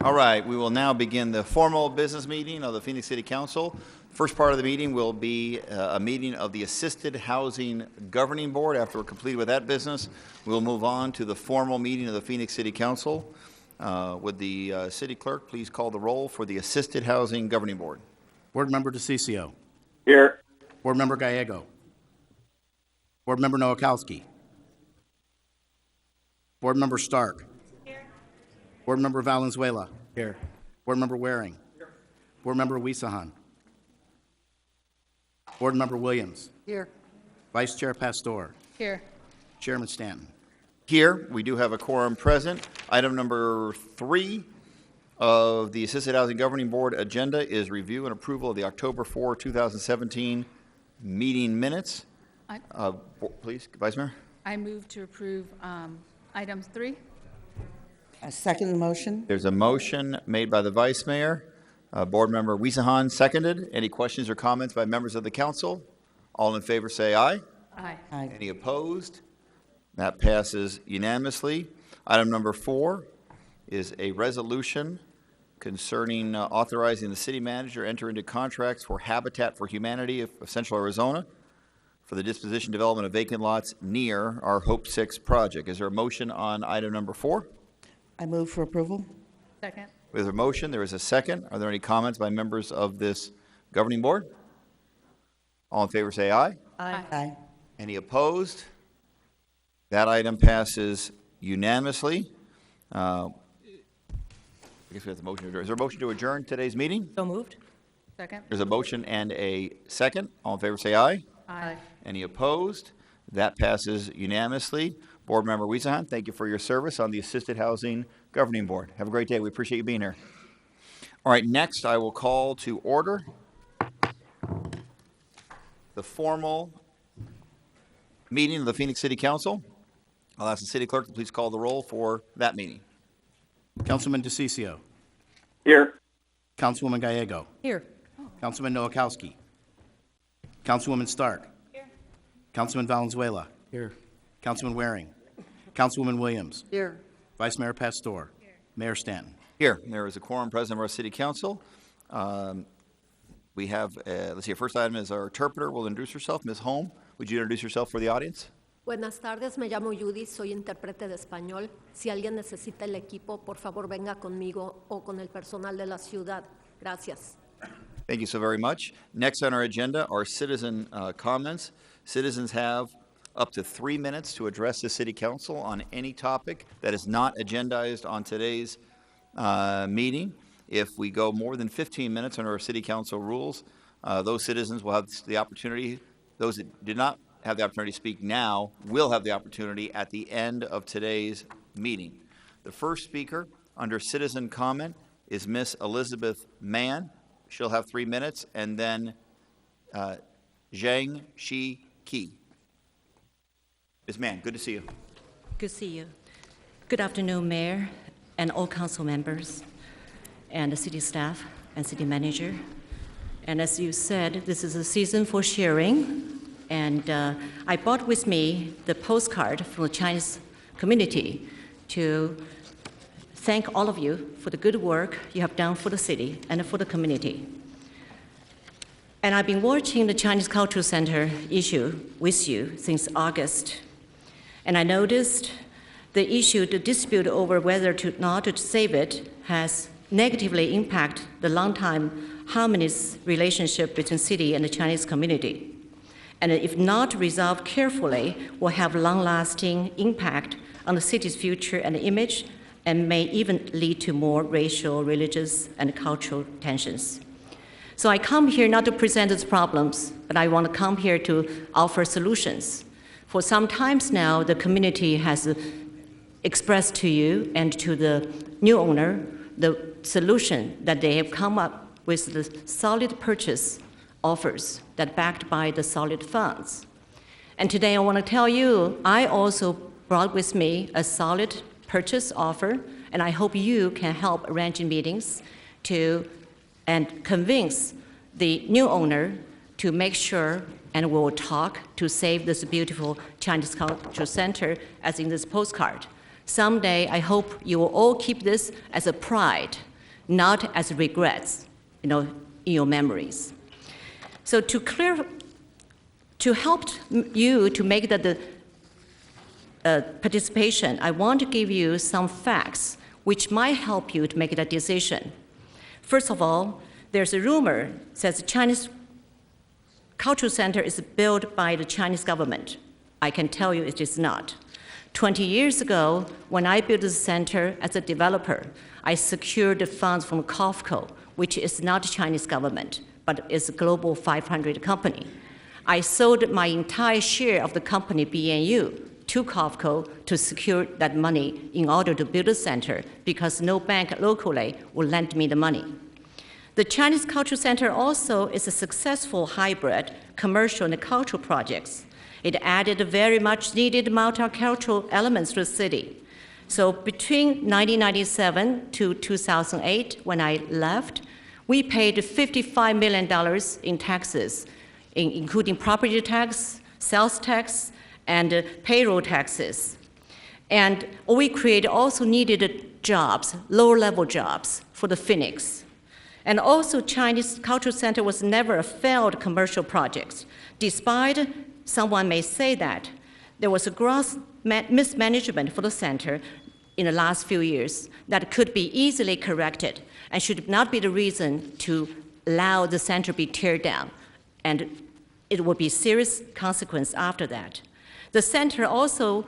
All right, we will now begin the formal business meeting of the Phoenix City Council. First part of the meeting will be a meeting of the Assisted Housing Governing Board. After we're completed with that business, we'll move on to the formal meeting of the Phoenix City Council. Would the city clerk please call the roll for the Assisted Housing Governing Board? Board Member DeCiccio. Here. Board Member Gallego. Board Member Nowakowski. Board Member Stark. Here. Board Member Valenzuela. Here. Board Member Waring. Here. Board Member Wisahan. Board Member Williams. Here. Vice Chair Pastor. Here. Chairman Stanton. Here, we do have a quorum present. Item number 3 of the Assisted Housing Governing Board agenda is review and approval of the October 4, 2017 meeting minutes. Please, Vice Mayor. I move to approve item 3. I second the motion. There's a motion made by the Vice Mayor. Board Member Wisahan seconded. Any questions or comments by members of the council? All in favor say aye. Aye. Aye. Any opposed? That passes unanimously. Item number 4 is a resolution concerning authorizing the city manager enter into contracts for Habitat for Humanity of Central Arizona for the disposition development of vacant lots near our Hope 6 project. Is there a motion on item number 4? I move for approval. Second. With a motion, there is a second. Are there any comments by members of this governing board? All in favor say aye. Aye. Aye. Any opposed? That item passes unanimously. I guess we have the motion to adjourn. Is there a motion to adjourn today's meeting? So moved. Second. There's a motion and a second. All in favor say aye. Aye. Any opposed? That passes unanimously. Board Member Wisahan, thank you for your service on the Assisted Housing Governing Board. Have a great day. We appreciate you being here. All right, next I will call to order the formal meeting of the Phoenix City Council. I'll ask the city clerk to please call the roll for that meeting. Councilman DeCiccio. Here. Councilwoman Gallego. Here. Councilman Nowakowski. Councilwoman Stark. Here. Councilman Valenzuela. Here. Councilman Waring. Councilwoman Williams. Here. Vice Mayor Pastor. Here. Mayor Stanton. Here, there is a quorum present of our city council. We have, let's see, our first item is our interpreter will introduce herself. Ms. Holm, would you introduce yourself for the audience? Buenas tardes, me llamo Judy, soy intérprete de español. Si alguien necesita el equipo, por favor venga conmigo o con el personal de la ciudad. Gracias. Thank you so very much. Next on our agenda are citizen comments. Citizens have up to 3 minutes to address the city council on any topic that is not agendized on today's meeting. If we go more than 15 minutes under our city council rules, those citizens will have the opportunity, those that did not have the opportunity to speak now will have the opportunity at the end of today's meeting. The first speaker under citizen comment is Miss Elizabeth Mann. She'll have 3 minutes, and then Zhang Shi Qi. Ms. Mann, good to see you. Good to see you. Good afternoon, Mayor and all council members and the city staff and city manager. And as you said, this is a season for sharing. And I brought with me the postcard from the Chinese community to thank all of you for the good work you have done for the city and for the community. And I've been watching the Chinese Cultural Center issue with you since August. And I noticed the issue, the dispute over whether to not to save it has negatively impacted the long-time harmonious relationship between city and the Chinese community. And if not resolved carefully, will have long-lasting impact on the city's future and image, and may even lead to more racial, religious, and cultural tensions. So I come here not to present these problems, but I want to come here to offer solutions. For some times now, the community has expressed to you and to the new owner the solution that they have come up with the solid purchase offers that backed by the solid funds. And today I want to tell you, I also brought with me a solid purchase offer, and I hope you can help arrange meetings and convince the new owner to make sure, and we'll talk to save this beautiful Chinese Cultural Center as in this postcard. Someday, I hope you will all keep this as a pride not as regrets, in your memories. So to help you to make the participation, I want to give you some facts which might help you to make that decision. First of all, there's a rumor that says the Chinese Cultural Center is built by the Chinese government. I can tell you it is not. 20 years ago, when I built the center as a developer, I secured the funds from COFCO, which is not Chinese government, but is a global 500 company. I sold my entire share of the company BNU to COFCO to secure that money in order to build a center because no bank locally would lend me the money. The Chinese Cultural Center also is a successful hybrid commercial and cultural projects. It added very much needed multicultural elements to the city. So between 1997 to 2008, when I left, we paid $55 million in taxes, including property tax, sales tax, and payroll taxes. And we created also needed jobs, lower-level jobs for the Phoenix. And also, Chinese Cultural Center was never a failed commercial project. Despite someone may say that, there was a gross mismanagement for the center in the last few years that could be easily corrected and should not be the reason to allow the center be teared down. And it will be serious consequence after that. The center also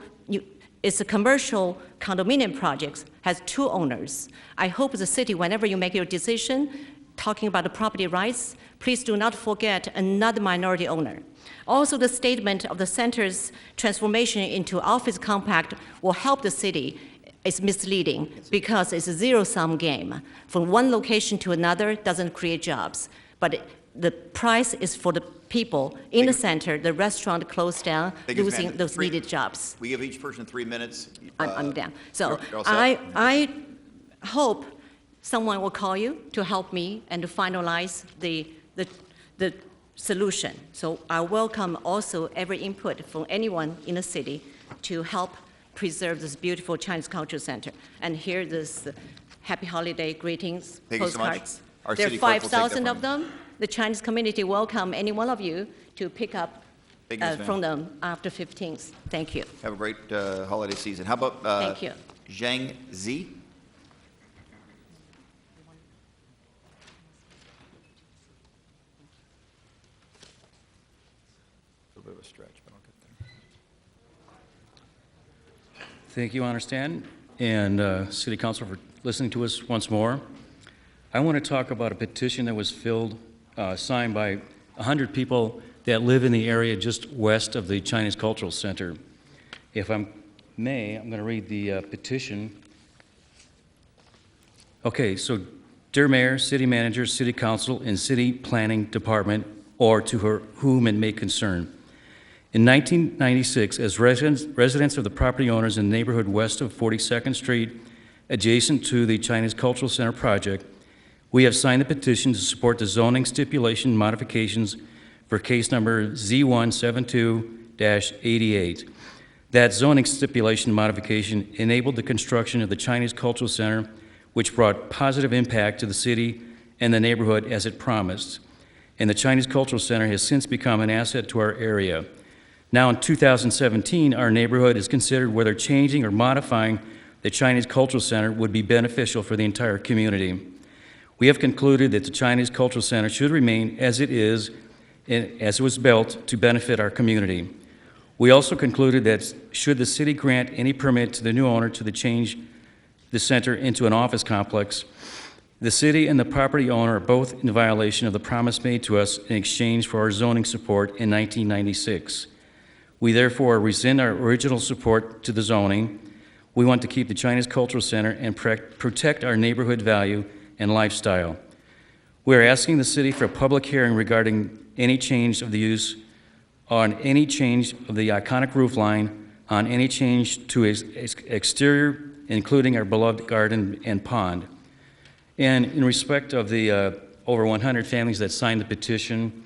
is a commercial condominium project, has two owners. I hope the city, whenever you make your decision, talking about the property rights, please do not forget another minority owner. Also, the statement of the center's transformation into office compact will help the city is misleading because it's a zero-sum game. From one location to another doesn't create jobs, but the price is for the people in the center. The restaurant closed down, losing those needed jobs. We give each person 3 minutes. I'm down. So you're all set? I hope someone will call you to help me and to finalize the solution. So I welcome also every input from anyone in the city to help preserve this beautiful Chinese Cultural Center. And here this happy holiday greetings Thank you so much. postcards. Our There are city clerk will take that 5,000 from of them. The Chinese community welcome any one of you to pick up Thank you, Ms. Van. from them after 15th. Thank you. Have a great holiday season. How about Thank you. Zhang Zi? A little bit of a stretch, but I'll get there. Thank you, Honor Stan, and City Council for listening to us once more. I want to talk about a petition that was signed by 100 people that live in the area just west of the Chinese Cultural Center. If I may, I'm going to read the petition. Okay, so dear Mayor, City Manager, City Council, and City Planning Department, or to whom it may concern. In 1996, as residents of the property owners in the neighborhood west of 42nd Street, adjacent to the Chinese Cultural Center project, we have signed a petition to support the zoning stipulation modifications for case number Z172-88. That zoning stipulation modification enabled the construction of the Chinese Cultural Center, which brought positive impact to the city and the neighborhood as it promised. And the Chinese Cultural Center has since become an asset to our area. Now in 2017, our neighborhood is considered whether changing or modifying the Chinese Cultural Center would be beneficial for the entire community. We have concluded that the Chinese Cultural Center should remain as it is, as it was built to benefit our community. We also concluded that should the city grant any permit to the new owner to change the center into an office complex, the city and the property owner are both in violation of the promise made to us in exchange for our zoning support in 1996. We therefore rescind our original support to the zoning. We want to keep the Chinese Cultural Center and protect our neighborhood value and lifestyle. We are asking the city for a public hearing regarding any change of the use, on any change of the iconic roof line, on any change to its exterior, including our beloved garden and pond. And in respect of the over 100 families that signed the petition,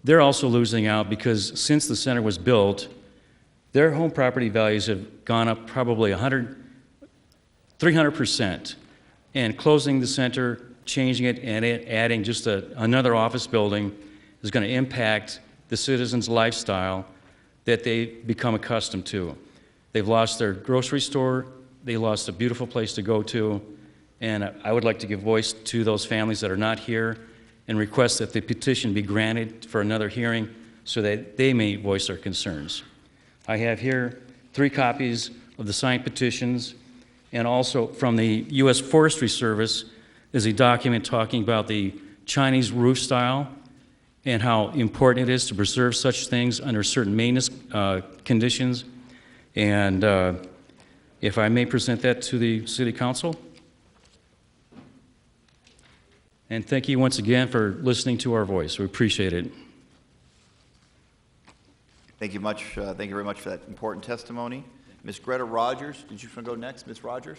they're also losing out because since the center was built, their home property values have gone up probably 300%. And closing the center changing it and adding just another office building is going to impact the citizens' lifestyle that they become accustomed to. They've lost their grocery store, they lost a beautiful place to go to, and I would like to give voice to those families that are not here and request that the petition be granted for another hearing so that they may voice their concerns. I have here 3 copies of the signed petitions, and also from the U.S. Forestry Service is a document talking about the Chinese roof style and how important it is to preserve such things under certain maintenance conditions. And if I may present that to the City Council. And thank you once again for listening to our voice. We appreciate it. Thank you very much for that important testimony. Ms. Greta Rogers, did you want to go next? Ms. Rogers?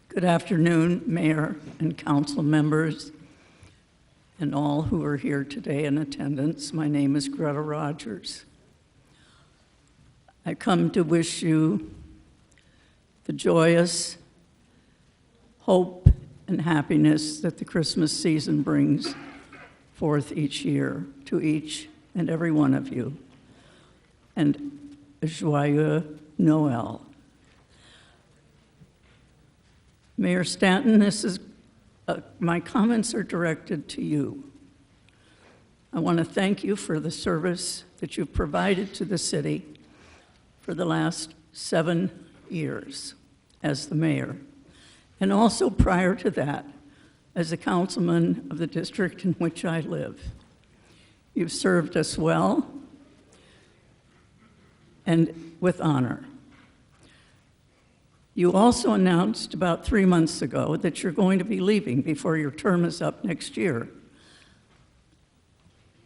Good afternoon, Mayor and council members, and all who are here today in attendance. My name is Greta Rogers. I come to wish you the joyous hope and happiness that the Christmas season brings forth each year to each and every one of you, and a joyeux Noel. Mayor Stanton, my comments are directed to you. I want to thank you for the service that you've provided to the city for the last 7 years as the mayor, and also prior to that as a councilman of the district in which I live. You've served us well and with honor. You also announced about 3 months ago that you're going to be leaving before your term is up next year.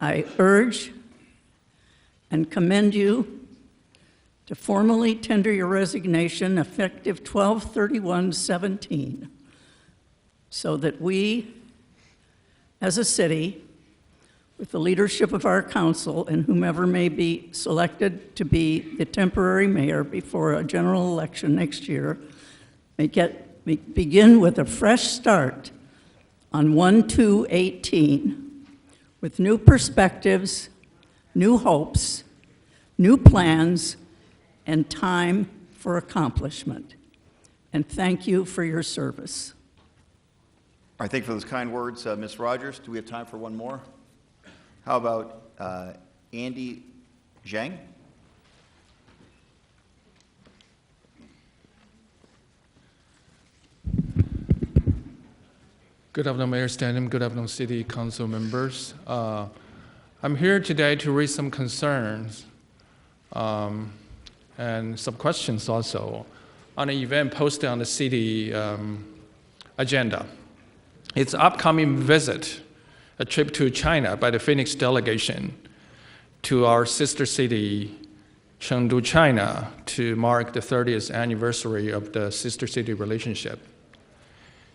I urge and commend you to formally tender your resignation effective 12/31/17 so that we, as a city, with the leadership of our council and whomever may be selected to be the temporary mayor before a general election next year, may begin with a fresh start on 1/2/18 with new perspectives, new hopes, new plans, and time for accomplishment. And thank you for your service. All right, thank you for those kind words, Ms. Rogers. Do we have time for one more? How about Andy Zhang? Good afternoon, Mayor Stanton. Good afternoon, City Council members. I'm here today to raise some concerns and some questions also on an event posted on the city agenda. It's upcoming visit, a trip to China by the Phoenix delegation to our sister city, Chengdu, China, to mark the 30th anniversary of the sister city relationship.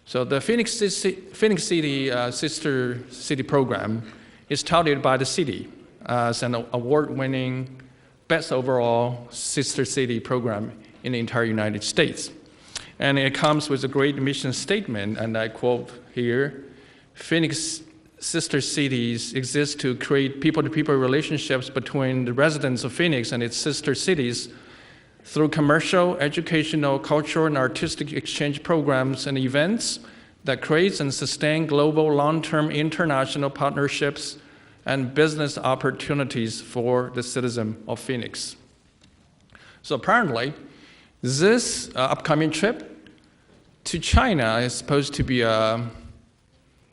So the Phoenix City Sister City program is touted by the city as an award-winning, best overall sister city program in the entire United States. And it comes with a great mission statement, and I quote here, Phoenix sister cities exist to create people-to-people relationships between the residents of Phoenix and its sister cities through commercial, educational, cultural, and artistic exchange programs and events that creates and sustain global long-term international partnerships and business opportunities for the citizen of Phoenix. So apparently, this upcoming trip to China is supposed to be a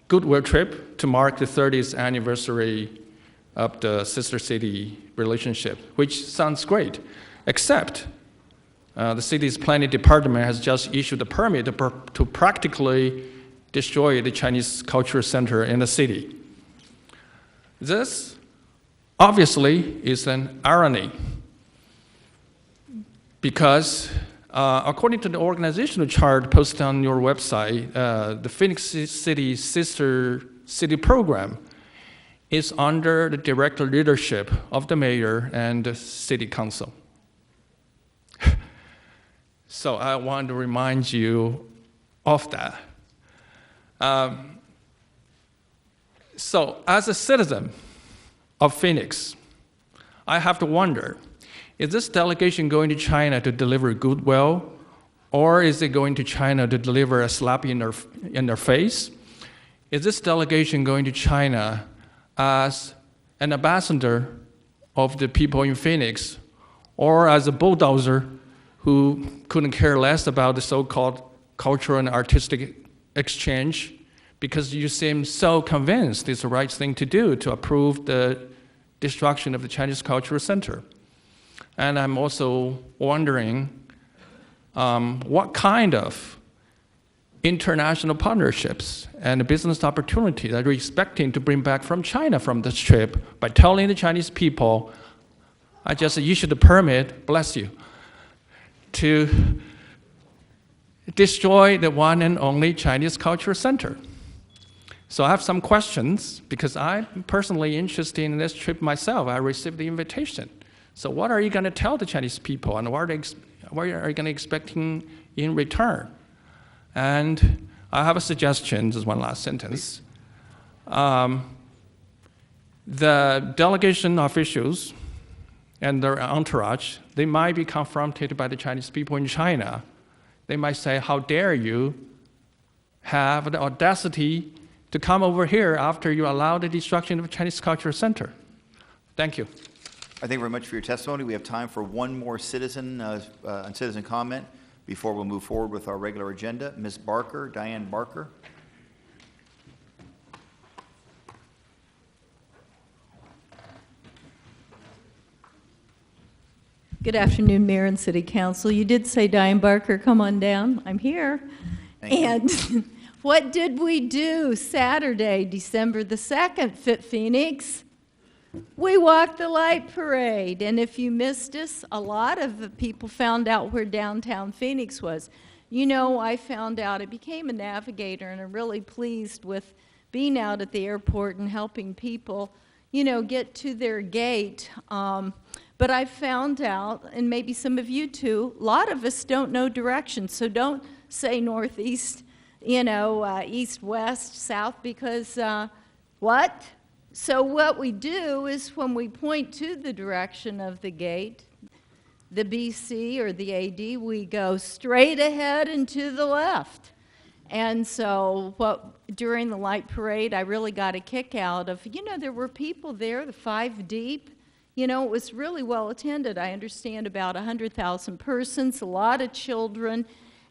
goodwill trip to mark the 30th anniversary of the sister city relationship, which sounds great, except the city's planning department has just issued a permit to practically destroy the Chinese Cultural Center in the city. This obviously is an irony because According to the organizational chart posted on your website, the Phoenix City Sister City Program is under the direct leadership of the mayor and the city council. So I want to remind you of that. So as a citizen of Phoenix, I have to wonder, is this delegation going to China to deliver goodwill, or is it going to China to deliver a slap in their face? Is this delegation going to China as an ambassador of the people in Phoenix, or as a bulldozer who couldn't care less about the so-called cultural and artistic exchange because you seem so convinced it's the right thing to do to approve the destruction of the Chinese Cultural Center? And I'm also wondering what kind of international partnerships and business opportunities are you expecting to bring back from China from this trip by telling the Chinese people, I just issued a permit, bless you, to destroy the one and only Chinese Cultural Center. So I have some questions because I'm personally interested in this trip myself. I received the invitation. So what are you going to tell the Chinese people, and what are you going to expect in return? And I have a suggestion, just one last sentence. The delegation officials and their entourage, they might be confronted by the Chinese people in China. They might say, how dare you have the audacity to come over here after you allow the destruction of the Chinese Cultural Center. Thank you. I thank you very much for your testimony. We have time for one more citizen comment before we'll move forward with our regular agenda. Ms. Barker, Diane Barker. Good afternoon, Mayor and City Council. You did say, Diane Barker, come on down. I'm here. Thank you. What did we do Saturday, December the 2nd, Fit Phoenix? We walked the light parade, and if you missed us, a lot of the people found out where downtown Phoenix was. You know, I found out, I became a navigator, and I'm really pleased with being out at the airport and helping people, you know, get to their gate. But I found out, and maybe some of you too, a lot of us don't know directions, so don't say northeast, you know, east, west, south, because what? So what we do is when we point to the direction of the gate, the BC or the AD, we go straight ahead and to the left. And so during the light parade, I really got a kick out of, you know, there were people there, the 5 deep. You know, it was really well attended. I understand about 100,000 persons, a lot of children,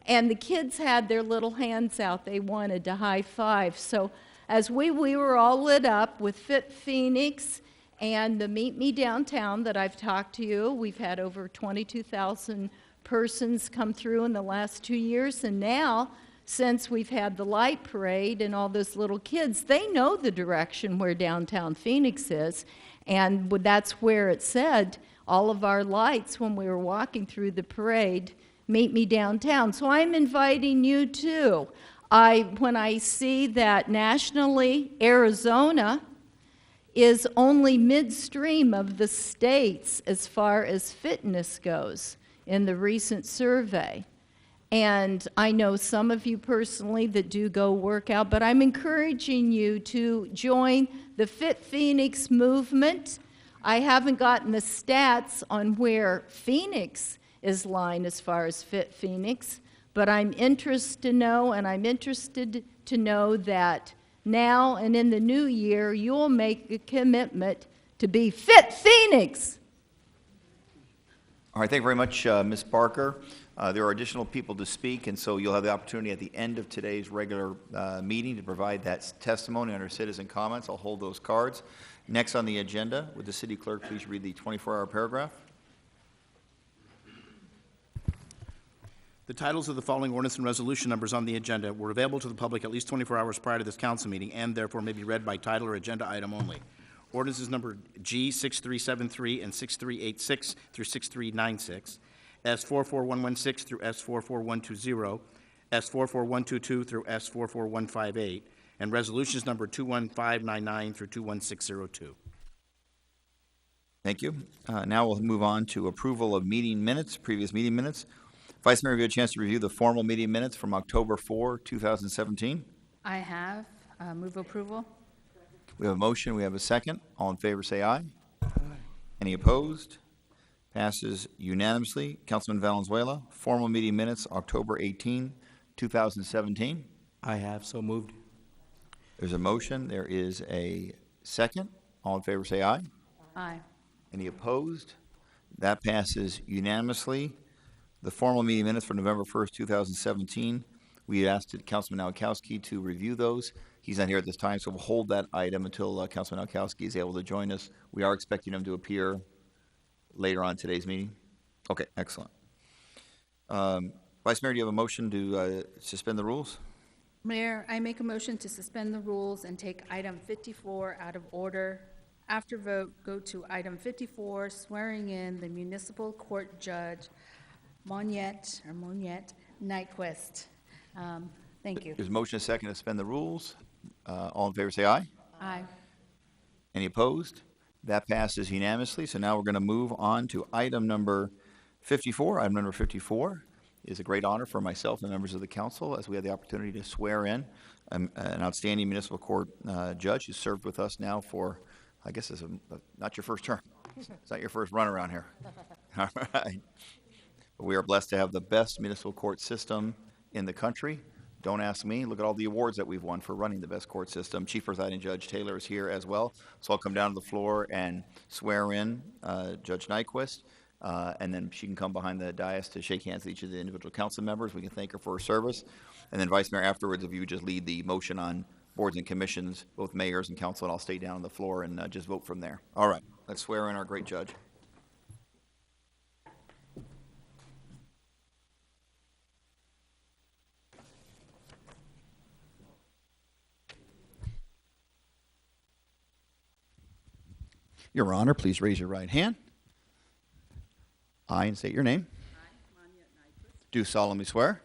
and the kids had their little hands out. They wanted to high five. So as we were all lit up with Fit Phoenix and the Meet Me Downtown that I've talked to you, we've had over 22,000 persons come through in the last 2 years, and now, since we've had the light parade and all those little kids, they know the direction where downtown Phoenix is. And that's where it said, all of our lights when we were walking through the parade, meet me downtown. So I'm inviting you too. When I see that nationally, Arizona is only midstream of the states as far as fitness goes in the recent survey. And I know some of you personally that do go work out, but I'm encouraging you to join the Fit Phoenix movement. I haven't gotten the stats on where Phoenix is lying as far as Fit Phoenix, but I'm interested to know, and I'm interested to know that now and in the new year, you'll make a commitment to be Fit Phoenix. All right, thank you very much, Ms. Barker. There are additional people to speak, and so you'll have the opportunity at the end of today's regular meeting to provide that testimony under citizen comments. I'll hold those cards. Next on the agenda, would the city clerk please read the 24-hour paragraph? The titles of the following ordinance and resolution numbers on the agenda were available to the public at least 24 hours prior to this council meeting and therefore may be read by title or agenda item only. Ordinances number G 6373 and 6386 through 6396, S44116 through S44120, S44122 through S44158, and resolutions number 21599 through 21602. Thank you. Now we'll move on to approval of meeting minutes, previous meeting minutes. Vice Mayor, have you had a chance to review the formal meeting minutes from October 4, 2017? I have. Move approval. We have a motion, we have a second. All in favor, say aye. Any opposed? Passes unanimously. Councilman Valenzuela, formal meeting minutes, October 18, 2017. I have so moved. There's a motion, there is a second. All in favor, say aye. Aye. Any opposed? That passes unanimously. The formal meeting minutes for November 1st, 2017, we asked Councilman Nowakowski to review those. He's not here at this time, so we'll hold that item until Councilman Nowakowski is able to join us. We are expecting him to appear later on today's meeting. Okay, excellent. Vice Mayor, do you have a motion to suspend the rules? Mayor, I make a motion to suspend the rules and take item 54 out of order. After vote, go to item 54, swearing in the municipal court judge, Moniette Nyquist. Thank you. There's a motion, a second, to suspend the rules. All in favor, say aye. Aye. Any opposed? That passes unanimously. So now we're going to move on to item number 54. Item number 54 is a great honor for myself and members of the council as we have the opportunity to swear in an outstanding municipal court judge who's served with us now for, I guess, this is not your first term. It's not your first run around here. All right. But we are blessed to have the best municipal court system in the country. Don't ask me. Look at all the awards that we've won for running the best court system. Chief Presiding Judge Taylor is here as well. So I'll come down to the floor and swear in Judge Nyquist. And then she can come behind the dais to shake hands with each of the individual council members. We can thank her for her service. And then Vice Mayor, afterwards, if you would just lead the motion on boards and commissions, both mayors and council, and I'll stay down on the floor and just vote from there. All right, let's swear in our great judge. Your Honor, please raise your right hand. I, and state your name. Do solemnly swear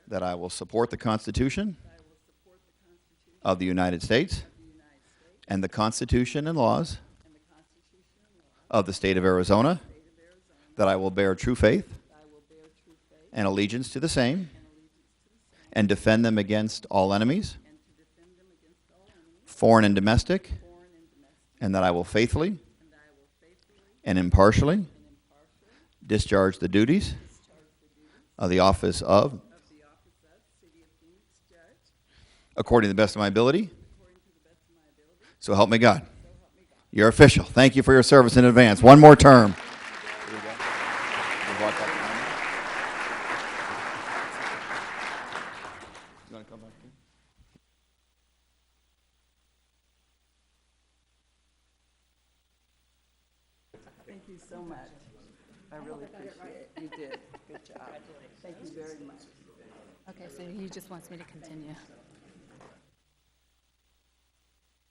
that I will support the Constitution of the United States and the Constitution and laws of the state of Arizona, that I will bear true faith and allegiance to the same and defend them against all enemies, foreign and domestic, and that I will faithfully and impartially discharge the duties of the office of, according to the best of my ability. So help me God. You're official. Thank you for your service in advance. One more term. Thank you so much. I really appreciate it. You did. Good job. Thank you very much. Okay, so he just wants me to continue.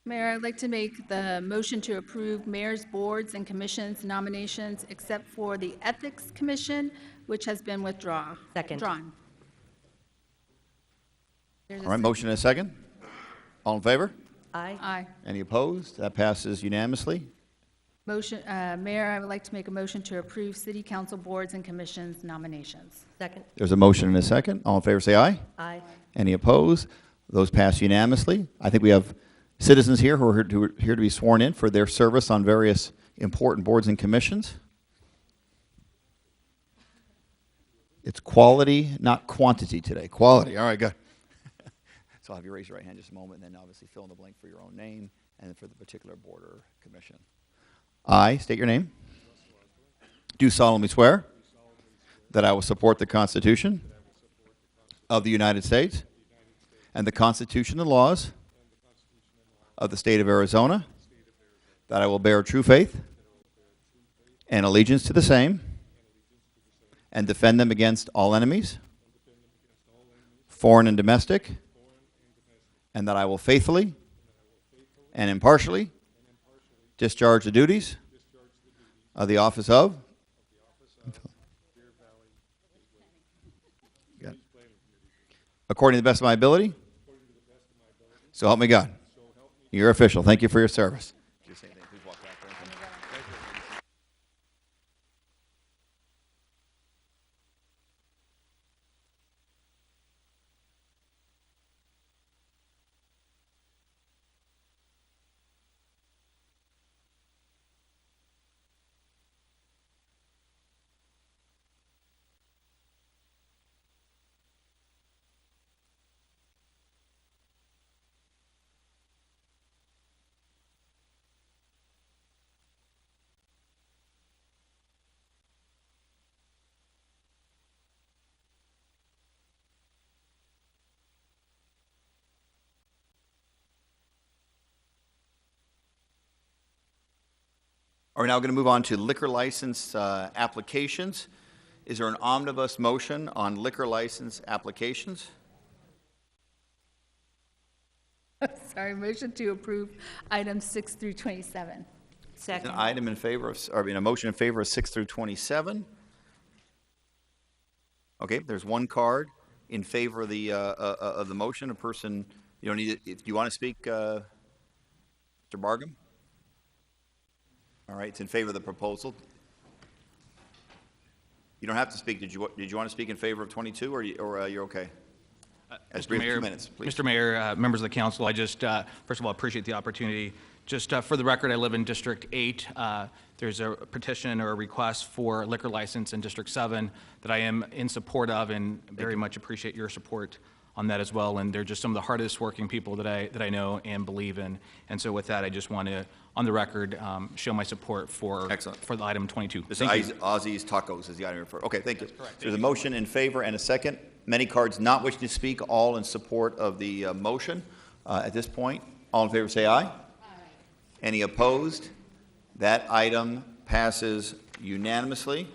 Mayor, I'd like to make the motion to approve mayor's boards and commissions nominations except for the Ethics Commission, which has been withdrawn. Second. Drawn. All right, motion and a second. All in favor? Aye. Aye. Any opposed? That passes unanimously. Motion, Mayor, I would like to make a motion to approve city council boards and commissions nominations. Second. There's a motion and a second. All in favor, say aye. Aye. Any opposed? Those pass unanimously. I think we have citizens here who are here to be sworn in for their service on various important boards and commissions. It's quality, not quantity today. Quality. All right, good. So I'll have you raise your right hand just a moment, and then obviously fill in the blank for your own name and for the particular board or commission. I state your name. Do solemnly swear that I will support the Constitution of the United States and the Constitution and laws of the state of Arizona, that I will bear true faith and allegiance to the same and defend them against all enemies, foreign and domestic, and that I will faithfully and impartially discharge the duties of the office of according to the best of my ability. So help me God. You're official. Thank you for your service. Are we now going to move on to liquor license applications? Is there an omnibus motion on liquor license applications? Sorry, motion to approve items 6 through 27. An Second. item in favor of, or I mean, a motion in favor of 6 through 27. Okay, there's one card in favor of the motion. A person, you don't need it. Do you want to speak, Mr. Bargum? All right, it's in favor of the proposal. You don't have to speak. Did you want to speak in favor of 22, or you're okay? As brief, 2 minutes, please. Mr. Mayor, members of the council, I just, first of all, appreciate the opportunity. Just for the record, I live in District 8. There's a petition or a request for liquor license in District 7 that I am in support of, and very much appreciate your support on that as well. And they're just some of the hardest working people that I know and believe in. And so with that, I just want to, on the record, show my support for Excellent. For the item 22. This Thank you. is Ozzy's Tacos is the item for. Okay, thank you. There's a motion in favor and a second. Many cards not wishing to speak, all in support of the motion. At this point, all in favor say aye. Aye. Any opposed? That item passes unanimously.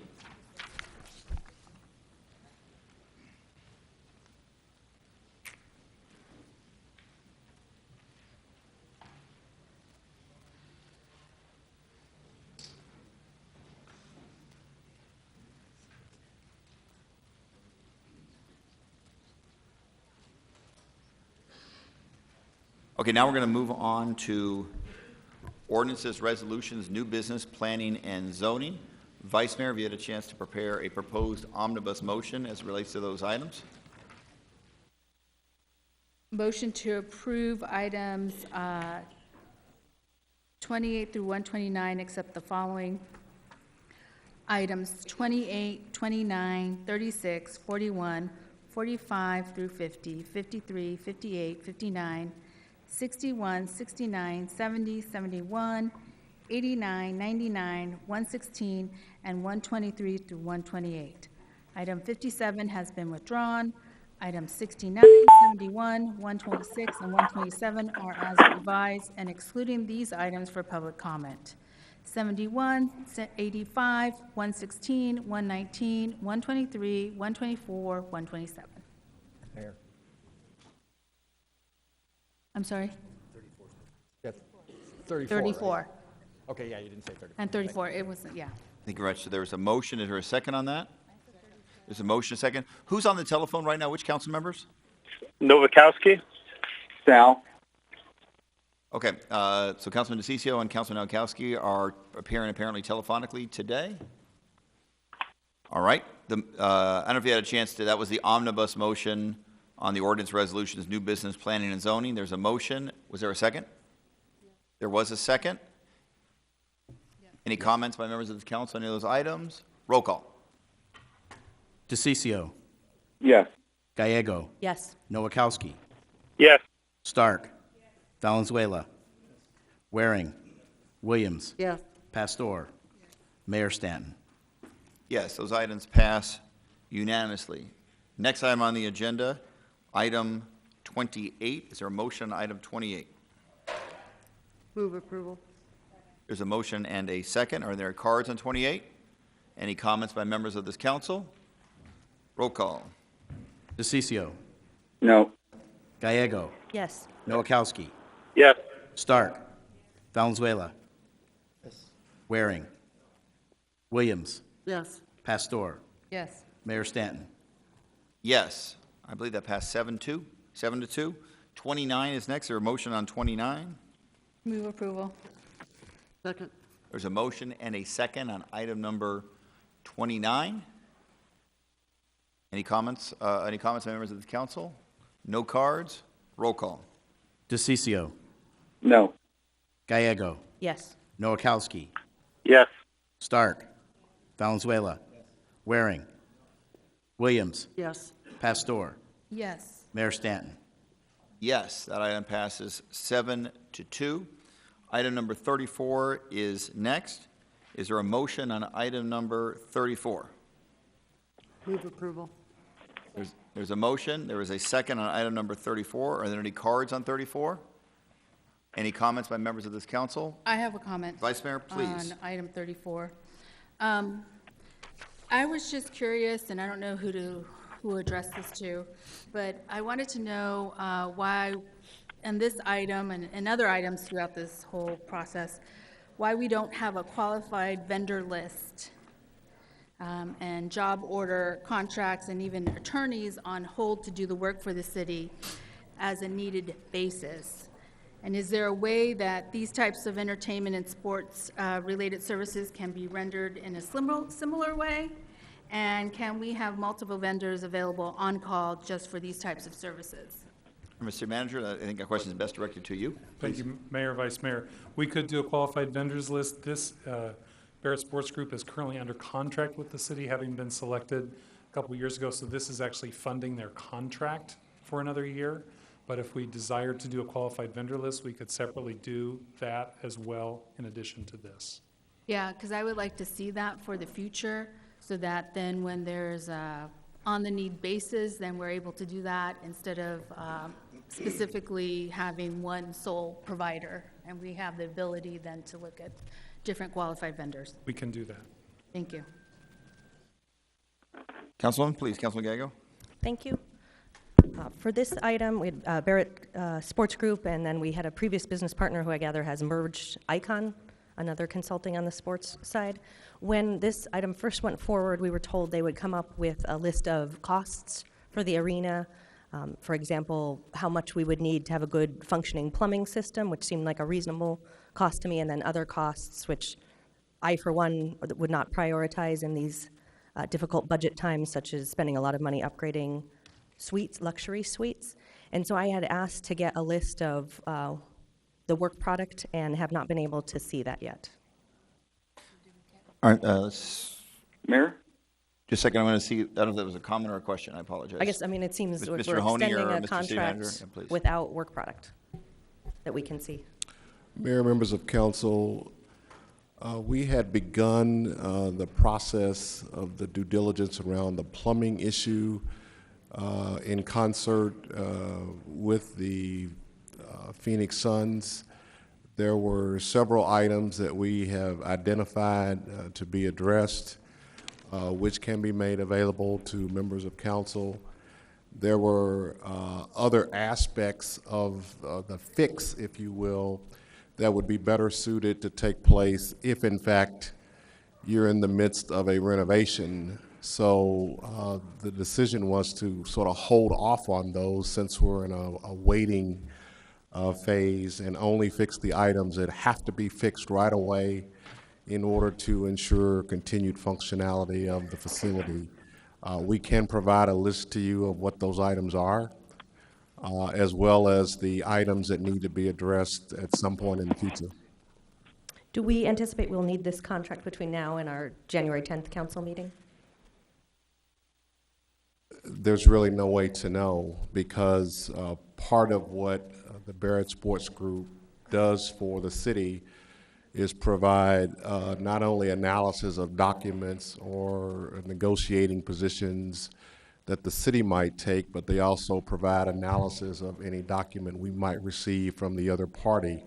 Okay, now we're going to move on to ordinances, resolutions, new business, planning, and zoning. Vice Mayor, have you had a chance to prepare a proposed omnibus motion as it relates to those items? Motion to approve items 28 through 129, except the following. Items 28, 29, 36, 41, 45 through 50, 53, 58, 59, 61, 69, 70, 71, 89, 99, 116, and 123 through 128. Item 57 has been withdrawn. Items 69, 71, 126, and 127 are as revised and excluding these items for public comment. 71, 85, 116, 119, 123, 124, 127. Mayor. I'm sorry? 34. 34. Right? Okay, yeah, you didn't say 34. And 34, it was, yeah. Thank you very much. So there was a motion. Is there a second on that? There's a motion, a second. Who's on the telephone right now? Which council members? Novakowski. Sal. Okay, so Councilman DeCiccio and Councilman Nowakowski are appearing apparently telephonically today. All right. I don't know if you had a chance to, that was the omnibus motion on the ordinance resolutions, new business, planning, and zoning. There's a motion. Was there a second? There was a second. Any comments by members of the council on any of those items? Roll call. DeCiccio. Yes. Gallego. Yes. Nowakowski. Yes. Stark. Valenzuela. Waring. Williams. Yes. Pastor. Mayor Stanton. Yes, those items pass unanimously. Next item on the agenda, item 28. Is there a motion on item 28? Move approval. There's a motion and a second. Are there cards on 28? Any comments by members of this council? Roll call. DeCiccio. No. Gallego. Yes. Nowakowski. Yes. Stark. Valenzuela. Waring. Williams. Yes. Pastor. Yes. Mayor Stanton. Yes. I believe that passed 7-2, 7-2. 29 is next. Is there a motion on 29? Move approval. Second. There's a motion and a second on item number 29. Any comments by members of the council? No cards. Roll call. DeCiccio. No. Gallego. Yes. Noakowski. Yes. Stark. Valenzuela. Waring. Williams. Yes. Pastor. Yes. Mayor Stanton. Yes, that item passes 7-2. Item number 34 is next. Is there a motion on item number 34? Move approval. There's a motion. There is a second on item number 34. Are there any cards on 34? Any comments by members of this council? I have a comment. Vice Mayor, please. On item 34. I was just curious, and I don't know who addressed this to, but I wanted to know why, in this item and other items throughout this whole process, why we don't have a qualified vendor list and job order contracts and even attorneys on hold to do the work for the city as a needed basis. And is there a way that these types of entertainment and sports related services can be rendered in a similar way? And can we have multiple vendors available on call just for these types of services? Mr. Manager, I think our question is best directed to you. Thank you, Mayor, Vice Mayor. We could do a qualified vendors list. This Barrett Sports Group is currently under contract with the city, having been selected a couple years ago. So this is actually funding their contract for another year. But if we desired to do a qualified vendor list, we could separately do that as well in addition to this. Yeah, because I would like to see that for the future, so that then when there's a on-the-need basis, then we're able to do that instead of specifically having one sole provider. And we have the ability then to look at different qualified vendors. We can do that. Thank you. Councilwoman, please. Councilman Gallego. Thank you. For this item, we had Barrett Sports Group, and then we had a previous business partner who I gather has merged Icon, another consulting on the sports side. When this item first went forward, we were told they would come up with a list of costs for the arena. For example, how much we would need to have a good functioning plumbing system, which seemed like a reasonable cost to me, and then other costs, which I, for one, would not prioritize in these difficult budget times, such as spending a lot of money upgrading suites, luxury suites. And so I had asked to get a list of the work product and have not been able to see that yet. All right, Mayor? just a second. I want to see, I don't know if that was a comment or a question. I apologize. I guess, I mean, it seems Mr. we're Honey extending or a Mr. City Manager? contract Yeah, please. without work product that we can see. Mayor, members of council, we had begun the process of the due diligence around the plumbing issue in concert with the Phoenix Suns. There were several items that we have identified to be addressed, which can be made available to members of council. There were other aspects of the fix, if you will, that would be better suited to take place if, in fact, you're in the midst of a renovation. So the decision was to sort of hold off on those since we're in a waiting phase and only fix the items that have to be fixed right away in order to ensure continued functionality of the facility. We can provide a list to you of what those items are, as well as the items that need to be addressed at some point in the future. Do we anticipate we'll need this contract between now and our January 10th council meeting? There's really no way to know, because part of what the Barrett Sports Group does for the city is provide not only analysis of documents or negotiating positions that the city might take, but they also provide analysis of any document we might receive from the other party.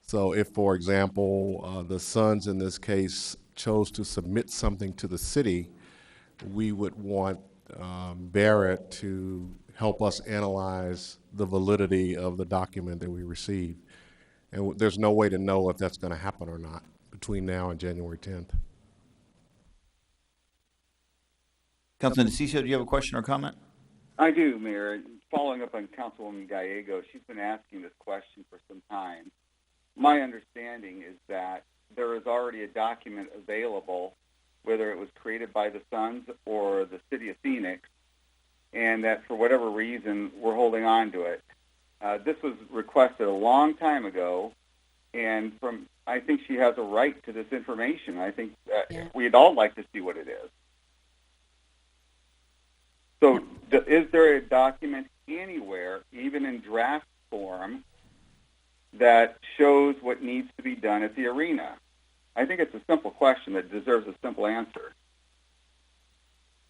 So if, for example, the Suns in this case chose to submit something to the city, we would want Barrett to help us analyze the validity of the document that we received. And there's no way to know if that's going to happen or not between now and January 10th. Councilman DeCiccio, do you have a question or comment? I do, Mayor. Following up on Councilwoman Gallego, she's been asking this question for some time. My understanding is that there is already a document available, whether it was created by the Suns or the City of Phoenix, and that for whatever reason, we're holding on to it. This was requested a long time ago, and I think she has a right to this information. I think we'd all like to see what it is. So is there a document anywhere, even in draft form, that shows what needs to be done at the arena? I think it's a simple question that deserves a simple answer.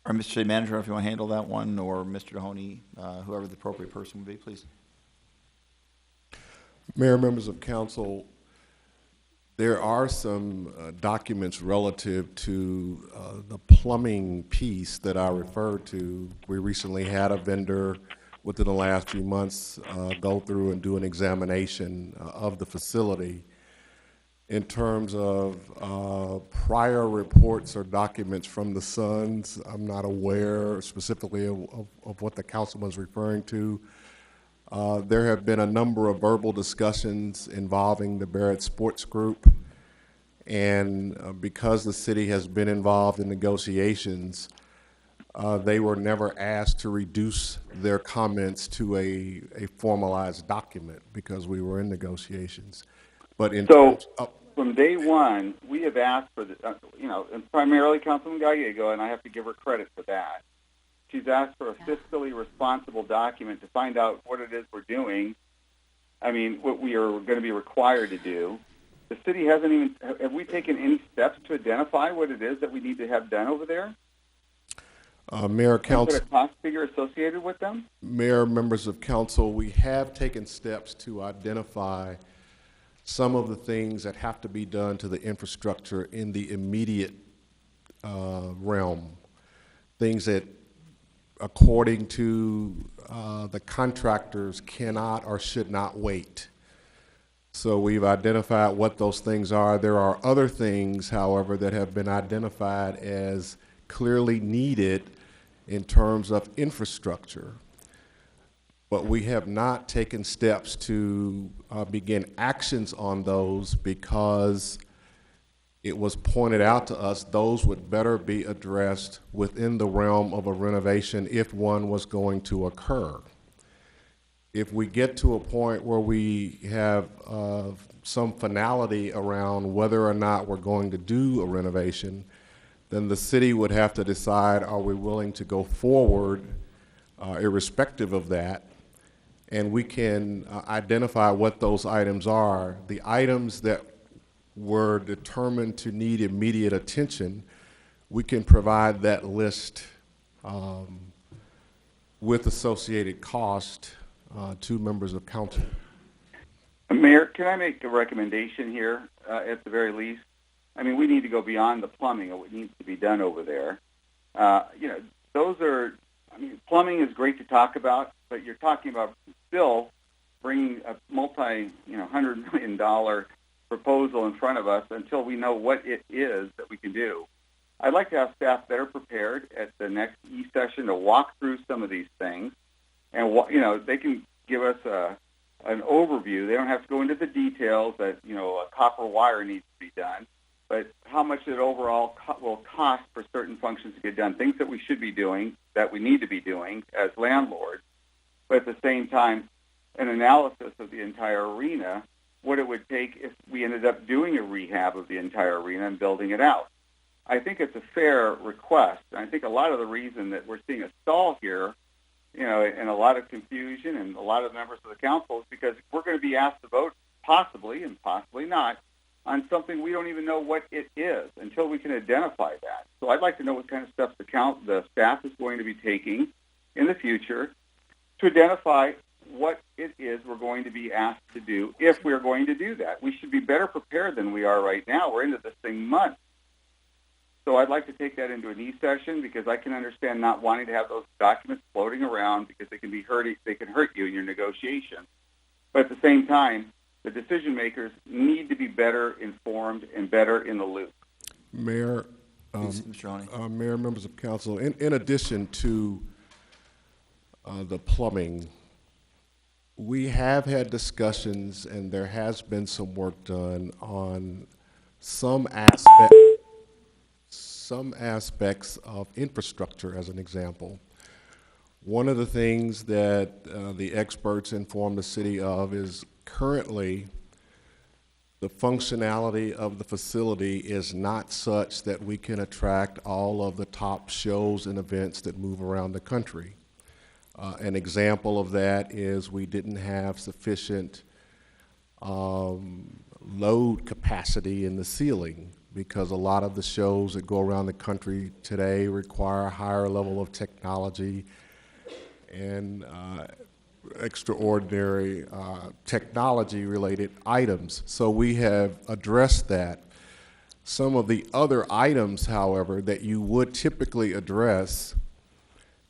All right, Mr. City Manager, if you want to handle that one, or Mr. Mahoney, whoever the appropriate person would be, please. Mayor, members of council, there are some documents relative to the plumbing piece that I referred to. We recently had a vendor within the last few months go through and do an examination of the facility. In terms of prior reports or documents from the Suns, I'm not aware specifically of what the councilman's referring to. There have been a number of verbal discussions involving the Barrett Sports Group, and because the city has been involved in negotiations, they were never asked to reduce their comments to a formalized document because we were in negotiations. But in terms of, from day one, we have asked for the, and primarily Councilman Gallego, and I have to give her credit for that. She's asked for a fiscally responsible document to find out what it is we're doing. I mean, what we are going to be required to do. The city hasn't even, have we taken any steps to identify what it is that we need to have done over there? Mayor, council, put a cost figure associated with them? Mayor, members of council, we have taken steps to identify some of the things that have to be done to the infrastructure in the immediate realm. Things that, according to the contractors, cannot or should not wait. So we've identified what those things are. There are other things, however, that have been identified as clearly needed in terms of infrastructure. But we have not taken steps to begin actions on those because it was pointed out to us those would better be addressed within the realm of a renovation if one was going to occur. If we get to a point where we have some finality around whether or not we're going to do a renovation, then the city would have to decide, are we willing to go forward irrespective of that? And we can identify what those items are. The items that were determined to need immediate attention, we can provide that list with associated cost to members of council. Mayor, can I make a recommendation here at the very least? I mean, we need to go beyond the plumbing of what needs to be done over there. Those are, plumbing is great to talk about, but you're talking about still bringing a $100 million proposal in front of us until we know what it is that we can do. I'd like to have staff better prepared at the next E-session to walk through some of these things, and they can give us an overview. They don't have to go into the details that a copper wire needs to be done, but how much it overall will cost for certain functions to get done, things that we should be doing, that we need to be doing as landlords, but at the same time, an analysis of the entire arena, what it would take if we ended up doing a rehab of the entire arena and building it out. I think it's a fair request. And I think a lot of the reason that we're seeing a stall here, and a lot of confusion and a lot of members of the council is because we're going to be asked to vote possibly and possibly not on something we don't even know what it is until we can identify that. So I'd like to know what kind of steps the staff is going to be taking in the future to identify what it is we're going to be asked to do if we're going to do that. We should be better prepared than we are right now. We're into this thing months. So I'd like to take that into an E-session because I can understand not wanting to have those documents floating around because they can hurt you in your negotiation. But at the same time, the decision makers need to be better informed and better in the loop. Mayor, Mayor, members of council, in addition to the plumbing, we have had discussions and there has been some work done on some aspects of infrastructure, as an example. One of the things that the experts informed the city of is currently the functionality of the facility is not such that we can attract all of the top shows and events that move around the country. An example of that is we didn't have sufficient load capacity in the ceiling, because a lot of the shows that go around the country today require a higher level of technology and extraordinary technology-related items. So we have addressed that. Some of the other items, however, that you would typically address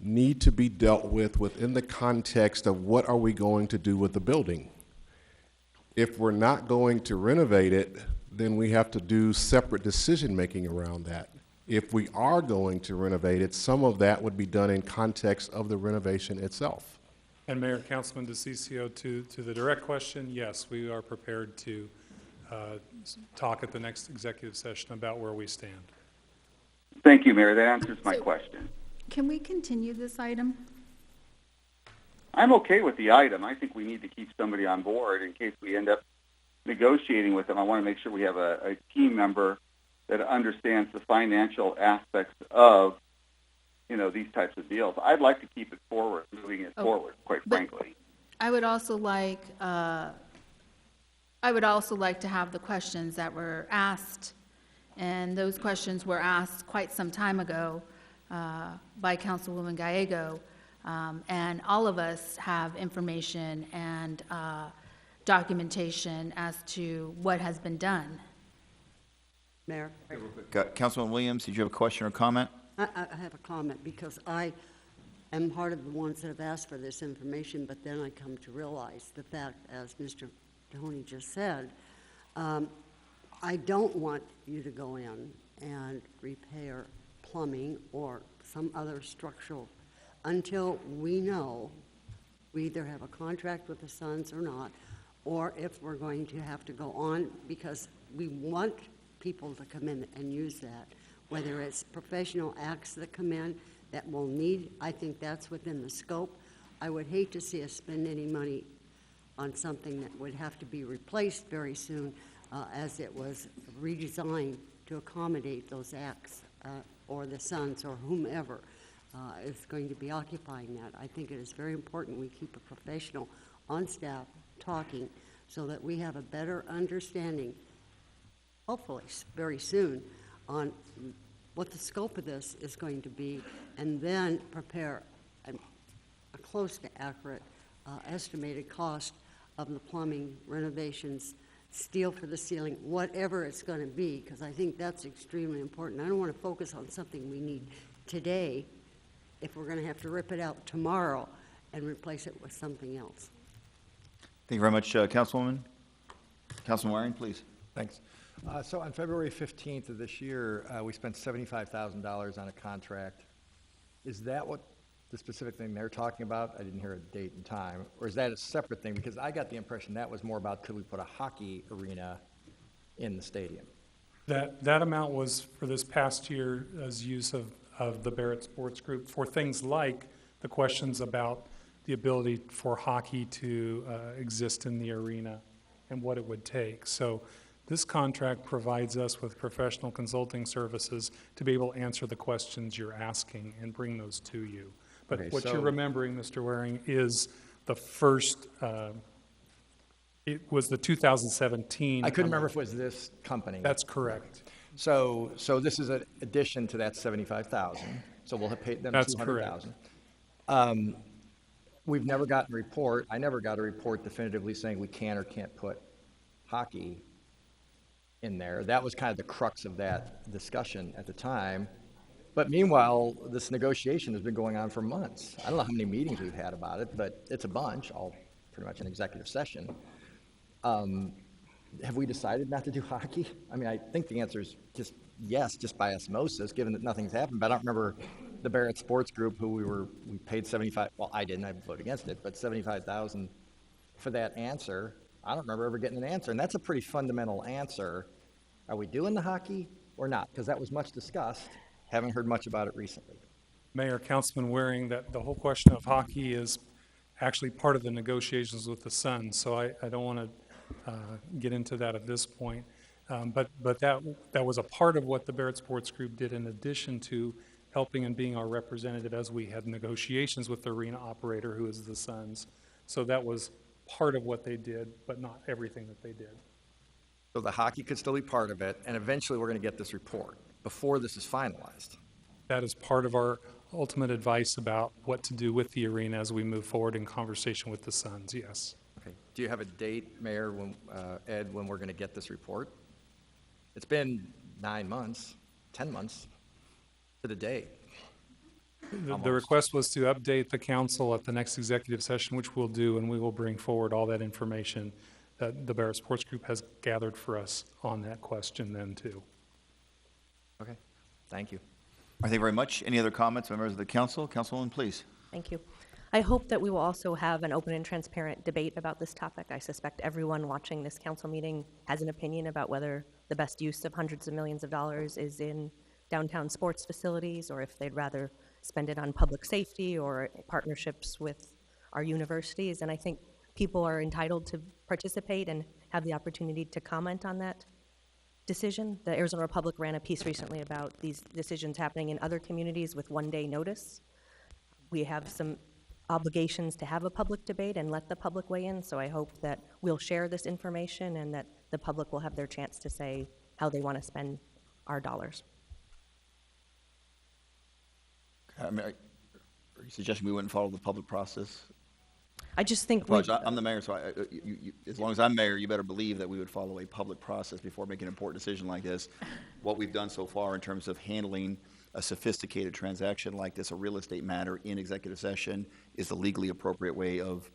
need to be dealt with within the context of what are we going to do with the building. If we're not going to renovate it, then we have to do separate decision-making around that. If we are going to renovate it, some of that would be done in context of the renovation itself. And Mayor, Councilman DeCiccio, to the direct question, yes, we are prepared to talk at the next executive session about where we stand. Thank you, Mayor. That answers my question. Can we continue this item? I'm okay with the item. I think we need to keep somebody on board in case we end up negotiating with them. I want to make sure we have a team member that understands the financial aspects of, these types of deals. I'd like to keep it forward, moving it forward, quite frankly. I would also like to have the questions that were asked, and those questions were asked quite some time ago by Councilwoman Gallego, and all of us have information and documentation as to what has been done. Mayor? Councilman Williams, did you have a question or comment? I have a comment, because I am part of the ones that have asked for this information, but then I come to realize the fact, as Mr. Mahoney just said, I don't want you to go in and repair plumbing or some other structural until we know we either have a contract with the Suns or not, or if we're going to have to go on, because we want people to come in and use that, whether it's professional acts that come in that will need, I think that's within the scope. I would hate to see us spend any money on something that would have to be replaced very soon, as it was redesigned to accommodate those acts, or the Suns or whomever is going to be occupying that. I think it is very important we keep a professional on staff talking so that we have a better understanding, hopefully very soon, on what the scope of this is going to be, and then prepare a close to accurate estimated cost of the plumbing renovations, steel for the ceiling, whatever it's going to be, because I think that's extremely important. I don't want to focus on something we need today if we're going to have to rip it out tomorrow and replace it with something else. Thank you very much, Councilwoman. Councilman Waring, please. Thanks. So on February 15th of this year, we spent $75,000 on a contract. Is that what the specific thing they're talking about? I didn't hear a date and time. Or is that a separate thing? Because I got the impression that was more about could we put a hockey arena in the stadium? That amount was for this past year as use of the Barrett Sports Group for things like the questions about the ability for hockey to exist in the arena and what it would take. So this contract provides us with professional consulting services to be able to answer the questions you're asking and bring those to you. But Okay, what so- you're remembering, Mr. Waring, is the first, it was the 2017. I couldn't remember if it was this company. That's correct. So this is an addition to that 75,000. So we'll have paid them That's 200,000. We've never gotten a report. I never got a report definitively saying we can or can't put hockey in there. That was kind of the crux of that discussion at the time. But meanwhile, this negotiation has been going on for months. I don't know how many meetings we've had about it, but it's a bunch, all pretty much an executive session. Have we decided not to do hockey? I mean, I think the answer is just yes, just by osmosis, given that nothing's happened. But I don't remember the Barrett Sports Group, who we paid 75, well, I didn't, I voted against it, but 75,000 for that answer. I don't remember ever getting an answer, and that's a pretty fundamental answer. Are we doing the hockey or not? Because that was much discussed. Haven't heard much about it recently. Mayor, Councilman Waring, that the whole question of hockey is actually part of the negotiations with the Suns, so I don't want to get into that at this point. But that was a part of what the Barrett Sports Group did in addition to helping and being our representative as we had negotiations with the arena operator, who is the Suns. So that was part of what they did, but not everything that they did. So the hockey could still be part of it, and eventually we're going to get this report before this is finalized. That is part of our ultimate advice about what to do with the arena as we move forward in conversation with the Suns, yes. Okay. Do you have a date, Mayor, when, Ed, when we're going to get this report? It's been 9 months, 10 months to the day. The request was to update the council at the next executive session, which we'll do, and we will bring forward all that information that the Barrett Sports Group has gathered for us on that question then, too. Okay. Thank you. Thank you very much. Any other comments, members of the council? Councilwoman, please. Thank you. I hope that we will also have an open and transparent debate about this topic. I suspect everyone watching this council meeting has an opinion about whether the best use of hundreds of millions of dollars is in downtown sports facilities, or if they'd rather spend it on public safety or partnerships with our universities. And I think people are entitled to participate and have the opportunity to comment on that decision. The Arizona Republic ran a piece recently about these decisions happening in other communities with one-day notice. We have some obligations to have a public debate and let the public weigh in, so I hope that we'll share this information and that the public will have their chance to say how they want to spend our dollars. I mean, are you suggesting we wouldn't follow the public process? I just think I'm the mayor, so as long as I'm mayor, you better believe that we would follow a public process before making an important decision like this. What we've done so far in terms of handling a sophisticated transaction like this, a real estate matter in executive session, is the legally appropriate way of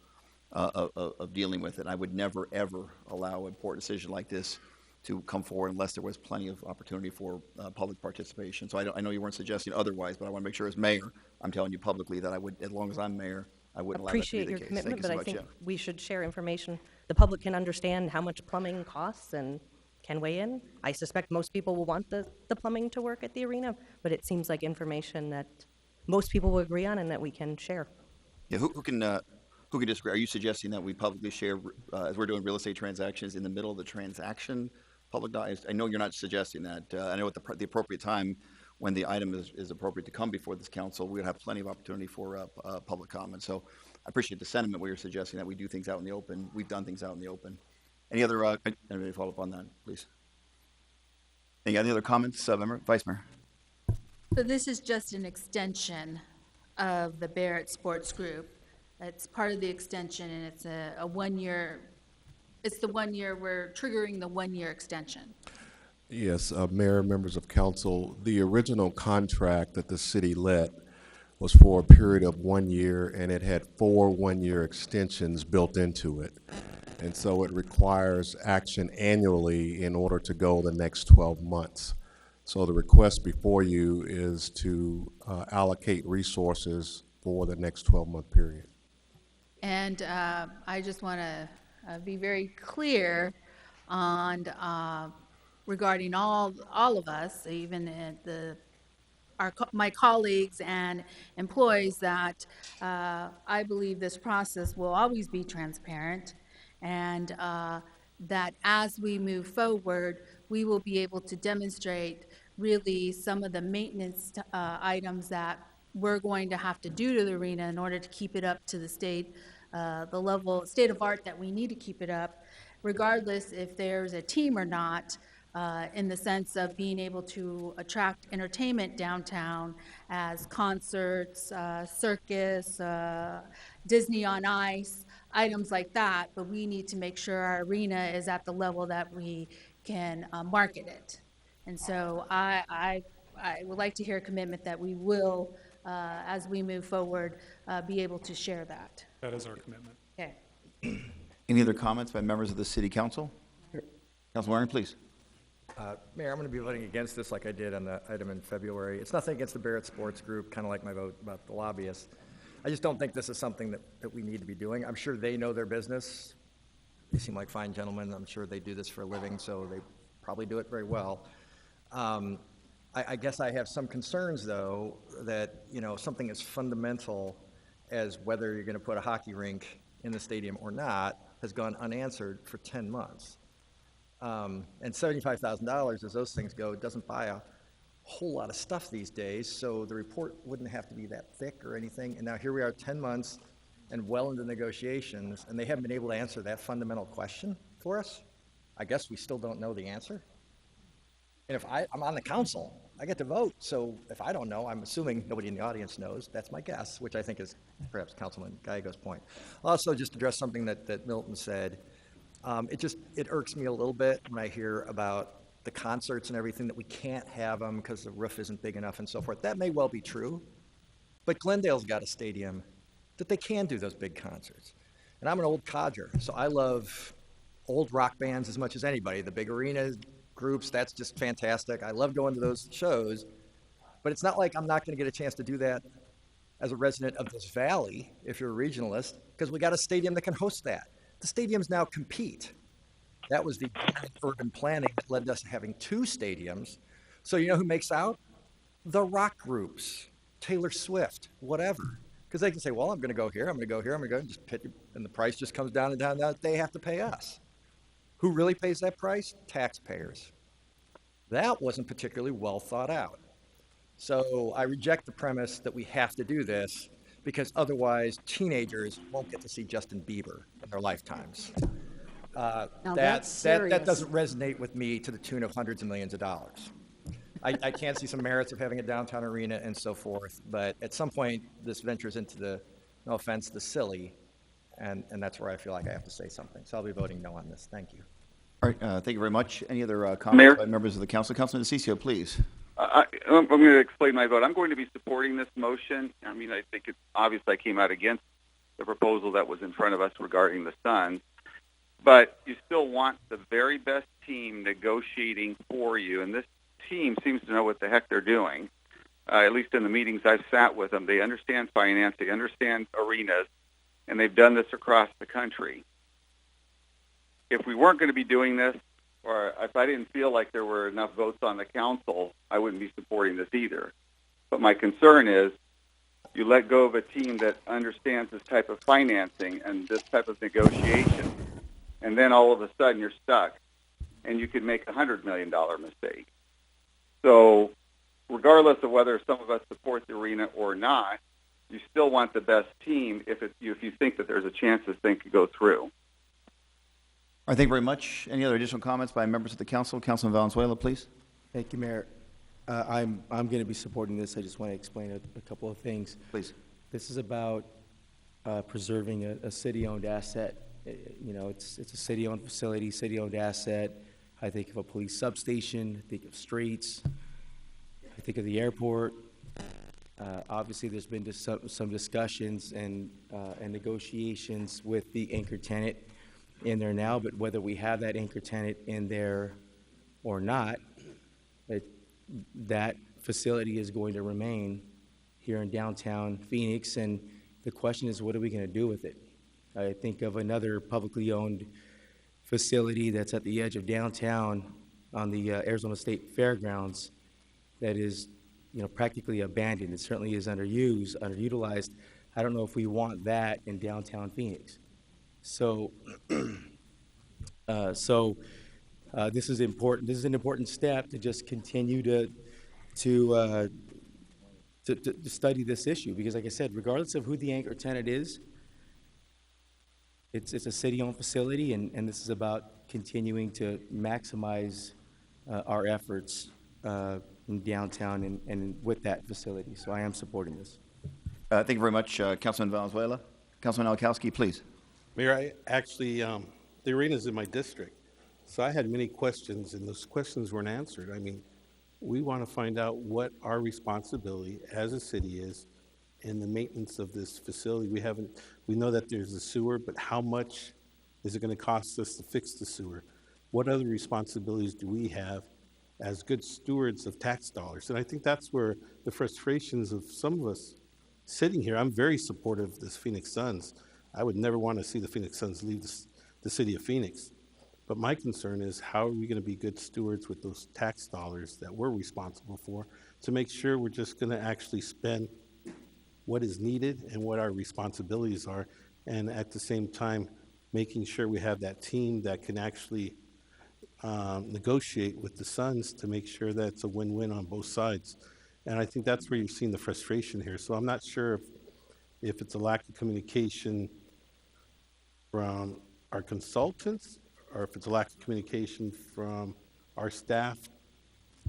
dealing with it. I would never, ever allow an important decision like this to come forward unless there was plenty of opportunity for public participation. So I know you weren't suggesting otherwise, but I want to make sure as mayor, I'm telling you publicly that I would, as long as I'm mayor, I wouldn't allow that to appreciate be your the case. commitment, Thank you but so I much, think we should share information. The public can understand how much plumbing costs and can weigh in. I suspect most people will want the plumbing to work at the arena, but it seems like information that most people will agree on and that we can share. Yeah, who can disagree? Are you suggesting that we publicly share, as we're doing real estate transactions, in the middle of the transaction, public knowledge? I know you're not suggesting that. I know at the appropriate time, when the item is appropriate to come before this council, we'll have plenty of opportunity for public comment. So I appreciate the sentiment where you're suggesting that we do things out in the open. We've done things out in the open. Any other, anybody follow up on that, please? Any other comments, Vice Mayor? So this is just an extension of the Barrett Sports Group. It's part of the extension, and it's a 1 year, it's the 1 year, we're triggering the 1 year extension. Yes, Mayor, members of council, the original contract that the city let was for a period of 1 year, and it had 4 one-year extensions built into it. And so it requires action annually in order to go the next 12 months. So the request before you is to allocate resources for the next 12-month period. And I just want to be very clear on regarding all of us, even my colleagues and employees, that I believe this process will always be transparent, and that as we move forward, we will be able to demonstrate really some of the maintenance items that we're going to have to do to the arena in order to keep it up to the state of art that we need to keep it up, regardless if there's a team or not, in the sense of being able to attract entertainment downtown as concerts, circus, Disney on Ice, items like that, but we need to make sure our arena is at the level that we can market it. And so I would like to hear a commitment that we will, as we move forward, be able to share that. That is our commitment. Okay. Any other comments by members of the City Council? Councilman Waring, please. Mayor, I'm going to be voting against this like I did on the item in February. It's nothing against the Barrett Sports Group, kind of like my vote about the lobbyists. I just don't think this is something that we need to be doing. I'm sure they know their business. They seem like fine gentlemen. I'm sure they do this for a living, so they probably do it very well. I guess I have some concerns, though, that, you know, something as fundamental as whether you're going to put a hockey rink in the stadium or not has gone unanswered for 10 months. And $75,000, as those things go, doesn't buy a whole lot of stuff these days, so the report wouldn't have to be that thick or anything. And now here we are 10 months and well into negotiations, and they haven't been able to answer that fundamental question for us. I guess we still don't know the answer. And if I'm on the council, I get to vote, so if I don't know, I'm assuming nobody in the audience knows. That's my guess, which I think is perhaps Councilman Gallego's point. I'll also just address something that Milton said. It irks me a little bit when I hear about the concerts and everything, that we can't have them because the roof isn't big enough and so forth. That may well be true, but Glendale's got a stadium that they can do those big concerts. And I'm an old codger, so I love old rock bands as much as anybody. The big arena groups, that's just fantastic. I love going to those shows, but it's not like I'm not going to get a chance to do that as a resident of this valley, if you're a regionalist, because we got a stadium that can host that. The stadiums now compete. That was the urban planning that led us to having 2 stadiums. So you know who makes out? The rock groups, Taylor Swift, whatever. Because they can say, well, I'm going to go here, I'm going to go here, I'm going to go, and just pit, and the price just comes down and down, down. They have to pay us. Who really pays that price? Taxpayers. That wasn't particularly well thought out. So I reject the premise that we have to do this, because otherwise teenagers won't get to see Justin Bieber in their lifetimes. That doesn't resonate with me to the tune of hundreds of millions of dollars. I can see some merits of having a downtown arena and so forth, but at some point this ventures into the, no offense, the silly, and that's where I feel like I have to say something. So I'll be voting no on this. Thank you. All right, thank you very much. Any other comments by members of the council? Councilman DeCiccio, please. I'm going to explain my vote. I'm going to be supporting this motion. I mean, I think it's obvious I came out against the proposal that was in front of us regarding the Suns, but you still want the very best team negotiating for you, and this team seems to know what the heck they're doing. At least in the meetings I've sat with them, they understand finance, they understand arenas, and they've done this across the country. If we weren't going to be doing this, or if I didn't feel like there were enough votes on the council, I wouldn't be supporting this either. But my concern is you let go of a team that understands this type of financing and this type of negotiation, and then all of a sudden you're stuck, and you could make a $100 million mistake. So regardless of whether some of us support the arena or not, you still want the best team if you think that there's a chance this thing could go through. All right, thank you very much. Any other additional comments by members of the council? Councilman Valenzuela, please. Thank you, Mayor. I'm going to be supporting this. I just want to explain a couple of things. Please. This is about preserving a city-owned asset. You know, it's a city-owned facility, city-owned asset. I think of a police substation. I think of streets. I think of the airport. Obviously, there's been some discussions and negotiations with the anchor tenant in there now, but whether we have that anchor tenant in there or not, that facility is going to remain here in downtown Phoenix, and the question is, what are we going to do with it? I think of another publicly owned facility that's at the edge of downtown on the Arizona State Fairgrounds that is, you know, practically abandoned. It certainly is underutilized. I don't know if we want that in downtown Phoenix. So, this is important. This is an important step to just continue to study this issue, because, like I said, regardless of who the anchor tenant is, it's a city-owned facility, and this is about continuing to maximize our efforts in downtown and with that facility. So I am supporting this. Thank you very much, Councilman Valenzuela. Councilman Alkowski, please. Mayor, I actually, the arena's in my district, so I had many questions, and those questions weren't answered. I mean, we want to find out what our responsibility as a city is in the maintenance of this facility. We know that there's a sewer, but how much is it going to cost us to fix the sewer? What other responsibilities do we have as good stewards of tax dollars. And I think that's where the frustrations of some of us sitting here, I'm very supportive of this Phoenix Suns. I would never want to see the Phoenix Suns leave the city of Phoenix. But my concern is, how are we going to be good stewards with those tax dollars that we're responsible for to make sure we're just going to actually spend what is needed and what our responsibilities are, and at the same time making sure we have that team that can actually negotiate with the Suns to make sure that it's a win-win on both sides. And I think that's where you've seen the frustration here. So I'm not sure if it's a lack of communication from our consultants, or if it's a lack of communication from our staff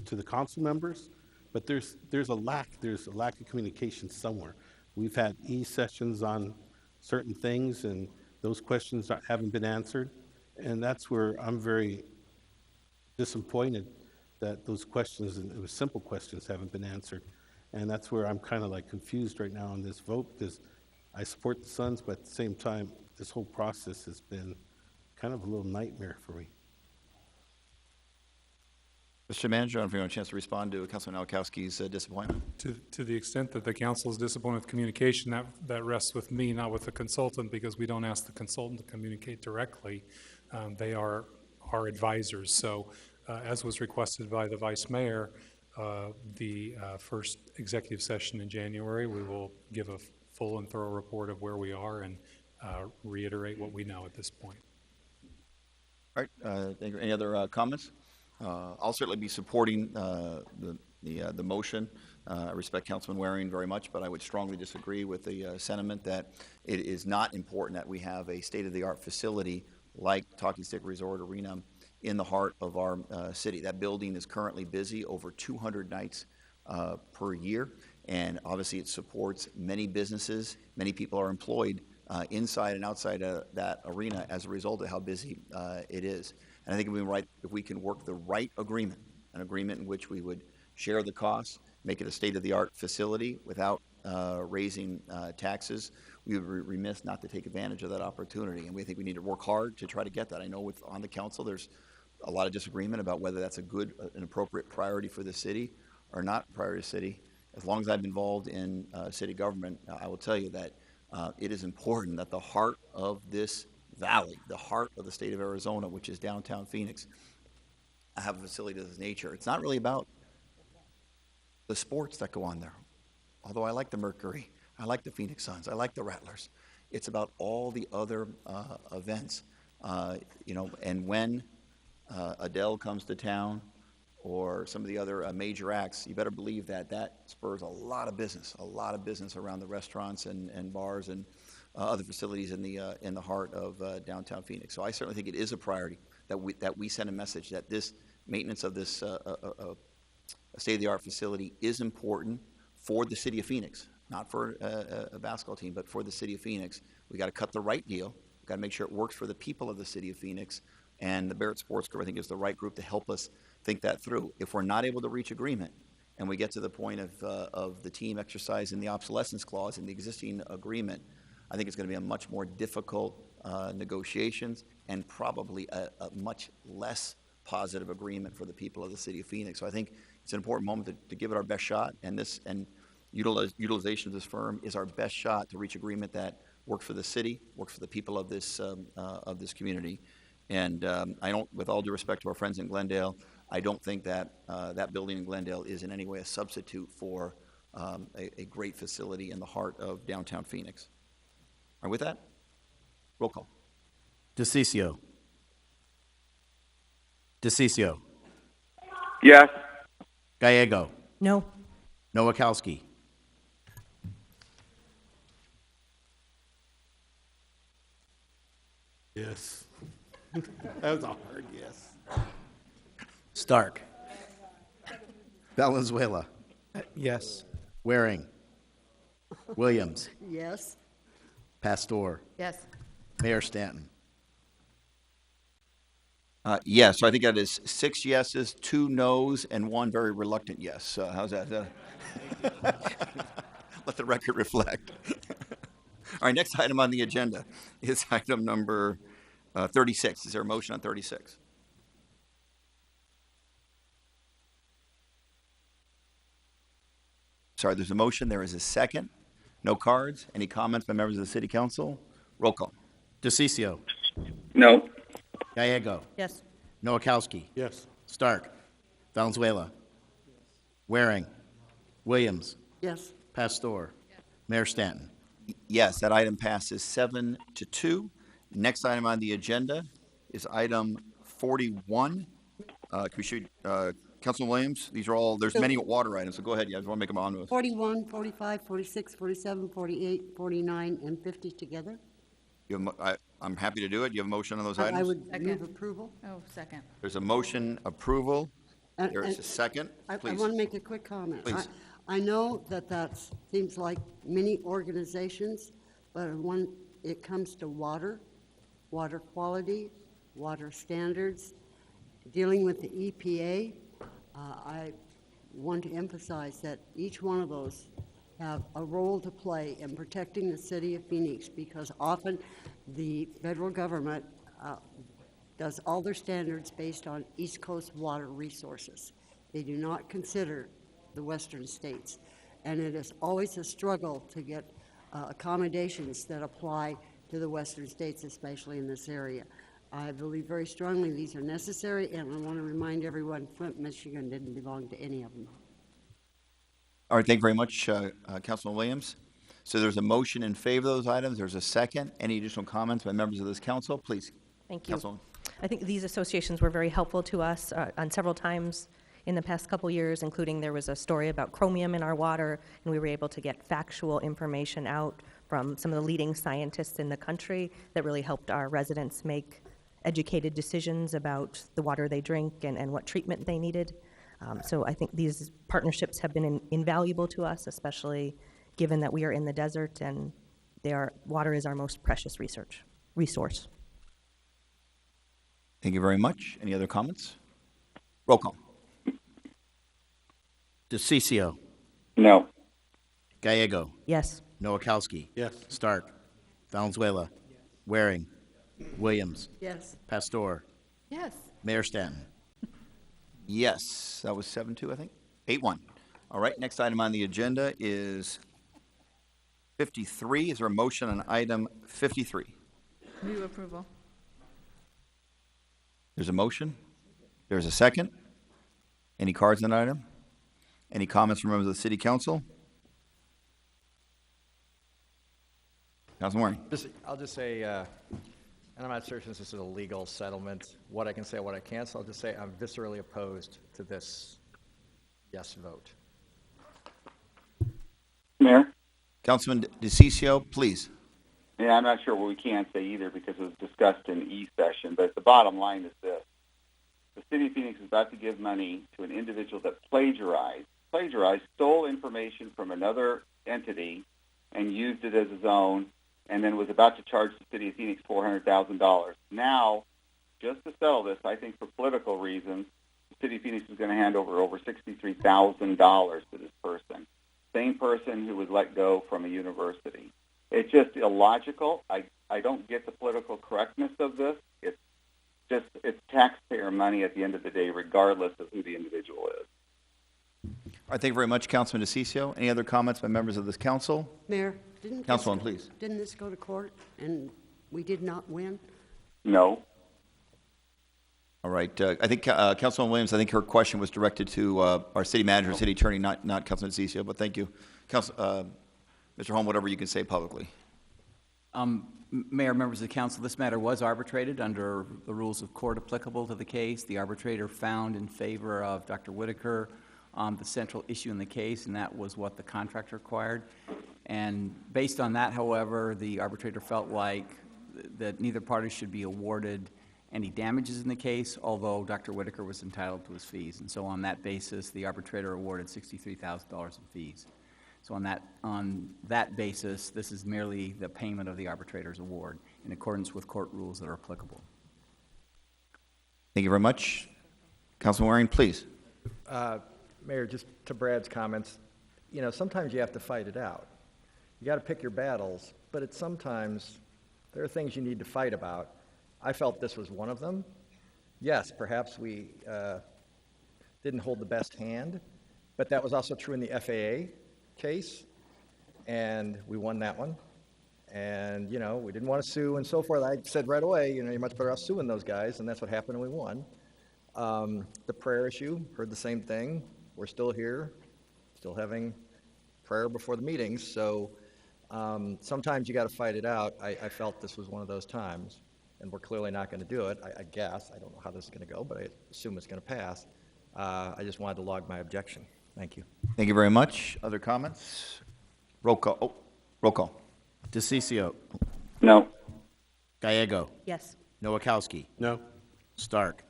to the council members, but there's a lack of communication somewhere. We've had e-sessions on certain things, and those questions haven't been answered, and that's where I'm very disappointed that those questions, and it was simple questions, haven't been answered. And that's where I'm kind of like confused right now on this vote, because I support the Suns, but at the same time, this whole process has been kind of a little nightmare for me. Mr. Manager, I don't know if you want a chance to respond to Councilman Nowakowski's disappointment. To the extent that the council is disappointed with communication, that rests with me, not with the consultant, because we don't ask the consultant to communicate directly. They are our advisors. So as was requested by the Vice Mayor, the first executive session in January, we will give a full and thorough report of where we are and reiterate what we know at this point. All right, any other comments? I'll certainly be supporting the motion. I respect Councilman Waring very much, but I would strongly disagree with the sentiment that it is not important that we have a state-of-the-art facility like Talking Stick Resort Arena in the heart of our city. That building is currently busy over 200 nights per year, and obviously it supports many businesses. Many people are employed inside and outside of that arena as a result of how busy it is. And I think if we can work the right agreement, an agreement in which we would share the costs, make it a state-of-the-art facility without raising taxes, we would be remiss not to take advantage of that opportunity. And we think we need to work hard to try to get that. I know on the council, there's a lot of disagreement about whether that's an appropriate priority for the city or not priority city. As long as I've been involved in city government, I will tell you that it is important that the heart of this valley, the heart of the state of Arizona, which is downtown Phoenix, have a facility of this nature. It's not really about the sports that go on there. Although I like the Mercury, I like the Phoenix Suns, I like the Rattlers. It's about all the other events, and when Adele comes to town or some of the other major acts, you better believe that spurs a lot of business around the restaurants and bars and other facilities in the heart of downtown Phoenix. So I certainly think it is a priority that we send a message that this maintenance of this state-of-the-art facility is important for the city of Phoenix, not for a basketball team, but for the city of Phoenix. We got to cut the right deal. We got to make sure it works for the people of the city of Phoenix. And the Barrett Sports Group, I think, is the right group to help us think that through. If we're not able to reach agreement, and we get to the point of the team exercising the obsolescence clause in the existing agreement, I think it's going to be a much more difficult negotiations and probably a much less positive agreement for the people of the city of Phoenix. So I think it's an important moment to give it our best shot, and utilization of this firm is our best shot to reach agreement that works for the city, works for the people of this community. And I don't, with all due respect to our friends in Glendale, I don't think that that building in Glendale is in any way a substitute for a great facility in the heart of downtown Phoenix. All right, with that, roll call. DeCiccio. DeCiccio. Yes. Gallego. No. Nowakowski. Yes. That was a hard yes. Stark. Valenzuela. Yes. Waring. Williams. Yes. Pastor. Yes. Mayor Stanton. Yes, so I think that is 6 yeses, 2 noes, and 1 very reluctant yes. How's that? Let the record reflect. All right, next item on the agenda is item number 36. Is there a motion on 36? Sorry, there's a motion. There is a second. No cards. Any comments by members of the City Council? Roll call. DeCiccio. No. Gallego. Yes. Noakowski. Yes. Stark. Valenzuela. Waring. Williams. Yes. Pastor. Mayor Stanton. Yes, that item passes 7-2. Next item on the agenda is item 41. Councilman Williams, these are all, there's many water items, so go ahead. Yeah, I just want to make them on with. 41, 45, 46, 47, 48, 49, and 50 together. I'm happy to do it. You have a motion on those I items? would move approval. Oh, second. There's a motion approval. And- There is and a second. I Please. want to make a quick comment. Please. I know that seems like many organizations, but when it comes to water, water quality, water standards, dealing with the EPA, I want to emphasize that each one of those have a role to play in protecting the city of Phoenix, because often the federal government does all their standards based on East Coast water resources. They do not consider the western states. And it is always a struggle to get accommodations that apply to the western states, especially in this area. I believe very strongly these are necessary, and I want to remind everyone, Flint, Michigan didn't belong to any of them. All right, thank you very much, Councilman Williams. So there's a motion in favor of those items. There's a second. Any additional comments by members of this council? Please. Thank you. Councilwoman. I think these associations were very helpful to us on several times in the past couple years, including there was a story about chromium in our water, and we were able to get factual information out from some of the leading scientists in the country that really helped our residents make educated decisions about the water they drink and what treatment they needed. So I think these partnerships have been invaluable to us, especially given that we are in the desert and water is our most precious resource. Thank you very much. Any other comments? Roll call. DeCiccio. No. Gallego. Yes. Noakowski. Yes. Stark. Valenzuela. Waring. Williams. Yes. Pastor. Yes. Mayor Stanton. Yes, that was 7-2, I think. 8-1. All right, next item on the agenda is 53. Is there a motion on item 53? Move approval. There's a motion. There's a second. Any cards on the item? Any comments from members of the City Council? Councilman Waring. I'll just say, and I'm not certain since this is a legal settlement, what I can say, what I can't, so I'll just say I'm viscerally opposed to this yes vote. Mayor? Councilman DeCiccio, please. Yeah, I'm not sure what we can say either because it was discussed in E-session, but the bottom line is this. The City of Phoenix is about to give money to an individual that plagiarized, stole information from another entity and used it as his own, and then was about to charge the City of Phoenix $400,000. Now, just to settle this, I think for political reasons, the City of Phoenix is going to hand over $63,000 to this person. Same person who was let go from a university. It's just illogical. I don't get the political correctness of this. It's taxpayer money at the end of the day, regardless of who the individual is. All right, thank you very much, Councilman DeCiccio. Any other comments by members of this council? Mayor, Councilwoman, please. Didn't this go to court and we did not win? No. All right. I think Councilwoman Williams, I think her question was directed to our city manager, city attorney, not Councilman DeCiccio, but thank you. Mr. Holm, whatever you can say publicly. Mayor, members of the council, this matter was arbitrated under the rules of court applicable to the case. The arbitrator found in favor of Dr. Whitaker the central issue in the case, and that was what the contract required. And based on that, however, the arbitrator felt like that neither party should be awarded any damages in the case, although Dr. Whitaker was entitled to his fees. And so on that basis, the arbitrator awarded $63,000 in fees. So on that basis, this is merely the payment of the arbitrator's award in accordance with court rules that are applicable. Thank you very much. Councilman Waring, please. Mayor, just to Brad's comments, sometimes you have to fight it out. You got to pick your battles, but sometimes there are things you need to fight about. I felt this was one of them. Yes, perhaps we didn't hold the best hand, but that was also true in the FAA. case, and we won that one. And, you know, we didn't want to sue and so forth. I said right away, you know, you're much better off suing those guys, and that's what happened, and we won. The prayer issue, heard the same thing. We're still here, still having prayer before the meetings, so sometimes you got to fight it out. I felt this was one of those times, and we're clearly not going to do it, I guess. I don't know how this is going to go, but I assume it's going to pass. I just wanted to log my objection. Thank you. Thank you very much. Other comments? Roll call. Oh, roll call. DeCiccio. No. Gallego. Yes. Nowakowski. No. Stark.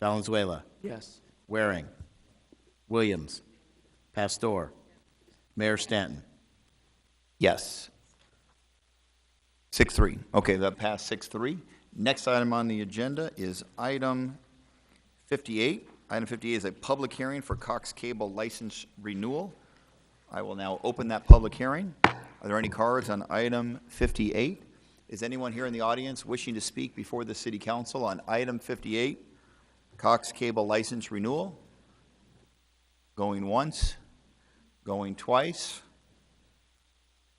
Valenzuela. Yes. Waring. Williams. Pastor. Mayor Stanton. Yes. 6-3. Okay, that passed 6-3. Next item on the agenda is item 58. Item 58 is a public hearing for Cox Cable license renewal. I will now open that public hearing. Are there any cards on item 58? Is anyone here in the audience wishing to speak before the City Council on item 58, Cox Cable license renewal? Going once, going twice.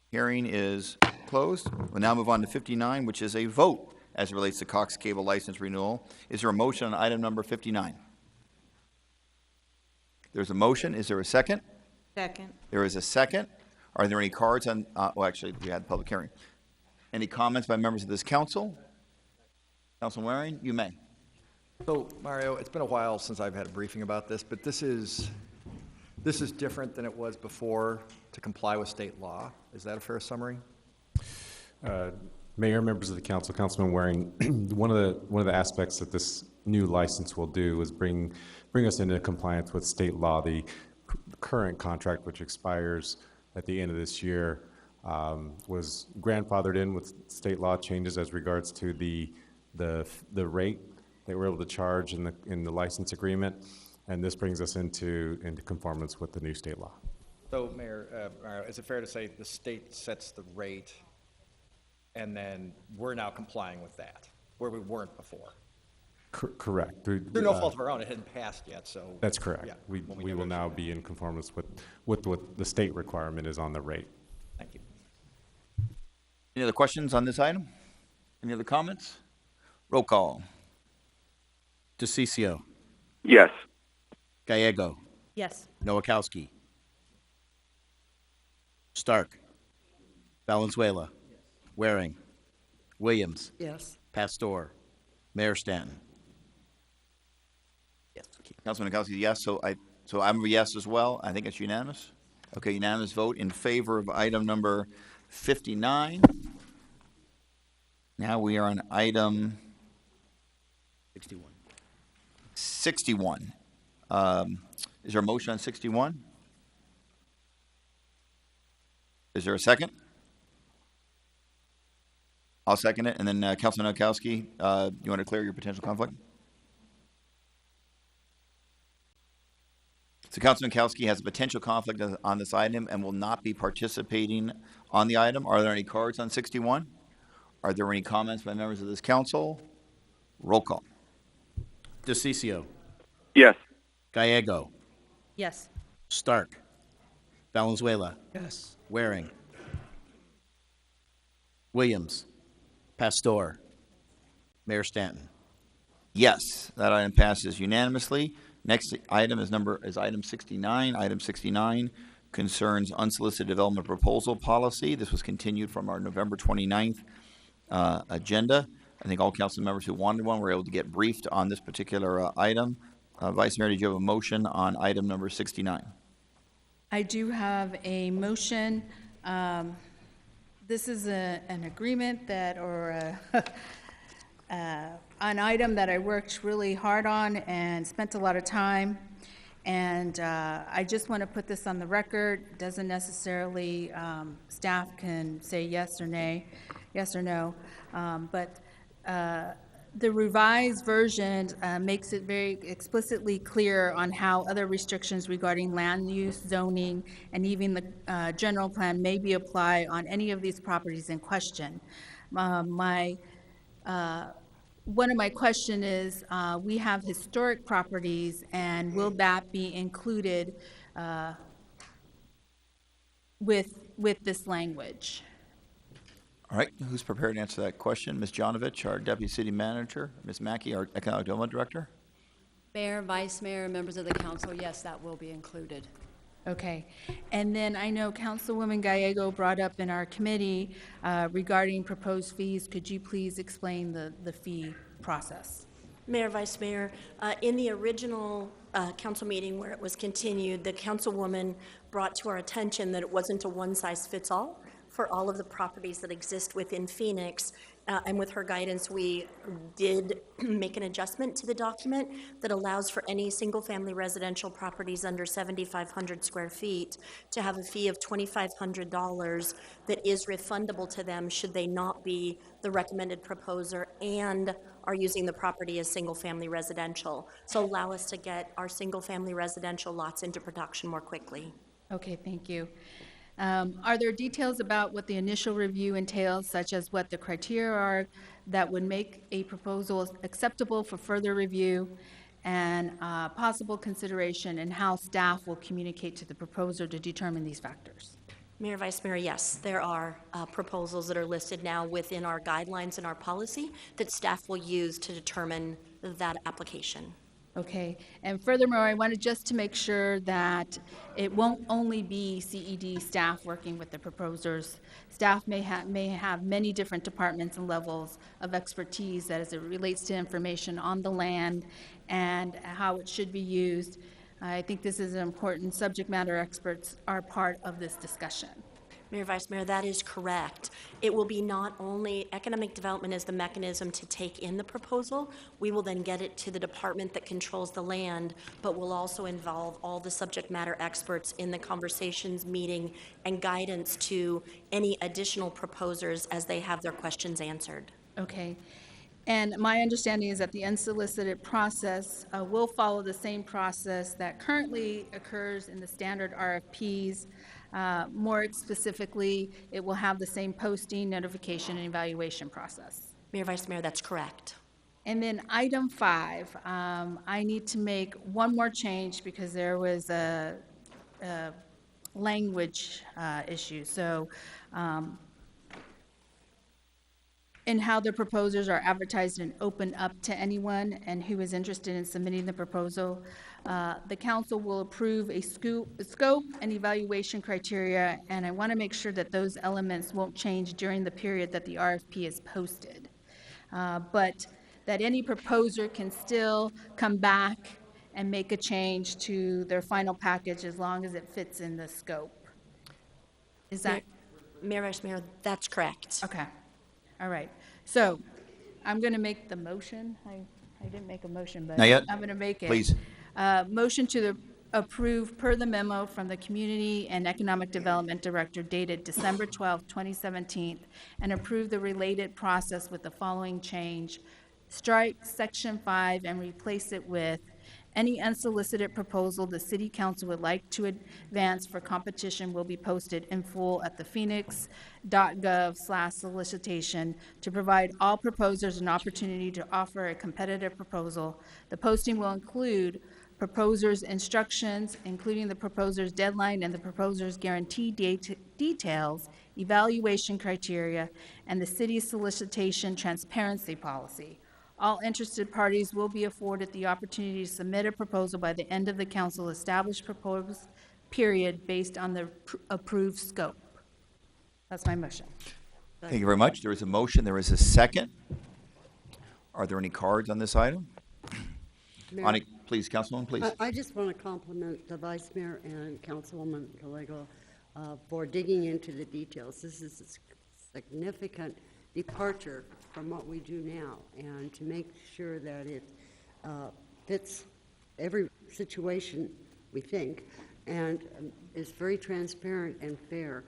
Hearing is closed. We'll now move on to 59, which is a vote as it relates to Cox Cable license renewal. Is there a motion on item number 59? There's a motion. Is there a second? Second. There is a second. Are there any cards on, well, actually, we had public hearing. Any comments by members of this council? Councilman Waring, you may. So, Mario, it's been a while since I've had a briefing about this, but this is different than it was before to comply with state law. Is that a fair summary? Mayor, members of the council, Councilman Waring, one of the aspects that this new license will do is bring us into compliance with state law. The current contract, which expires at the end of this year, was grandfathered in with state law changes as regards to the rate that we're able to charge in the license agreement, and this brings us into conformance with the new state law. So, Mayor, is it fair to say the state sets the rate, and then we're now complying with that, where we weren't before? Correct. Through no fault of our own, it hadn't passed yet, so. That's correct. Yeah, we will now be in conformance with what the state requirement is on the rate. Thank you. Any other questions on this item? Any other comments? Roll call. DeCiccio. Yes. Gallego. Yes. Nowakowski. Stark. Valenzuela. Waring. Williams. Yes. Pastor. Mayor Stanton. Yes. Councilman Nowakowski, yes. So I'm a yes as well. I think it's unanimous. Okay, unanimous vote in favor of item number 59. Now we are on item 61. 61. Is there a motion on 61? Is there a second? I'll second it. And then Councilman Nowakowski, you want to clear your potential conflict? So Councilman Nowakowski has a potential conflict on this item and will not be participating on the item. Are there any cards on 61? Are there any comments by members of this council? Roll call. DeCiccio. Yes. Gallego. Yes. Stark. Valenzuela. Yes. Waring. Williams. Pastor. Mayor Stanton. Yes, that item passes unanimously. Next item is item 69. Item 69 concerns unsolicited development proposal policy. This was continued from our November 29th agenda. I think all council members who wanted one were able to get briefed on this particular item. Vice Mayor, did you have a motion on item number 69? I do have a motion. This is an agreement an item that I worked really hard on and spent a lot of time. And I just want to put this on the record. Doesn't necessarily, staff can say yes or no. But the revised version makes it very explicitly clear on how other restrictions regarding land use, zoning, and even the general plan may be applied on any of these properties in question. One of my question is, we have historic properties, and will that be included with this language. All right, who's prepared to answer that question? Ms. Janovich, our Deputy City Manager, Ms. Mackey, our Economic Development Director? Mayor, Vice Mayor, members of the council, yes, that will be included. Okay. And then I know Councilwoman Gallego brought up in our committee regarding proposed fees. Could you please explain the fee process? Mayor, Vice Mayor, in the original council meeting where it was continued, the councilwoman brought to our attention that it wasn't a one-size-fits-all for all of the properties that exist within Phoenix. And with her guidance, we did make an adjustment to the document that allows for any single-family residential properties under 7,500 square feet to have a fee of $2,500 that is refundable to them should they not be the recommended proposer and are using the property as single-family residential. So allow us to get our single-family residential lots into production more quickly. Okay, thank you. Are there details about what the initial review entails, such as what the criteria are that would make a proposal acceptable for further review and possible consideration, and how staff will communicate to the proposer to determine these factors? Mayor, Vice Mayor, yes, there are proposals that are listed now within our guidelines and our policy that staff will use to determine that application. Okay, and furthermore, I wanted just to make sure that it won't only be CED staff working with the proposers. Staff may have many different departments and levels of expertise that as it relates to information on the land and how it should be used. I think this is an important subject matter. Experts are part of this discussion. Mayor, Vice Mayor, that is correct. It will be not only economic development as the mechanism to take in the proposal, we will then get it to the department that controls the land, but will also involve all the subject matter experts in the conversations, meeting, and guidance to any additional proposers as they have their questions answered. Okay. And my understanding is that the unsolicited process will follow the same process that currently occurs in the standard RFPs. More specifically, it will have the same posting, notification, and evaluation process. Mayor, Vice Mayor, that's correct. And then item 5, I need to make one more change because there was a language issue. So, in how the proposers are advertised and open up to anyone and who is interested in submitting the proposal. The council will approve a scope and evaluation criteria, and I want to make sure that those elements won't change during the period that the RFP is posted. But that any proposer can still come back and make a change to their final package as long as it fits in the scope. Is that? Mayor, Vice Mayor, that's correct. Okay. All right. So I'm going to make the motion. I didn't make a motion, but Not yet? I'm going to make it. Please. Motion to approve per the memo from the Community and Economic Development Director dated December 12, 2017, and approve the related process with the following change. Strike Section 5 and replace it with any unsolicited proposal the City Council would like to advance for competition will be posted in full at the phoenix.gov/solicitation to provide all proposers an opportunity to offer a competitive proposal. The posting will include proposers' instructions, including the proposer's deadline and the proposer's guaranteed details, evaluation criteria, and the city's solicitation transparency policy. All interested parties will be afforded the opportunity to submit a proposal by the end of the council established proposed period based on the approved scope. That's my motion. Thank you very much. There is a motion. There is a second. Are there any cards on this item? Mayor, Please, Councilwoman, please. I just want to compliment the Vice Mayor and Councilwoman Gallego for digging into the details. This is a significant departure from what we do now, and to make sure that it fits every situation, we think, and is very transparent and fair.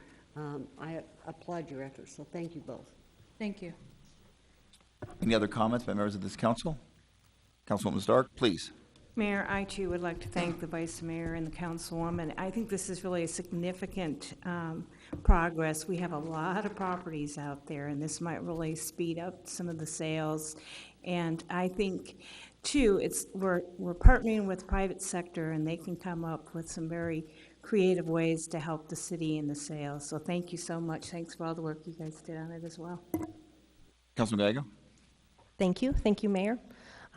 I applaud your efforts, so thank you both. Thank you. Any other comments by members of this council? Councilwoman Stark, please. Mayor, I too would like to thank the Vice Mayor and the Councilwoman. I think this is really a significant progress. We have a lot of properties out there, and this might really speed up some of the sales. And I think, too, we're partnering with private sector, and they can come up with some very creative ways to help the city in the sales. So thank you so much. Thanks for all the work you guys did on it as well. Councilman Gallego? Thank you. Thank you, Mayor.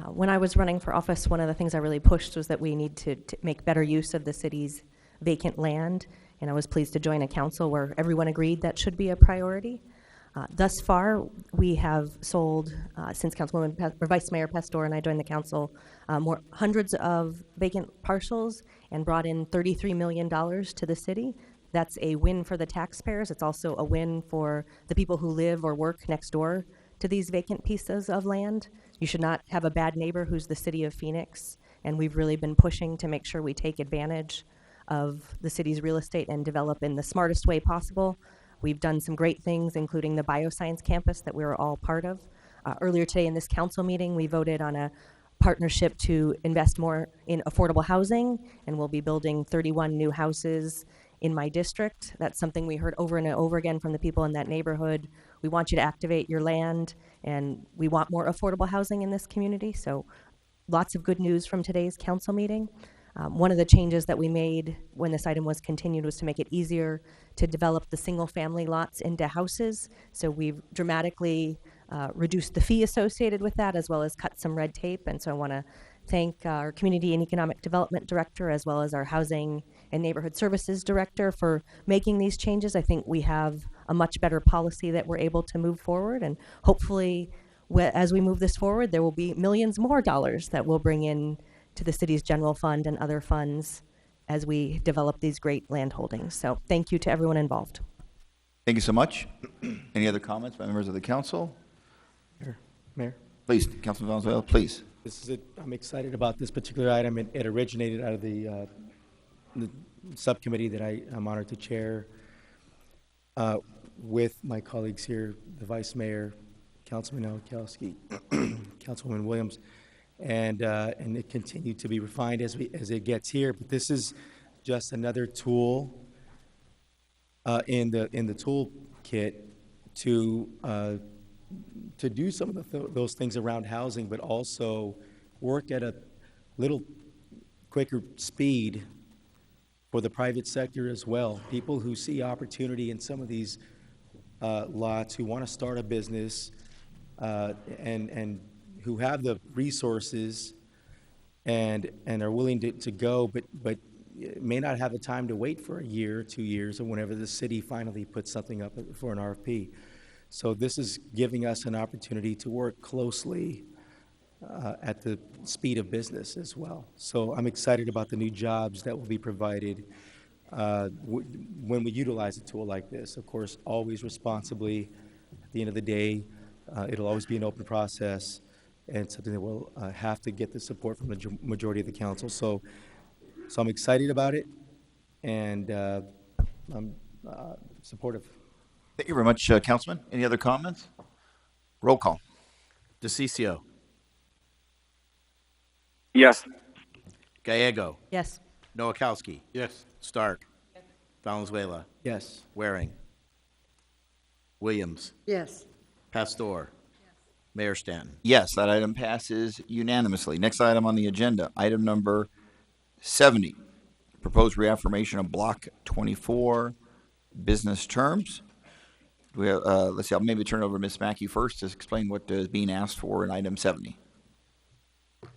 When I was running for office, one of the things I really pushed was that we need to make better use of the city's vacant land, and I was pleased to join a council where everyone agreed that should be a priority. Thus far, we have sold, since Vice Mayor Pastor and I joined the council, hundreds of vacant parcels and brought in $33 million to the city. That's a win for the taxpayers. It's also a win for the people who live or work next door to these vacant pieces of land. You should not have a bad neighbor who's the city of Phoenix, and we've really been pushing to make sure we take advantage of the city's real estate and develop in the smartest way possible. We've done some great things, including the bioscience campus that we were all part of. Earlier today in this council meeting, we voted on a partnership to invest more in affordable housing, and we'll be building 31 new houses in my district. That's something we heard over and over again from the people in that neighborhood. We want you to activate your land, and we want more affordable housing in this community. So lots of good news from today's council meeting. One of the changes that we made when this item was continued was to make it easier to develop the single-family lots into houses. So we've dramatically reduced the fee associated with that, as well as cut some red tape. And so I want to thank our Community and Economic Development Director, as well as our Housing and Neighborhood Services Director for making these changes. I think we have a much better policy that we're able to move forward, and hopefully as we move this forward, there will be millions more dollars that we'll bring in to the city's general fund and other funds as we develop these great land holdings. So thank you to everyone involved. Thank you so much. Any other comments by members of the council? Mayor? Please, Councilman Valenzuela, please. I'm excited about this particular item. It originated out of the subcommittee that I'm honored to chair with my colleagues here, the Vice Mayor, Councilman Nowakowski, Councilwoman Williams, and it continued to be refined as it gets here. But this is just another tool in the toolkit to do some of those things around housing, but also work at a little quicker speed for the private sector as well. People who see opportunity in some of these lots, who want to start a business, and who have the resources and are willing to go, but may not have the time to wait for a year, 2 years, or whenever the city finally puts something up for an RFP. So this is giving us an opportunity to work closely at the speed of business as well. So I'm excited about the new jobs that will be provided when we utilize a tool like this. Of course, always responsibly. At the end of the day, it'll always be an open process and something that will have to get the support from the majority of the council. So I'm excited about it, and I'm supportive. Thank you very much, Councilman. Any other comments? Roll call. DeCiccio. Yes. Gallego. Yes. Nowakowski. Yes. Stark. Valenzuela. Yes. Waring. Williams. Yes. Pastor. Mayor Stanton. Yes, that item passes unanimously. Next item on the agenda, item number 70, proposed reaffirmation of Block 24 business terms. Do we have, let's see, I'll maybe turn it over to Ms. Mackey first to explain what is being asked for in item 70.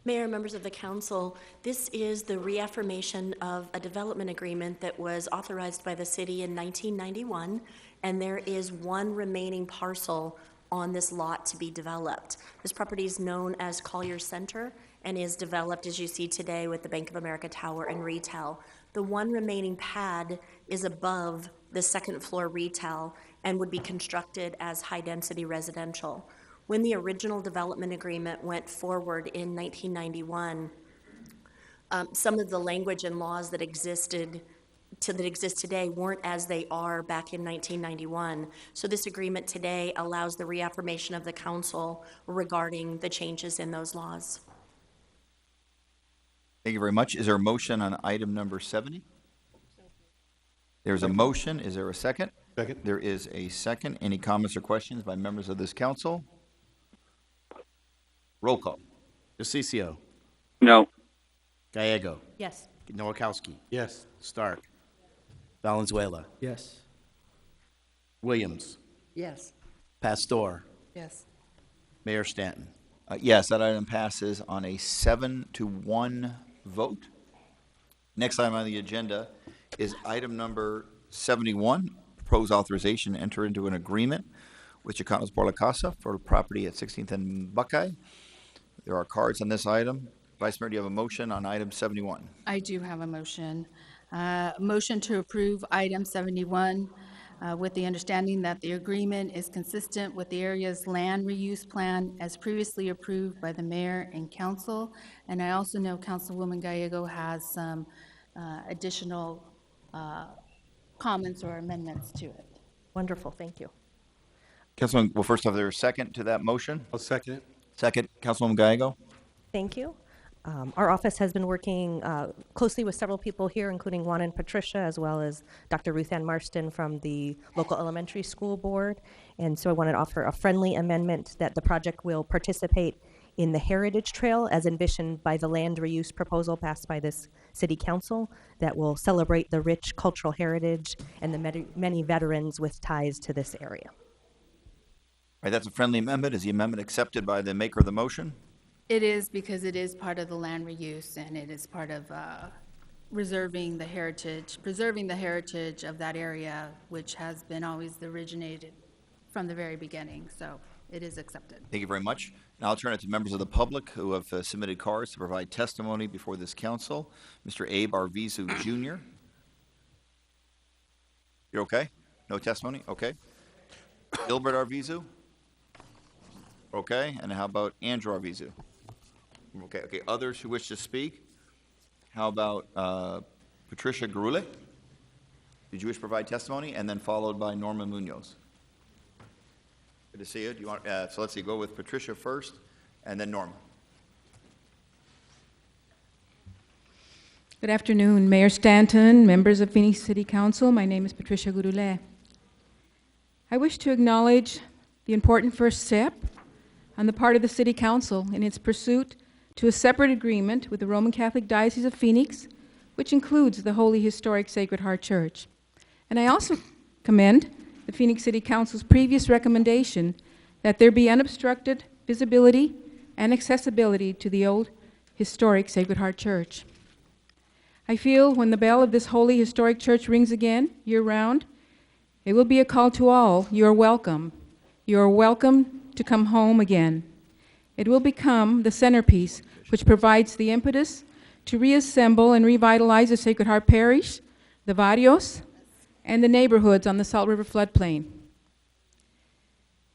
Mayor, members of the council, this is the reaffirmation of a development agreement that was authorized by the city in 1991, and there is one remaining parcel on this lot to be developed. This property is known as Collier Center and is developed, as you see today, with the Bank of America Tower and retail. The one remaining pad is above the second floor retail and would be constructed as high-density residential. When the original development agreement went forward in 1991, some of the language and laws that exist today weren't as they are back in 1991. So this agreement today allows the reaffirmation of the council regarding the changes in those laws. Thank you very much. Is there a motion on item number 70? There's a motion. Is there a second? Second. There is a second. Any comments or questions by members of this council? Roll call. DeCiccio. No. Gallego. Yes. Nowakowski. Yes. Stark. Valenzuela. Yes. Williams. Yes. Pastor. Yes. Mayor Stanton. Yes, that item passes on a 7-1 vote. Next item on the agenda is item number 71, proposed authorization to enter into an agreement with Chicanos por la Casa for property at 16th and Buckeye. There are cards on this item. Vice Mayor, do you have a motion on item 71? I do have a motion. Motion to approve item 71 with the understanding that the agreement is consistent with the area's land reuse plan as previously approved by the mayor and council. And I also know Councilwoman Gallego has some additional comments or amendments to it. Wonderful, thank you. Councilman, well, first off, there a second to that motion? I'll second it. Second, Councilwoman Gallego? Thank you. Our office has been working closely with several people here, including Juan and Patricia, as well as Dr. Ruth Ann Marston from the local elementary school board. And so I wanted to offer a friendly amendment that the project will participate in the Heritage Trail as envisioned by the land reuse proposal passed by this city council that will celebrate the rich cultural heritage and the many veterans with ties to this area. All right, that's a friendly amendment. Is the amendment accepted by the maker of the motion? It is because it is part of the land reuse and it is part of preserving the heritage of that area, which has been always originated from the very beginning. So it is accepted. Thank you very much. Now I'll turn it to members of the public who have submitted cards to provide testimony before this council. Mr. Abe Arvizu Jr. You're okay? No testimony? Okay. Gilbert Arvizu? Okay. And how about Andrew Arvizu? Okay. Okay. Others who wish to speak? How about Patricia Garule? Did you wish to provide testimony? And then followed by Norma Munoz. Good to see you. Do you want? So let's see. Go with Patricia first, and then Norma. Good afternoon, Mayor Stanton, members of Phoenix City Council. My name is Patricia Gurule. I wish to acknowledge the important first step on the part of the City Council in its pursuit to a separate agreement with the Roman Catholic Diocese of Phoenix, which includes the Holy Historic Sacred Heart Church. And I also commend the Phoenix City Council's previous recommendation that there be unobstructed visibility and accessibility to the old historic Sacred Heart Church. I feel when the bell of this holy historic church rings again, year-round, it will be a call to all. You are welcome. You are welcome to come home again. It will become the centerpiece which provides the impetus to reassemble and revitalize the Sacred Heart Parish, the barrios, and the neighborhoods on the Salt River floodplain.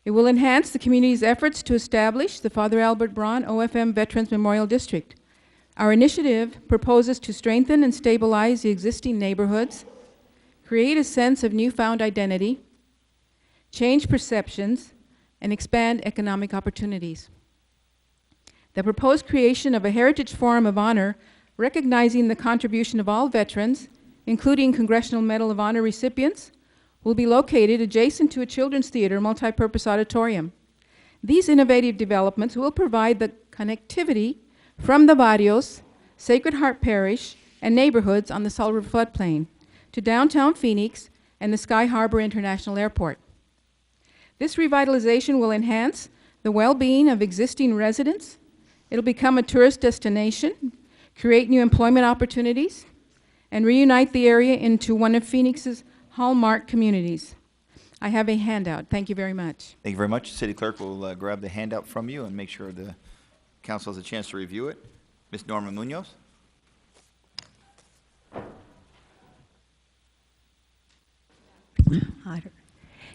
It will enhance the community's efforts to establish the Father Albert Braun OFM Veterans Memorial District. Our initiative proposes to strengthen and stabilize the existing neighborhoods, create a sense of newfound identity, change perceptions, and expand economic opportunities. The proposed creation of a Heritage Forum of Honor recognizing the contribution of all veterans, including Congressional Medal of Honor recipients, will be located adjacent to a children's theater multi-purpose auditorium. These innovative developments will provide the connectivity from the barrios, Sacred Heart Parish, and neighborhoods on the Salt River floodplain to downtown Phoenix and the Sky Harbor International Airport. This revitalization will enhance the well-being of existing residents. It'll become a tourist destination, create new employment opportunities, and reunite the area into one of Phoenix's hallmark communities. I have a handout. Thank you very much. Thank you very much. City Clerk will grab the handout from you and make sure the council has a chance to review it. Ms. Norma Munoz.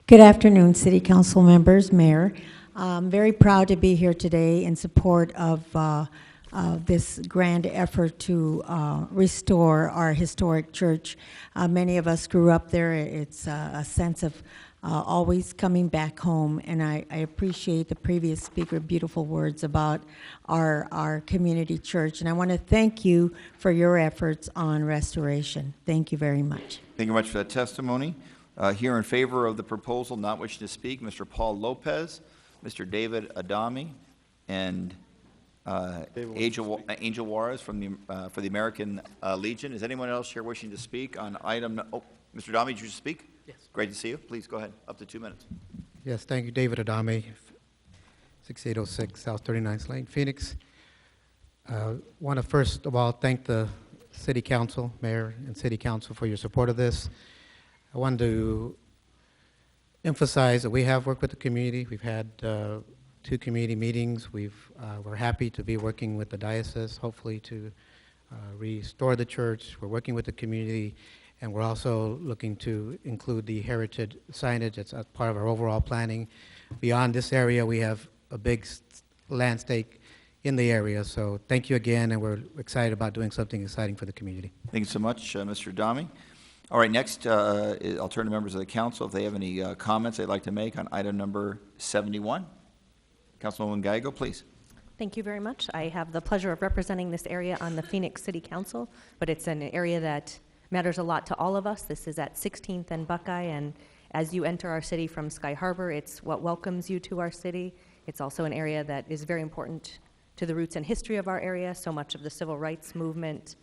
Good afternoon, City Council members, Mayor. I'm very proud to be here today in support of this grand effort to restore our historic church. Many of us grew up there. It's a sense of always coming back home, and I appreciate the previous speaker, beautiful words about our community church, and I want to thank you for your efforts on restoration. Thank you very much. Thank you very much for that testimony. Here in favor of the proposal, not wishing to speak, Mr. Paul Lopez, Mr. David Adami, and Angel Juarez from the for the American Legion. Is anyone else here wishing to speak on item? Oh, Mr. Adami, did you speak? Yes. Great to see you. Please go ahead. Up to 2 minutes. Yes, thank you, David Adame, 6806 South 39th Lane, Phoenix. Want to first of all thank the City Council, Mayor and City Council for your support of this. I wanted to emphasize that we have worked with the community. We've had 2 community meetings. We're happy to be working with the diocese, hopefully to restore the church. We're working with the community, and we're also looking to include the heritage signage as part of our overall planning. Beyond this area, we have a big land stake in the area. So thank you again, and we're excited about doing something exciting for the community. Thank you so much, Mr. Adami. All right, next, I'll turn to members of the council if they have any comments they'd like to make on item number 71. Councilwoman Gallego, please. Thank you very much. I have the pleasure of representing this area on the Phoenix City Council, but it's an area that matters a lot to all of us. This is at 16th and Buckeye, and as you enter our city from Sky Harbor, it's what welcomes you to our city. It's also an area that is very important to the roots and history of our area. So much of the civil rights movement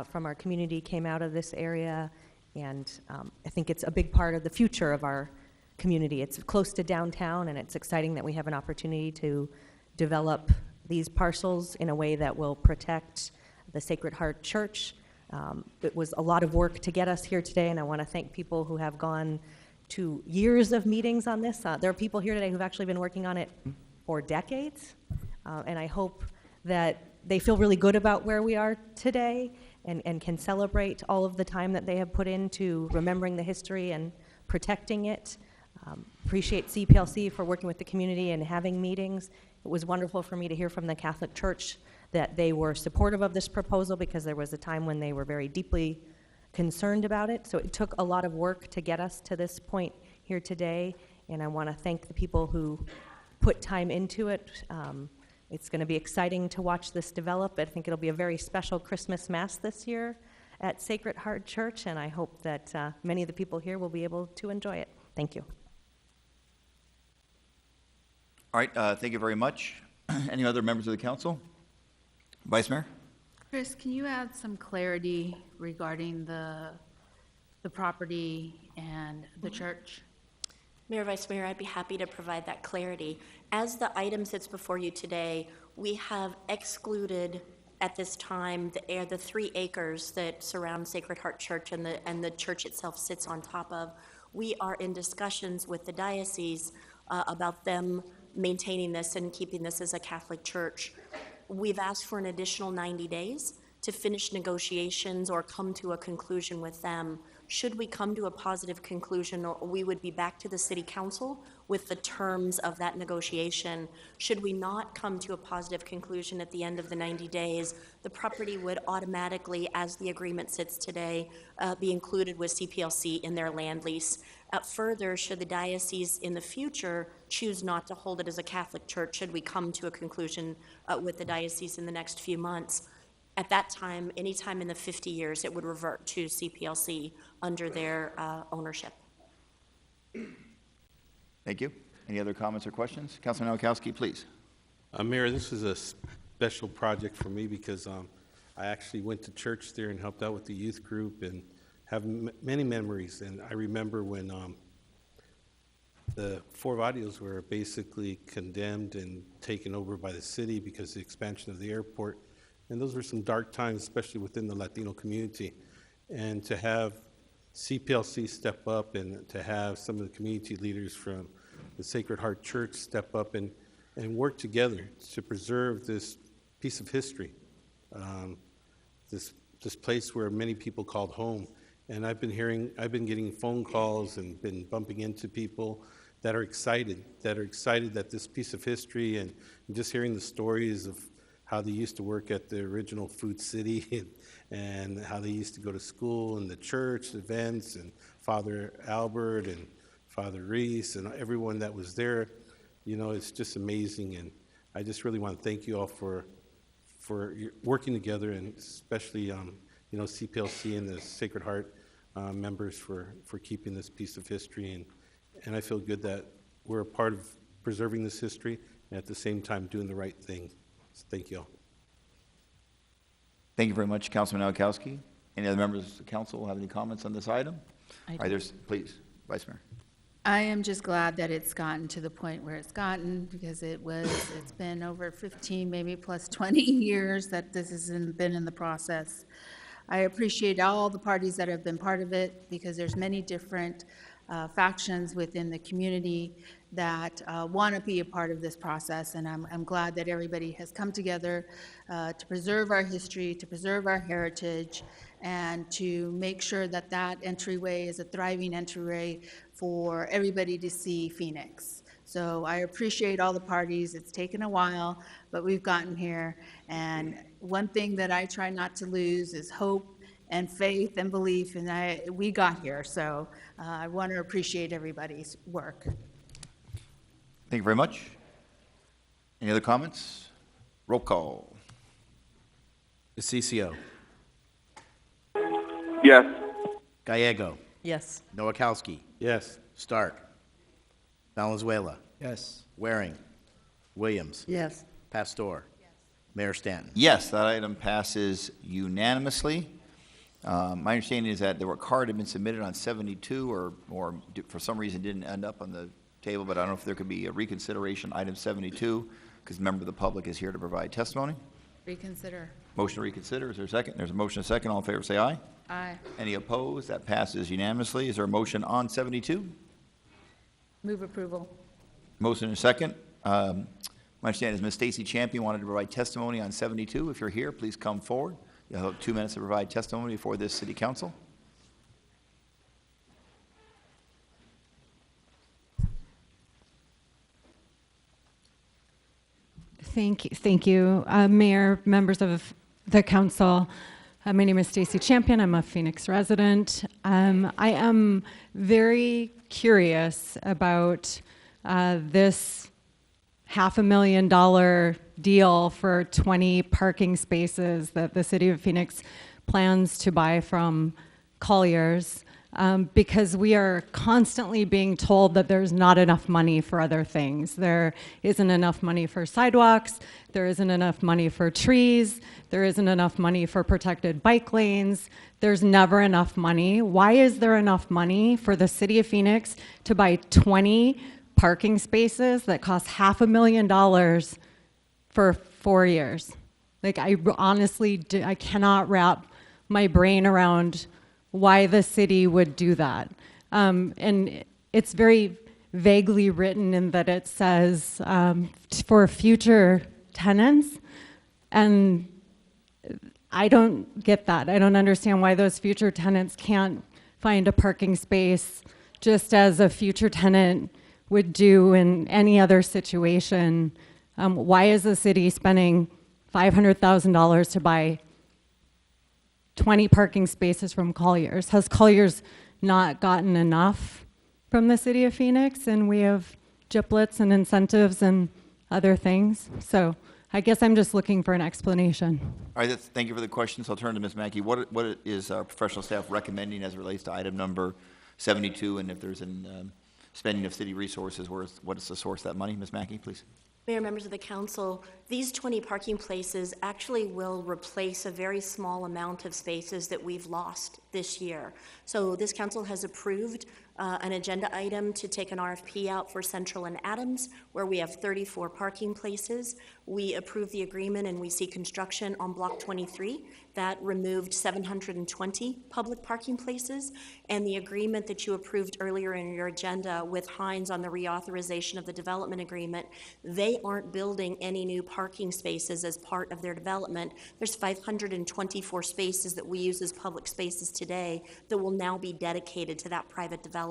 from our community came out of this area, and I think it's a big part of the future of our community. It's close to downtown, and it's exciting that we have an opportunity to develop these parcels in a way that will protect the Sacred Heart Church. It was a lot of work to get us here today, and I want to thank people who have gone to years of meetings on this. There are people here today who've actually been working on it for decades, and I hope that they feel really good about where we are today and can celebrate all of the time that they have put into remembering the history and protecting it. Appreciate CPLC for working with the community and having meetings. It was wonderful for me to hear from the Catholic Church that they were supportive of this proposal, because there was a time when they were very deeply concerned about it. So it took a lot of work to get us to this point here today, and I want to thank the people who put time into it. It's going to be exciting to watch this develop. I think it'll be a very special Christmas Mass this year at Sacred Heart Church, and I hope that many of the people here will be able to enjoy it. Thank you. All right, thank you very much. Any other members of the council? Vice Mayor? Chris, can you add some clarity regarding the property and the church? Mayor, Vice Mayor, I'd be happy to provide that clarity. As the item sits before you today, we have excluded at this time the 3 acres that surround Sacred Heart Church and the church itself sits on top of. We are in discussions with the diocese about them maintaining this and keeping this as a Catholic church. We've asked for an additional 90 days to finish negotiations or come to a conclusion with them. Should we come to a positive conclusion, we would be back to the City Council with the terms of that negotiation. Should we not come to a positive conclusion at the end of the 90 days, the property would automatically, as the agreement sits today, be included with CPLC in their land lease. Further, should the diocese in the future choose not to hold it as a Catholic church, should we come to a conclusion with the diocese in the next few months, at that time, anytime in the 50 years, it would revert to CPLC under their ownership. Thank you. Any other comments or questions? Councilman Nowakowski, please. Mayor, this is a special project for me because I actually went to church there and helped out with the youth group and have many memories. And I remember when the Four Vadios were basically condemned and taken over by the city because of the expansion of the airport. And those were some dark times, especially within the Latino community. And to have CPLC step up and to have some of the community leaders from the Sacred Heart Church step up and work together to preserve this piece of history, this place where many people called home. And I've been getting phone calls and been bumping into people that are excited that this piece of history and just hearing the stories of how they used to work at the original Food City and how they used to go to school and the church events and Father Albert and Father Reese and everyone that was there. You know, it's just amazing. And I just really want to thank you all for working together, and especially, CPLC and the Sacred Heart members for keeping this piece of history. And I feel good that we're a part of preserving this history and at the same time doing the right thing. Thank you all. Thank you very much, Councilman Nowakowski. Any other members of the council have any comments on this item? All right, please, Vice Mayor. I am just glad that it's gotten to the point where it's gotten, because it's been over 15, maybe plus 20 years that this has been in the process. I appreciate all the parties that have been part of it, because there's many different factions within the community that want to be a part of this process, and I'm glad that everybody has come together to preserve our history, to preserve our heritage, and to make sure that that entryway is a thriving entryway for everybody to see Phoenix. So I appreciate all the parties. It's taken a while, but we've gotten here. And one thing that I try not to lose is hope and faith and belief, and we got here. So I want to appreciate everybody's work. Thank you very much. Any other comments? Roll call. DeCiccio. Yes. Gallego. Yes. Nowakowski. Yes. Stark. Valenzuela. Yes. Waring. Williams. Yes. Pastor. Mayor Stanton. Yes, that item passes unanimously. My understanding is that the card had been submitted on 72 or for some reason didn't end up on the table, but I don't know if there could be a reconsideration, item 72, because a member of the public is here to provide testimony. Reconsider. Motion to reconsider. Is there a second? There's a motion, a second. All in favor, say aye. Aye. Any opposed? That passes unanimously. Is there a motion on 72? Move approval. Motion and a second. My understanding is Ms. Stacy Champion wanted to provide testimony on 72. If you're here, please come forward. You'll have 2 minutes to provide testimony before this city council. Thank you, Mayor, members of the council. My name is Stacy Champion. I'm a Phoenix resident. I am very curious about this $500,000 deal for 20 parking spaces that the city of Phoenix plans to buy from Colliers. Because we are constantly being told that there's not enough money for other things. There isn't enough money for sidewalks, there isn't enough money for trees, there isn't enough money for protected bike lanes, there's never enough money. Why is there enough money for the city of Phoenix to buy 20 parking spaces that cost $500,000 for 4 years? Like, I honestly, I cannot wrap my brain around why the city would do that. And it's very vaguely written in that it says for future tenants, and I don't get that. I don't understand why those future tenants can't find a parking space just as a future tenant would do in any other situation. Why is the city spending $500,000 to buy 20 parking spaces from Colliers? Has Colliers not gotten enough from the city of Phoenix, and we have GIPLETs and incentives and other things? So I guess I'm just looking for an explanation. All right, thank you for the questions. I'll turn to Ms. Mackey. What is our professional staff recommending as it relates to item number 72, and if there's an spending of city resources, what is the source of that money? Ms. Mackey, please. Mayor, members of the council, these 20 parking places actually will replace a very small amount of spaces that we've lost this year. So this council has approved an agenda item to take an RFP out for Central and Adams, where we have 34 parking places. We approved the agreement and we see construction on Block 23 that removed 720 public parking places. And the agreement that you approved earlier in your agenda with Hines on the reauthorization of the development agreement, they aren't building any new parking spaces as part of their development. There's 524 spaces that we use as public spaces today that will now be dedicated to that private development.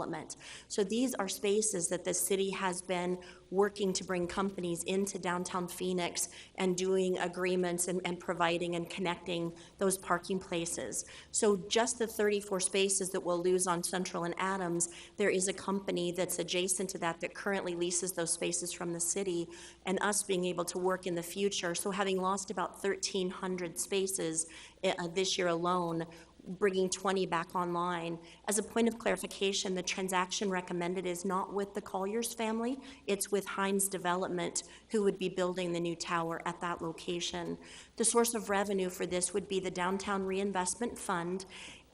So these are spaces that the city has been working to bring companies into downtown Phoenix and doing agreements and providing and connecting those parking places. So just the 34 spaces that we'll lose on Central and Adams, there is a company that's adjacent to that that currently leases those spaces from the city, and us being able to work in the future. So having lost about 1,300 spaces this year alone, bringing 20 back online. As a point of clarification, the transaction recommended is not with the Colliers family, it's with Hines Development, who would be building the new tower at that location. The source of revenue for this would be the Downtown Reinvestment Fund,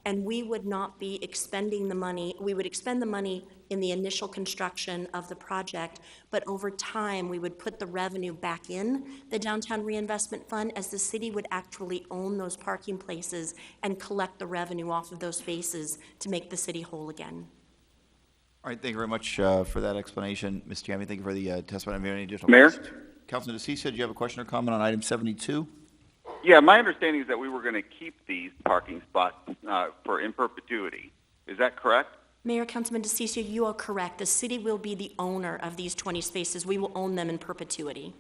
and we would not be expending the money. We would expend the money in the initial construction of the project, but over time, we would put the revenue back in the Downtown Reinvestment Fund, as the city would actually own those parking places and collect the revenue off of those spaces to make the city whole again. All right, thank you very much for that explanation. Ms. Jamie, thank you for the testimony. Have you any additional Mayor? questions? Councilman DeCiccio, do you have a question or comment on item 72? Yeah, my understanding is that we were going to keep these parking spots for in perpetuity. Is that correct? Mayor, Councilman DeCiccio, you are correct. The city will be the owner of these 20 spaces. We will own them in perpetuity.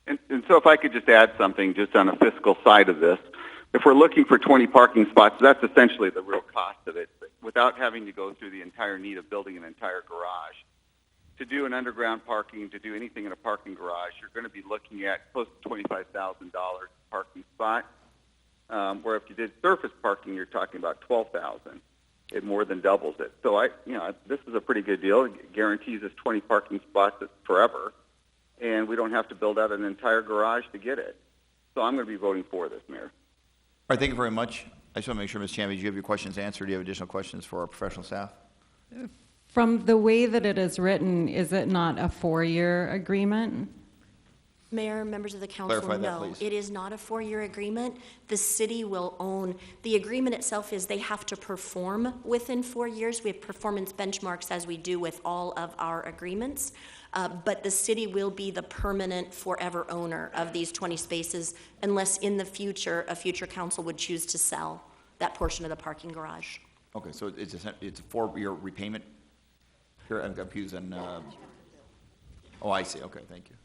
And so if I could just add something just on the fiscal side of this, if we're looking for 20 parking spots, that's essentially the real cost of it, without having to go through the entire need of building an entire garage. To do an underground parking, to do anything in a parking garage, you're going to be looking at close to $25,000 parking spot, where if you did surface parking, you're talking about $12,000. It more than doubles it. So this is a pretty good deal. It guarantees us 20 parking spots forever, and we don't have to build out an entire garage to get it. So I'm going to be voting for this, Mayor. All right, thank you very much. I just want to make sure, Ms. Chamby, do you have your questions answered? Do you have additional questions for our professional staff? From the way that it is written, is it not a 4-year agreement? Mayor, members of the council, Clarify that, no, please. it is not a 4-year agreement. The city will own, the agreement itself is they have to perform within 4 years. We have performance benchmarks, as we do with all of our agreements. But the city will be the permanent forever owner of these 20 spaces unless in the future, a future council would choose to sell that portion of the parking garage. Okay, so it's a 4-year repayment? Here, I'm confused on, oh, I see, okay, thank you.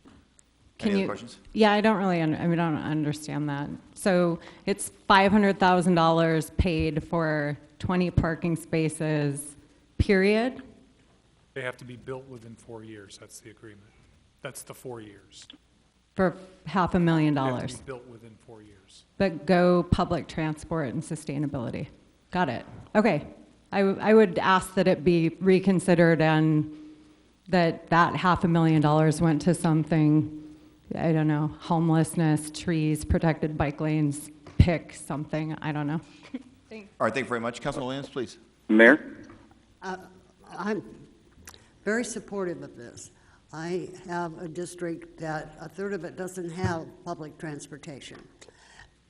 Any other questions? Yeah, I don't really, I don't understand that. So it's $500,000 paid for 20 parking spaces, period? They have to be built within 4 years. That's the agreement. That's the 4 years. For $500,000. They have to be built within 4 years. But go public transport and sustainability. Got it. Okay. I would ask that it be reconsidered and that $500,000 went to something, I don't know, homelessness, trees, protected bike lanes, pick something, I don't know. All right, thank you very much. Councilman Williams, please. Mayor? I'm very supportive of this. I have a district that a third of it doesn't have public transportation.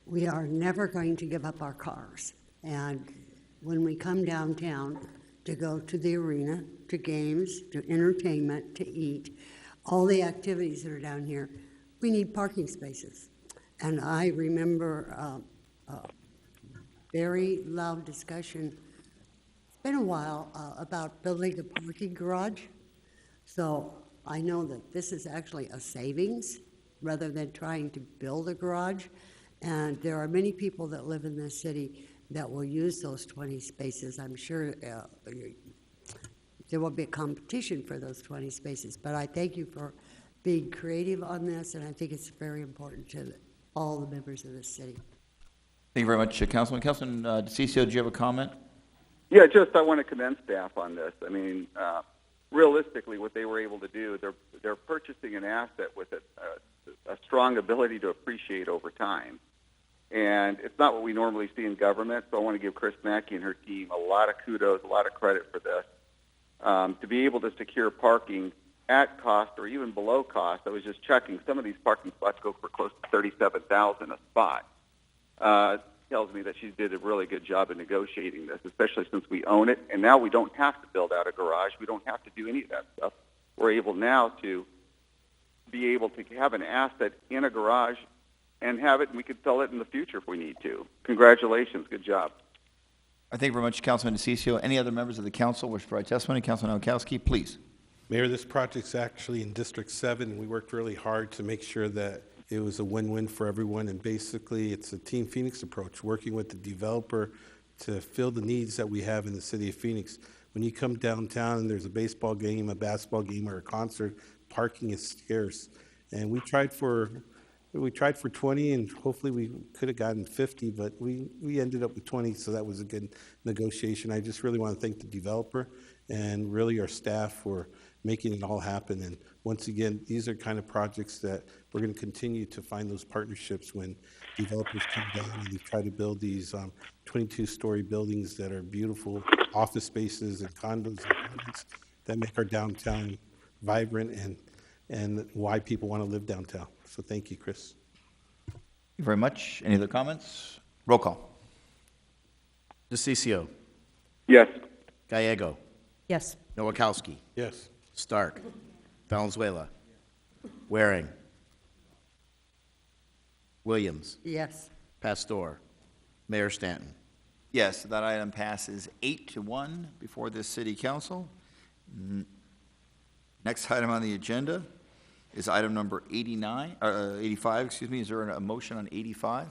We are never going to give up our cars. And when we come downtown to go to the arena, to games, to entertainment, to eat, all the activities that are down here, we need parking spaces. And I remember a very loud discussion, it's been a while, about building a parking garage. So I know that this is actually a savings rather than trying to build a garage. And there are many people that live in this city that will use those 20 spaces. I'm sure there will be a competition for those 20 spaces. But I thank you for being creative on this, and I think it's very important to all the members of this city. Thank you very much, Councilman. Councilman DeCiccio, do you have a comment? Yeah, just I want to commend staff on this. I mean, realistically, what they were able to do, they're purchasing an asset with a strong ability to appreciate over time. And it's not what we normally see in government, so I want to give Chris Mackey and her team a lot of kudos, a lot of credit for this. To be able to secure parking at cost or even below cost, I was just checking, some of these parking spots go for close to $37,000 a spot. Tells me that she did a really good job in negotiating this, especially since we own it. And now we don't have to build out a garage. We don't have to do any of that stuff. We're able now to be able to have an asset in a garage and have it, and we could sell it in the future if we need to. Congratulations. Good job. I thank you very much, Councilman DeCiccio. Any other members of the council wish to provide testimony? Councilman Nowakowski, please. Mayor, this project's actually in District 7, and we worked really hard to make sure that it was a win-win for everyone, and basically it's a Team Phoenix approach, working with the developer to fill the needs that we have in the city of Phoenix. When you come downtown and there's a baseball game, a basketball game, or a concert, parking is scarce. And we tried for We tried for 20, and hopefully we could have gotten 50, but we ended up with 20, so that was a good negotiation. I just really want to thank the developer and really our staff for making it all happen. And once again, these are kind of projects that we're going to continue to find those partnerships when developers come down and they try to build these 22-story buildings that are beautiful office spaces and condos and apartments that make our downtown vibrant and why people want to live downtown. So thank you, Chris. Thank you very much. Any other comments? Roll call. DeCiccio. Yes. Gallego. Yes. Nowakowski. Yes. Stark. Valenzuela. Waring. Williams. Yes. Pastor. Mayor Stanton. Yes, that item passes 8-1 before this city council. Next item on the agenda is item number 85, excuse me. Is there a motion on 85?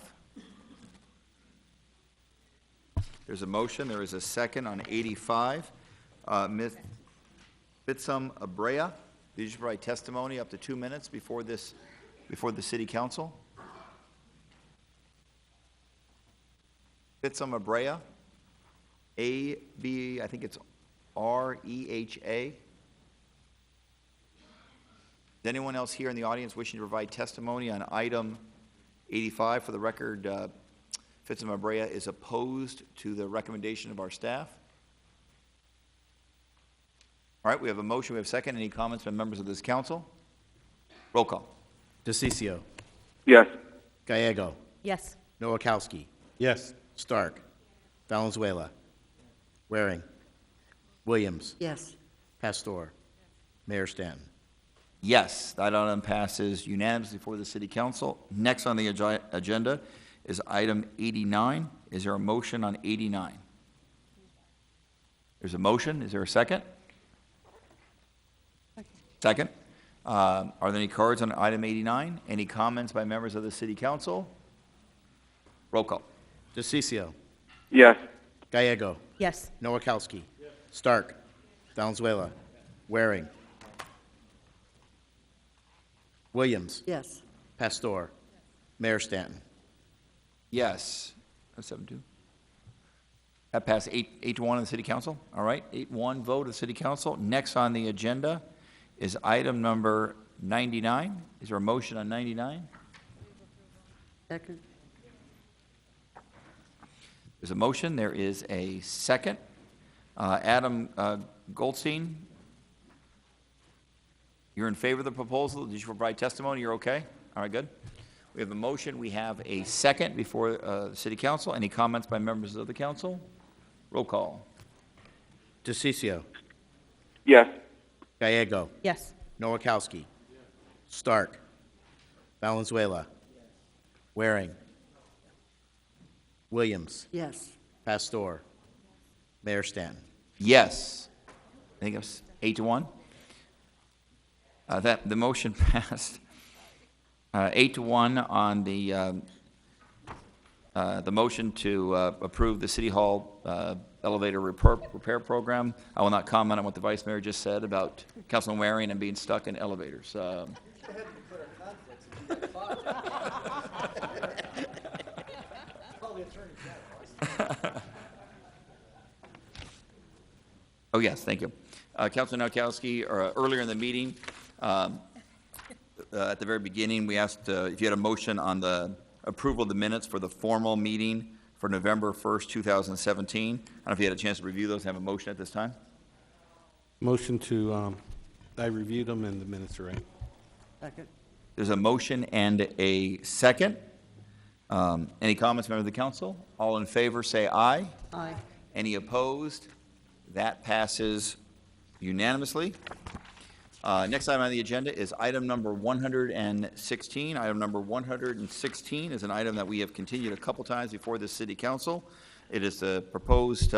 There's a motion. There is a second on 85. Ms. Bitsum Abrea, did you provide testimony up to 2 minutes before the city council? Bitsum Abrea, I think it's R-E-H-A. Is anyone else here in the audience wishing to provide testimony on item 85? For the record, Bitsum Abrea is opposed to the recommendation of our staff. All right, we have a motion, we have a second. Any comments by members of this council? Roll call. DeCiccio. Yes. Gallego. Yes. Nowakowski. Yes. Stark. Valenzuela. Waring. Williams. Yes. Pastor. Mayor Stanton. Yes, that item passes unanimously for the city council. Next on the agenda is item 89. Is there a motion on 89? There's a motion. Is there a second? Second. Are there any cards on item 89? Any comments by members of the city council? Roll call. DeCiccio. Yes. Gallego. Yes. Nowakowski. Stark. Valenzuela. Waring. Williams. Yes. Pastor. Mayor Stanton. Yes. 7-2. That passed 8-1 in the city council. All right, 8-1 vote of the city council. Next on the agenda is item number 99. Is there a motion on 99? Second. There's a motion. There is a second. Adam Goldstein, you're in favor of the proposal. Did you provide testimony? You're okay? All right, good. We have a motion. We have a second before the city council. Any comments by members of the council? Roll call. DeCiccio. Yes. Gallego. Yes. Nowakowski. Stark. Valenzuela. Waring. Williams. Yes. Pastor. Mayor Stanton. Yes. I think it was 8-1. That the motion passed 8-1 on the motion to approve the City Hall elevator repair program. I will not comment on what the Vice Mayor just said about Councilman Waring and being stuck in elevators. Oh, yes, thank you. Councilman Nowakowski, earlier in the meeting, at the very beginning, we asked if you had a motion on the approval of the minutes for the formal meeting for November 1st, 2017. I don't know if you had a chance to review those and have a motion at this time. Motion to, I reviewed them and the minutes are in. Second. There's a motion and a second. Any comments, members of the council? All in favor, say aye. Aye. Any opposed? That passes unanimously. Next item on the agenda is item number 116. Item number 116 is an item that we have continued a couple times before the city council. It is the proposed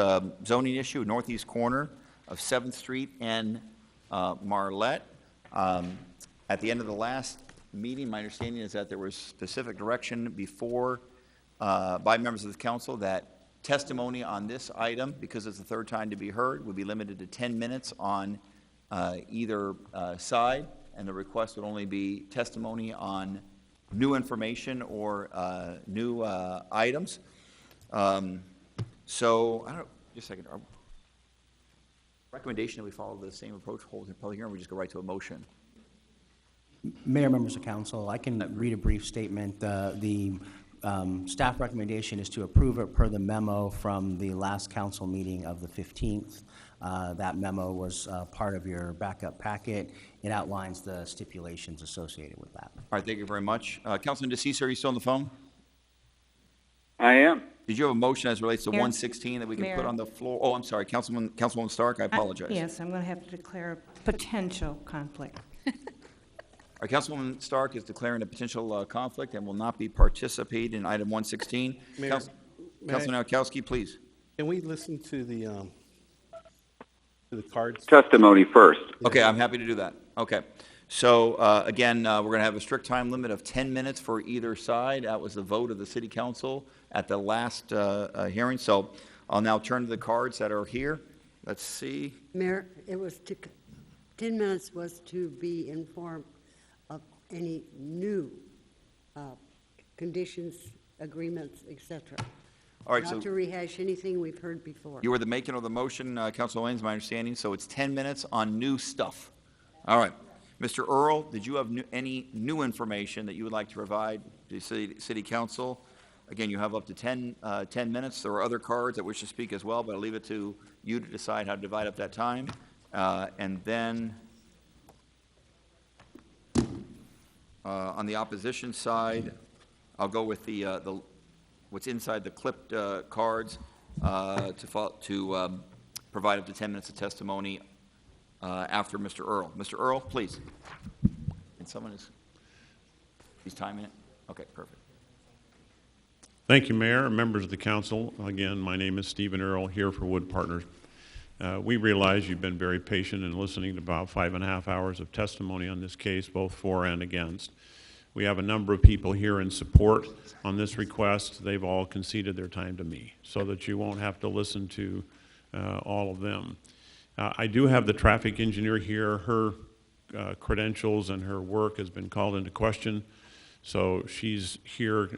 zoning issue, northeast corner of 7th Street and Marlette. At the end of the last meeting, my understanding is that there was specific direction before by members of the council that testimony on this item, because it's the third time to be heard, would be limited to 10 minutes on either side, and the request would only be testimony on new information or new items. So, I don't, just a second. Recommendation that we follow the same approach, hold the public hearing, or we just go right to a motion? Mayor, members of council, I can read a brief statement. The staff recommendation is to approve it per the memo from the last council meeting of the 15th. That memo was part of your backup packet. It outlines the stipulations associated with that. All right, thank you very much. Councilman DeCeasar, are you still on the phone? I am. Did you have a motion as it relates to Mayor? 116 that we can put Mayor. on the floor? Oh, I'm sorry, Councilwoman Stark, I apologize. Yes, I'm going to have to declare a potential conflict. All right, Councilwoman Stark is declaring a potential conflict and will not be participating in item 116. Mayor, Councilman Noakowski, please. Can we listen to the cards? Testimony first. Okay, I'm happy to do that. Okay. So, again, we're going to have a strict time limit of 10 minutes for either side. That was the vote of the city council at the last hearing. So I'll now turn to the cards that are here. Let's see. Mayor, it was 10 minutes was to be informed of any new conditions, agreements, etc. All right, Not so to rehash anything we've heard before. you were the making of the motion, Councilor Williams, my understanding. So it's 10 minutes on new stuff. All right. Mr. Earl, did you have any new information that you would like to provide to the city council? Again, you have up to 10 minutes. There are other cards that wish to speak as well, but I'll leave it to you to decide how to divide up that time. And then on the opposition side, I'll go with the what's inside the clipped cards to provide up to 10 minutes of testimony after Mr. Earl. Mr. Earl, please. And he's timing it? Okay, perfect. Thank you, Mayor, members of the council. Again, my name is Stephen Earl, here for Wood Partners. We realize you've been very patient in listening to about 5.5 hours of testimony on this case, both for and against. We have a number of people here in support on this request. They've all conceded their time to me, so that you won't have to listen to all of them. I do have the traffic engineer here. Her credentials and her work has been called into question, so she's here.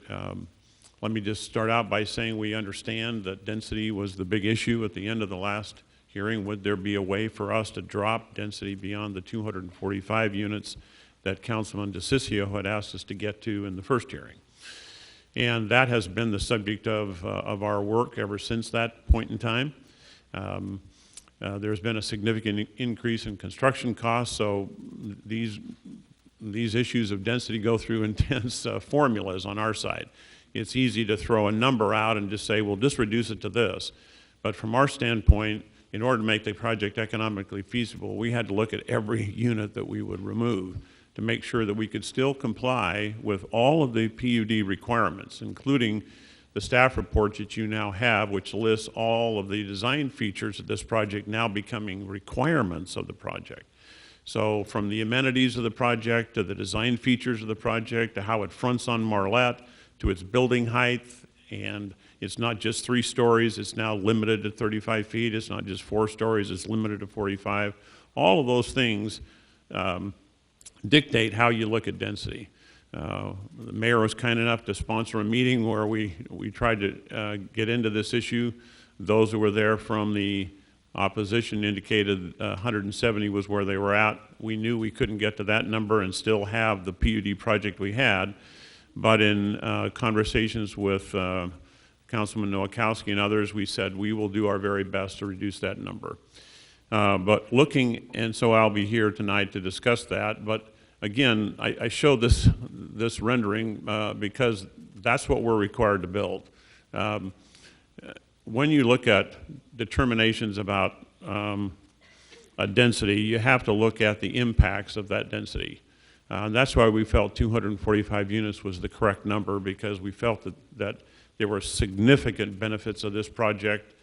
Let me just start out by saying we understand that density was the big issue at the end of the last hearing. Would there be a way for us to drop density beyond the 245 units that Councilman DeCiccio had asked us to get to in the first hearing? And that has been the subject of our work ever since that point in time. There's been a significant increase in construction costs, so these issues of density go through intense formulas on our side. It's easy to throw a number out and just say, well, just reduce it to this. But from our standpoint, in order to make the project economically feasible, we had to look at every unit that we would remove to make sure that we could still comply with all of the PUD requirements, including the staff report that you now have, which lists all of the design features of this project now becoming requirements of the project. So from the amenities of the project to the design features of the project to how it fronts on Marlette to its building height, and it's not just 3 stories, it's now limited to 35 feet, it's not just 4 stories, it's limited to 45. All of those things dictate how you look at density. The mayor was kind enough to sponsor a meeting where we tried to get into this issue. Those who were there from the opposition indicated 170 was where they were at. We knew we couldn't get to that number and still have the PUD project we had, but in conversations with Councilman Noakowski and others, we said we will do our very best to reduce that number. But looking, and so I'll be here tonight to discuss that, but again, I show this rendering because that's what we're required to build. When you look at determinations about a density, you have to look at the impacts of that density. That's why we felt 245 units was the correct number, because we felt that there were significant benefits of this project,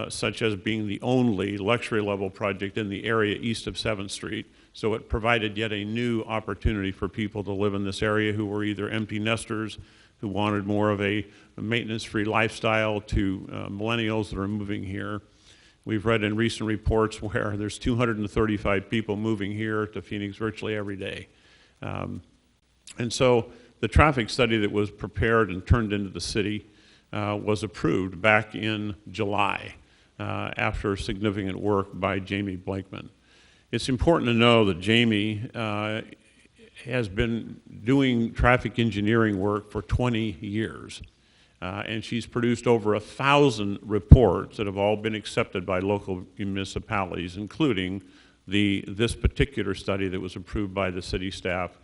such as being the only luxury level project in the area east of 7th Street. So it provided yet a new opportunity for people to live in this area who were either empty nesters, who wanted more of a maintenance-free lifestyle, to millennials that are moving here. We've read in recent reports where there's 235 people moving here to Phoenix virtually every day. And so the traffic study that was prepared and turned into the city was approved back in July after significant work by Jamie Blakeman. It's important to know that Jamie has been doing traffic engineering work for 20 years. And she's produced over 1,000 reports that have all been accepted by local municipalities, including this particular study that was approved by the city staff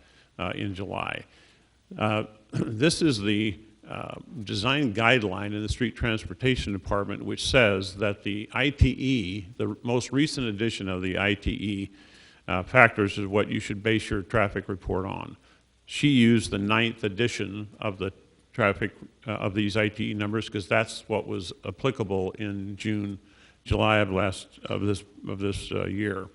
in July. This is the design guideline in the Street Transportation Department, which says that the ITE, the most recent edition of the ITE factors, is what you should base your traffic report on. She used the 9th edition of the traffic of these ITE numbers because that's what was applicable in July of this year.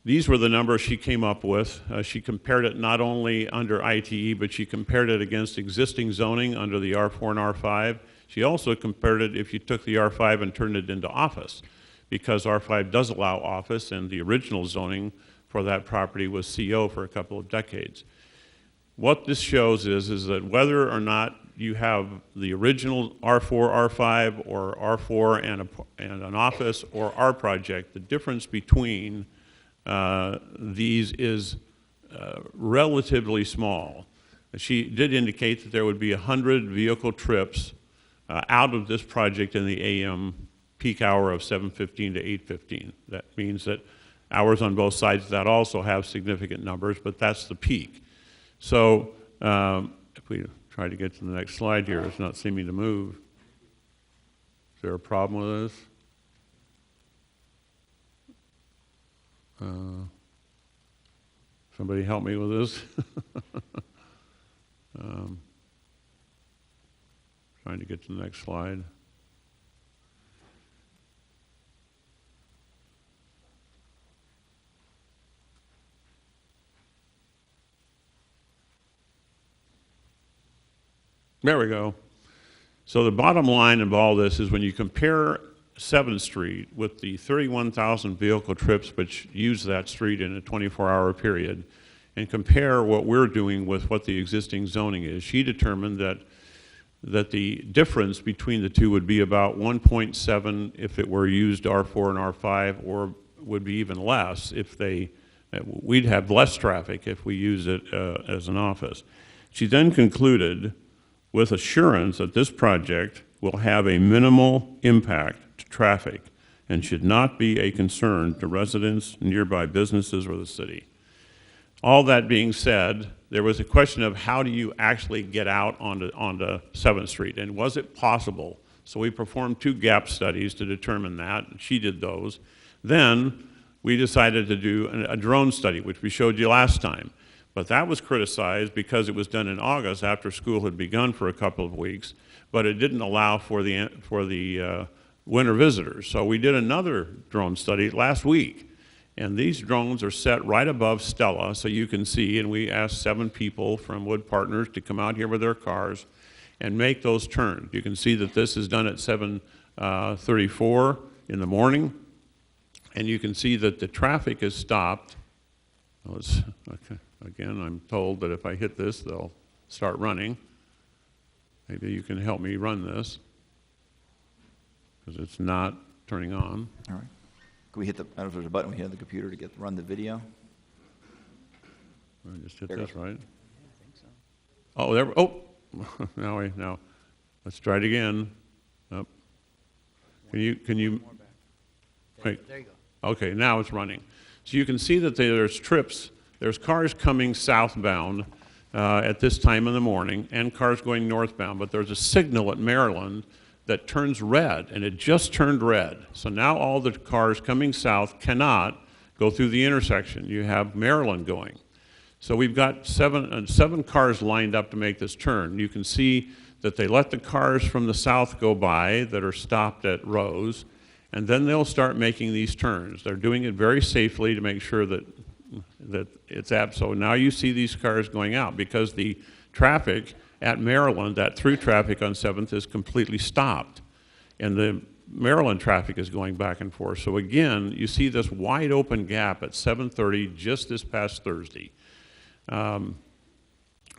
These were the numbers she came up with. She compared it not only under ITE, but she compared it against existing zoning under the R4 and R5. She also compared it if you took the R5 and turned it into office, because R5 does allow office, and the original zoning for that property was CO for a couple of decades. What this shows is that whether or not you have the original R4, R5, or R4 and an office, or R project, the difference between these is relatively small. She did indicate that there would be 100 vehicle trips out of this project in the AM peak hour of 7:15 to 8:15. That means that hours on both sides of that also have significant numbers, but that's the peak. So if we try to get to the next slide here, it's not seeming to move. Is there a problem with this? Somebody help me with this. Trying to get to the next slide. There we go. So the bottom line of all this is when you compare 7th Street with the 31,000 vehicle trips which use that street in a 24-hour period, and compare what we're doing with what the existing zoning is, she determined that the difference between the two would be about 1.7 if it were used R4 and R5, or would be even less if we'd have less traffic if we use it as an office. She then concluded with assurance that this project will have a minimal impact to traffic and should not be a concern to residents, nearby businesses, or the city. All that being said, there was a question of how do you actually get out onto 7th Street, and was it possible? So we performed 2 gap studies to determine that, and she did those. Then we decided to do a drone study, which we showed you last time. But that was criticized because it was done in August after school had begun for a couple of weeks, but it didn't allow for the winter visitors. So we did another drone study last week, and these drones are set right above Stella, so you can see, and we asked 7 people from Wood Partners to come out here with their cars and make those turns. You can see that this is done at 7:34 in the morning, and you can see that the traffic is stopped. Okay. Again, I'm told that if I hit this, they'll start running. Maybe you can help me run this, because it's not turning on. All right. Can we hit I don't know if there's a button we hit on the computer to run the video? I just hit this, right? Oh, there. Oh, now, let's try it again. Oh. Can you? Wait. There you go. Okay, now it's running. So you can see that there's trips. There's cars coming southbound at this time in the morning, and cars going northbound, but there's a signal at Maryland that turns red, and it just turned red. So now all the cars coming south cannot go through the intersection. You have Maryland going. So we've got seven cars lined up to make this turn. You can see that they let the cars from the south go by that are stopped at Rose, and then they'll start making these turns. They're doing it very safely to make sure that it's so now you see these cars going out because the traffic at Maryland, that through traffic on 7th, is completely stopped, and the Maryland traffic is going back and forth. So again, you see this wide open gap at 7:30 just this past Thursday.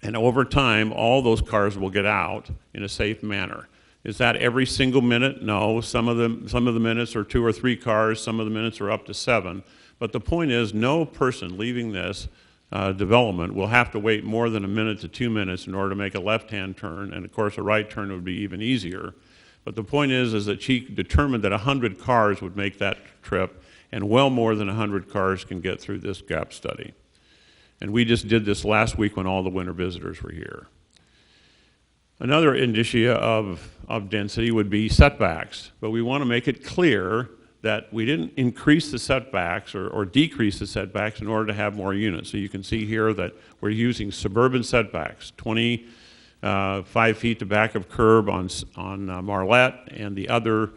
And over time, all those cars will get out in a safe manner. Is that every single minute? No. Some of the minutes are 2 or 3 cars. Some of the minutes are up to 7. But the point is, no person leaving this development will have to wait more than a minute to 2 minutes in order to make a left-hand turn. And of course, a right turn would be even easier. But the point is that she determined that 100 cars would make that trip, and well more than 100 cars can get through this gap study. And we just did this last week when all the winter visitors were here. Another indicia of density would be setbacks, but we want to make it clear that we didn't increase the setbacks or decrease the setbacks in order to have more units. So you can see here that we're using suburban setbacks, 25 feet to back of curb on Marlette, and the other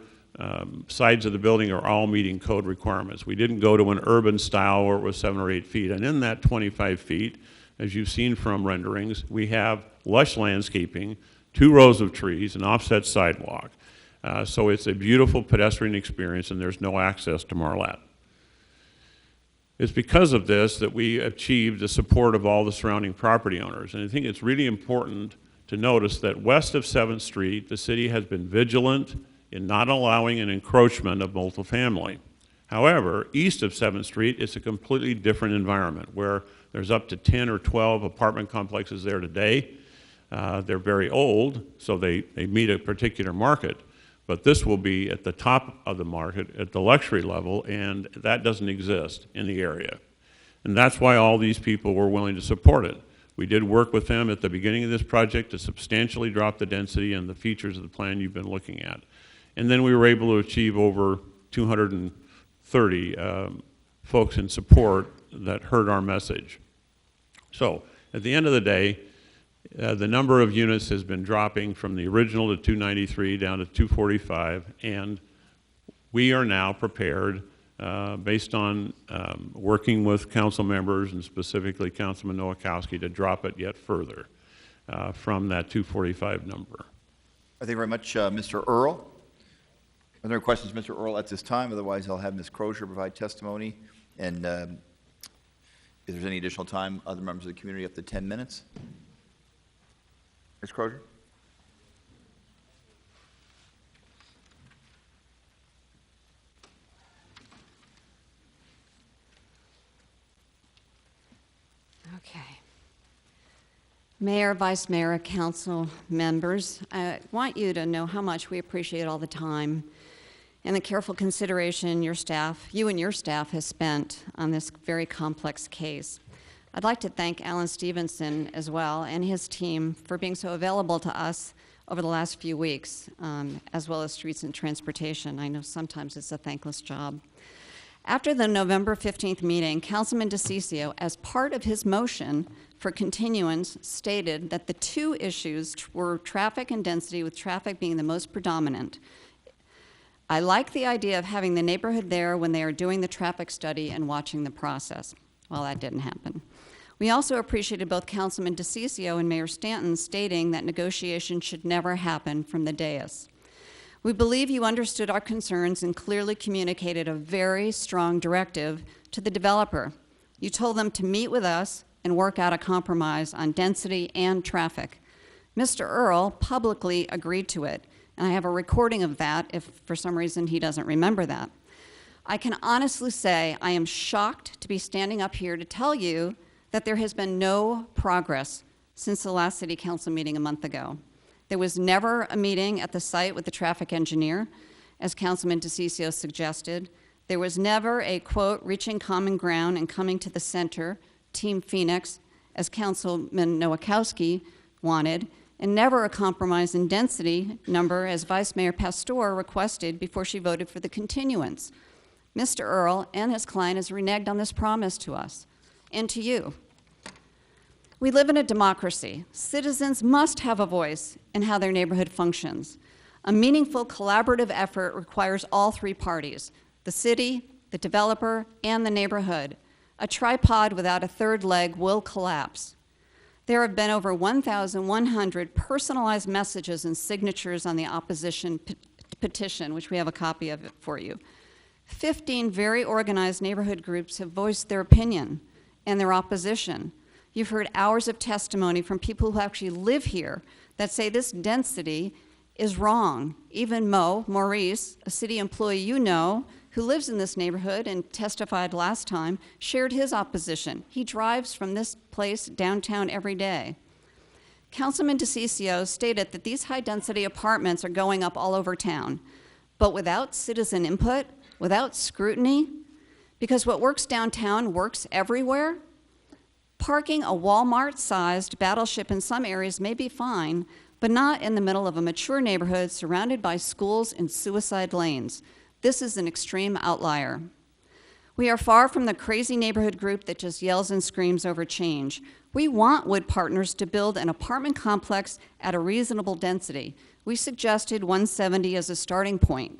sides of the building are all meeting code requirements. We didn't go to an urban style where it was 7 or 8 feet. And in that 25 feet, as you've seen from renderings, we have lush landscaping, 2 rows of trees, an offset sidewalk. So it's a beautiful pedestrian experience, and there's no access to Marlette. It's because of this that we achieved the support of all the surrounding property owners. And I think it's really important to notice that west of 7th Street, the city has been vigilant in not allowing an encroachment of multifamily. However, east of 7th Street, it's a completely different environment where there's up to 10 or 12 apartment complexes there today. They're very old, so they meet a particular market. But this will be at the top of the market at the luxury level, and that doesn't exist in the area. And that's why all these people were willing to support it. We did work with them at the beginning of this project to substantially drop the density and the features of the plan you've been looking at. And then we were able to achieve over 230 folks in support that heard our message. So at the end of the day, the number of units has been dropping from the original to 293 down to 245, and we are now prepared, based on working with council members and specifically Councilman Nowakowski, to drop it yet further from that 245 number. Thank you very much, Mr. Earl. Are there questions, Mr. Earl, at this time? Otherwise, I'll have Ms. Crozier provide testimony. And if there's any additional time, other members of the community up to 10 minutes. Ms. Crozier? Okay. Mayor, Vice Mayor, Council members, I want you to know how much we appreciate all the time and the careful consideration you and your staff has spent on this very complex case. I'd like to thank Alan Stevenson as well and his team for being so available to us over the last few weeks, as well as Streets and Transportation. I know sometimes it's a thankless job. After the November 15th meeting, Councilman DeCiccio, as part of his motion for continuance, stated that the 2 issues were traffic and density, with traffic being the most predominant. I like the idea of having the neighborhood there when they are doing the traffic study and watching the process. Well, that didn't happen. We also appreciated both Councilman DeCiccio and Mayor Stanton stating that negotiation should never happen from the dais. We believe you understood our concerns and clearly communicated a very strong directive to the developer. You told them to meet with us and work out a compromise on density and traffic. Mr. Earl publicly agreed to it, and I have a recording of that if for some reason he doesn't remember that. I can honestly say I am shocked to be standing up here to tell you that there has been no progress since the last City Council meeting a month ago. There was never a meeting at the site with the traffic engineer, as Councilman DeCiccio suggested. There was never a, quote, reaching common ground and coming to the center, Team Phoenix, as Councilman Nowakowski wanted, and never a compromise in density number, as Vice Mayor Pastor requested before she voted for the continuance. Mr. Earl and his client has reneged on this promise to us and to you. We live in a democracy. Citizens must have a voice in how their neighborhood functions. A meaningful collaborative effort requires all 3 parties, the city, the developer, and the neighborhood. A tripod without a 3rd leg will collapse. There have been over 1,100 personalized messages and signatures on the opposition petition, which we have a copy of it for you. 15 very organized neighborhood groups have voiced their opinion and their opposition. You've heard hours of testimony from people who actually live here that say this density is wrong. Even Maurice, a city employee you know, who lives in this neighborhood and testified last time, shared his opposition. He drives from this place downtown every day. Councilman DeCiccio stated that these high-density apartments are going up all over town, but without citizen input, without scrutiny, because what works downtown works everywhere. Parking a Walmart-sized battleship in some areas may be fine, but not in the middle of a mature neighborhood surrounded by schools and suicide lanes. This is an extreme outlier. We are far from the crazy neighborhood group that just yells and screams over change. We want Wood Partners to build an apartment complex at a reasonable density. We suggested 170 as a starting point.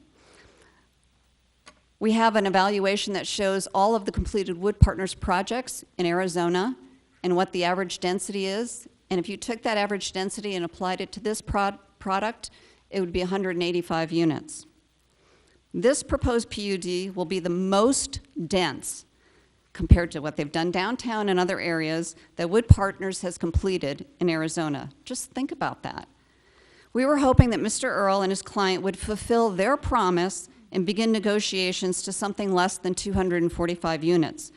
We have an evaluation that shows all of the completed Wood Partners projects in Arizona and what the average density is. And if you took that average density and applied it to this product, it would be 185 units. This proposed PUD will be the most dense compared to what they've done downtown and other areas that Wood Partners has completed in Arizona. Just think about that. We were hoping that Mr. Earl and his client would fulfill their promise and begin negotiations to something less than 245 units.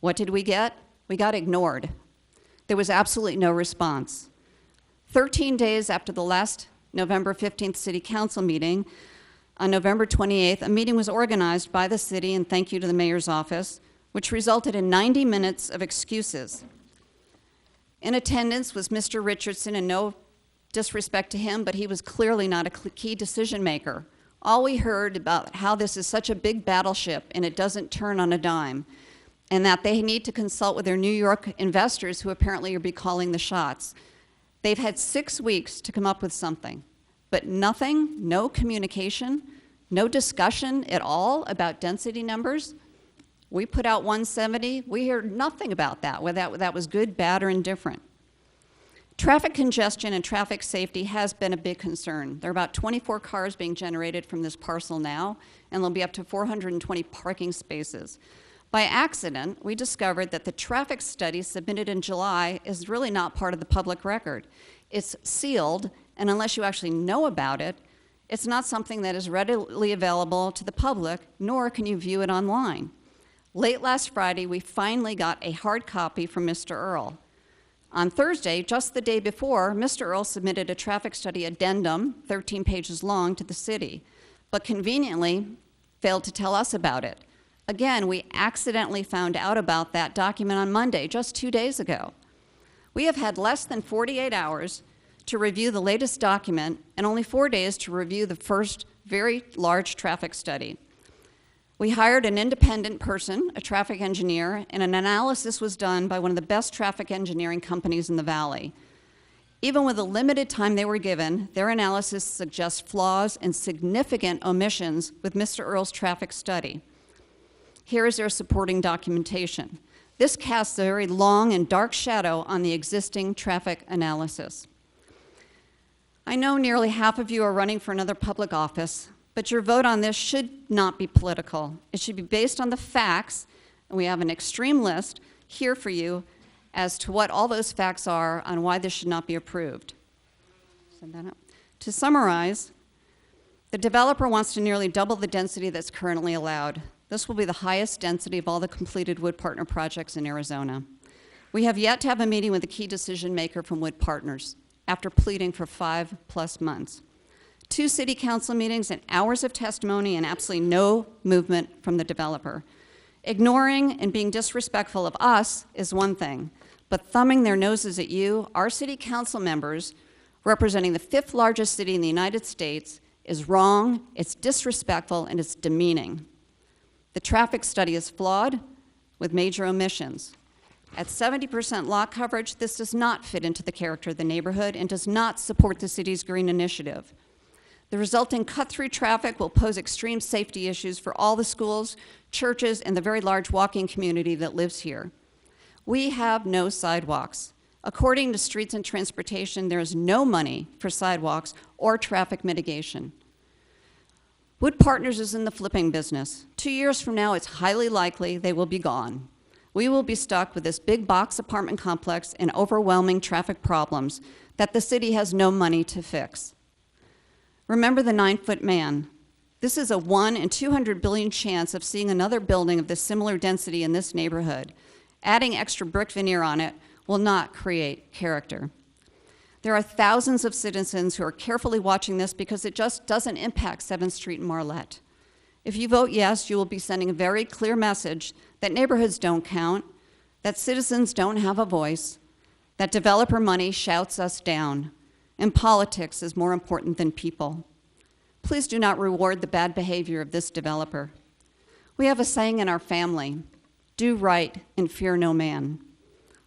What did we get? We got ignored. There was absolutely no response. 13 days after the last November 15th City Council meeting, on November 28th, a meeting was organized by the city, and thank you to the mayor's office, which resulted in 90 minutes of excuses. In attendance was Mr. Richardson, and no disrespect to him, but he was clearly not a key decision maker. All we heard about how this is such a big battleship and it doesn't turn on a dime, and that they need to consult with their New York investors who apparently are be calling the shots. They've had 6 weeks to come up with something, but nothing, no communication, no discussion at all about density numbers. We put out 170, we heard nothing about that, whether that was good, bad, or indifferent. Traffic congestion and traffic safety has been a big concern. There are about 24 cars being generated from this parcel now, and there'll be up to 420 parking spaces. By accident, we discovered that the traffic study submitted in July is really not part of the public record. It's sealed, and unless you actually know about it, it's not something that is readily available to the public, nor can you view it online. Late last Friday, we finally got a hard copy from Mr. Earl. On Thursday, just the day before, Mr. Earl submitted a traffic study addendum, 13 pages long, to the city, but conveniently failed to tell us about it. Again, we accidentally found out about that document on Monday, just 2 days ago. We have had less than 48 hours to review the latest document and only 4 days to review the first very large traffic study. We hired an independent person, a traffic engineer, and an analysis was done by one of the best traffic engineering companies in the Valley. Even with the limited time they were given, their analysis suggests flaws and significant omissions with Mr. Earl's traffic study. Here is their supporting documentation. This casts a very long and dark shadow on the existing traffic analysis. I know nearly half of you are running for another public office, but your vote on this should not be political. It should be based on the facts, and we have an extreme list here for you as to what all those facts are on why this should not be approved. Send that up. To summarize, the developer wants to nearly double the density that's currently allowed. This will be the highest density of all the completed Wood Partner projects in Arizona. We have yet to have a meeting with a key decision maker from Wood Partners after pleading for 5+ months. 2 city council meetings and hours of testimony and absolutely no movement from the developer. Ignoring and being disrespectful of us is one thing, but thumbing their noses at you, our city council members, representing the 5th largest city in the United States, is wrong, it's disrespectful, and it's demeaning. The traffic study is flawed with major omissions. At 70% lot coverage, this does not fit into the character of the neighborhood and does not support the city's green initiative. The resulting cut-through traffic will pose extreme safety issues for all the schools, churches, and the very large walking community that lives here. We have no sidewalks. According to Streets and Transportation, there is no money for sidewalks or traffic mitigation. Wood Partners is in the flipping business. 2 years from now, it's highly likely they will be gone. We will be stuck with this big box apartment complex and overwhelming traffic problems that the city has no money to fix. Remember the 9-foot man. This is a 1 in 200 billion chance of seeing another building of this similar density in this neighborhood. Adding extra brick veneer on it will not create character. There are thousands of citizens who are carefully watching this because it just doesn't impact 7th Street and Marlette. If you vote yes, you will be sending a very clear message that neighborhoods don't count, that citizens don't have a voice, that developer money shouts us down, and politics is more important than people. Please do not reward the bad behavior of this developer. We have a saying in our family, do right and fear no man.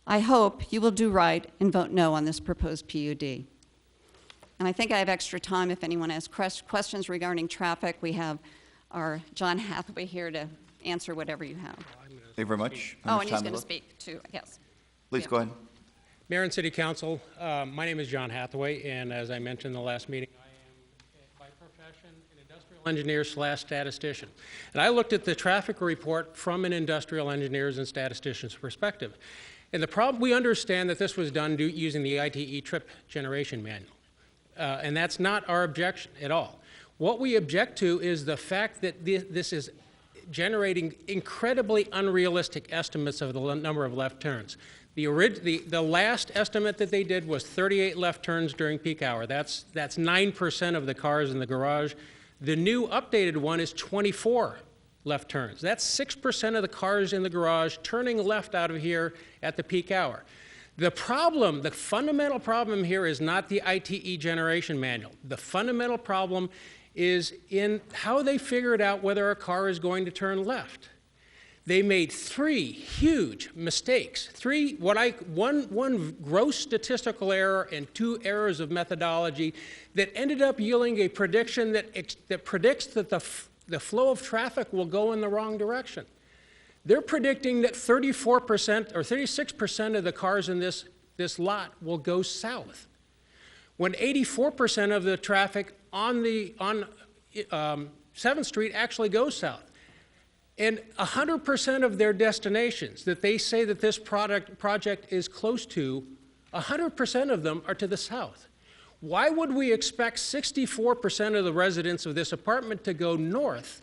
I hope you will do right and vote no on this proposed PUD. And I think I have extra time if anyone has questions regarding traffic. We have our John Hathaway here to answer whatever you have. Thank you very much. Oh, and he's going to speak too, yes. Please go ahead. Mayor and City Council, my name is John Hathaway, and as I mentioned in the last meeting, I am by profession an industrial engineer / statistician. And I looked at the traffic report from an industrial engineer's and statistician's perspective. And the problem, we understand that this was done using the ITE trip generation manual. And that's not our objection at all. What we object to is the fact that this is generating incredibly unrealistic estimates of the number of left turns. The last estimate that they did was 38 left turns during peak hour. That's 9% of the cars in the garage. The new updated one is 24 left turns. That's 6% of the cars in the garage turning left out of here at the peak hour. The problem, the fundamental problem here is not the ITE generation manual. The fundamental problem is in how they figured out whether a car is going to turn left. They made 3 huge mistakes. One gross statistical error and 2 errors of methodology that ended up yielding a prediction that predicts that the flow of traffic will go in the wrong direction. They're predicting that 34% or 36% of the cars in this lot will go south, when 84% of the traffic on 7th Street actually goes south. And 100% of their destinations that they say that this project is close to, 100% of them are to the south. Why would we expect 64% of the residents of this apartment to go north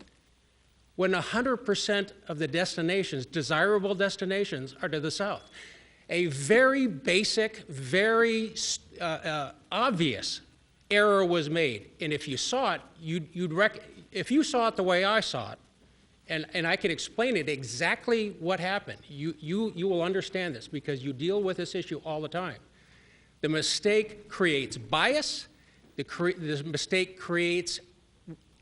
when 100% of the destinations, desirable destinations, are to the south? A very basic, very obvious error was made. And if you saw it, if you saw it the way I saw it, and I can explain it exactly what happened, you will understand this because you deal with this issue all the time. The mistake creates bias. The mistake creates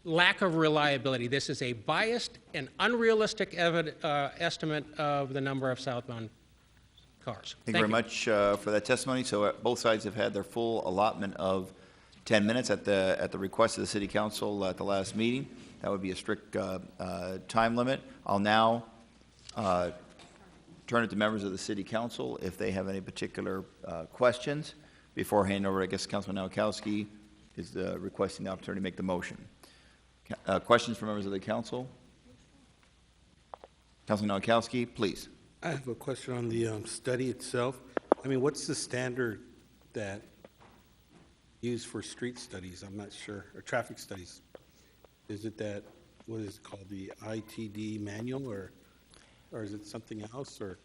lack of reliability. This is a biased and unrealistic estimate of the number of southbound cars. Thank you very much for that testimony. So both sides have had their full allotment of 10 minutes at the request of the City Council at the last meeting. That would be a strict time limit. I'll now turn it to members of the City Council if they have any particular questions. Before handing over, I guess Councilman Nowakowski is requesting the opportunity to make the motion. Questions from members of the Council? Councilman Nowakowski, please. I have a question on the study itself. I mean, what's the standard that used for street studies? I'm not sure, or traffic studies. Is it that, what is it called, the ITD manual, or is it something else, or?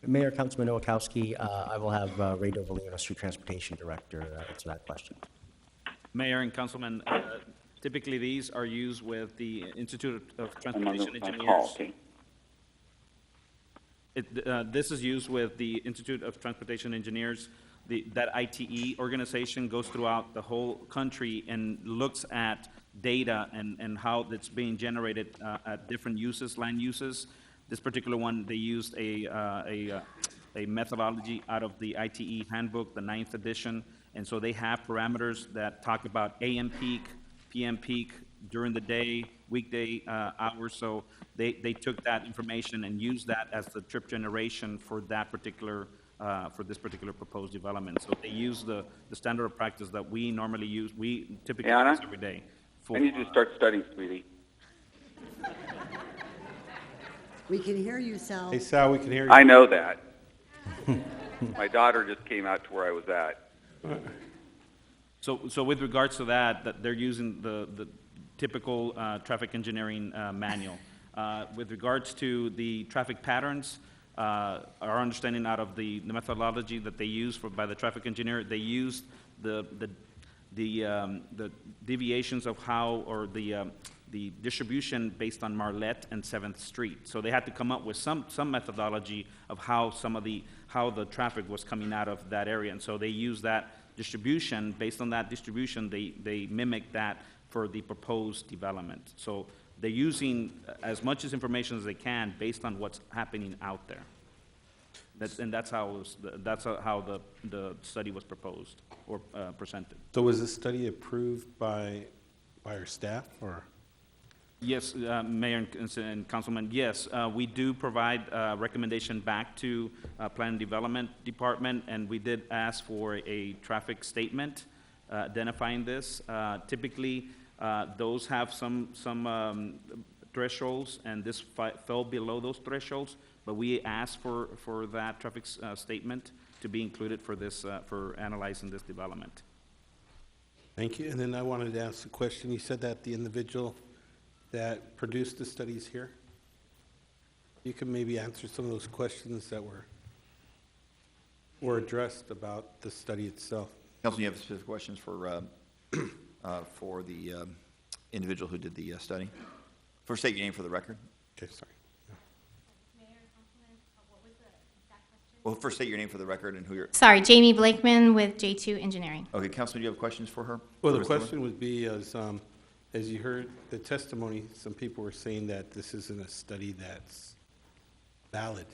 Mayor, Councilman Nowakowski, I will have Ray Dovalino, Street Transportation Director, answer that question. Mayor and Councilman, typically these are used with the Institute of Transportation Engineers. This is used with the Institute of Transportation Engineers. That ITE organization goes throughout the whole country and looks at data and how it's being generated at different uses, land uses. This particular one, they used a methodology out of the ITE handbook, the 9th edition, and so they have parameters that talk about AM peak, PM peak, during the day, weekday hours. So they took that information and used that as the trip generation for that particular for this particular proposed development. So they use the standard of practice that we normally use. We typically use every day. I need you to start studying, sweetie. We can hear you, Sal. Hey, Sal, we can hear you. I know that. My daughter just came out to where I was at. So with regards to that they're using the typical traffic engineering manual. With regards to the traffic patterns, our understanding out of the methodology that they use by the traffic engineer, they used the deviations of how, or the distribution based on Marlette and 7th Street. So they had to come up with some methodology of how how the traffic was coming out of that area. And so they used that distribution. Based on that distribution, they mimic that for the proposed development. So they're using as much as information as they can based on what's happening out there. That's how the study was proposed or presented. So was this study approved by our staff, or? Yes, Mayor and Councilman, yes, we do provide recommendation back to Plan and Development Department, and we did ask for a traffic statement identifying this. Typically, those have some thresholds, and this fell below those thresholds, but we asked for that traffic statement to be included for this, for analyzing this development. Thank you. And then I wanted to ask a question. You said that the individual that produced the studies here, you can maybe answer some of those questions that were addressed about the study itself. Councilman, you have specific questions for the individual who did the study? First, state your name for the record. Okay, sorry. Well, first state your name for the record and who you're... Sorry, Jamie Blakeman with J2 Engineering. Okay, Councilman, do you have questions for her? Well, the question would be, as you heard the testimony, some people were saying that this isn't a study that's valid.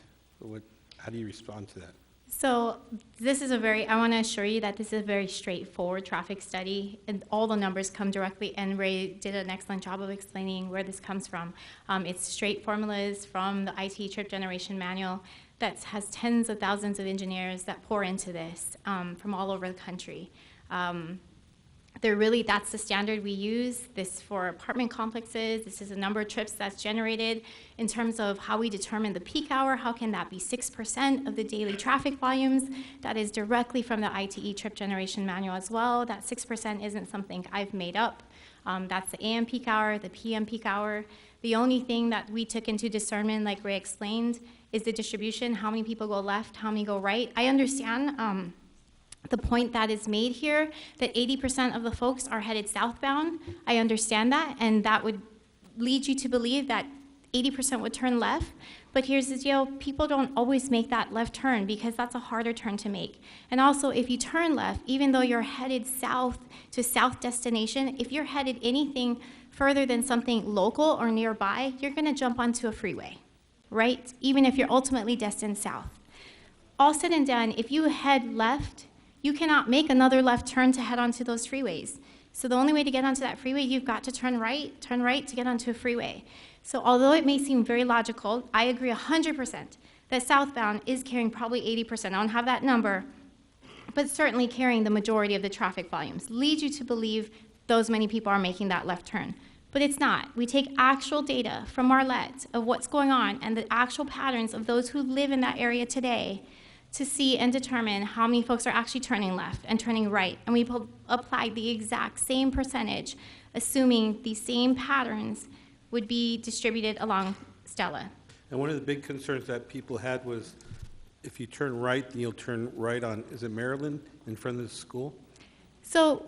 How do you respond to that? So this is I want to assure you that this is a very straightforward traffic study, and all the numbers come directly, and Ray did an excellent job of explaining where this comes from. It's straight formulas from the IT trip generation manual that has tens of thousands of engineers that pour into this from all over the country. That's the standard we use. This for apartment complexes. This is a number of trips that's generated. In terms of how we determine the peak hour, how can that be 6% of the daily traffic volumes? That is directly from the ITE trip generation manual as well. That 6% isn't something I've made up. That's the AM peak hour, the PM peak hour. The only thing that we took into discernment, like Ray explained, is the distribution, how many people go left, how many go right. I understand the point that is made here, that 80% of the folks are headed southbound. I understand that, and that would lead you to believe that 80% would turn left. But here's the deal, people don't always make that left turn because that's a harder turn to make. And also, if you turn left, even though you're headed south to south destination, if you're headed anything further than something local or nearby, you're gonna jump onto a freeway, right? Even if you're ultimately destined south. All said and done, if you head left, you cannot make another left turn to head onto those freeways. So the only way to get onto that freeway, you've got to turn right to get onto a freeway. So although it may seem very logical, I agree 100% that southbound is carrying probably 80%. I don't have that number, but certainly carrying the majority of the traffic volumes. Leads you to believe those many people are making that left turn. But it's not. We take actual data from Marlette of what's going on and the actual patterns of those who live in that area today to see and determine how many folks are actually turning left and turning right. And we've applied the exact same percentage, assuming the same patterns would be distributed along Stella. And one of the big concerns that people had was if you turn right, then you'll turn right on, is it Maryland, in front of the school? So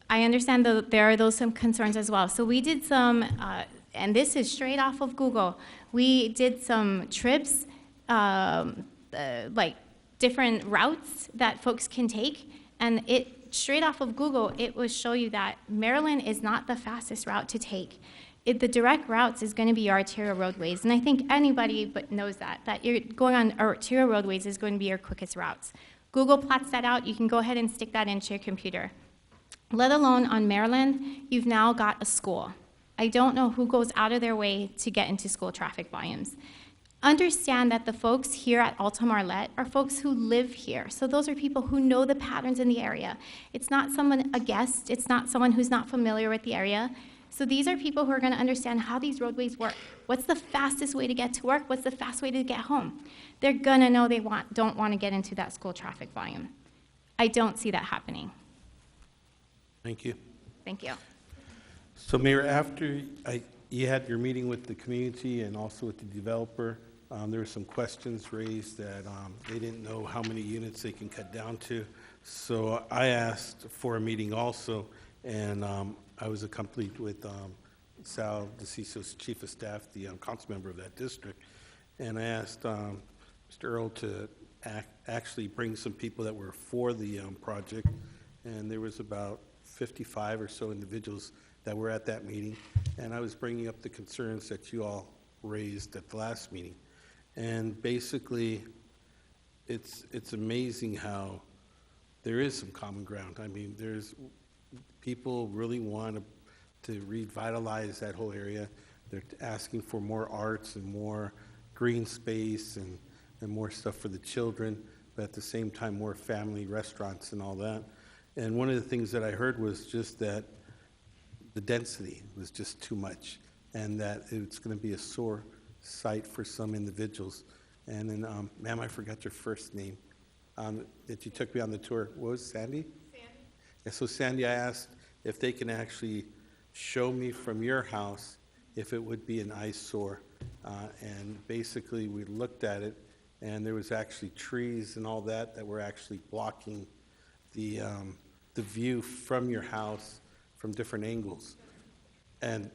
I understand that there are those some concerns as well. So we did some, and this is straight off of Google, we did some trips, like different routes that folks can take, and it straight off of Google, it will show you that Maryland is not the fastest route to take. The direct routes is going to be your arterial roadways, and I think anybody but knows that you're going on arterial roadways is going to be your quickest routes. Google plots that out. You can go ahead and stick that into your computer. Let alone on Maryland, you've now got a school. I don't know who goes out of their way to get into school traffic volumes. Understand that the folks here at Alta Marlette are folks who live here. So those are people who know the patterns in the area. It's not a guest. It's not someone who's not familiar with the area. So these are people who are going to understand how these roadways work. What's the fastest way to get to work? What's the fast way to get home? They're going to know they don't want to get into that school traffic volume. I don't see that happening. Thank you. Thank you. So Mayor, after you had your meeting with the community and also with the developer, there were some questions raised that they didn't know how many units they can cut down to. So I asked for a meeting also, and I was accompanied with Sal DeCicco's chief of staff, the council member of that district, and I asked Mr. Earl to actually bring some people that were for the project, and there was about 55 or so individuals that were at that meeting, and I was bringing up the concerns that you all raised at the last meeting. And basically, it's amazing how there is some common ground. I mean, there's people really want to revitalize that whole area. They're asking for more arts and more green space and more stuff for the children, but at the same time, more family restaurants and all that. And one of the things that I heard was just that the density was just too much, and that it's going to be a sore site for some individuals. And then, ma'am, I forgot your first name that you took me on the tour. What was Sandy? Sandy. Yeah, so Sandy, I asked if they can actually show me from your house if it would be an eyesore. And basically, we looked at it, and there was actually trees and all that that were actually blocking the view from your house from different angles. And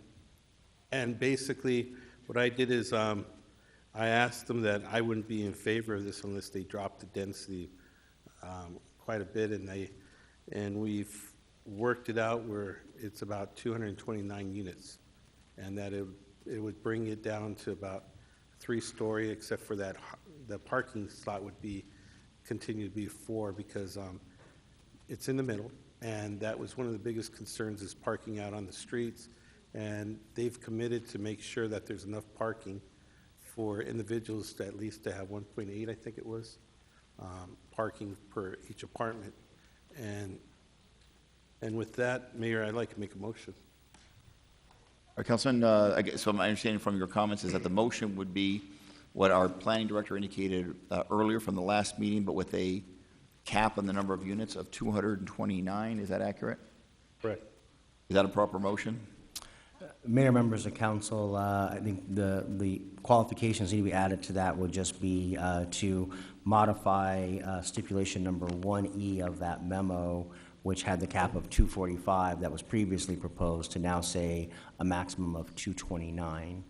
basically, what I did is I asked them that I wouldn't be in favor of this unless they dropped the density quite a bit, and we've worked it out where it's about 229 units, and that it would bring it down to about 3-story, except for that the parking slot would continue to be 4 because it's in the middle, and that was one of the biggest concerns is parking out on the streets, and they've committed to make sure that there's enough parking for individuals to at least to have 1.8, I think it was, parking per each apartment. And with that, Mayor, I'd like to make a motion. All right, Councilman, so my understanding from your comments is that the motion would be what our planning director indicated earlier from the last meeting, but with a cap on the number of units of 229. Is that accurate? Correct. Is that a proper motion? Mayor, members of council, I think the qualifications need to be added to that would just be to modify stipulation number 1E of that memo, which had the cap of 245 that was previously proposed, to now say a maximum of 229.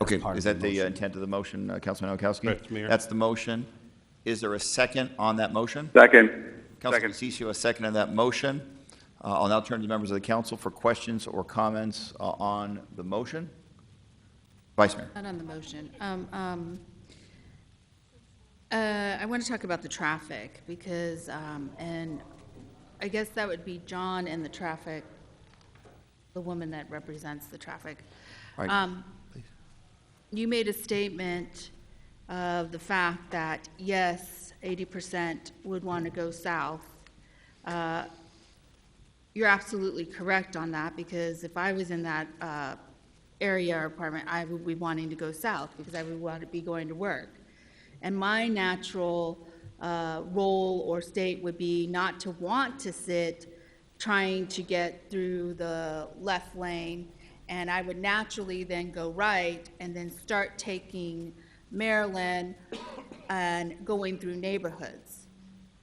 Okay, is that the intent of the motion, Councilman Nowakowski? Correct, Mayor. That's the motion. Is there a second on that motion? Second. Councilman DeCicco, a second on that motion. I'll now turn to members of the council for questions or comments on the motion. Vice Mayor. Not on the motion. I want to talk about the traffic because, and I guess that would be John and the traffic, the woman that represents the traffic. All right. You made a statement of the fact that, yes, 80% would want to go south. You're absolutely correct on that, because if I was in that area or apartment, I would be wanting to go south because I would want to be going to work. And my natural role or state would be not to want to sit trying to get through the left lane, and I would naturally then go right and then start taking Maryland and going through neighborhoods.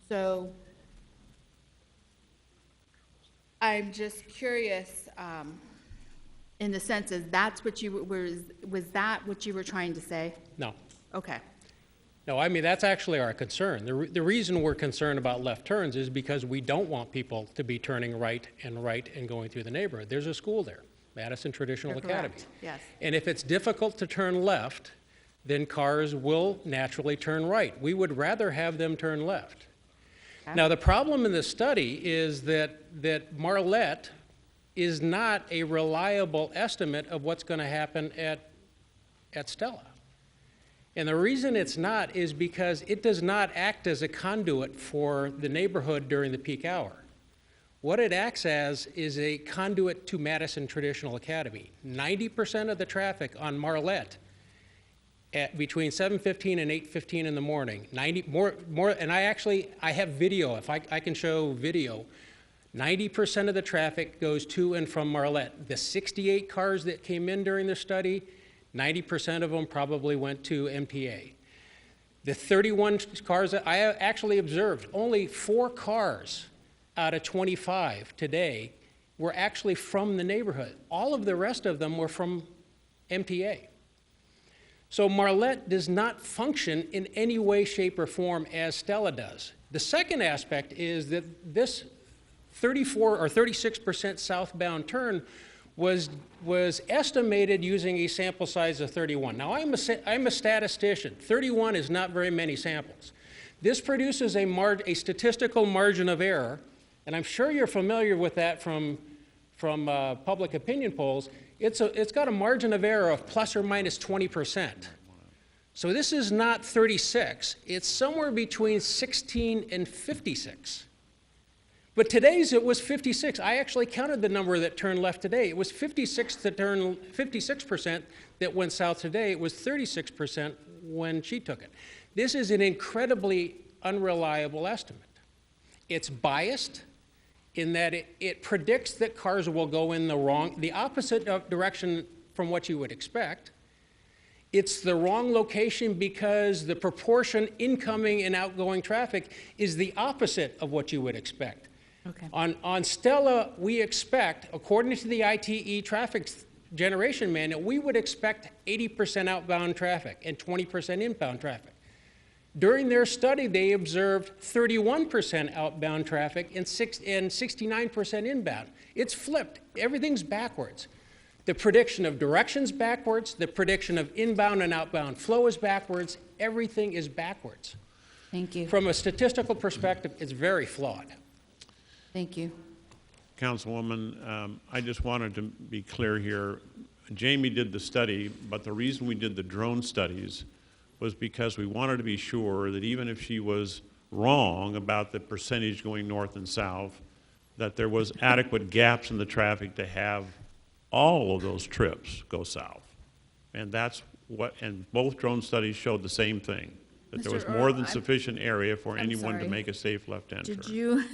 So I'm just curious, in the sense is that's what you was that what you were trying to say? No. Okay. No, I mean, that's actually our concern. The reason we're concerned about left turns is because we don't want people to be turning right and going through the neighborhood. There's a school there, Madison Traditional You're Academy. correct. Yes. And if it's difficult to turn left, then cars will naturally turn right. We would rather have them turn left. Okay. Now, the problem in the study is that Marlette is not a reliable estimate of what's going to happen at Stella. And the reason it's not is because it does not act as a conduit for the neighborhood during the peak hour. What it acts as is a conduit to Madison Traditional Academy. 90% of the traffic on Marlette between 7:15 and 8:15 in the morning, and I have video, if I can show video, 90% of the traffic goes to and from Marlette. The 68 cars that came in during the study, 90% of them probably went to MTA. The 31 cars that I actually observed, only 4 cars out of 25 today were actually from the neighborhood. All of the rest of them were from MTA. So Marlette does not function in any way, shape, or form as Stella does. The second aspect is that this 34 or 36% southbound turn was estimated using a sample size of 31. Now, I'm a statistician. 31 is not very many samples. This produces a statistical margin of error, and I'm sure you're familiar with that from public opinion polls. It's got a margin of error of plus or minus 20%. So this is not 36. It's somewhere between 16 and 56. But today's it was 56. I actually counted the number that turned left today. It was 56% that went south today. It was 36% when she took it. This is an incredibly unreliable estimate. It's biased in that it predicts that cars will go in the opposite direction from what you would expect. It's the wrong location because the proportion incoming and outgoing traffic is the opposite of what you would expect. Okay. On Stella, we expect, according to the ITE traffic generation manual, we would expect 80% outbound traffic and 20% inbound traffic. During their study, they observed 31% outbound traffic and 69% inbound. It's flipped. Everything's backwards. The prediction of direction's backwards. The prediction of inbound and outbound flow is backwards. Everything is backwards. Thank you. From a statistical perspective, it's very flawed. Thank you. Councilwoman, I just wanted to be clear here. Jamie did the study, but the reason we did the drone studies was because we wanted to be sure that even if she was wrong about the percentage going north and south, that there was adequate gaps in the traffic to have all of those trips go south. And that's what, and both drone studies showed the same thing, that there was more than sufficient area for anyone to make a safe left-hand turn.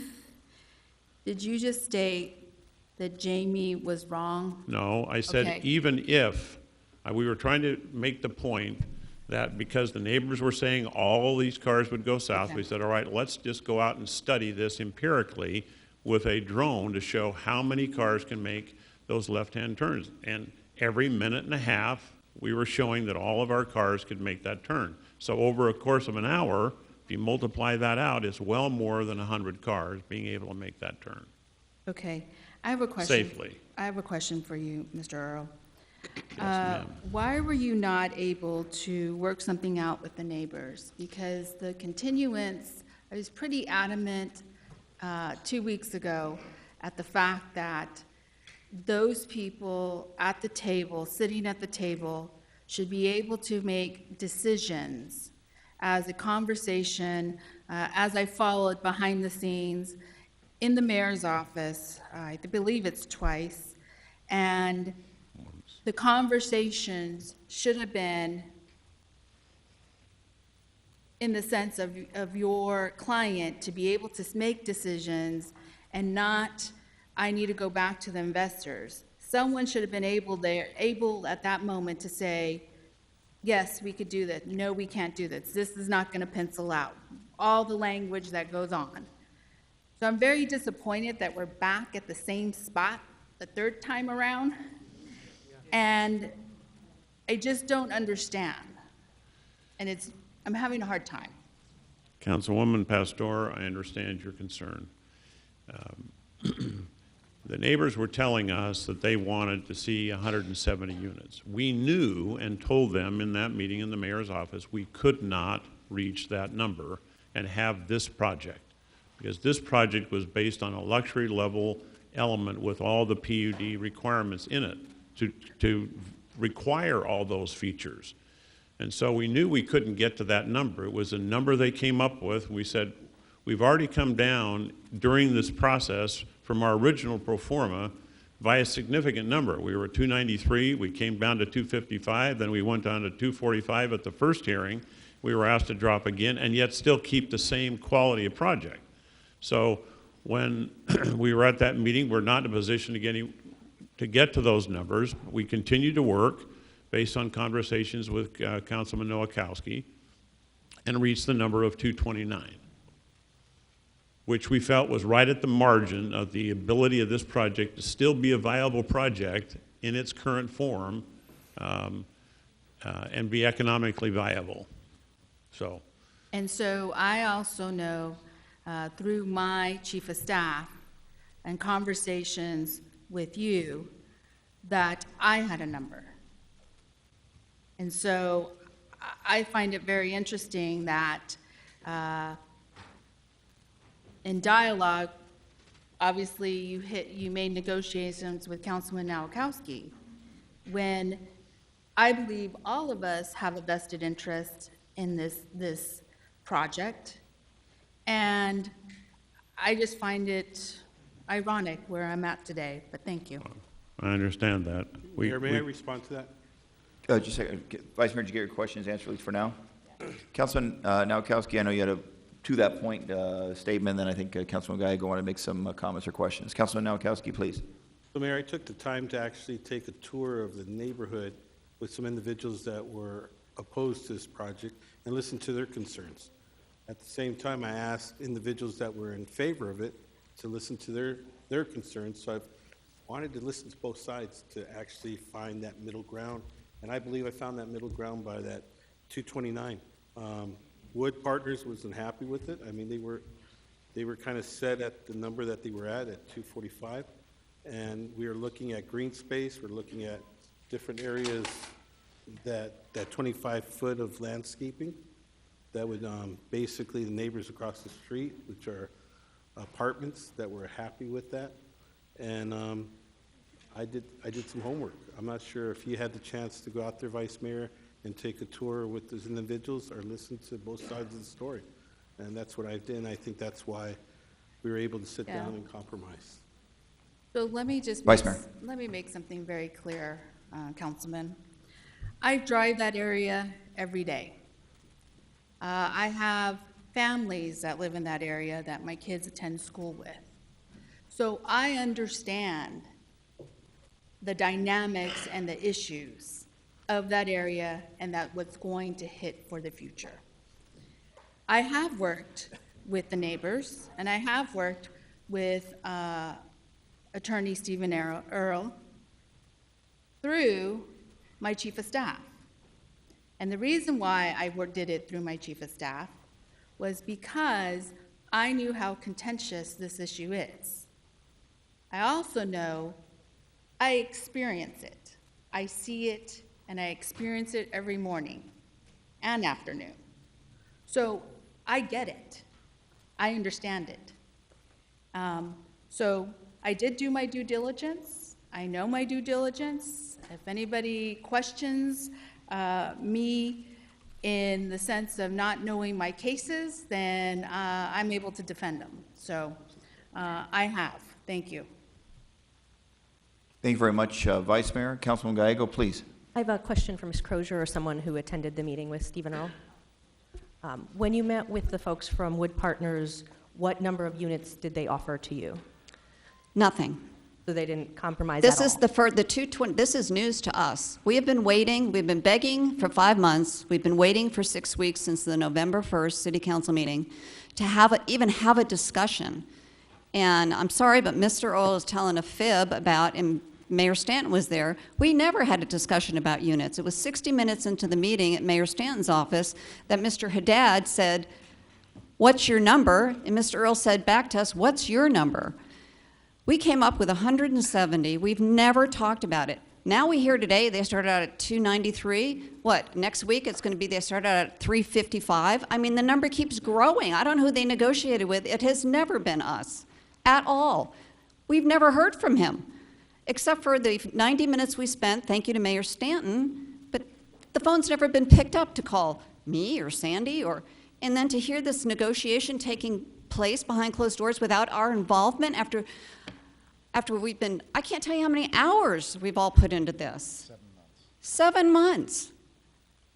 Did you just state that Jamie was wrong? No, I said Okay. even if, we were trying to make the point that because the neighbors were saying all these cars would go south, Okay. we said, all right, let's just go out and study this empirically with a drone to show how many cars can make those left-hand turns. And every minute and a half, we were showing that all of our cars could make that turn. So over a course of an hour, if you multiply that out, it's well more than 100 cars being able to make that turn. Okay. I have a question. Safely. I have a question for you, Mr. Earl. Yes, ma'am. Why were you not able to work something out with the neighbors? Because the continuance, I was pretty adamant 2 weeks ago at the fact that those people at the table, sitting at the table, should be able to make decisions as a conversation, as I followed behind the scenes in the mayor's office. I believe it's twice. And the conversations should have been in the sense of your client to be able to make decisions and not, I need to go back to the investors. Someone should have been able at that moment to say, yes, we could do that. No, we can't do this. This is not going to pencil out. All the language that goes on. So I'm very disappointed that we're back at the same spot the third time around. And I just don't understand. And I'm having a hard time. Councilwoman Pastor, I understand your concern. The neighbors were telling us that they wanted to see 170 units. We knew and told them in that meeting in the mayor's office we could not reach that number and have this project, because this project was based on a luxury level element with all the PUD requirements in it to require all those features. And so we knew we couldn't get to that number. It was a number they came up with. We said, we've already come down during this process from our original pro forma by a significant number. We were at 293, we came down to 255, then we went down to 245 at the first hearing. We were asked to drop again, and yet still keep the same quality of project. So when we were at that meeting, we're not in a position to get to those numbers. We continue to work based on conversations with Councilman Nowakowski and reached the number of 229, which we felt was right at the margin of the ability of this project to still be a viable project in its current form and be economically viable. So. And so I also know through my chief of staff and conversations with you that I had a number. And so I find it very interesting that in dialogue, obviously you made negotiations with Councilman Nowakowski when I believe all of us have a vested interest in this project. And I just find it ironic where I'm at today, but thank you. I understand that. Mayor, may I respond to that? Just a second. Vice Mayor, did you get your questions answered at least for now? Councilman Nowakowski, I know you had to that point statement, then I think Councilman Gallego wanted to make some comments or questions. Councilman Nowakowski, please. So, Mayor, I took the time to actually take a tour of the neighborhood with some individuals that were opposed to this project and listen to their concerns. At the same time, I asked individuals that were in favor of it to listen to their concerns. So I've wanted to listen to both sides to actually find that middle ground. And I believe I found that middle ground by that 229. Wood Partners wasn't happy with it. I mean, they were kind of set at the number that they were at 245. And we are looking at green space. We're looking at different areas that 25 foot of landscaping that would basically the neighbors across the street, which are apartments, that were happy with that. And I did some homework. I'm not sure if you had the chance to go out there, Vice Mayor, and take a tour with those individuals or listen to both sides of the story. And that's what I did, and I think that's why we were able to sit down and compromise. So let me just Vice Mayor. let me make something very clear, Councilman. I drive that area every day. I have families that live in that area that my kids attend school with. So I understand the dynamics and the issues of that area and that what's going to hit for the future. I have worked with the neighbors, and I have worked with Attorney Stephen Earle through my chief of staff. And the reason why I did it through my chief of staff was because I knew how contentious this issue is. I also know I experience it. I see it and I experience it every morning and afternoon. So I get it. I understand it. So I did do my due diligence. I know my due diligence. If anybody questions me in the sense of not knowing my cases, then I'm able to defend them. So I have. Thank you. Thank you very much, Vice Mayor. Councilman Gallego, please. I have a question for Ms. Crozier or someone who attended the meeting with Stephen Earle. When you met with the folks from Wood Partners, what number of units did they offer to you? Nothing. So they didn't compromise This at is all? the 220. This is news to us. We have been waiting. We've been begging for 5 months. We've been waiting for 6 weeks since the November 1st City Council meeting to even have a discussion. And I'm sorry, but Mr. Earle is telling a fib about, and Mayor Stanton was there. We never had a discussion about units. It was 60 minutes into the meeting at Mayor Stanton's office that Mr. Haddad said, "What's your number?" And Mr. Earle said back to us, "What's your number?" We came up with 170. We've never talked about it. Now we hear today they started out at 293. What, next week it's going to be they started out at 355? I mean, the number keeps growing. I don't know who they negotiated with. It has never been us at all. We've never heard from him, except for the 90 minutes we spent, thank you to Mayor Stanton, but the phone's never been picked up to call me or Sandy, and then to hear this negotiation taking place behind closed doors without our involvement after after we've been, I can't tell you how many hours we've all put into this. 7 months. 7 months.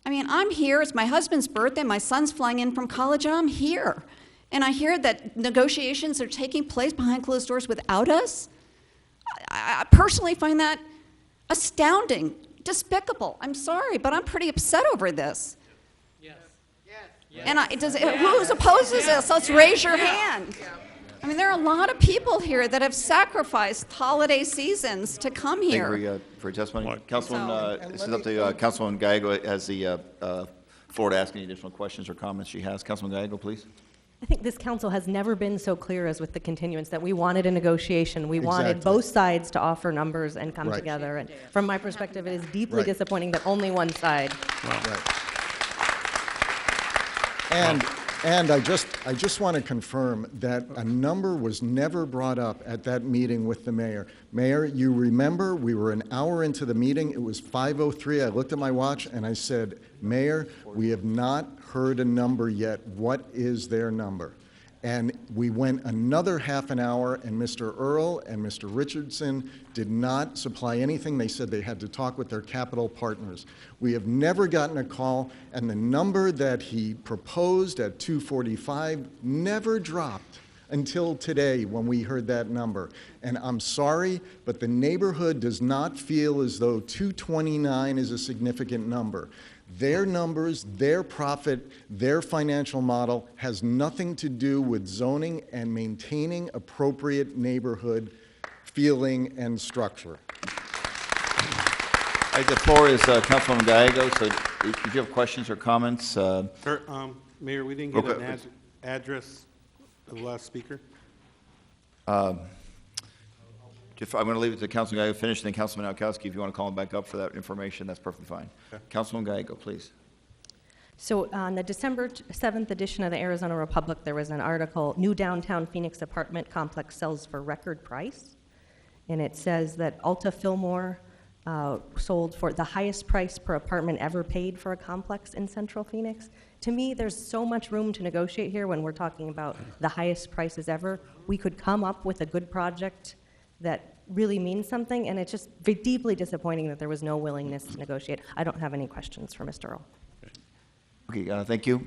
I mean, I'm here, it's my husband's birthday, my son's flying in from college, and I'm here. And I hear that negotiations are taking place behind closed doors without us. I personally find that astounding, despicable. I'm sorry, but I'm pretty upset over this. Yes. And who opposes this? Let's raise your hand. I mean, there are a lot of people here that have sacrificed holiday seasons to come here. Thank you for your testimony. Councilwoman, this is up to Councilwoman Gallego has the floor to ask any additional questions or comments she has. Councilwoman Gallego, please. I think this council has never been so clear as with the continuance that we wanted a negotiation. We wanted both sides to offer numbers and come together. And from my perspective, it is deeply disappointing that only one side. And I just want to confirm that a number was never brought up at that meeting with the mayor. Mayor, you remember we were an hour into the meeting. It was 5:03. I looked at my watch and I said, Mayor, we have not heard a number yet. What is their number? And we went another half an hour, and Mr. Earl and Mr. Richardson did not supply anything. They said they had to talk with their capital partners. We have never gotten a call, and the number that he proposed at 245 never dropped until today when we heard that number. And I'm sorry, but the neighborhood does not feel as though 229 is a significant number. Their numbers, their profit, their financial model has nothing to do with zoning and maintaining appropriate neighborhood feeling and structure. All right, the floor is Councilwoman Gallego. So if you have questions or comments. Sir, Mayor, we didn't get an address of the last speaker. I'm going to leave it to Councilman Gallego to finish, and then Councilman Nowakowski, if you want to call him back up for that information, that's perfectly fine. Okay. Councilman Gallego, please. So on the December 7th edition of the Arizona Republic, there was an article, New Downtown Phoenix Apartment Complex Sells for Record Price. And it says that Alta Fillmore sold for the highest price per apartment ever paid for a complex in Central Phoenix. To me, there's so much room to negotiate here when we're talking about the highest prices ever. We could come up with a good project that really means something, and it's just deeply disappointing that there was no willingness to negotiate. I don't have any questions for Mr. Earl. Okay, thank you.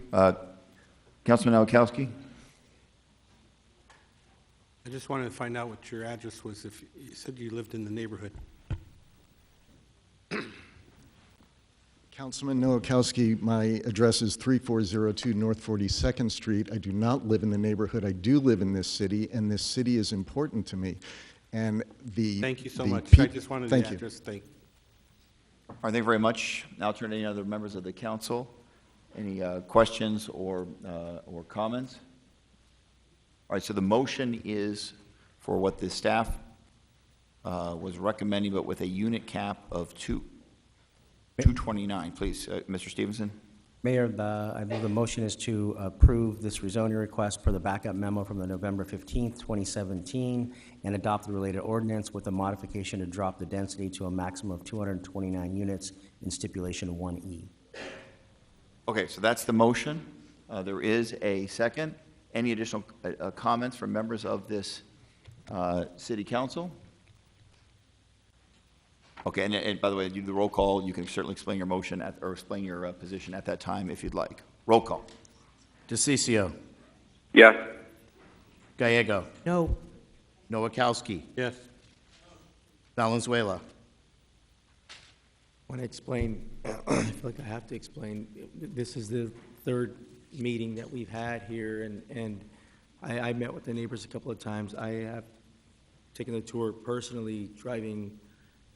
Councilman Nowakowski? I just wanted to find out what your address was. If you said you lived in the neighborhood. Councilman Nowakowski, my address is 3402 North 42nd Street. I do not live in the neighborhood. I do live in this city, and this city is important to me. And Thank you so much. I just wanted the address. Thank you. All right, thank you very much. Now turn to any other members of the council. Any questions or comments? All right, so the motion is for what the staff was recommending, but with a unit cap of 229. Please, Mr. Stevenson. Mayor, I believe the motion is to approve this rezoning request per the backup memo from the November 15th, 2017, and adopt the related ordinance with a modification to drop the density to a maximum of 229 units in stipulation 1E. Okay, so that's the motion. There is a second. Any additional comments from members of this city council? Okay, and by the way, you do the roll call. You can certainly explain your motion or explain your position at that time if you'd like. Roll call. DeCiccio. Yes. Gallego. No. Nowakowski. Yes. Valenzuela. I want to explain, I feel like I have to explain, this is the third meeting that we've had here, and I met with the neighbors a couple of times. I have taken the tour personally, driving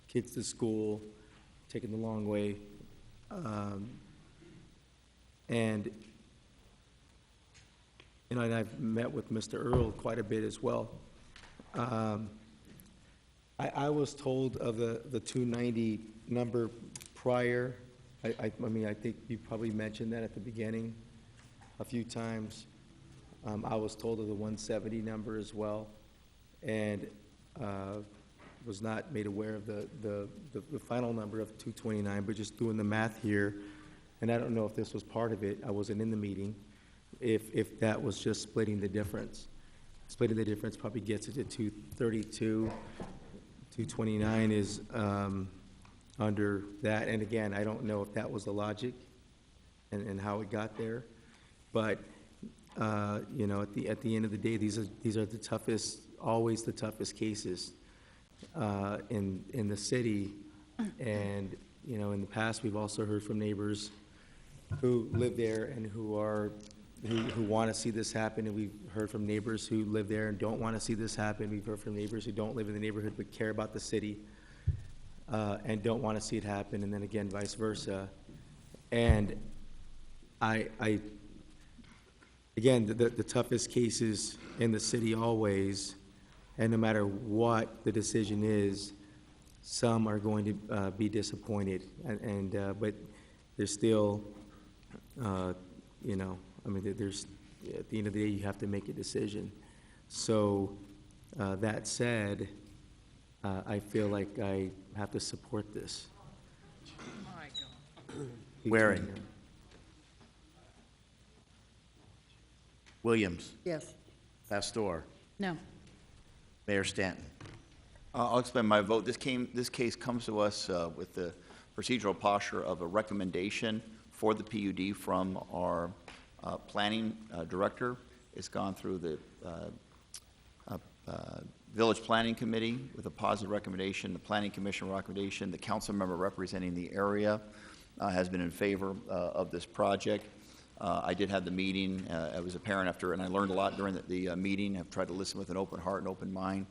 kids to school, taking the long way. And I've met with Mr. Earl quite a bit as well. I was told of the 290 number prior. I mean, I think you probably mentioned that at the beginning a few times. I was told of the 170 number as well, and was not made aware of the final number of 229, but just doing the math here, and I don't know if this was part of it. I wasn't in the meeting. If that was just splitting the difference. Splitting the difference probably gets it to 232. 229 is under that, and again, I don't know if that was the logic and how it got there, but, you know, at the end of the day, these are the toughest, always the toughest cases in the city, and, you know, in the past, we've also heard from neighbors who live there and who want to see this happen, and we've heard from neighbors who live there and don't want to see this happen. We've heard from neighbors who don't live in the neighborhood but care about the city and don't want to see it happen, and then again, vice versa. And again, the toughest cases in the city always, and no matter what the decision is, some are going to be disappointed, but there's still, you know, I mean, there's, at the end of the day, you have to make a decision. So, that said, I feel like I have to support this. Waring. Williams. Yes. Pastor. No. Mayor Stanton. I'll explain my vote. This case comes to us with the procedural posture of a recommendation for the PUD from our planning director. It's gone through the Village Planning Committee with a positive recommendation, the Planning Commission recommendation. The council member representing the area has been in favor of this project. I did have the meeting. It was apparent after, and I learned a lot during the meeting. I've tried to listen with an open heart and open mind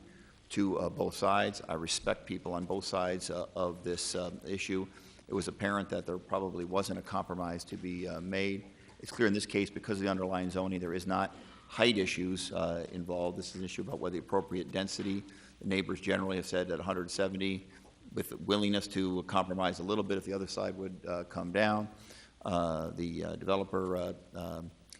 to both sides. I respect people on both sides of this issue. It was apparent that there probably wasn't a compromise to be made. It's clear in this case, because of the underlying zoning, there is not height issues involved. This is an issue about whether the appropriate density. The neighbors generally have said that 170, with willingness to compromise a little bit if the other side would come down. The developer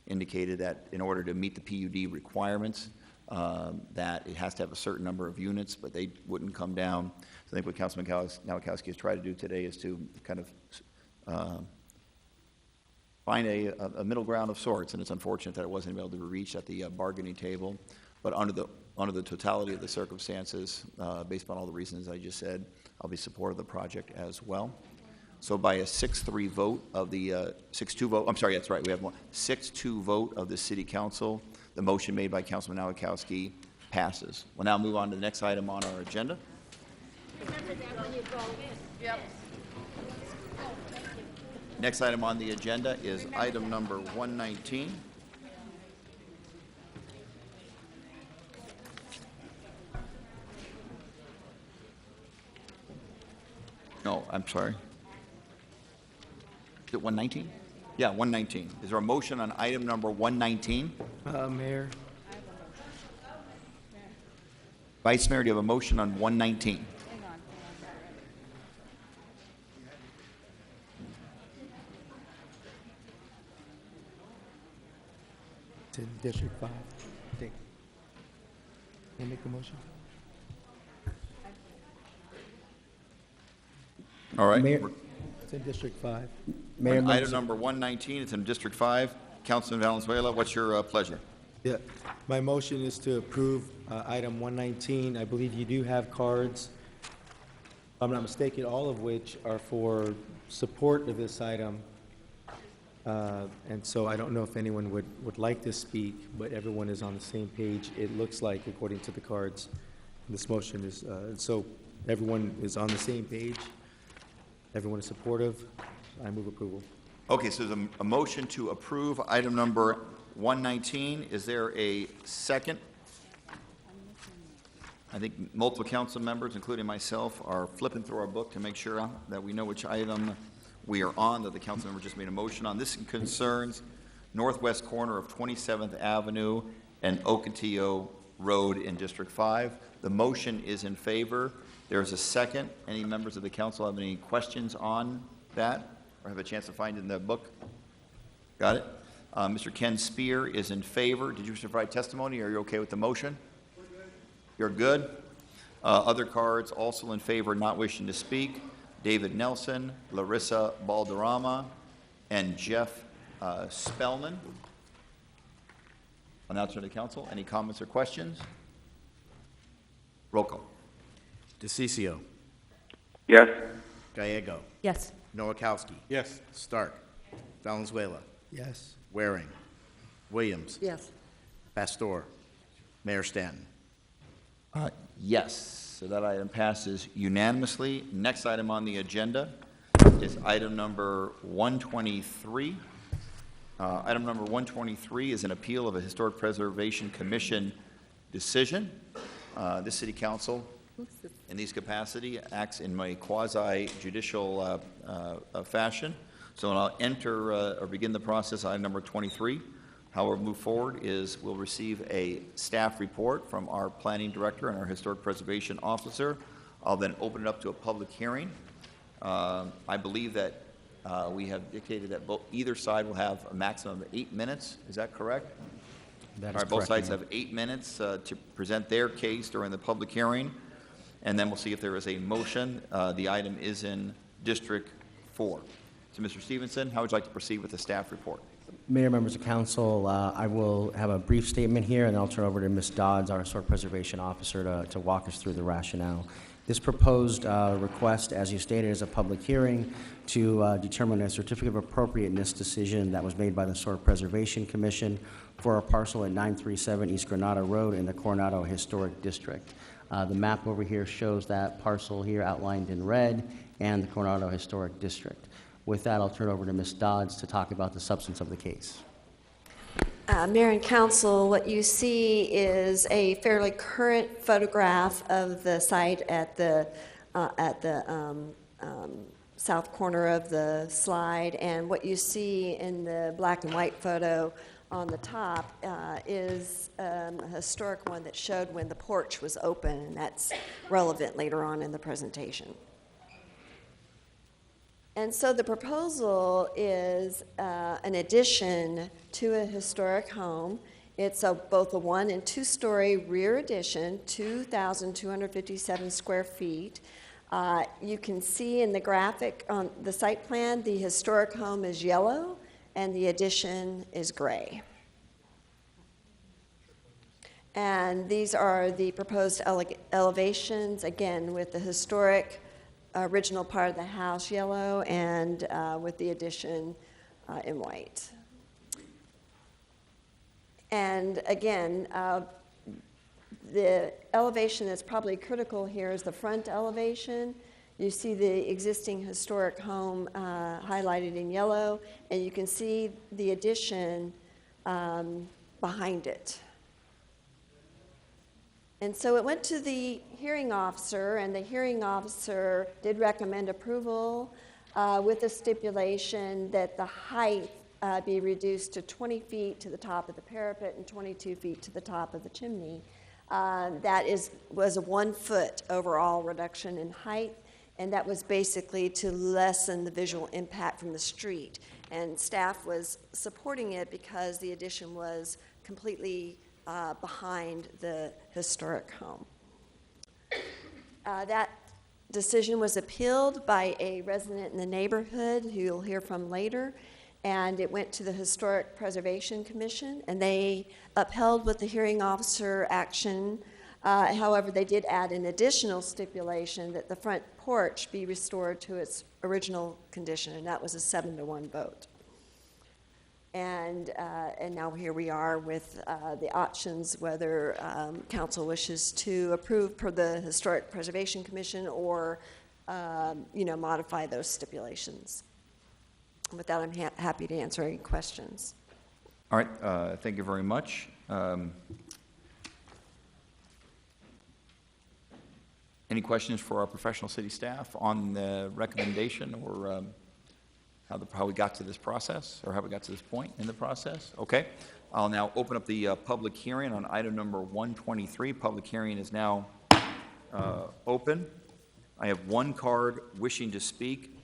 indicated that in order to meet the PUD requirements, that it has to have a certain number of units, but they wouldn't come down. So I think what Councilman Nowakowski has tried to do today is to kind of find a middle ground of sorts, and it's unfortunate that it wasn't able to be reached at the bargaining table. But under the totality of the circumstances, based on all the reasons I just said, I'll be supportive of the project as well. So by a 6-3 vote of the 6-2 vote, I'm sorry, that's right, we have one 6-2 vote of the City Council. The motion made by Councilman Nowakowski passes. We'll now move on to the next item on our agenda. Remember that when you go in. Yep. Next item on the agenda is item number 119. No, I'm sorry. Is it 119? Yeah, 119. Is there a motion on item number 119? Mayor. Vice Mayor, do you have a motion on 119? It's in District 5. Can I make the motion? All right. Mayor, it's in District 5. Mayor, Item members- number 119, it's in District 5. Councilman Valenzuela, what's your pleasure? Yeah, my motion is to approve item 119. I believe you do have cards, if I'm not mistaken, all of which are for support of this item. And so I don't know if anyone would like to speak, but everyone is on the same page, it looks like, according to the cards. This motion is, so everyone is on the same page, everyone is supportive, I move approval. Okay, so there's a motion to approve item number 119. Is there a second? I think multiple council members, including myself, are flipping through our book to make sure that we know which item we are on, that the council member just made a motion on. This concerns northwest corner of 27th Avenue and Ocotillo Road in District 5. The motion is in favor. There's a second. Any members of the council have any questions on that or have a chance to find it in the book? Got it? Mr. Ken Spear is in favor. Did you provide testimony, or are you okay with the motion? You're good? Other cards also in favor, not wishing to speak. David Nelson, Larissa Balderrama, and Jeff Spellman. I'll now turn to council. Any comments or questions? Roll call. DeCiccio. Yes. Gallego. Yes. Noakowski. Yes. Stark. Valenzuela. Yes. Waring. Williams. Yes. Pastor. Mayor Stanton. Yes, so that item passes unanimously. Next item on the agenda is item number 123. Item number 123 is an appeal of a Historic Preservation Commission decision. The City Council, in these capacity, acts in a quasi-judicial fashion. So I'll enter or begin the process, item number 23. How we'll move forward is we'll receive a staff report from our planning director and our historic preservation officer. I'll then open it up to a public hearing. I believe that we have dictated that either side will have a maximum of 8 minutes. Is that correct? That is All right, both correct, sides Mayor. have 8 minutes to present their case during the public hearing, and then we'll see if there is a motion. The item is in District 4. So, Mr. Stevenson, how would you like to proceed with the staff report? Mayor, members of council, I will have a brief statement here, and I'll turn over to Ms. Dodds, our historic preservation officer, to walk us through the rationale. This proposed request, as you stated, is a public hearing to determine a certificate of appropriateness decision that was made by the Historic Preservation Commission for a parcel at 937 East Granada Road in the Coronado Historic District. The map over here shows that parcel here outlined in red and the Coronado Historic District. With that, I'll turn it over to Ms. Dodds to talk about the substance of the case. Mayor and Council, what you see is a fairly current photograph of the site at the south corner of the slide, and what you see in the black and white photo on the top is a historic one that showed when the porch was open, and that's relevant later on in the presentation. And so the proposal is an addition to a historic home. It's both a 1- and 2-story rear addition, 2,257 square feet. You can see in the graphic on the site plan, the historic home is yellow and the addition is gray. And these are the proposed elevations, again, with the historic original part of the house yellow and with the addition in white. And again, the elevation that's probably critical here is the front elevation. You see the existing historic home highlighted in yellow, and you can see the addition behind it. And so it went to the hearing officer, and the hearing officer did recommend approval with a stipulation that the height be reduced to 20 feet to the top of the parapet and 22 feet to the top of the chimney. That was a 1 foot overall reduction in height, and that was basically to lessen the visual impact from the street. And staff was supporting it because the addition was completely behind the historic home. That decision was appealed by a resident in the neighborhood who you'll hear from later, and it went to the Historic Preservation Commission, and they upheld with the hearing officer action. However, they did add an additional stipulation that the front porch be restored to its original condition, and that was a 7-to-1 vote. And now here we are with the options whether council wishes to approve per the Historic Preservation Commission or modify those stipulations. With that, I'm happy to answer any questions. All right, thank you very much. Any questions for our professional city staff on the recommendation or how we got to this process, or how we got to this point in the process? Okay. I'll now open up the public hearing on item number 123. Public hearing is now open. I have one card wishing to speak.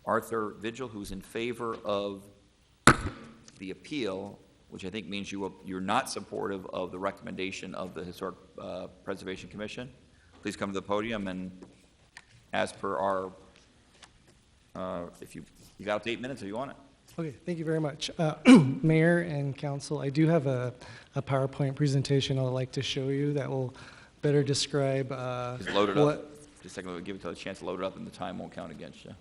Arthur Vigil, who's in favor of the appeal, which I think means you're not supportive of the recommendation of the Historic Preservation Commission. Please come to the podium, and as per our, if you got up to 8 minutes if you want it. Okay, thank you very much. Mayor and council, I do have a PowerPoint presentation I'd like to show you that will better describe Load it up. Just a second, we'll give it a chance to load it up, and the time won't count against you.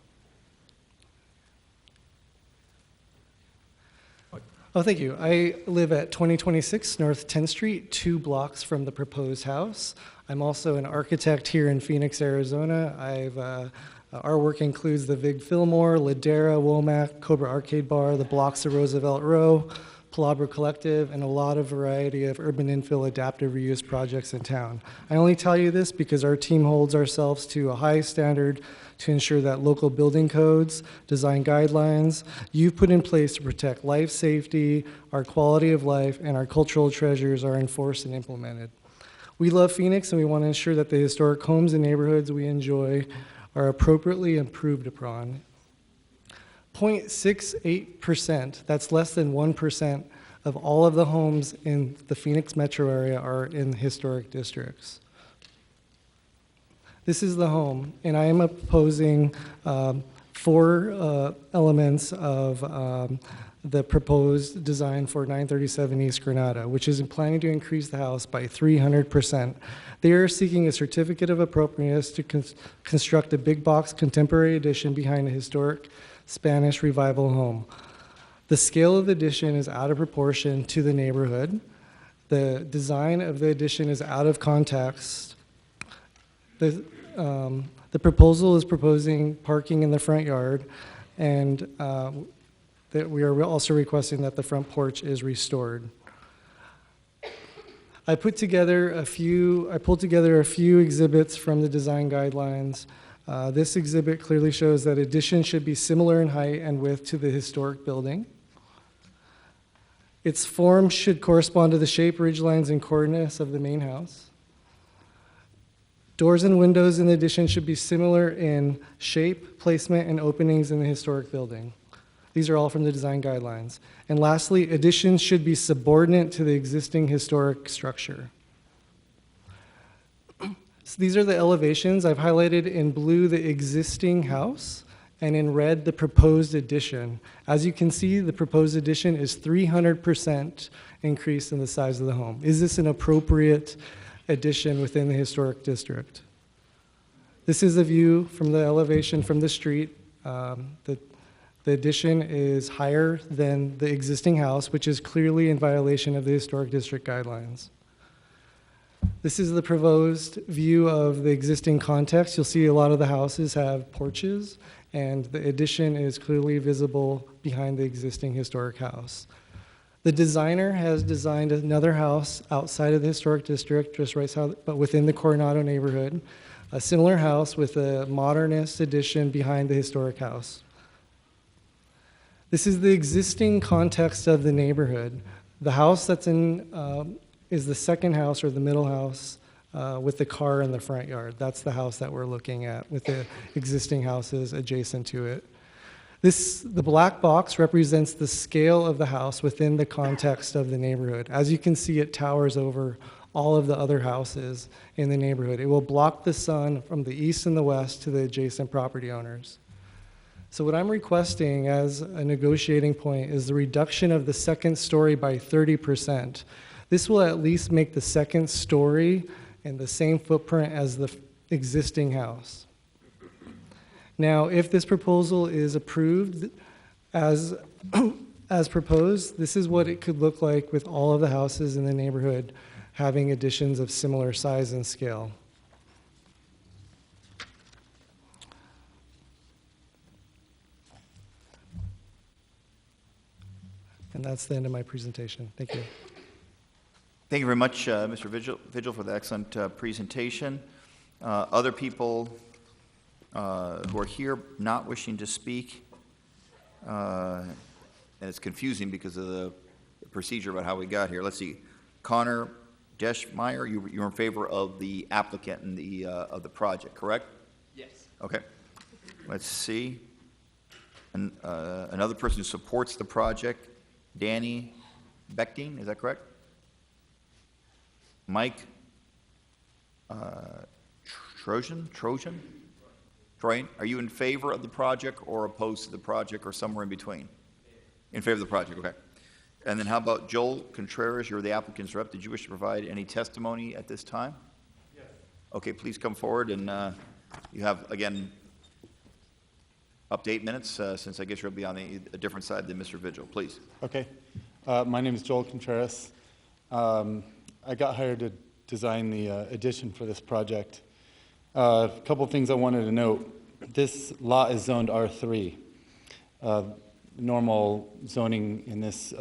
Oh, thank you. I live at 2026 North 10th Street, 2 blocks from the proposed house. I'm also an architect here in Phoenix, Arizona. Our work includes the Vig Fillmore, Ladera, Womack, Cobra Arcade Bar, the blocks of Roosevelt Row, Palabra Collective, and a lot of variety of urban infill adaptive reuse projects in town. I only tell you this because our team holds ourselves to a high standard to ensure that local building codes, design guidelines you've put in place to protect life safety, our quality of life, and our cultural treasures are enforced and implemented. We love Phoenix, and we want to ensure that the historic homes and neighborhoods we enjoy are appropriately improved upon. 0.68%, that's less than 1% of all of the homes in the Phoenix metro area are in historic districts. This is the home, and I am opposing 4 elements of the proposed design for 937 East Granada, which is planning to increase the house by 300%. They are seeking a certificate of appropriateness to construct a big box contemporary addition behind a historic Spanish revival home. The scale of the addition is out of proportion to the neighborhood. The design of the addition is out of context. The proposal is proposing parking in the front yard, and that we are also requesting that the front porch is restored. I pulled together a few exhibits from the design guidelines. This exhibit clearly shows that addition should be similar in height and width to the historic building. Its form should correspond to the shape, ridgelines, and coordinates of the main house. Doors and windows in the addition should be similar in shape, placement, and openings in the historic building. These are all from the design guidelines. And lastly, additions should be subordinate to the existing historic structure. So these are the elevations. I've highlighted in blue the existing house, and in red the proposed addition. As you can see, the proposed addition is 300% increase in the size of the home. Is this an appropriate addition within the historic district? This is a view from the elevation from the street. The addition is higher than the existing house, which is clearly in violation of the historic district guidelines. This is the proposed view of the existing context. You'll see a lot of the houses have porches, and the addition is clearly visible behind the existing historic house. The designer has designed another house outside of the historic district, just right south, but within the Coronado neighborhood, a similar house with a modernist addition behind the historic house. This is the existing context of the neighborhood. The house that's in is the second house or the middle house with the car in the front yard. That's the house that we're looking at with the existing houses adjacent to it. The black box represents the scale of the house within the context of the neighborhood. As you can see, it towers over all of the other houses in the neighborhood. It will block the sun from the east and the west to the adjacent property owners. So what I'm requesting as a negotiating point is the reduction of the second story by 30%. This will at least make the second story in the same footprint as the existing house. Now, if this proposal is approved as proposed, this is what it could look like with all of the houses in the neighborhood having additions of similar size and scale. And that's the end of my presentation. Thank you. Thank you very much, Mr. Vigil, for the excellent presentation. Other people who are here not wishing to speak, and it's confusing because of the procedure about how we got here. Let's see. Connor Deschmeyer, you're in favor of the applicant and of the project, correct? Yes. Okay. Let's see. And, another person who supports the project, Danny Bechting, is that correct? Mike Trojan? Troyan, are you in favor of the project or opposed to the project or somewhere in between? In favor of the project, okay. And then how about Joel Contreras? You're the applicant's rep. Did you wish to provide any testimony at this time? Yes. Okay, please come forward and You have, again, up to 8 minutes, since I guess you'll be on a different side than Mr. Vigil. Please. Okay. My name is Joel Contreras. I got hired to design the addition for this project. A couple things I wanted to note. This lot is zoned R3. Normal zoning in this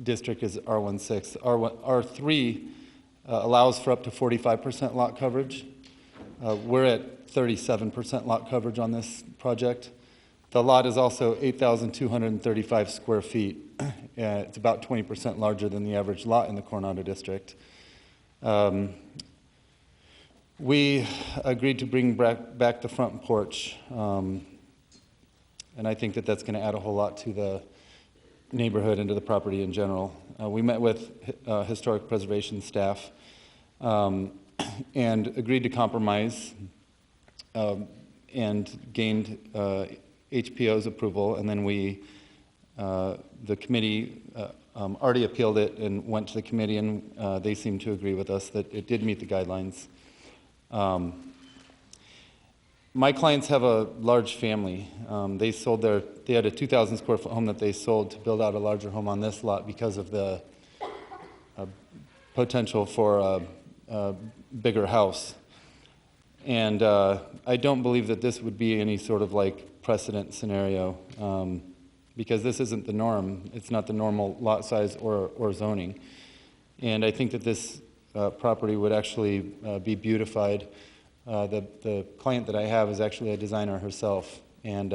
district is R16. R3 allows for up to 45% lot coverage. We're at 37% lot coverage on this project. The lot is also 8,235 square feet. It's about 20% larger than the average lot in the Coronado district. We agreed to bring back the front porch, and I think that that's going to add a whole lot to the neighborhood and to the property in general. We met with historic preservation staff and agreed to compromise and gained HPO's approval, and then the committee already appealed it and went to the committee, and they seemed to agree with us that it did meet the guidelines. My clients have a large family. They had a 2,000 square foot home that they sold to build out a larger home on this lot because of the potential for a bigger house. And I don't believe that this would be any sort of like precedent scenario because this isn't the norm. It's not the normal lot size or zoning. And I think that this property would actually be beautified. The client that I have is actually a designer herself, and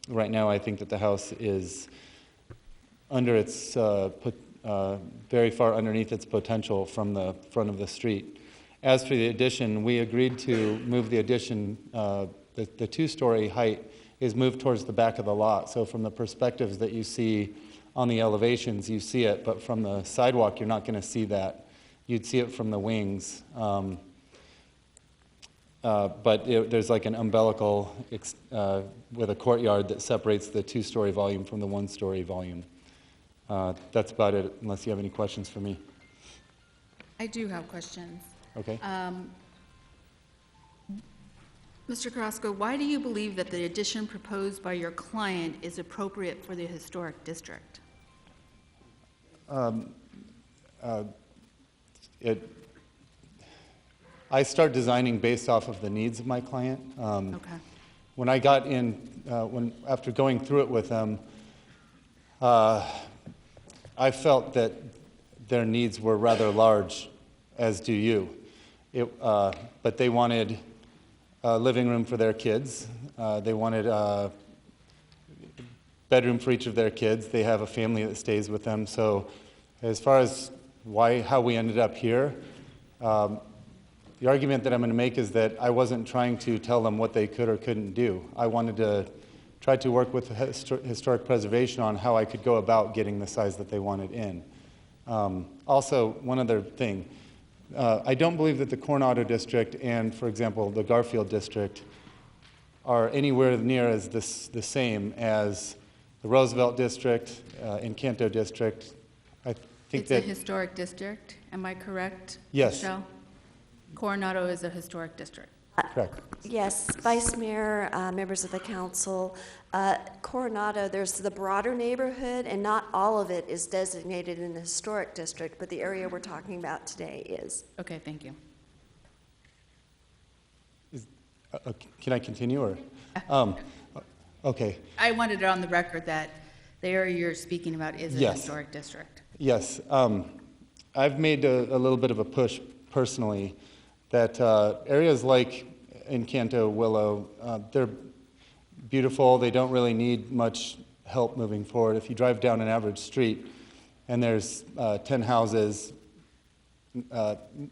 right now I think that the house is under its very far underneath its potential from the front of the street. As for the addition, we agreed to move the addition. The two-story height is moved towards the back of the lot. So from the perspectives that you see on the elevations, you see it, but from the sidewalk, you're not going to see that. You'd see it from the wings. But there's like an umbilical with a courtyard that separates the two-story volume from the one-story volume. That's about it, unless you have any questions for me. I do have questions. Okay. Mr. Carrasco, why do you believe that the addition proposed by your client is appropriate for the historic district? I start designing based off of the needs of my client. Okay. When I got in, after going through it with them, I felt that their needs were rather large, as do you. But they wanted a living room for their kids. They wanted a bedroom for each of their kids. They have a family that stays with them. So as far as how we ended up here, the argument that I'm going to make is that I wasn't trying to tell them what they could or couldn't do. I wanted to try to work with historic preservation on how I could go about getting the size that they wanted in. Also, one other thing. I don't believe that the Coronado district and, for example, the Garfield district are anywhere near as the same as the Roosevelt district, Encanto district. I think It's a historic district, am I correct? Yes. Michelle? Coronado is a historic district. Correct. Yes, Vice Mayor, members of the council, Coronado, there's the broader neighborhood, and not all of it is designated in the historic district, but the area we're talking about today is. Okay, thank you. Can I continue, or? Okay. I wanted it on the record that the area you're speaking about is a Yes. historic district. Yes. I've made a little bit of a push personally that areas like Encanto, Willow, they're beautiful. They don't really need much help moving forward. If you drive down an average street and there's 10 houses,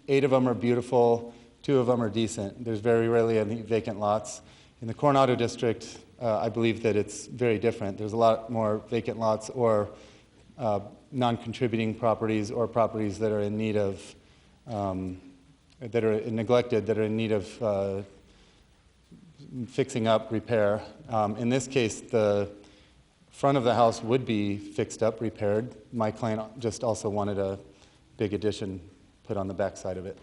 8 of them are beautiful, 2 of them are decent. There's very rarely any vacant lots. In the Coronado district, I believe that it's very different. There's a lot more vacant lots or non-contributing properties or properties that are in need of that are neglected, that are in need of fixing up, repair. In this case, the front of the house would be fixed up, repaired. My client just also wanted a big addition put on the back side of it.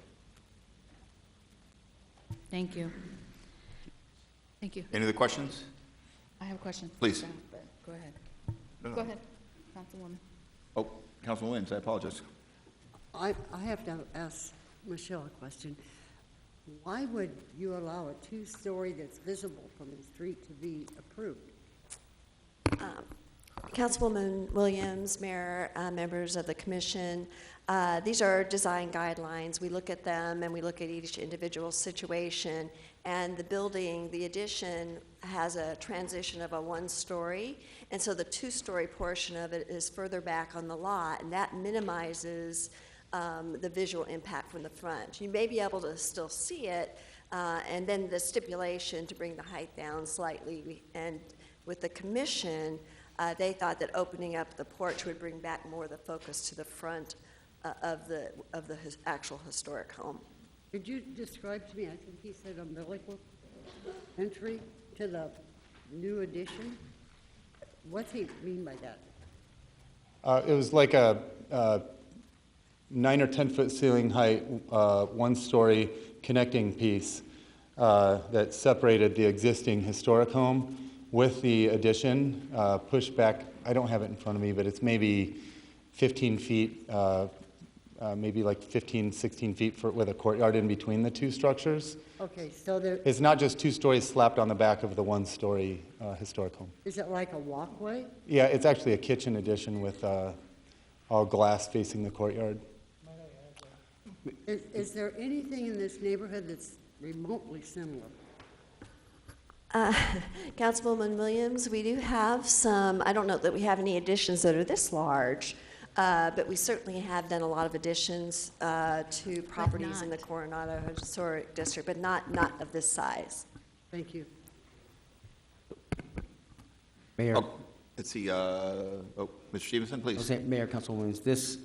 Thank you. Thank you. Any other questions? I have a question. Please. But go ahead. No, no. Go ahead, Councilwoman. Oh, Councilman Williams, I apologize. I have to ask Michelle a question. Why would you allow a two-story that's visible from the street to be approved? Councilwoman Williams, Mayor, members of the commission, these are design guidelines. We look at them and we look at each individual situation. And the building, the addition, has a transition of a one-story. And so the two-story portion of it is further back on the lot, and that minimizes the visual impact from the front. You may be able to still see it, and then the stipulation to bring the height down slightly. And with the commission, they thought that opening up the porch would bring back more of the focus to the front of the actual historic home. Could you describe to me, I think he said umbilical entry to the new addition? What's he mean by that? It was like a 9 or 10 foot ceiling height, one-story connecting piece that separated the existing historic home with the addition, pushed back. I don't have it in front of me, but it's maybe 15 feet, maybe like 15, 16 feet with a courtyard in between the two structures. Okay, so there... It's not just 2 stories slapped on the back of the one-story historic home. Is it like a walkway? Yeah, it's actually a kitchen addition with all glass facing the courtyard. Is there anything in this neighborhood that's remotely similar? Councilwoman Williams, we do have some, I don't know that we have any additions that are this large, but we certainly have done a lot of additions to properties in the Coronado Historic District, but not of this size. Thank you. Mayor. Oh, let's see, Mr. Stevenson, please. Mayor, Councilwoman, this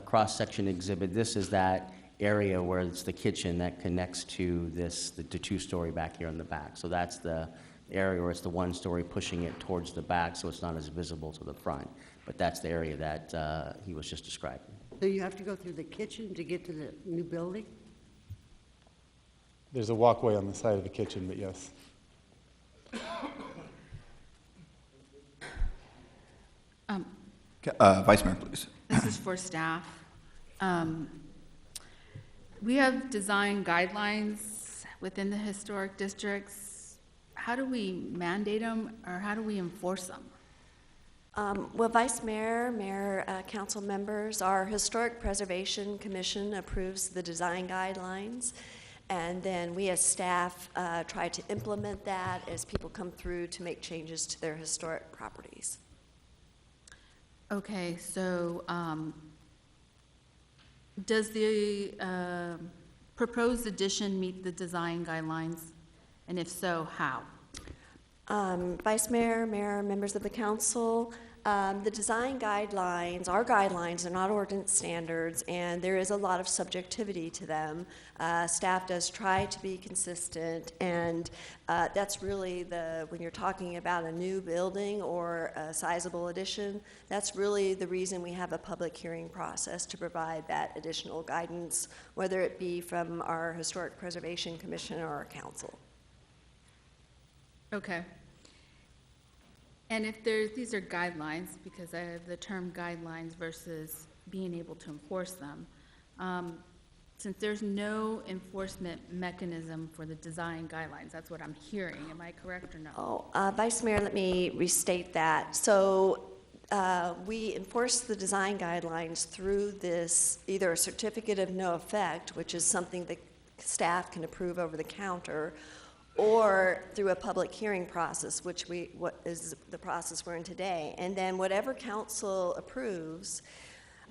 cross-section exhibit, this is that area where it's the kitchen that connects to the two-story back here in the back. So that's the area where it's the one-story pushing it towards the back, so it's not as visible to the front. But that's the area that he was just describing. So you have to go through the kitchen to get to the new building? There's a walkway on the side of the kitchen, but yes. Vice Mayor, please. This is for staff. We have design guidelines within the historic districts. How do we mandate them, or how do we enforce them? Well, Vice Mayor, Mayor, council members, our Historic Preservation Commission approves the design guidelines, and then we as staff try to implement that as people come through to make changes to their historic properties. Okay, so does the proposed addition meet the design guidelines? And if so, how? Vice Mayor, Mayor, members of the council, the design guidelines, our guidelines are not ordinance standards, and there is a lot of subjectivity to them. Staff does try to be consistent, and that's really when you're talking about a new building or a sizable addition, that's really the reason we have a public hearing process to provide that additional guidance, whether it be from our Historic Preservation Commission or our council. Okay. And if these are guidelines, because I have the term guidelines versus being able to enforce them, since there's no enforcement mechanism for the design guidelines, that's what I'm hearing. Am I correct or no? Vice Mayor, let me restate that. So we enforce the design guidelines through this, either a certificate of no effect, which is something that staff can approve over the counter, or through a public hearing process, what is the process we're in today. And then whatever council approves,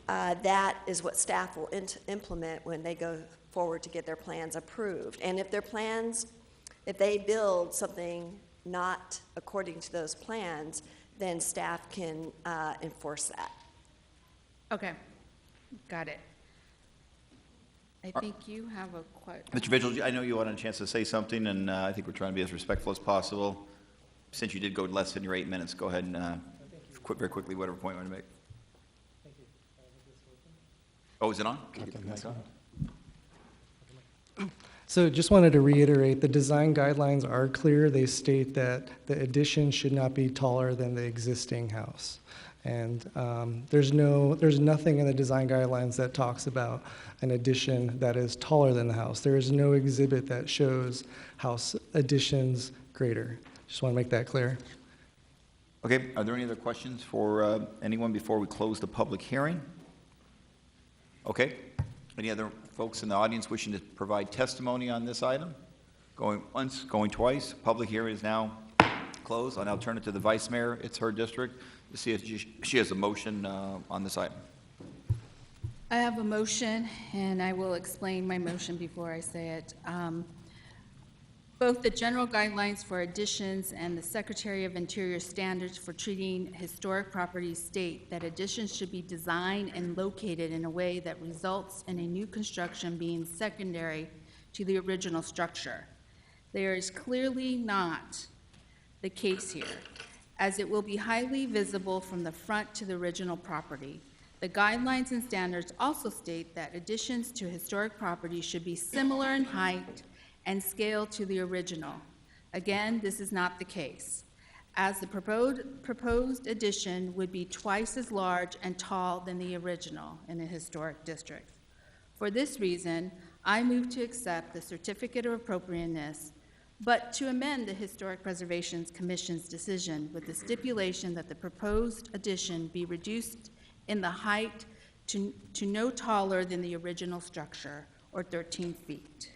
that is what staff will implement when they go forward to get their plans approved. And if their plans, if they build something not according to those plans, then staff can enforce that. Okay, got it. I think you have a question. Mr. Vigil, I know you wanted a chance to say something, and I think we're trying to be as respectful as possible. Since you did go less than your 8 minutes, go ahead and very quickly, whatever point you want to make. Oh, is it on? Okay. So just wanted to reiterate, the design guidelines are clear. They state that the addition should not be taller than the existing house. And there's nothing in the design guidelines that talks about an addition that is taller than the house. There is no exhibit that shows house additions greater. Just want to make that clear. Okay, are there any other questions for anyone before we close the public hearing? Okay, any other folks in the audience wishing to provide testimony on this item? Going once, going twice, public hearing is now closed. I'll now turn it to the Vice Mayor, it's her district, to see if she has a motion on this item. I have a motion, and I will explain my motion before I say it. Both the general guidelines for additions and the Secretary of Interior standards for treating historic properties state that additions should be designed and located in a way that results in a new construction being secondary to the original structure. There is clearly not the case here, as it will be highly visible from the front to the original property. The guidelines and standards also state that additions to historic properties should be similar in height and scale to the original. Again, this is not the case, as the proposed addition would be twice as large and tall than the original in a historic district. For this reason, I move to accept the certificate of appropriateness, but to amend the Historic Preservation Commission's decision with the stipulation that the proposed addition be reduced in the height to no taller than the original structure, or 13 feet.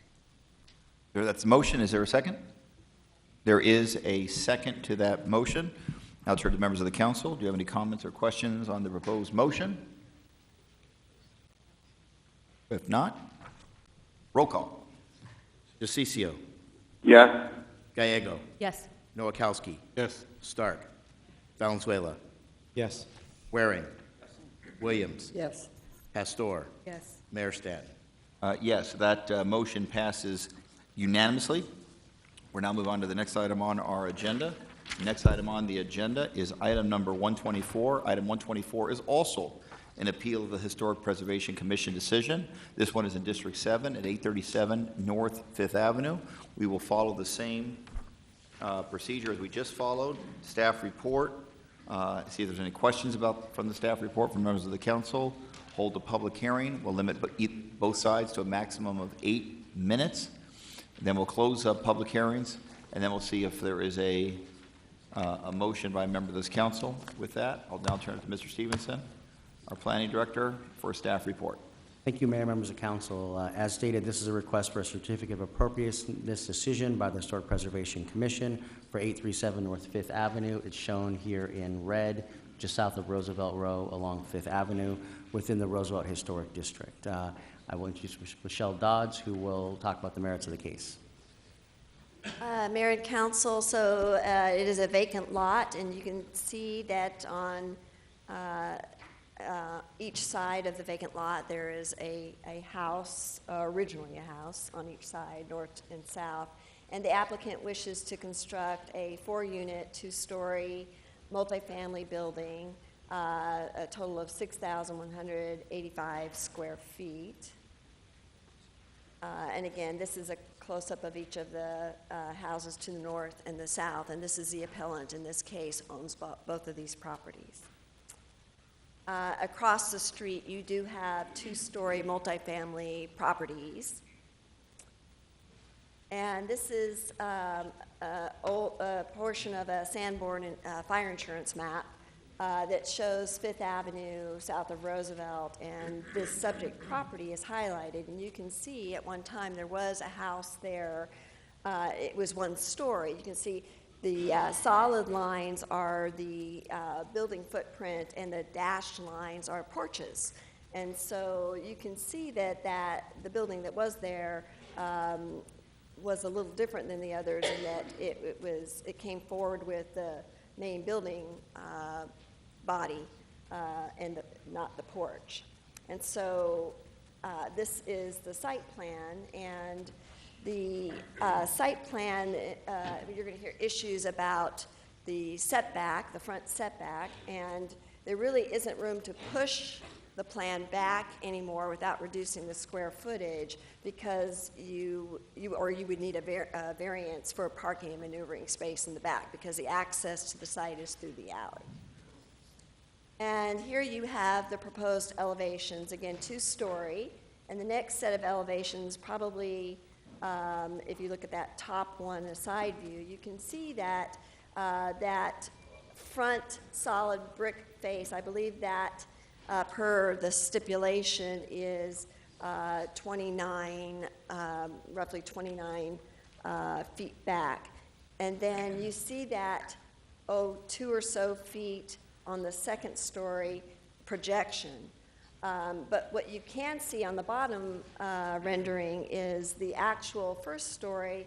That's the motion. Is there a second? There is a second to that motion. I'll turn to members of the council. Do you have any comments or questions on the proposed motion? If not, roll call. DeCiccio. Yes. Gallego. Yes. Nowakowski. Yes. Stark. Valenzuela. Yes. Waring. Williams. Yes. Pastor. Yes. Mayor Stat. Yes, that motion passes unanimously. We're now moving on to the next item on our agenda. Next item on the agenda is item number 124. Item 124 is also an appeal of the Historic Preservation Commission decision. This one is in District 7 at 837 North 5th Avenue. We will follow the same procedure as we just followed. Staff report. See if there's any questions from the staff report from members of the council. Hold the public hearing. We'll limit both sides to a maximum of 8 minutes. Then we'll close public hearings, and then we'll see if there is a motion by a member of this council. With that, I'll now turn it to Mr. Stevenson, our planning director, for a staff report. Thank you, Mayor, members of council. As stated, this is a request for a certificate of appropriateness decision by the Historic Preservation Commission for 837 North 5th Avenue. It's shown here in red, just south of Roosevelt Row along 5th Avenue within the Roosevelt Historic District. I will introduce Michelle Dodds, who will talk about the merits of the case. Mayor and council, so it is a vacant lot, and you can see that on each side of the vacant lot there is a house, originally a house on each side, north and south, and the applicant wishes to construct a 4-unit, 2-story multifamily building, a total of 6,185 square feet. And again, this is a close-up of each of the houses to the north and the south, and this is the appellant in this case owns both of these properties. Across the street, you do have 2-story multifamily properties. And this is a portion of a Sanborn fire insurance map that shows 5th Avenue south of Roosevelt, and this subject property is highlighted. And you can see at one time there was a house there. It was 1 story. You can see the solid lines are the building footprint, and the dashed lines are porches. And so you can see that the building that was there was a little different than the others in that it came forward with the main building body and not the porch. And so this is the site plan, and the site plan, you're going to hear issues about the setback, the front setback, and there really isn't room to push the plan back anymore without reducing the square footage because you would need a variance for parking and maneuvering space in the back because the access to the site is through the alley. And here you have the proposed elevations, again, 2-story. And the next set of elevations, probably, if you look at that top one, a side view, you can see that that front solid brick face, I believe that per the stipulation is 29, roughly 29 feet back. And then you see that, 2 or so feet on the 2nd story projection. But what you can see on the bottom rendering is the actual 1st story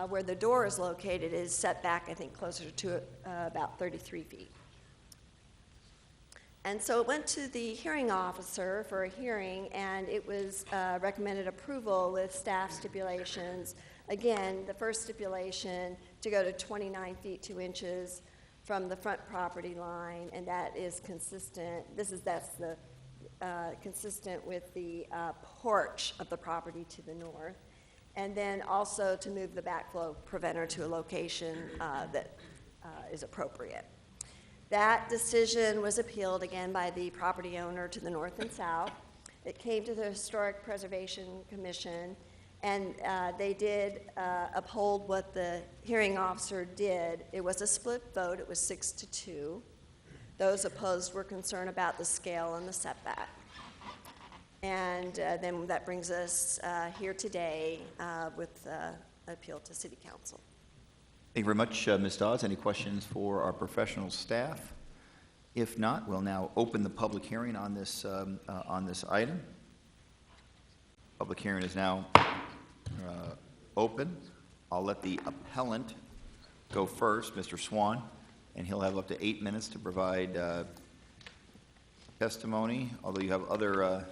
where the door is located is set back, I think, closer to about 33 feet. And so it went to the hearing officer for a hearing, and it was recommended approval with staff stipulations. Again, the first stipulation to go to 29 feet 2 inches from the front property line, and that is consistent. That's the consistent with the porch of the property to the north. And then also to move the backflow preventer to a location that is appropriate. That decision was appealed again by the property owner to the north and south. It came to the Historic Preservation Commission, and they did uphold what the hearing officer did. It was a split vote. It was 6-2. Those opposed were concerned about the scale and the setback. And then that brings us here today with appeal to City Council. Thank you very much, Ms. Dawes. Any questions for our professional staff? If not, we'll now open the public hearing on this item. Public hearing is now open. I'll let the appellant go first, Mr. Swan, and he'll have up to 8 minutes to provide testimony, although you have other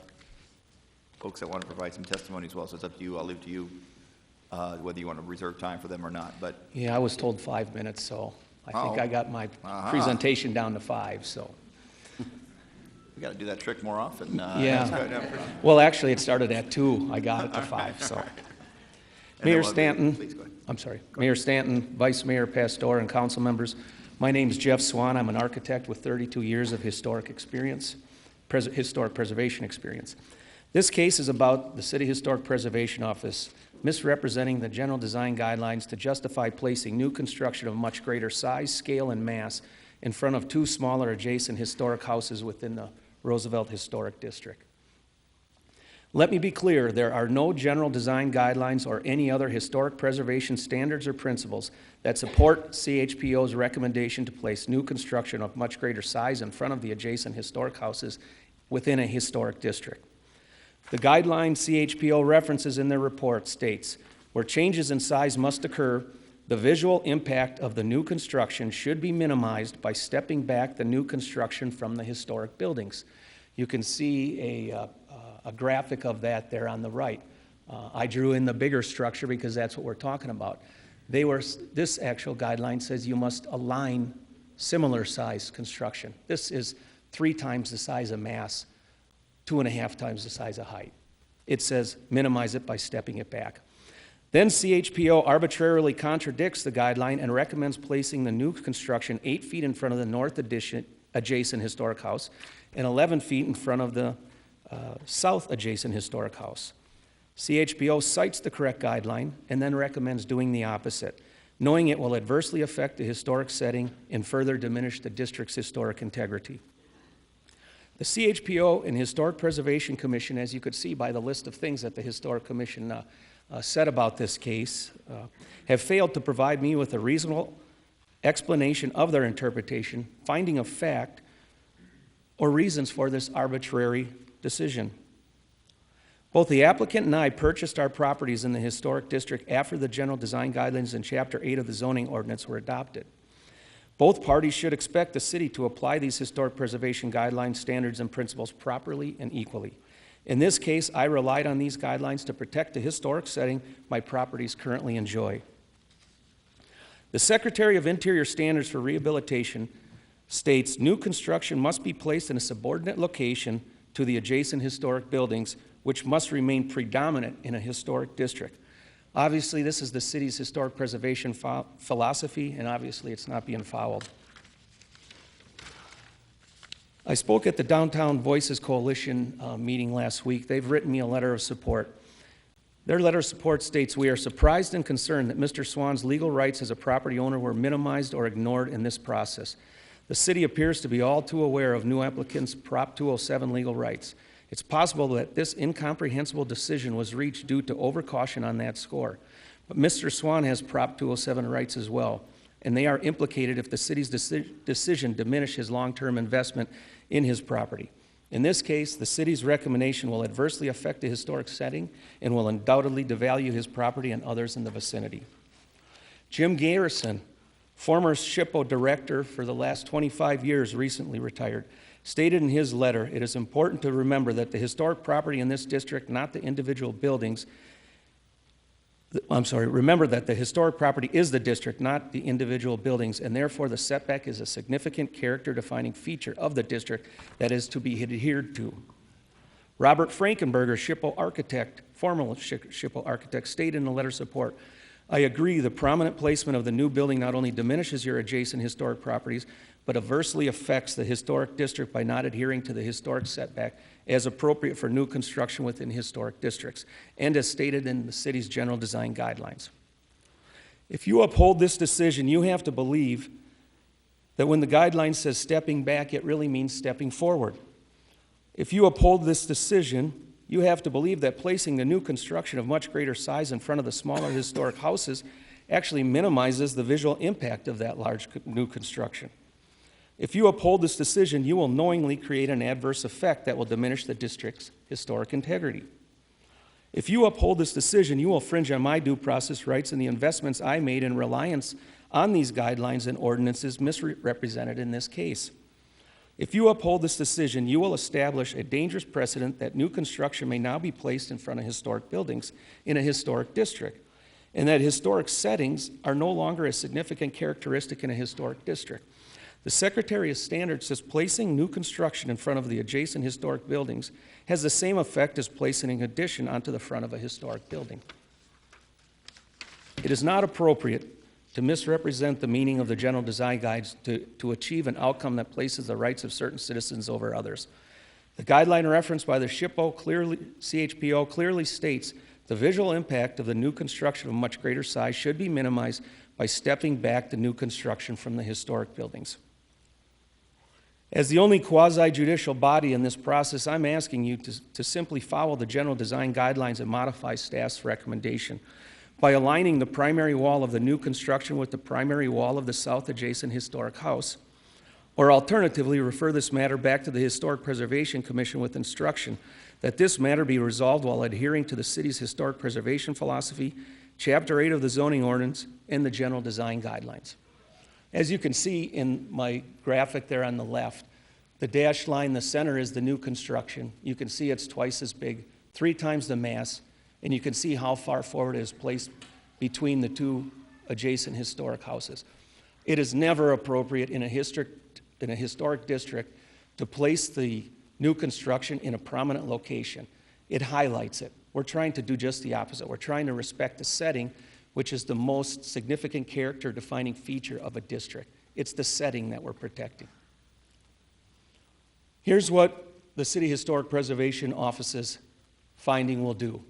folks that want to provide some testimony as well, so it's up to you. I'll leave it to you whether you want to reserve time for them or not. But yeah, I was told 5 minutes, so I think I got my presentation down to 5. So we got to do that trick more often. Yeah. Well, actually, it started at 2. I got it to 5. So, Mayor Stanton. Please go ahead. I'm sorry, Mayor Stanton, Vice Mayor Pastor, and council members. My name is Jeff Swan. I'm an architect with 32 years of historic experience, historic preservation experience. This case is about the City Historic Preservation Office misrepresenting the general design guidelines to justify placing new construction of much greater size, scale, and mass in front of 2 smaller adjacent historic houses within the Roosevelt Historic District. Let me be clear, there are no general design guidelines or any other historic preservation standards or principles that support CHPO's recommendation to place new construction of much greater size in front of the adjacent historic houses within a historic district. The guideline CHPO references in their report states, where changes in size must occur, the visual impact of the new construction should be minimized by stepping back the new construction from the historic buildings. You can see a graphic of that there on the right. I drew in the bigger structure because that's what we're talking about. This actual guideline says you must align similar size construction. This is 3 times the size of mass, 2.5 times the size of height. It says minimize it by stepping it back. Then CHPO arbitrarily contradicts the guideline and recommends placing the new construction 8 feet in front of the north adjacent historic house and 11 feet in front of the south adjacent historic house. CHPO cites the correct guideline and then recommends doing the opposite, knowing it will adversely affect the historic setting and further diminish the district's historic integrity. The CHPO and Historic Preservation Commission, as you could see by the list of things that the Historic Commission said about this case, have failed to provide me with a reasonable explanation of their interpretation, finding of fact, or reasons for this arbitrary decision. Both the applicant and I purchased our properties in the historic district after the general design guidelines in Chapter 8 of the zoning ordinance were adopted. Both parties should expect the city to apply these historic preservation guidelines, standards, and principles properly and equally. In this case, I relied on these guidelines to protect the historic setting my properties currently enjoy. The Secretary of Interior Standards for Rehabilitation states new construction must be placed in a subordinate location to the adjacent historic buildings, which must remain predominant in a historic district. Obviously, this is the city's historic preservation philosophy, and obviously it's not being followed. I spoke at the Downtown Voices Coalition meeting last week. They've written me a letter of support. Their letter of support states, "We are surprised and concerned that Mr. Swan's legal rights as a property owner were minimized or ignored in this process. The city appears to be all too aware of new applicants' Prop 207 legal rights. It's possible that this incomprehensible decision was reached due to overcaution on that score. But Mr. Swan has Prop 207 rights as well, and they are implicated if the city's decision diminishes his long-term investment in his property. In this case, the city's recommendation will adversely affect the historic setting and will undoubtedly devalue his property and others in the vicinity." Jim Garrison, former SHPO director for the last 25 years, recently retired, stated in his letter, "It is important to remember that the historic property in this district, not the individual buildings, remember that the historic property is the district, not the individual buildings, and therefore the setback is a significant character-defining feature of the district that is to be adhered to." Robert Frankenberger, SHPO architect, former SHPO architect, stated in the letter of support, "I agree the prominent placement of the new building not only diminishes your adjacent historic properties, but adversely affects the historic district by not adhering to the historic setback as appropriate for new construction within historic districts, and as stated in the city's general design guidelines. If you uphold this decision, you have to believe that when the guideline says stepping back, it really means stepping forward. If you uphold this decision, you have to believe that placing the new construction of much greater size in front of the smaller historic houses actually minimizes the visual impact of that large new construction. If you uphold this decision, you will knowingly create an adverse effect that will diminish the district's historic integrity. If you uphold this decision, you will infringe on my due process rights and the investments I made in reliance on these guidelines and ordinances misrepresented in this case. If you uphold this decision, you will establish a dangerous precedent that new construction may now be placed in front of historic buildings in a historic district, and that historic settings are no longer a significant characteristic in a historic district. The Secretary of Standards says placing new construction in front of the adjacent historic buildings has the same effect as placing an addition onto the front of a historic building. It is not appropriate to misrepresent the meaning of the general design guides to achieve an outcome that places the rights of certain citizens over others. The guideline referenced by the CHPO clearly states the visual impact of the new construction of much greater size should be minimized by stepping back the new construction from the historic buildings. As the only quasi-judicial body in this process, I'm asking you to simply follow the general design guidelines and modify staff's recommendation by aligning the primary wall of the new construction with the primary wall of the south adjacent historic house, or alternatively refer this matter back to the Historic Preservation Commission with instruction that this matter be resolved while adhering to the city's historic preservation philosophy, Chapter 8 of the zoning ordinance, and the general design guidelines. As you can see in my graphic there on the left, the dashed line in the center is the new construction. You can see it's twice as big, 3 times the mass, and you can see how far forward it is placed between the two adjacent historic houses. It is never appropriate in a historic district to place the new construction in a prominent location. It highlights it. We're trying to do just the opposite. We're trying to respect the setting, which is the most significant character-defining feature of a district. It's the setting that we're protecting. Here's what the City Historic Preservation Office's finding will do.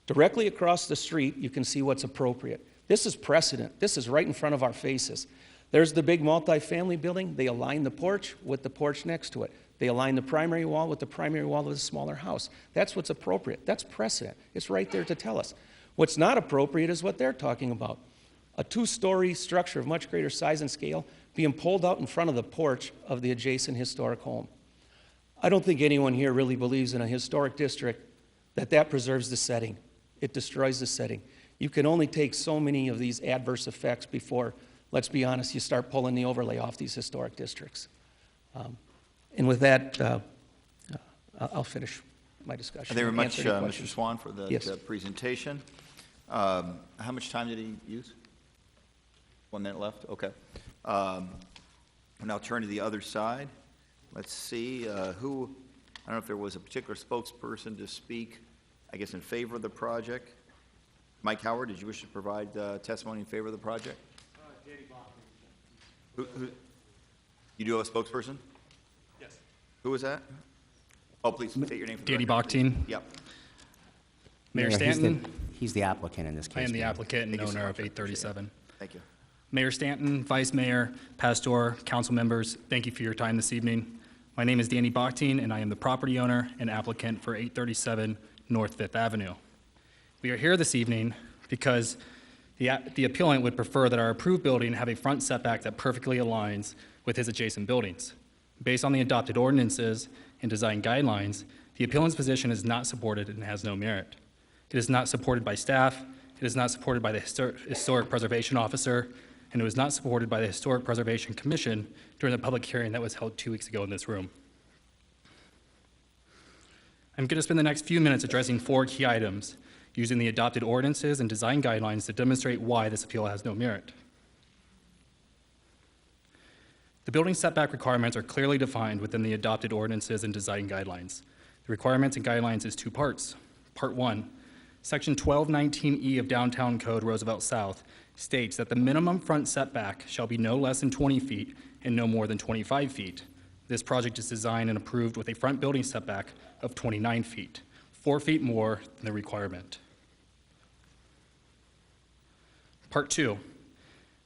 Directly across the street, you can see what's appropriate. This is precedent. This is right in front of our faces. There's the big multi-family building. They align the porch with the porch next to it. They align the primary wall with the primary wall of the smaller house. That's what's appropriate. That's precedent. It's right there to tell us. What's not appropriate is what they're talking about. A 2-story structure of much greater size and scale being pulled out in front of the porch of the adjacent historic home. I don't think anyone here really believes in a historic district that preserves the setting. It destroys the setting. You can only take so many of these adverse effects before, let's be honest, you start pulling the overlay off these historic districts. And with that, I'll finish my discussion. Thank you very much, Mr. Swan, for the Yes. presentation. How much time did he use? 1 minute left? Okay. And I'll turn to the other side. Let's see, who I don't know if there was a particular spokesperson to speak, I guess, in favor of the project. Mike Howard, did you wish to provide testimony in favor of the project? You do have a spokesperson? Yes. Who was that? Oh, please state your name for the Danny record, Bakhtin. please. Yep. Mayor Stanton. He's the applicant in this case. I am the Mayor. applicant and Thank you so owner much. of 837. Thank you. Mayor Stanton, Vice Mayor, Pastor, council members, thank you for your time this evening. My name is Danny Bakhtin, and I am the property owner and applicant for 837 North Fifth Avenue. We are here this evening because the appellant would prefer that our approved building have a front setback that perfectly aligns with his adjacent buildings. Based on the adopted ordinances and design guidelines, the appellant's position is not supported and has no merit. It is not supported by staff, it is not supported by the Historic Preservation Officer, and it was not supported by the Historic Preservation Commission during the public hearing that was held 2 weeks ago in this room. I'm going to spend the next few minutes addressing 4 key items using the adopted ordinances and design guidelines to demonstrate why this appeal has no merit. The building setback requirements are clearly defined within the adopted ordinances and design guidelines. The requirements and guidelines is 2 parts. Part 1, Section 1219E of Downtown Code Roosevelt South states that the minimum front setback shall be no less than 20 feet and no more than 25 feet. This project is designed and approved with a front building setback of 29 feet, 4 feet more than the requirement. Part 2,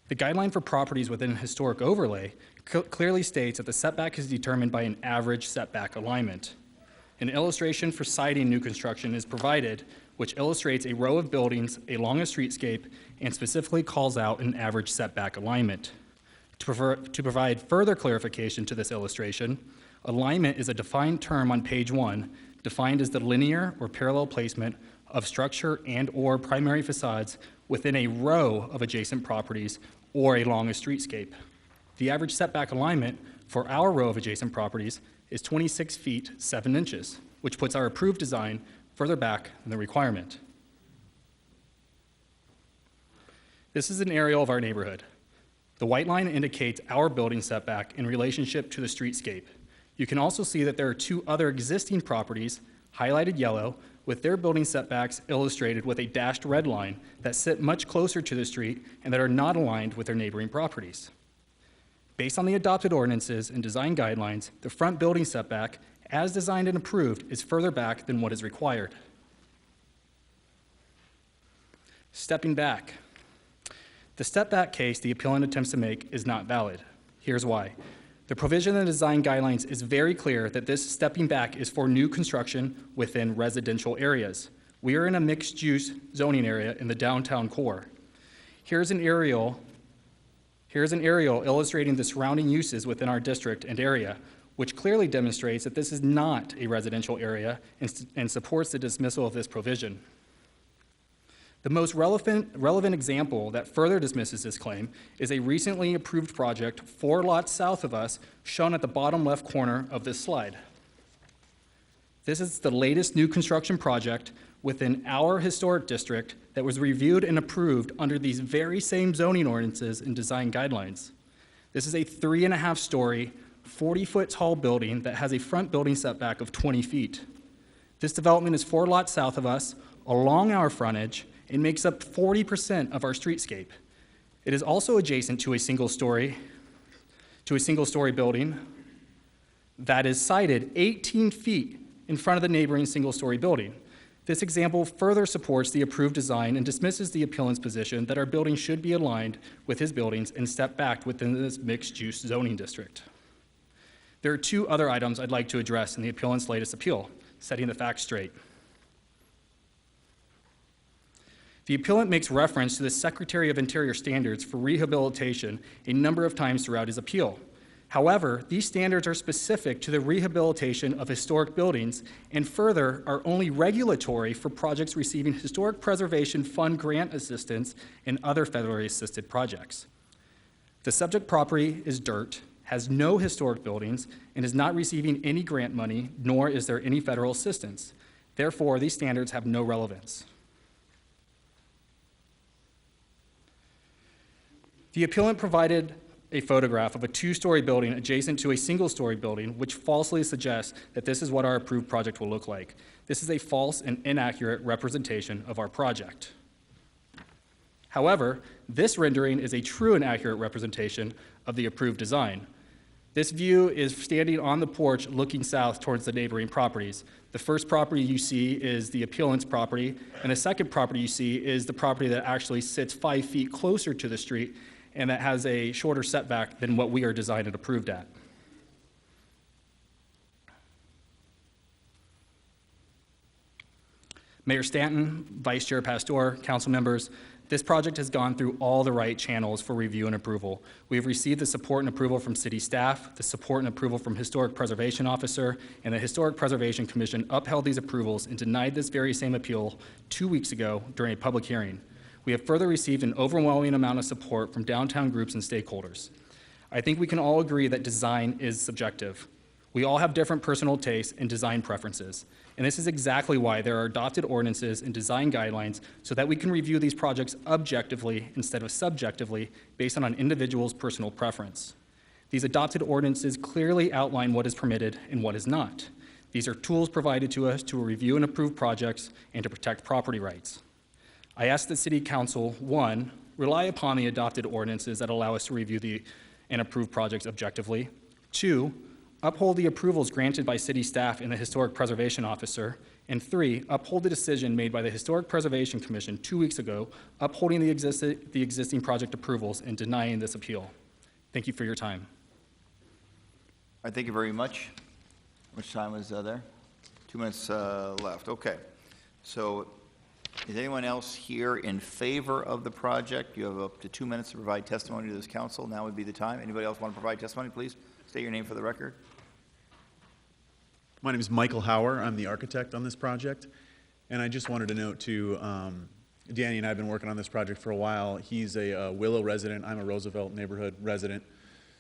the guideline for properties within a historic overlay clearly states that the setback is determined by an average setback alignment. An illustration for siding new construction is provided, which illustrates a row of buildings along a streetscape and specifically calls out an average setback alignment. To provide further clarification to this illustration, alignment is a defined term on page 1, defined as the linear or parallel placement of structure and/or primary facades within a row of adjacent properties or along a streetscape. The average setback alignment for our row of adjacent properties is 26 feet 7 inches, which puts our approved design further back than the requirement. This is an aerial of our neighborhood. The white line indicates our building setback in relationship to the streetscape. You can also see that there are 2 other existing properties, highlighted yellow, with their building setbacks illustrated with a dashed red line that sit much closer to the street and that are not aligned with their neighboring properties. Based on the adopted ordinances and design guidelines, the front building setback, as designed and approved, is further back than what is required. Stepping back. The step back case the appellant attempts to make is not valid. Here's why. The provision in the design guidelines is very clear that this stepping back is for new construction within residential areas. We are in a mixed-use zoning area in the downtown core. Here's an aerial illustrating the surrounding uses within our district and area, which clearly demonstrates that this is not a residential area and supports the dismissal of this provision. The most relevant example that further dismisses this claim is a recently approved project 4 lots south of us, shown at the bottom left corner of this slide. This is the latest new construction project within our historic district that was reviewed and approved under these very same zoning ordinances and design guidelines. This is a 3.5-story, 40-foot tall building that has a front building setback of 20 feet. This development is 4 lots south of us, along our frontage, and makes up 40% of our streetscape. It is also adjacent to a single-story building that is sited 18 feet in front of the neighboring single-story building. This example further supports the approved design and dismisses the appellant's position that our building should be aligned with his buildings and step back within this mixed-use zoning district. There are 2 other items I'd like to address in the appellant's latest appeal, setting the facts straight. The appellant makes reference to the Secretary of Interior standards for rehabilitation a number of times throughout his appeal. However, these standards are specific to the rehabilitation of historic buildings and further are only regulatory for projects receiving Historic Preservation Fund grant assistance and other federally assisted projects. The subject property is dirt, has no historic buildings, and is not receiving any grant money, nor is there any federal assistance. Therefore, these standards have no relevance. The appellant provided a photograph of a two-story building adjacent to a single-story building, which falsely suggests that this is what our approved project will look like. This is a false and inaccurate representation of our project. However, this rendering is a true and accurate representation of the approved design. This view is standing on the porch looking south towards the neighboring properties. The first property you see is the appellant's property, and the second property you see is the property that actually sits 5 feet closer to the street and that has a shorter setback than what we are designed and approved at. Mayor Stanton, Vice Chair Pastor, council members, this project has gone through all the right channels for review and approval. We have received the support and approval from city staff, the support and approval from Historic Preservation Officer, and the Historic Preservation Commission upheld these approvals and denied this very same appeal 2 weeks ago during a public hearing. We have further received an overwhelming amount of support from downtown groups and stakeholders. I think we can all agree that design is subjective. We all have different personal tastes and design preferences. And this is exactly why there are adopted ordinances and design guidelines so that we can review these projects objectively instead of subjectively based on an individual's personal preference. These adopted ordinances clearly outline what is permitted and what is not. These are tools provided to us to review and approve projects and to protect property rights. I ask the City Council, 1, rely upon the adopted ordinances that allow us to review and approve projects objectively. 2, uphold the approvals granted by city staff and the Historic Preservation Officer. And 3, uphold the decision made by the Historic Preservation Commission 2 weeks ago, upholding the existing project approvals and denying this appeal. Thank you for your time. All right, thank you very much. How much time is there? 2 minutes left. Okay. So is anyone else here in favor of the project? You have up to 2 minutes to provide testimony to this council. Now would be the time. Anybody else want to provide testimony, please? State your name for the record. My name is Michael Hauer. I'm the architect on this project. And I just wanted to note too, Danny and I have been working on this project for a while. He's a Willow resident. I'm a Roosevelt neighborhood resident.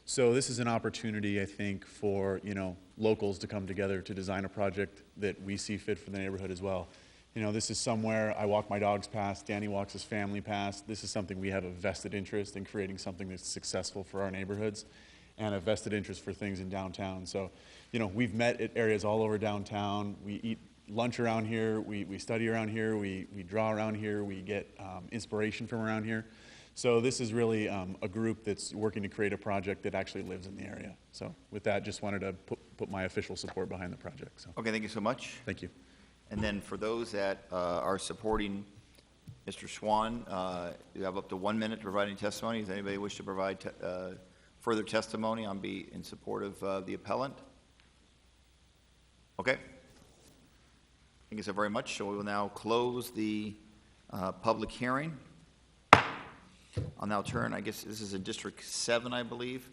So this is an opportunity, I think, for locals to come together to design a project that we see fit for the neighborhood as well. This is somewhere I walk my dogs past, Danny walks his family past. This is something we have a vested interest in creating something that's successful for our neighborhoods and a vested interest for things in downtown. So, we've met at areas all over downtown. We eat lunch around here, we study around here, we draw around here, we get inspiration from around here. So this is really a group that's working to create a project that actually lives in the area. So with that, just wanted to put my official support behind the project. So. Okay, thank you so much. Thank you. And then for those that are supporting Mr. Swan, you have up to 1 minute to provide any testimony. Does anybody wish to provide further testimony in support of the appellant? Okay. Thank you so very much. So we will now close the public hearing. I'll now turn, I guess this is in District 7, I believe.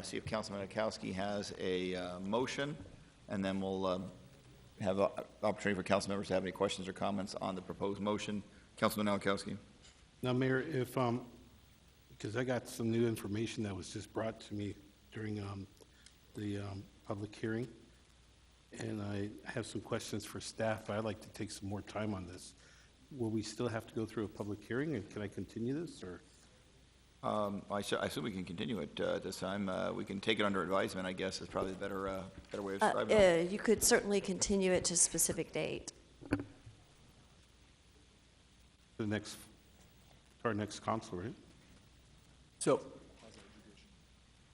See if Councilman Nowakowski has a motion, and then we'll have an opportunity for council members to have any questions or comments on the proposed motion. Councilman Nowakowski. Now, Mayor, if, because I got some new information that was just brought to me during the public hearing, and I have some questions for staff, but I'd like to take some more time on this. Will we still have to go through a public hearing, and can I continue this, or? I assume we can continue it this time. We can take it under advisement, I guess, is probably the better way of describing it. You could certainly continue it to a specific date. Our next council, right? So,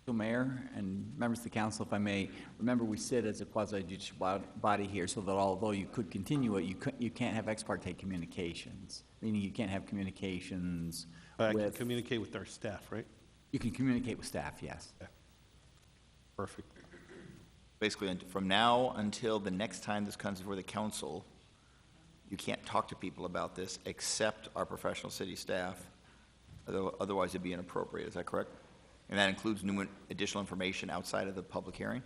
Mayor and members of the council, if I may, remember we sit as a quasi-judicial body here, so that although you could continue it, you can't have ex parte communications, meaning you can't have communications I can communicate with our staff, right? You can communicate with staff, yes. Okay. Perfect. Basically, from now until the next time this comes before the council, you can't talk to people about this except our professional city staff. Otherwise, it'd be inappropriate. Is that correct? And that includes new additional information outside of the public hearing?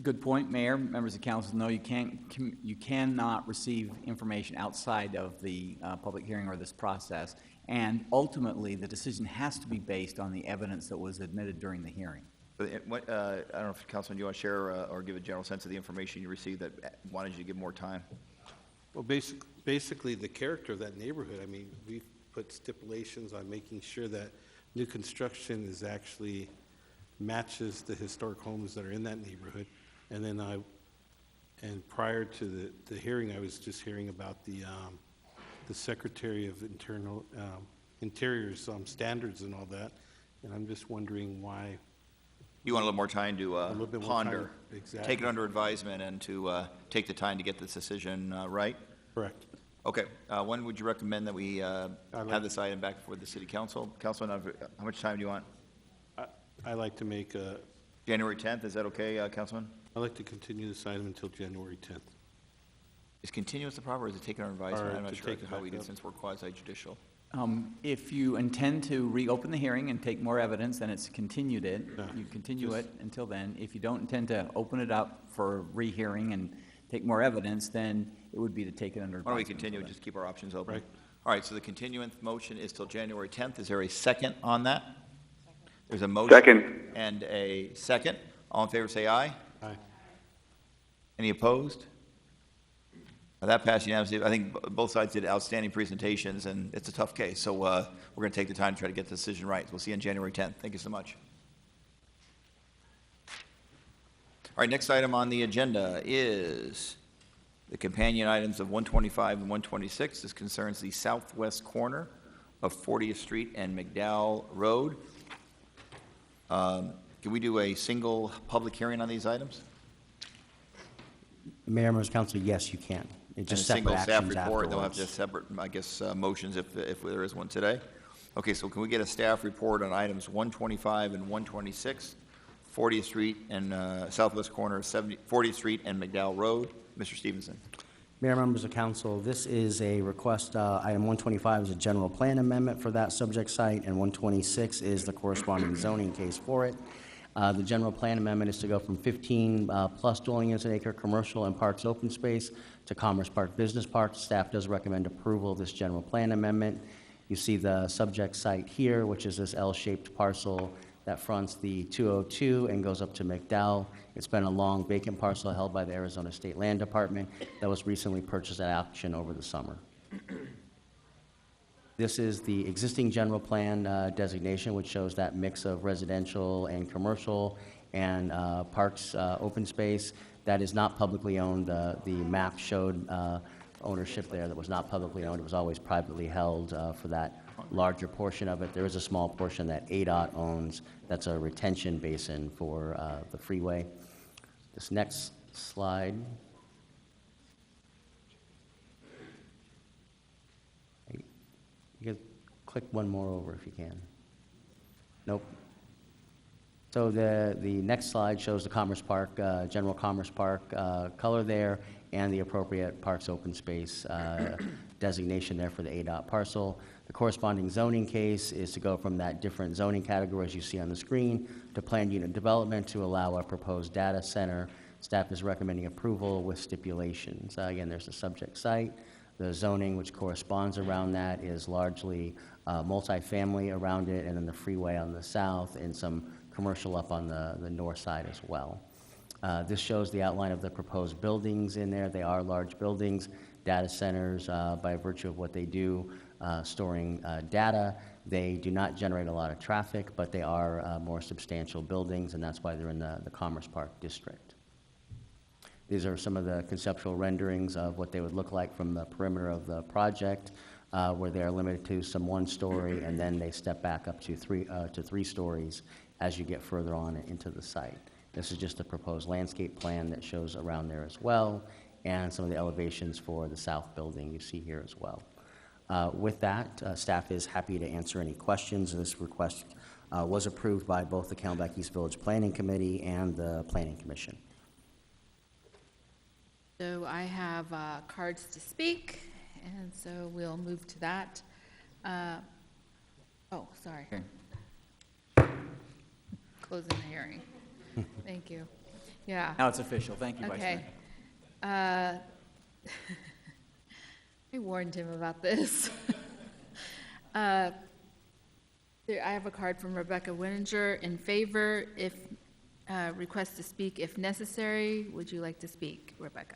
Good point, Mayor. Members of council know you cannot receive information outside of the public hearing or this process. And ultimately, the decision has to be based on the evidence that was admitted during the hearing. I don't know if, Councilman, you want to share or give a general sense of the information you received that wanted you to give more time? Well, basically, the character of that neighborhood, I mean, we've put stipulations on making sure that new construction is actually matches the historic homes that are in that neighborhood. And then and prior to the hearing, I was just hearing about the Secretary of Interior's standards and all that. And I'm just wondering why. You want a little more time to little bit more ponder, time, exactly. take it under advisement, and to take the time to get this decision right? Correct. Okay. When would you recommend that we have this item back before the city council? Councilman, how much time do you want? I like to make a. January 10th, is that okay, Councilman? I'd like to continue this item until January 10th. Is continuous the proper, or is it taken under advisement? Or I'm not to sure take it how back we did up. since we're quasi-judicial. If you intend to reopen the hearing and take more evidence, then it's continued it. You continue it until then. If you don't intend to open it up for rehearing and take more evidence, then it would be to take it under advisement. Why don't we continue, just keep our options open? Right. All right, so the continuance motion is till January 10th. Is there a second on that? There's a motion. Second. And a second. All in favor, say aye. Aye. Any opposed? That passed unanimously. I think both sides did outstanding presentations, and it's a tough case. So we're going to take the time to try to get the decision right. We'll see you on January 10th. Thank you so much. All right, next item on the agenda is the companion items of 125 and 126. This concerns the southwest corner of 40th Street and McDowell Road. Can we do a single public hearing on these items? Mayor, members of council, yes, you can. It's just separate And a single staff actions report, they'll have afterwards. to separate, I guess, motions if there is one today. Okay, so can we get a staff report on items 125 and 126, 40th Street and southwest corner of 40th Street and McDowell Road? Mr. Stevenson. Mayor, members of council, this is a request, item 125 is a general plan amendment for that subject site, and 126 is the corresponding zoning case for it. The general plan amendment is to go from 15 plus dwelling units an acre commercial and parks open space to Commerce Park Business Park. Staff does recommend approval of this general plan amendment. You see the subject site here, which is this L-shaped parcel that fronts the 202 and goes up to McDowell. It's been a long vacant parcel held by the Arizona State Land Department that was recently purchased at auction over the summer. This is the existing general plan designation, which shows that mix of residential and commercial and parks open space. That is not publicly owned. The map showed ownership there that was not publicly owned. It was always privately held for that larger portion of it. There is a small portion that ADOT owns that's a retention basin for the freeway. This next slide. You can click one more over if you can. Nope. So the next slide shows the Commerce Park, general Commerce Park color there, and the appropriate parks open space designation there for the ADOT parcel. The corresponding zoning case is to go from that different zoning category, as you see on the screen, to planned unit development to allow a proposed data center. Staff is recommending approval with stipulations. Again, there's a subject site. The zoning which corresponds around that is largely multifamily around it, and then the freeway on the south and some commercial up on the north side as well. This shows the outline of the proposed buildings in there. They are large buildings, data centers by virtue of what they do, storing data. They do not generate a lot of traffic, but they are more substantial buildings, and that's why they're in the Commerce Park District. These are some of the conceptual renderings of what they would look like from the perimeter of the project, where they are limited to some one story, and then they step back up to three stories as you get further on into the site. This is just a proposed landscape plan that shows around there as well, and some of the elevations for the south building you see here as well. With that, staff is happy to answer any questions. This request was approved by both the Camelback East Village Planning Committee and the Planning Commission. So I have cards to speak, and so we'll move to that. Oh, sorry. Closing the hearing. Thank you. Yeah. Now it's official. Thank you, Vice Mayor. Okay. I warned him about this. I have a card from Rebecca Winninger in favor. If request to speak if necessary. Would you like to speak, Rebecca?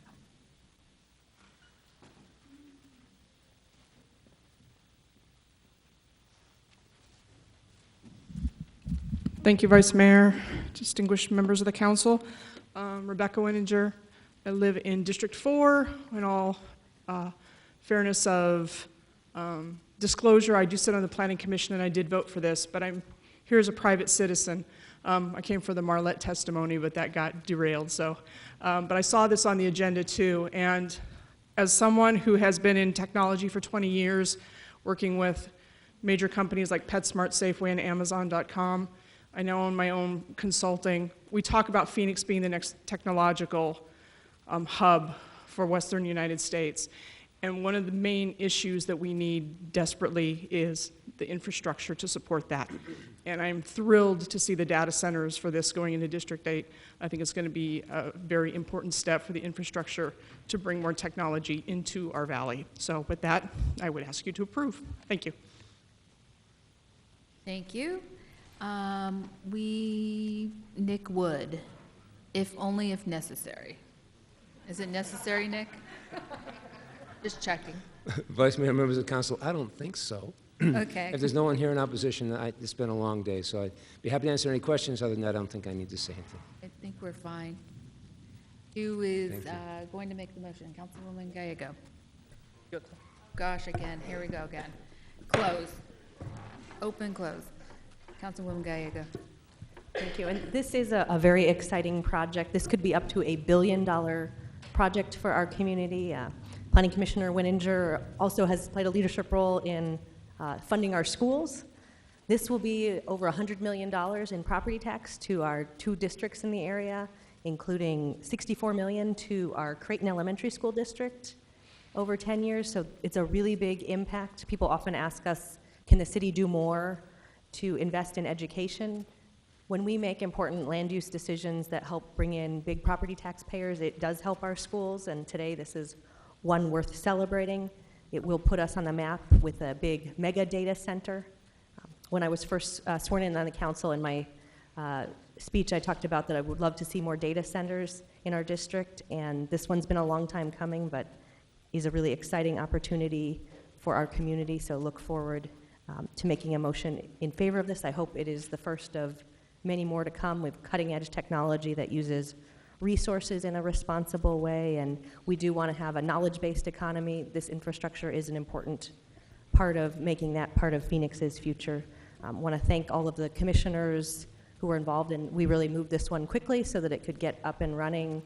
Thank you, Vice Mayor, distinguished members of the council. Rebecca Winninger. I live in District 4. In all fairness of disclosure, I do sit on the Planning Commission and I did vote for this, but I'm here as a private citizen. I came for the Marlette testimony, but that got derailed. So, but I saw this on the agenda too, and as someone who has been in technology for 20 years, working with major companies like PetSmart, Safeway, and Amazon.com, I now own my own consulting. We talk about Phoenix being the next technological hub for Western United States. And one of the main issues that we need desperately is the infrastructure to support that. And I'm thrilled to see the data centers for this going into District 8. I think it's going to be a very important step for the infrastructure to bring more technology into our valley. So with that, I would ask you to approve. Thank you. Thank you. Nick Wood, if only if necessary. Is it necessary, Nick? Just checking. Vice Mayor, members of council, I don't think so. Okay. If there's no one here in opposition, it's been a long day, so I'd be happy to answer any questions. Other than that, I don't think I need to say anything. I think we're fine. Who is going to make the motion? Councilwoman Gallego. Gosh, again, here we go again. Close. Open, close. Councilwoman Gallego. Thank you. And this is a very exciting project. This could be up to $1 billion project for our community. Planning Commissioner Winninger also has played a leadership role in funding our schools. This will be over $100 million in property tax to our 2 districts in the area, including $64 million to our Creighton Elementary School District over 10 years. So it's a really big impact. People often ask us, can the city do more to invest in education? When we make important land use decisions that help bring in big property taxpayers, it does help our schools, and today this is one worth celebrating. It will put us on the map with a big mega data center. When I was first sworn in on the council, in my speech I talked about that I would love to see more data centers in our district, and this one's been a long time coming, but is a really exciting opportunity for our community, so look forward to making a motion in favor of this. I hope it is the first of many more to come with cutting-edge technology that uses resources in a responsible way, and we do want to have a knowledge-based economy. This infrastructure is an important part of making that part of Phoenix's future. I want to thank all of the commissioners who were involved, and we really moved this one quickly so that it could get up and running.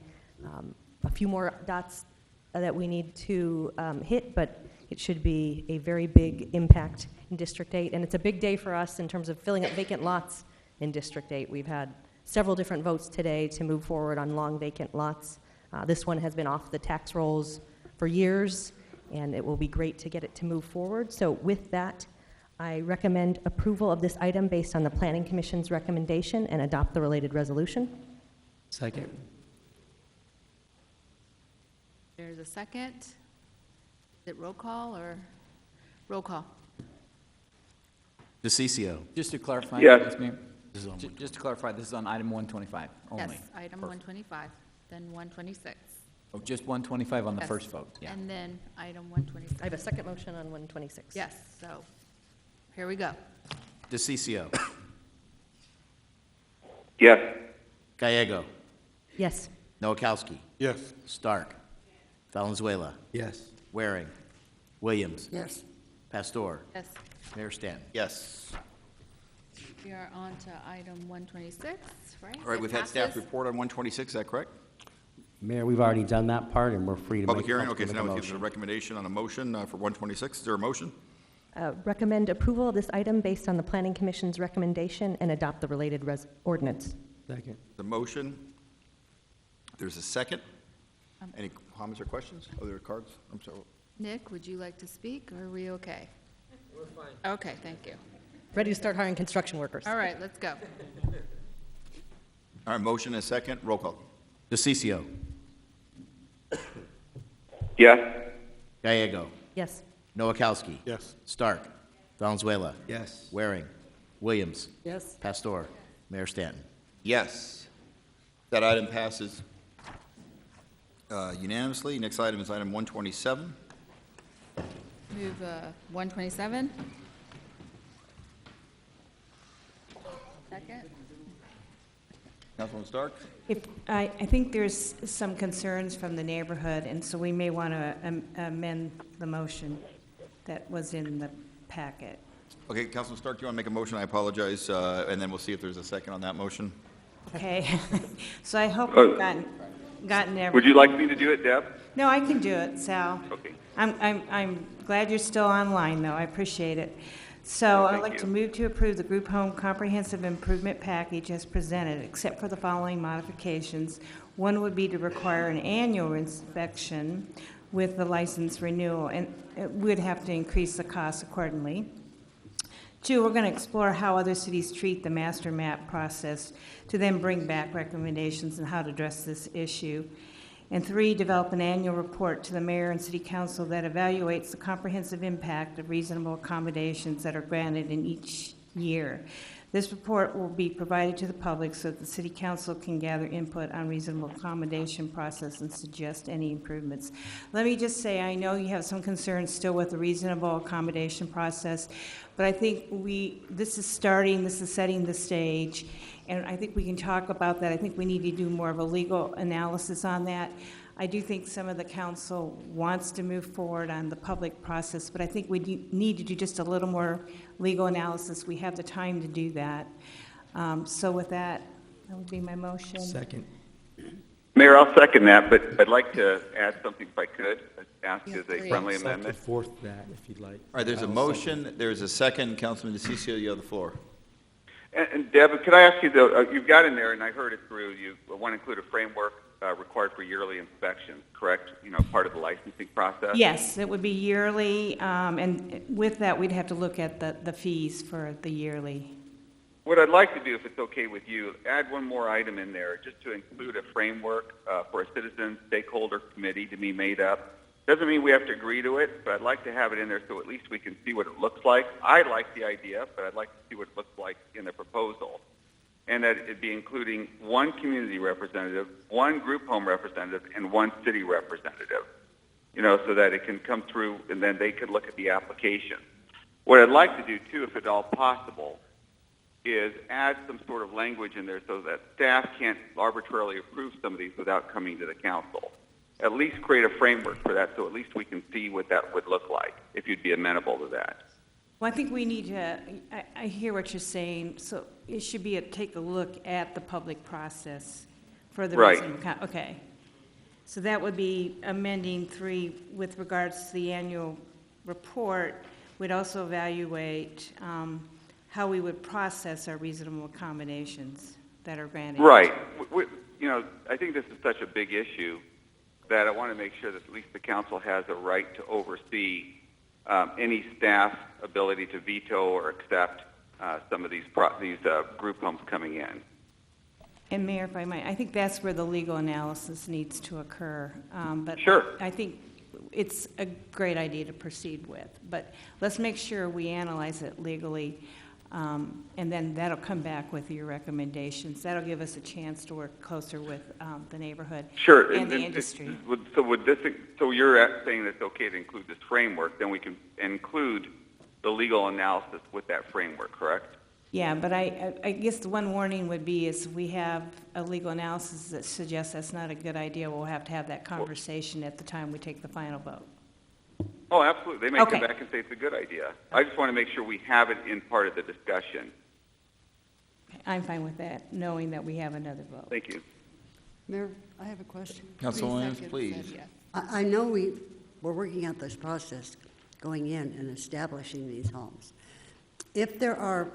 A few more dots that we need to hit, but it should be a very big impact in District 8, and it's a big day for us in terms of filling up vacant lots in District 8. We've had several different votes today to move forward on long vacant lots. This one has been off the tax rolls for years, and it will be great to get it to move forward. So with that, I recommend approval of this item based on the Planning Commission's recommendation and adopt the related resolution. Second. There's a second. Is it roll call or roll call? DeCiccio. Just to clarify, Yes. Vice Mayor, just to clarify, this is on item 125 only. Yes, item 125, then 126. Oh, just 125 on the Yes. first vote, yeah. And then item 126. I have a second motion on 126. Yes, so here we go. DeCiccio. Yes. Gallego. Yes. Nowakowski. Yes. Stark. Valenzuela. Yes. Waring. Williams. Yes. Pastor. Yes. Mayor Stanton. Yes. We are on to item 126, right? All right, It we've had staff passes. report on 126, is that correct? Mayor, we've already done that part, and we're free to Public make hearing, to okay, so make a now we give a motion. recommendation on a motion for 126. Is there a motion? Recommend approval of this item based on the Planning Commission's recommendation and adopt the related ordinance. Second. The motion, there's a second. Any comments or questions? Oh, there are cards? I'm sorry. Nick, would you like to speak, or are we okay? We're fine. Okay, thank you. Ready to start hiring construction workers. All right, let's go. All right, motion and second, roll call. DeCiccio. Yes. Gallego. Yes. Nowakowski. Yes. Stark. Valenzuela. Yes. Waring. Williams. Yes. Pastor. Mayor Stanton. Yes. That item passes unanimously. Next item is item 127. Move 127. Second. Councilwoman Stark? I think there's some concerns from the neighborhood, and so we may want to amend the motion that was in the packet. Okay, Councilman Stark, do you want to make a motion? I apologize, and then we'll see if there's a second on that motion. Okay. So I hope we've gotten everything. Would you like me to do it, Deb? No, I can do it, Sal. Okay. I'm glad you're still online, though. I appreciate it. So I'd like to move to approve the group home comprehensive improvement package as presented, except for the following modifications. One would be to require an annual inspection with the license renewal, and it would have to increase the cost accordingly. 2, we're going to explore how other cities treat the master map process to then bring back recommendations on how to address this issue. And 3, develop an annual report to the mayor and city council that evaluates the comprehensive impact of reasonable accommodations that are granted in each year. This report will be provided to the public so that the city council can gather input on reasonable accommodation process and suggest any improvements. Let me just say, I know you have some concerns still with the reasonable accommodation process, but I think this is setting the stage, and I think we can talk about that. I think we need to do more of a legal analysis on that. I do think some of the council wants to move forward on the public process, but I think we need to do just a little more legal analysis. We have the time to do that. So with that, that would be my motion. Second. Mayor, I'll second that, but I'd like to add something if I could, ask as a friendly Second, amendment. fourth that, if you'd like. All right, there's a motion, there's a second. Councilman DeCiccio, you have the floor. And Deb, could I ask you, though, you've got in there, and I heard it through, you want to include a framework required for yearly inspections, correct? Part of the licensing process? Yes, it would be yearly, and with that, we'd have to look at the fees for the yearly. What I'd like to do, if it's okay with you, add one more item in there, just to include a framework for a citizen stakeholder committee to be made up. Doesn't mean we have to agree to it, but I'd like to have it in there so at least we can see what it looks like. I like the idea, but I'd like to see what it looks like in the proposal. And that it'd be including one community representative, one group home representative, and one city representative, so that it can come through and then they could look at the application. What I'd like to do, too, if at all possible, is add some sort of language in there so that staff can't arbitrarily approve some of these without coming to the council. At least create a framework for that so at least we can see what that would look like, if you'd be amenable to that. Well, I think we need to, I hear what you're saying, so it should be take a look at the public process for the Right. Okay. So that would be amending 3 with regards to the annual report. We'd also evaluate how we would process our reasonable accommodations that are granted. Right. I think this is such a big issue that I want to make sure that at least the council has a right to oversee any staff ability to veto or accept some of these group homes coming in. And Mayor, if I might, I think that's where the legal analysis needs to occur. But Sure. I think it's a great idea to proceed with. But let's make sure we analyze it legally, and then that'll come back with your recommendations. That'll give us a chance to work closer with the neighborhood Sure. and the industry. So you're saying it's okay to include this framework, then we can include the legal analysis with that framework, correct? Yeah, but I guess the one warning would be is if we have a legal analysis that suggests that's not a good idea, we'll have to have that conversation at the time we take the final vote. Oh, absolutely. They may Okay. come back and say it's a good idea. I just want to make sure we have it in part of the discussion. I'm fine with that, knowing that we have another vote. Thank you. Mayor, I have a question. Councilwoman Williams, please. I know we're working out this process, going in and establishing these homes. If there are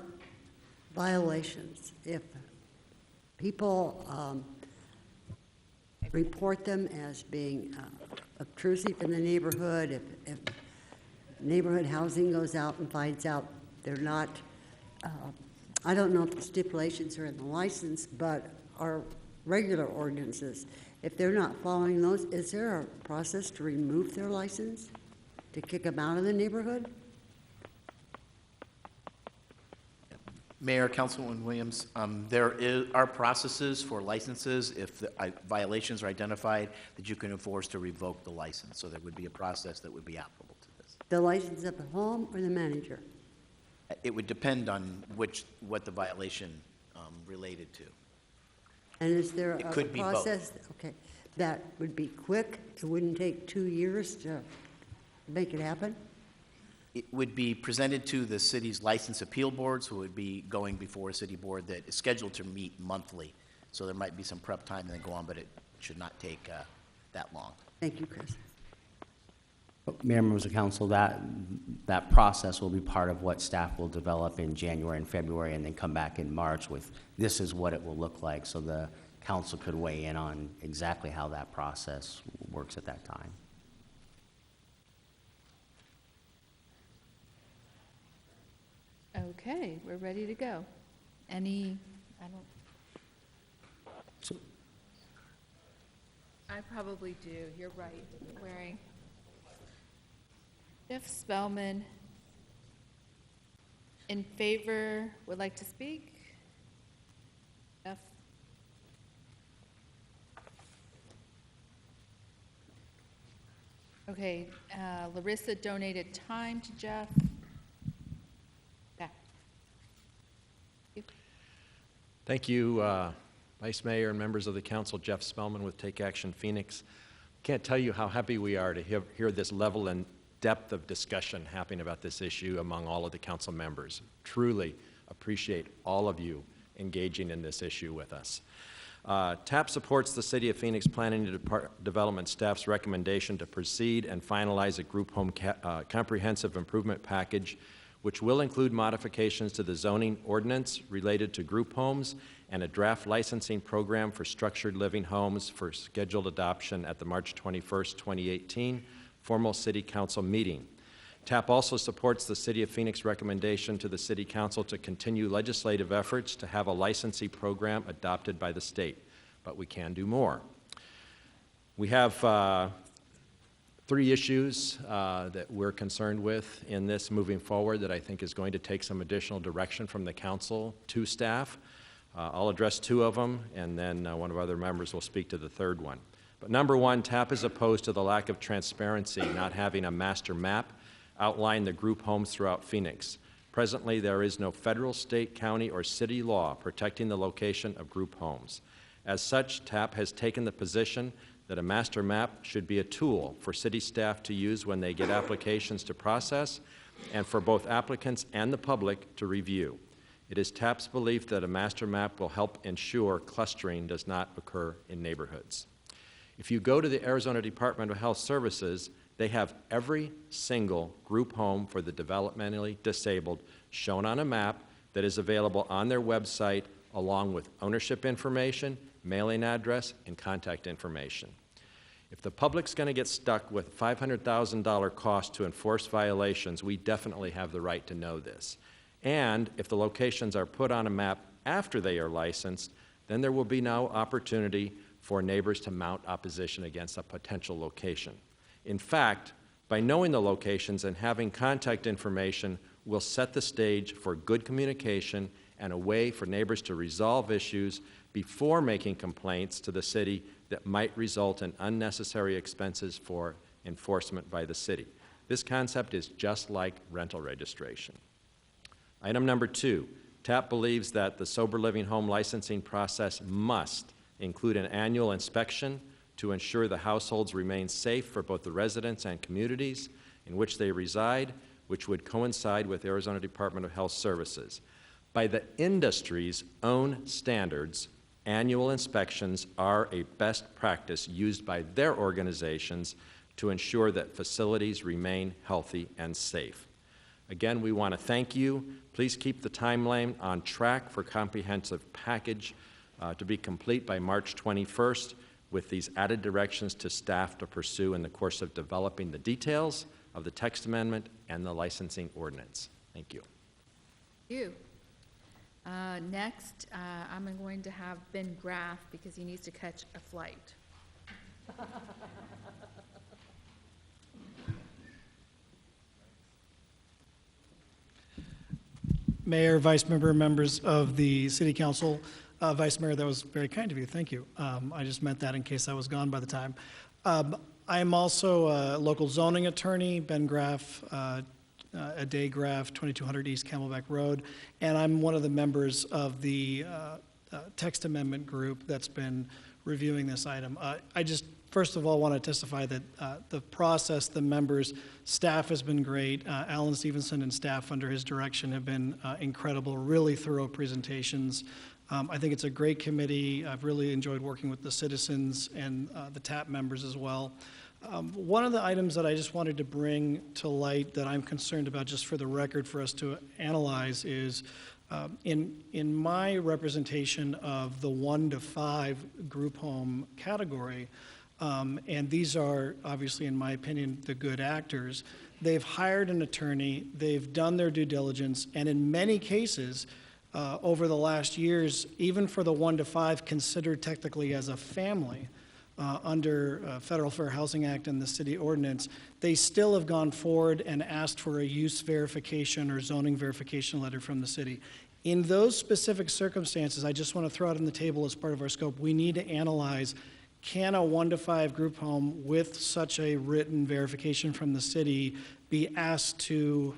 violations, if people report them as being obtrusive in the neighborhood, if neighborhood housing goes out and finds out they're not, I don't know if the stipulations are in the license, but our regular ordinances, if they're not following those, is there a process to remove their license, to kick them out of the neighborhood? Mayor, Councilwoman Williams, there are processes for licenses if the violations are identified that you can enforce to revoke the license. So there would be a process that would be applicable to this. The license of the home or the manager? It would depend on what the violation related to. And is there It a could be both. process, okay, that would be quick? It wouldn't take 2 years to make it happen? It would be presented to the city's license appeal boards, who would be going before a city board that is scheduled to meet monthly. So there might be some prep time and then go on, but it should not take that long. Thank you, Chris. Mayor, members of council, that process will be part of what staff will develop in January and February, and then come back in March with, this is what it will look like, so the council could weigh in on exactly how that process works at that time. Okay, we're ready to go. I probably do, you're right, wearing. Jeff Spellman, in favor, would like to speak? Jeff? Okay, Larissa donated time to Jeff. Thank you, Vice Mayor and members of the council. Jeff Spellman with Take Action Phoenix. Can't tell you how happy we are to hear this level and depth of discussion happening about this issue among all of the council members. Truly appreciate all of you engaging in this issue with us. TAP supports the City of Phoenix Planning and Development staff's recommendation to proceed and finalize a group home comprehensive improvement package, which will include modifications to the zoning ordinance related to group homes and a draft licensing program for structured living homes for scheduled adoption at the March 21st, 2018 formal City Council meeting. TAP also supports the City of Phoenix recommendation to the City Council to continue legislative efforts to have a licensing program adopted by the state, but we can do more. We have 3 issues that we're concerned with in this moving forward that I think is going to take some additional direction from the council to staff. I'll address 2 of them, and then one of our other members will speak to the 3rd one. But number 1, TAP is opposed to the lack of transparency, not having a master map outline the group homes throughout Phoenix. Presently, there is no federal, state, county, or city law protecting the location of group homes. As such, TAP has taken the position that a master map should be a tool for city staff to use when they get applications to process and for both applicants and the public to review. It is TAP's belief that a master map will help ensure clustering does not occur in neighborhoods. If you go to the Arizona Department of Health Services, they have every single group home for the developmentally disabled shown on a map that is available on their website, along with ownership information, mailing address, and contact information. If the public's going to get stuck with $500,000 cost to enforce violations, we definitely have the right to know this. And if the locations are put on a map after they are licensed, then there will be no opportunity for neighbors to mount opposition against a potential location. In fact, by knowing the locations and having contact information will set the stage for good communication and a way for neighbors to resolve issues before making complaints to the city that might result in unnecessary expenses for enforcement by the city. This concept is just like rental registration. Item number 2, TAP believes that the sober living home licensing process must include an annual inspection to ensure the households remain safe for both the residents and communities in which they reside, which would coincide with Arizona Department of Health Services. By the industry's own standards, annual inspections are a best practice used by their organizations to ensure that facilities remain healthy and safe. Again, we want to thank you. Please keep the timeline on track for comprehensive package to be complete by March 21st with these added directions to staff to pursue in the course of developing the details of the text amendment and the licensing ordinance. Thank you. Thank you. Next, I'm going to have Ben Graff because he needs to catch a flight. Mayor, Vice Mayor, members of the City Council. Vice Mayor, that was very kind of you. Thank you. I just meant that in case I was gone by the time. I am also a local zoning attorney, Ben Graff, Ade Graff, 2200 East Camelback Road, and I'm one of the members of the text amendment group that's been reviewing this item. I just, first of all, want to testify that the process, the members, staff has been great. Alan Stevenson and staff under his direction have been incredible, really thorough presentations. I think it's a great committee. I've really enjoyed working with the citizens and the TAP members as well. One of the items that I just wanted to bring to light that I'm concerned about, just for the record for us to analyze, is in my representation of the 1 to 5 group home category, and these are obviously, in my opinion, the good actors, they've hired an attorney, they've done their due diligence, and in many cases, over the last years, even for the 1 to 5 considered technically as a family under Federal Fair Housing Act and the city ordinance, they still have gone forward and asked for a use verification or zoning verification letter from the city. In those specific circumstances, I just want to throw out on the table as part of our scope, we need to analyze, can a 1 to 5 group home with such a written verification from the city be asked to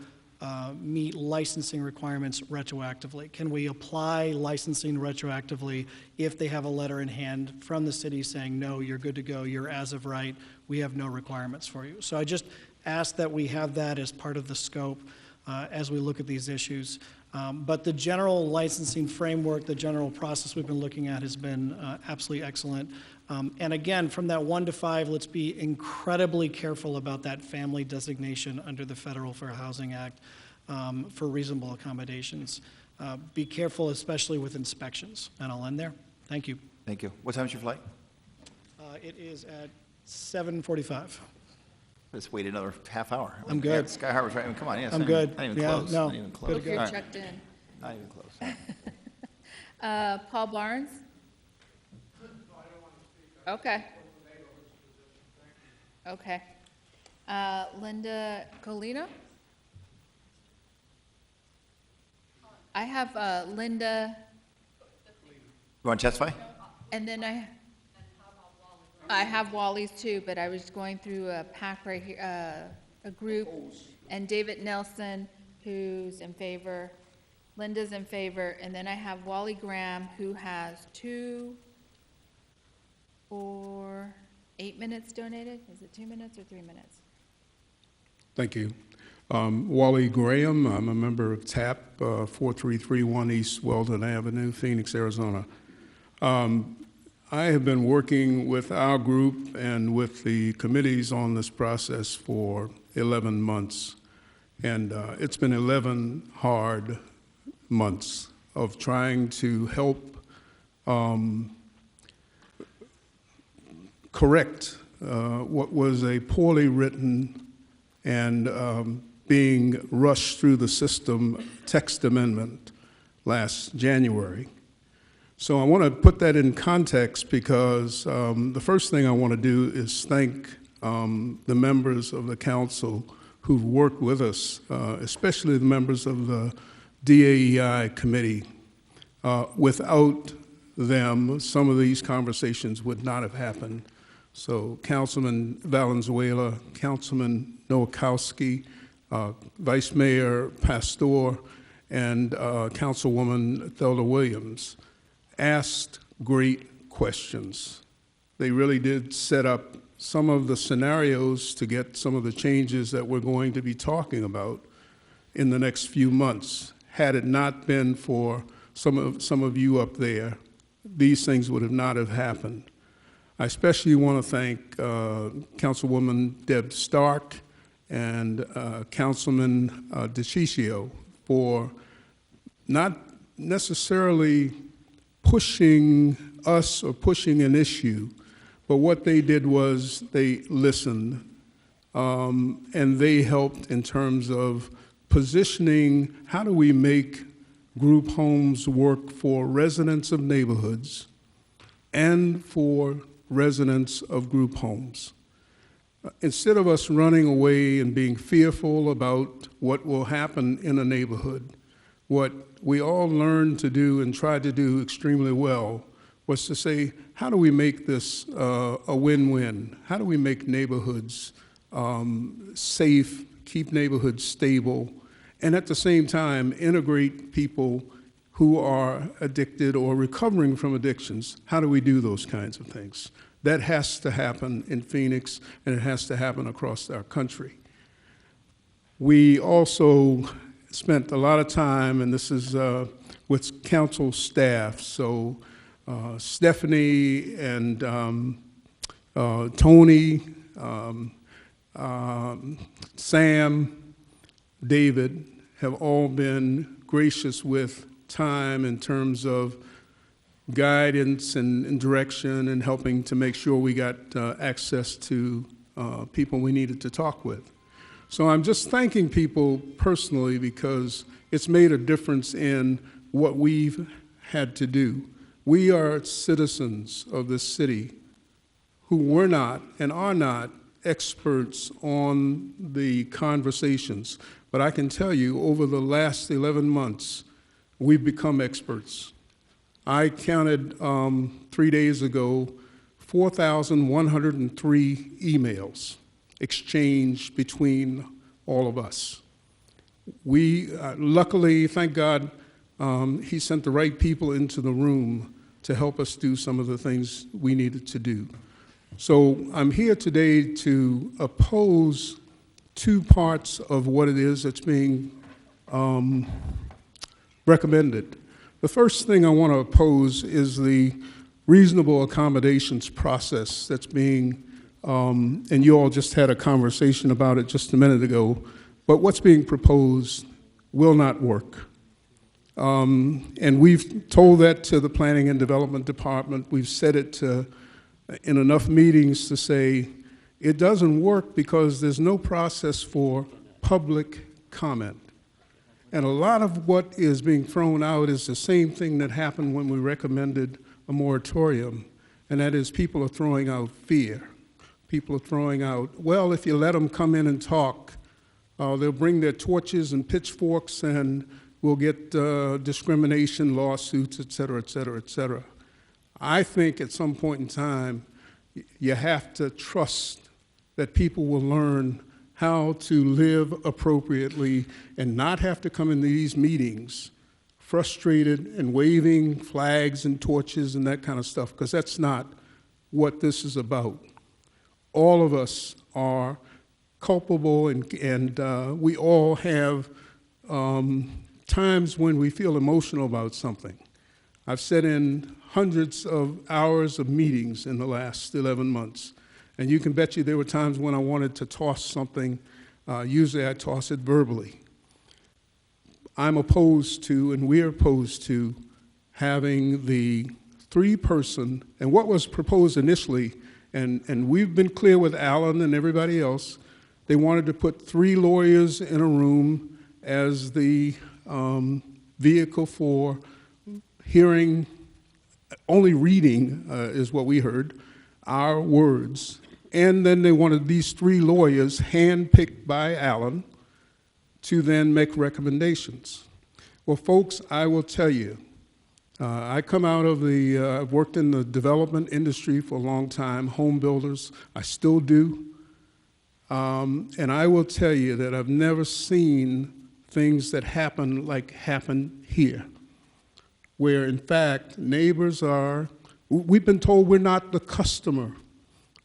meet licensing requirements retroactively? Can we apply licensing retroactively if they have a letter in hand from the city saying, no, you're good to go, you're as of right, we have no requirements for you? So I just ask that we have that as part of the scope as we look at these issues. But the general licensing framework, the general process we've been looking at has been absolutely excellent. And again, from that 1 to 5, let's be incredibly careful about that family designation under the Federal Fair Housing Act for reasonable accommodations. Be careful, especially with inspections. And I'll end there. Thank you. Thank you. What time's your flight? It is at 7:45. Let's wait another half hour. I'm good. Yeah, Sky Harbor's right. I mean, come on. Yeah, it's I'm not good. Even, not even Yeah, close. no. Not even close. Good Hope you're All right. checked in. Not even close. Paul Barnes? Okay. Okay. Linda Colino? I have Linda, You want to testify? and then I have Wally's too, but I was going through a pack right here, a group, and David Nelson, who's in favor, Linda's in favor, and then I have Wally Graham, who has 2 or 8 minutes donated. Is it 2 minutes or 3 minutes? Thank you. Wally Graham, I'm a member of TAP, 4331 East Weldon Avenue, Phoenix, Arizona. I have been working with our group and with the committees on this process for 11 months. And it's been 11 hard months of trying to help correct what was a poorly written and being rushed through the system text amendment last January. So I want to put that in context because the first thing I want to do is thank the members of the council who've worked with us, especially the members of the DAEI committee. Without them, some of these conversations would not have happened. So Councilman Valenzuela, Councilman Nowakowski, Vice Mayor Pastor, and Councilwoman Thelda Williams asked great questions. They really did set up some of the scenarios to get some of the changes that we're going to be talking about in the next few months. Had it not been for some of you up there, these things would have not have happened. I especially want to thank Councilwoman Deb Stark and Councilman DeCiccio for not necessarily pushing us or pushing an issue, but what they did was they listened and they helped in terms of positioning how do we make group homes work for residents of neighborhoods and for residents of group homes. Instead of us running away and being fearful about what will happen in a neighborhood, what we all learned to do and tried to do extremely well was to say, how do we make this a win-win? How do we make neighborhoods safe, keep neighborhoods stable, and at the same time integrate people who are addicted or recovering from addictions. How do we do those kinds of things? That has to happen in Phoenix, and it has to happen across our country. We also spent a lot of time, and this is with council staff, so Stephanie and Tony, Sam, David have all been gracious with time in terms of guidance and direction and helping to make sure we got access to people we needed to talk with. So I'm just thanking people personally because it's made a difference in what we've had to do. We are citizens of this city who were not and are not experts on the conversations, but I can tell you over the last 11 months, we've become experts. I counted 3 days ago 4,103 emails exchanged between all of us. We, luckily, thank God, he sent the right people into the room to help us do some of the things we needed to do. So I'm here today to oppose two parts of what it is that's being recommended. The first thing I want to oppose is the reasonable accommodations process that's being, and you all just had a conversation about it just a minute ago, but what's being proposed will not work. And we've told that to the Planning and Development Department. We've said it in enough meetings to say it doesn't work because there's no process for public comment. And a lot of what is being thrown out is the same thing that happened when we recommended a moratorium, and that is people are throwing out fear. People are throwing out, well, if you let them come in and talk, they'll bring their torches and pitchforks and we'll get discrimination lawsuits, et cetera, et cetera, et cetera. I think at some point in time, you have to trust that people will learn how to live appropriately and not have to come into these meetings frustrated and waving flags and torches and that kind of stuff, because that's not what this is about. All of us are culpable, and we all have times when we feel emotional about something. I've sat in hundreds of hours of meetings in the last 11 months, and you can bet you there were times when I wanted to toss something. Usually I toss it verbally. I'm opposed to, and we're opposed to, having the three-person, and what was proposed initially, and we've been clear with Alan and everybody else, they wanted to put 3 lawyers in a room as the vehicle for hearing, only reading is what we heard, our words. And then they wanted these 3 lawyers, handpicked by Alan, to then make recommendations. Well, folks, I will tell you, I come out of I've worked in the development industry for a long time, home builders, I still do. And I will tell you that I've never seen things that happen like happen here, where in fact neighbors are, we've been told we're not the customer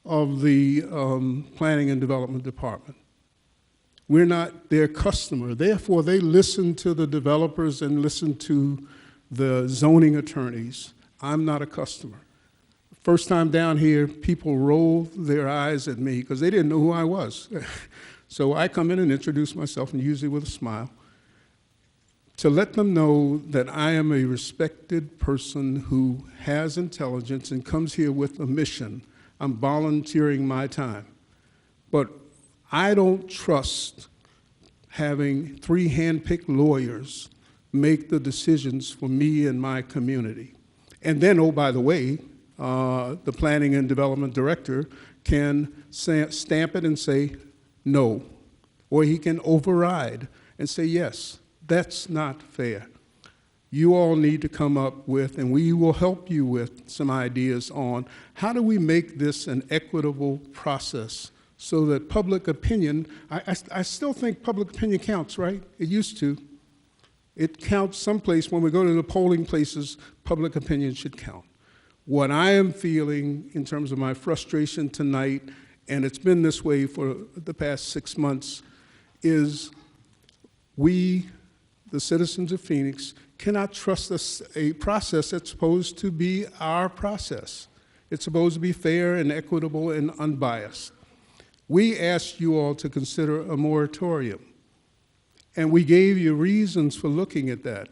of the Planning and Development Department. We're not their customer. Therefore, they listen to the developers and listen to the zoning attorneys. I'm not a customer. First time down here, people rolled their eyes at me because they didn't know who I was. So I come in and introduce myself, and usually with a smile, to let them know that I am a respected person who has intelligence and comes here with a mission. I'm volunteering my time. But I don't trust having 3 hand-picked lawyers make the decisions for me and my community. And then, oh, by the way, the Planning and Development Director can stamp it and say no, or he can override and say yes. That's not fair. You all need to come up with, and we will help you with some ideas on how do we make this an equitable process so that public opinion, I still think public opinion counts, right? It used to. It counts someplace. When we go to the polling places, public opinion should count. What I am feeling in terms of my frustration tonight, and it's been this way for the past 6 months, is we, the citizens of Phoenix, cannot trust a process that's supposed to be our process. It's supposed to be fair and equitable and unbiased. We asked you all to consider a moratorium, and we gave you reasons for looking at that.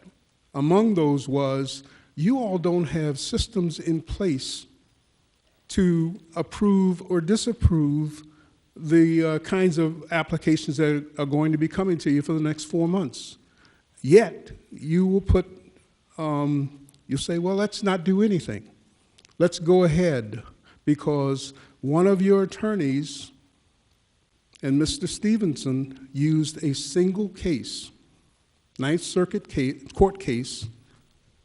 Among those was, you all don't have systems in place to approve or disapprove the kinds of applications that are going to be coming to you for the next 4 months. Yet, you will put, you say, well, let's not do anything. Let's go ahead, because one of your attorneys, and Mr. Stevenson, used a single case, Ninth Circuit court case,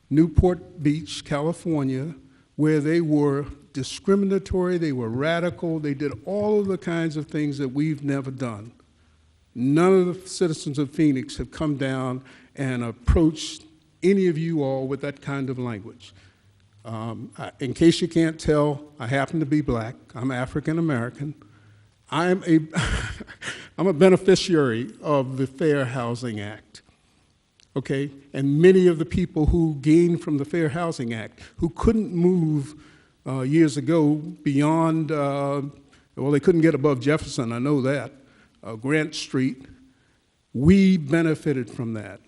Newport Beach, California, where they were discriminatory, they were radical, they did all of the kinds of things that we've never done. None of the citizens of Phoenix have come down and approached any of you all with that kind of language. In case you can't tell, I happen to be black. I'm African American. I'm a beneficiary of the Fair Housing Act, okay? And many of the people who gained from the Fair Housing Act, who couldn't move years ago beyond, well, they couldn't get above Jefferson, I know that, Grant Street, we benefited from that.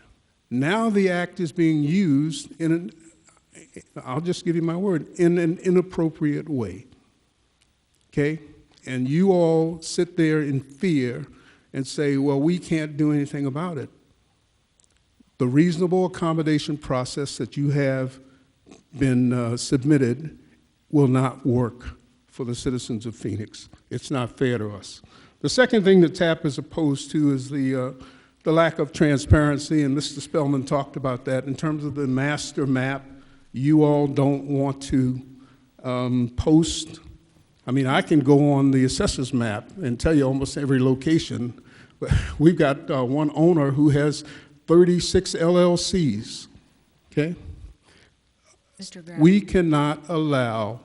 Now the act is being used in an, I'll just give you my word, in an inappropriate way, okay? And you all sit there in fear and say, well, we can't do anything about it. The reasonable accommodation process that you have been submitted will not work for the citizens of Phoenix. It's not fair to us. The second thing that TAP is opposed to is the lack of transparency, and Mr. Spellman talked about that. In terms of the master map, you all don't want to post. I mean, I can go on the assessor's map and tell you almost every location. We've got one owner who has 36 LLCs, okay? Mr. Graham. We cannot allow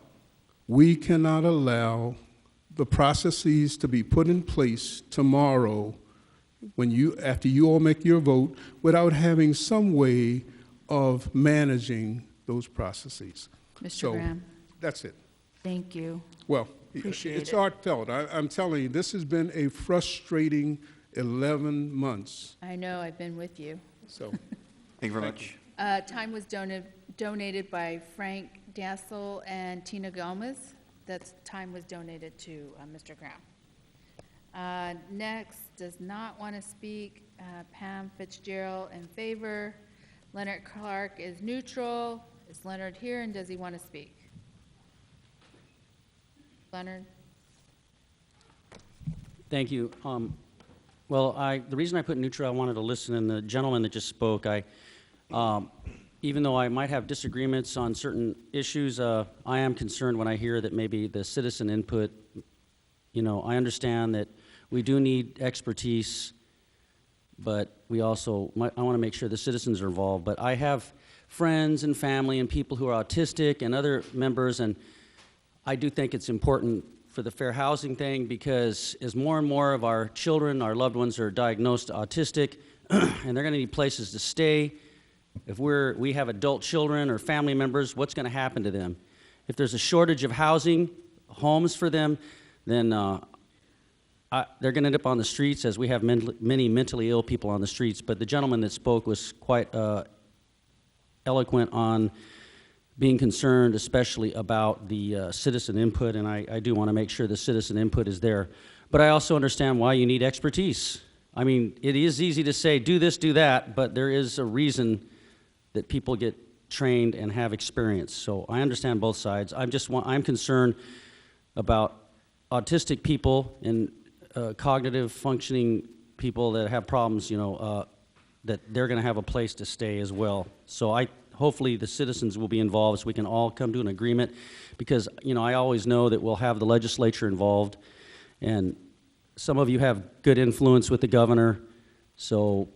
the processes to be put in place tomorrow after you all make your vote without having some way of managing those processes. Mr. Graham. That's it. Thank you. Well, Appreciate it's it. heartfelt. I'm telling you, this has been a frustrating 11 months. I know, I've been with you. So, Thank you very much. Time was donated by Frank Dassel and Tina Gomez. That time was donated to Mr. Graham. Next, does not want to speak, Pam Fitzgerald in favor. Leonard Clark is neutral. Is Leonard here, and does he want to speak? Leonard? Thank you. Well, the reason I put neutral, I wanted to listen, and the gentleman that just spoke, even though I might have disagreements on certain issues, I am concerned when I hear that maybe the citizen input, you know, I understand that we do need expertise, but we also, I want to make sure the citizens are involved. But I have friends and family and people who are autistic and other members, and I do think it's important for the fair housing thing, because as more and more of our children, our loved ones are diagnosed autistic, and they're going to need places to stay. If we have adult children or family members, what's going to happen to them? If there's a shortage of housing, homes for them, then they're going to end up on the streets, as we have many mentally ill people on the streets. But the gentleman that spoke was quite eloquent on being concerned especially about the citizen input, and I do want to make sure the citizen input is there. But I also understand why you need expertise. I mean, it is easy to say, do this, do that, but there is a reason that people get trained and have experience. So I understand both sides. I'm concerned about autistic people and cognitive functioning people that have problems, you know, that they're going to have a place to stay as well. So hopefully the citizens will be involved so we can all come to an agreement, because, you know, I always know that we'll have the legislature involved, and some of you have good influence with the governor, so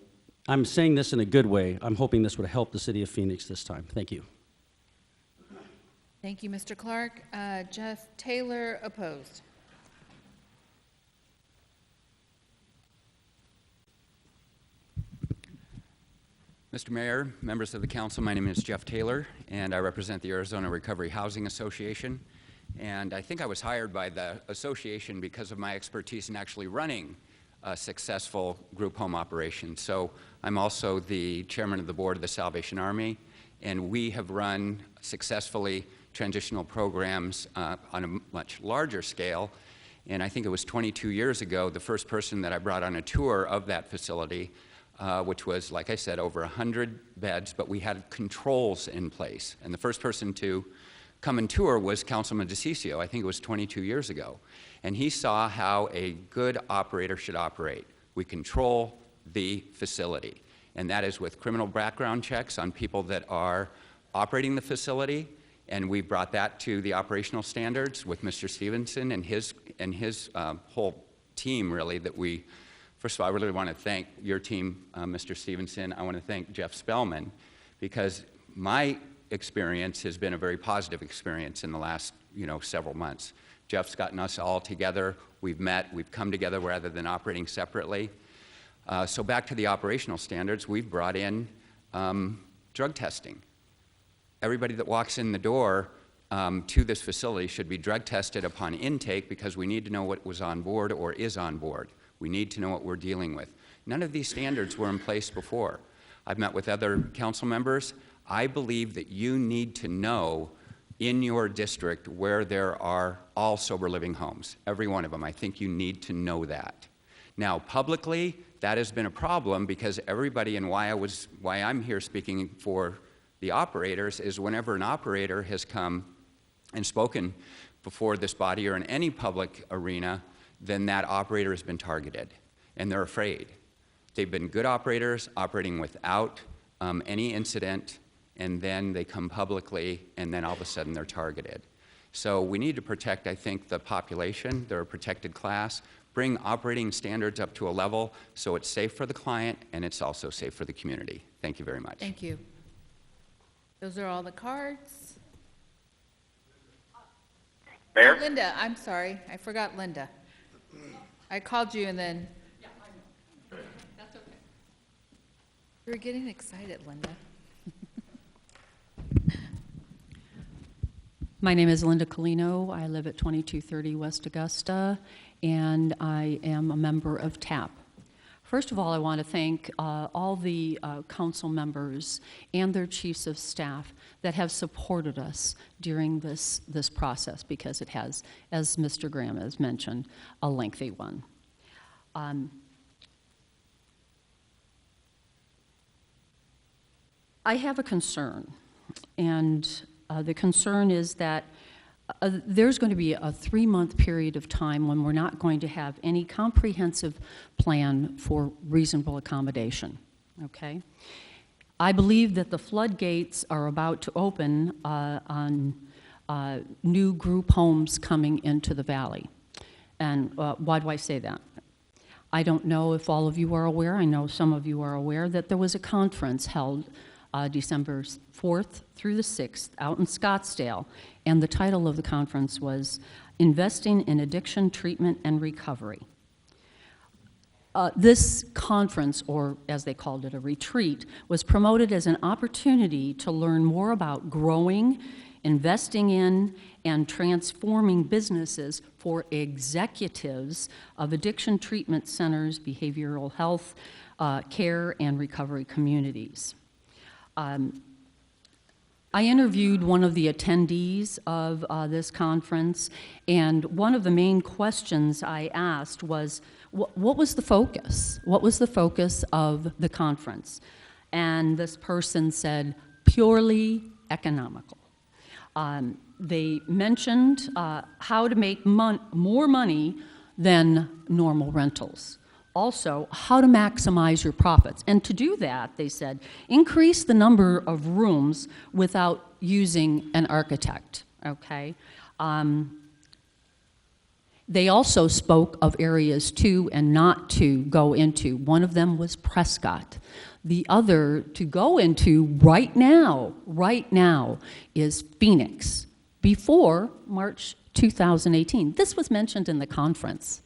I'm saying this in a good way. I'm hoping this would help the city of Phoenix this time. Thank you. Thank you, Mr. Clark. Jeff Taylor, opposed. Mr. Mayor, members of the council, my name is Jeff Taylor, and I represent the Arizona Recovery Housing Association. And I think I was hired by the association because of my expertise in actually running a successful group home operation. So I'm also the chairman of the board of the Salvation Army, and we have run successfully transitional programs on a much larger scale. And I think it was 22 years ago, the first person that I brought on a tour of that facility, which was, like I said, over 100 beds, but we had controls in place. And the first person to come and tour was Councilman DeCiccio. I think it was 22 years ago. And he saw how a good operator should operate. We control the facility. And that is with criminal background checks on people that are operating the facility. And we brought that to the operational standards with Mr. Stevenson and his whole team, really, that we, first of all, I really want to thank your team, Mr. Stevenson. I want to thank Jeff Spellman, because my experience has been a very positive experience in the last, several months. Jeff's gotten us all together. We've met. We've come together rather than operating separately. So back to the operational standards, we've brought in drug testing. Everybody that walks in the door to this facility should be drug tested upon intake, because we need to know what was on board or is on board. We need to know what we're dealing with. None of these standards were in place before. I've met with other council members. I believe that you need to know in your district where there are all sober living homes, every one of them. I think you need to know that. Now, publicly, that has been a problem, because everybody, and why I'm here speaking for the operators, is whenever an operator has come and spoken before this body or in any public arena, then that operator has been targeted, and they're afraid. They've been good operators operating without any incident, and then they come publicly, and then all of a sudden they're targeted. So we need to protect, I think, the population. They're a protected class. Bring operating standards up to a level so it's safe for the client and it's also safe for the community. Thank you very much. Thank you. Those are all the cards. Mayor? Linda, I'm sorry. I forgot Linda. I called you and then. Yeah, I know. That's okay. You were getting excited, Linda. My name is Linda Colino. I live at 2230 West Augusta, and I am a member of TAP. First of all, I want to thank all the council members and their chiefs of staff that have supported us during this process, because it has, as Mr. Graham has mentioned, a lengthy one. I have a concern, and the concern is that there's going to be a 3-month period of time when we're not going to have any comprehensive plan for reasonable accommodation, okay? I believe that the floodgates are about to open on new group homes coming into the valley. And why do I say that? I don't know if all of you are aware, I know some of you are aware, that there was a conference held December 4th through the 6th out in Scottsdale, and the title of the conference was Investing in Addiction Treatment and Recovery. This conference, or as they called it, a retreat, was promoted as an opportunity to learn more about growing, investing in, and transforming businesses for executives of addiction treatment centers, behavioral health care, and recovery communities. I interviewed one of the attendees of this conference, and one of the main questions I asked was, what was the focus? What was the focus of the conference? And this person said, purely economical. They mentioned how to make more money than normal rentals. Also, how to maximize your profits. And to do that, they said, increase the number of rooms without using an architect, okay? They also spoke of areas to and not to go into. One of them was Prescott. The other to go into right now, is Phoenix, before March 2018. This was mentioned in the conference.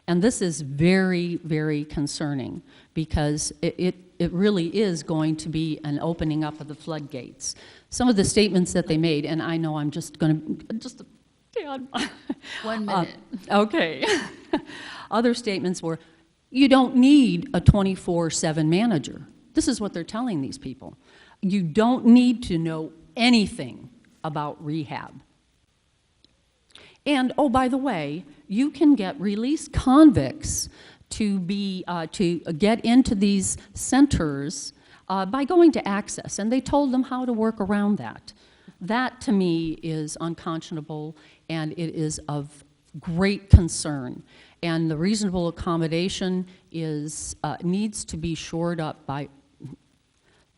And this is very, very concerning because it really is going to be an opening up of the floodgates. Some of the statements that they made, and I know I'm just going to, stay on. 1 minute. Okay. Other statements were, you don't need a 24/7 manager. This is what they're telling these people. You don't need to know anything about rehab. And, oh, by the way, you can get released convicts to get into these centers by going to Access, and they told them how to work around that. That, to me, is unconscionable, and it is of great concern. And the reasonable accommodation needs to be shored up by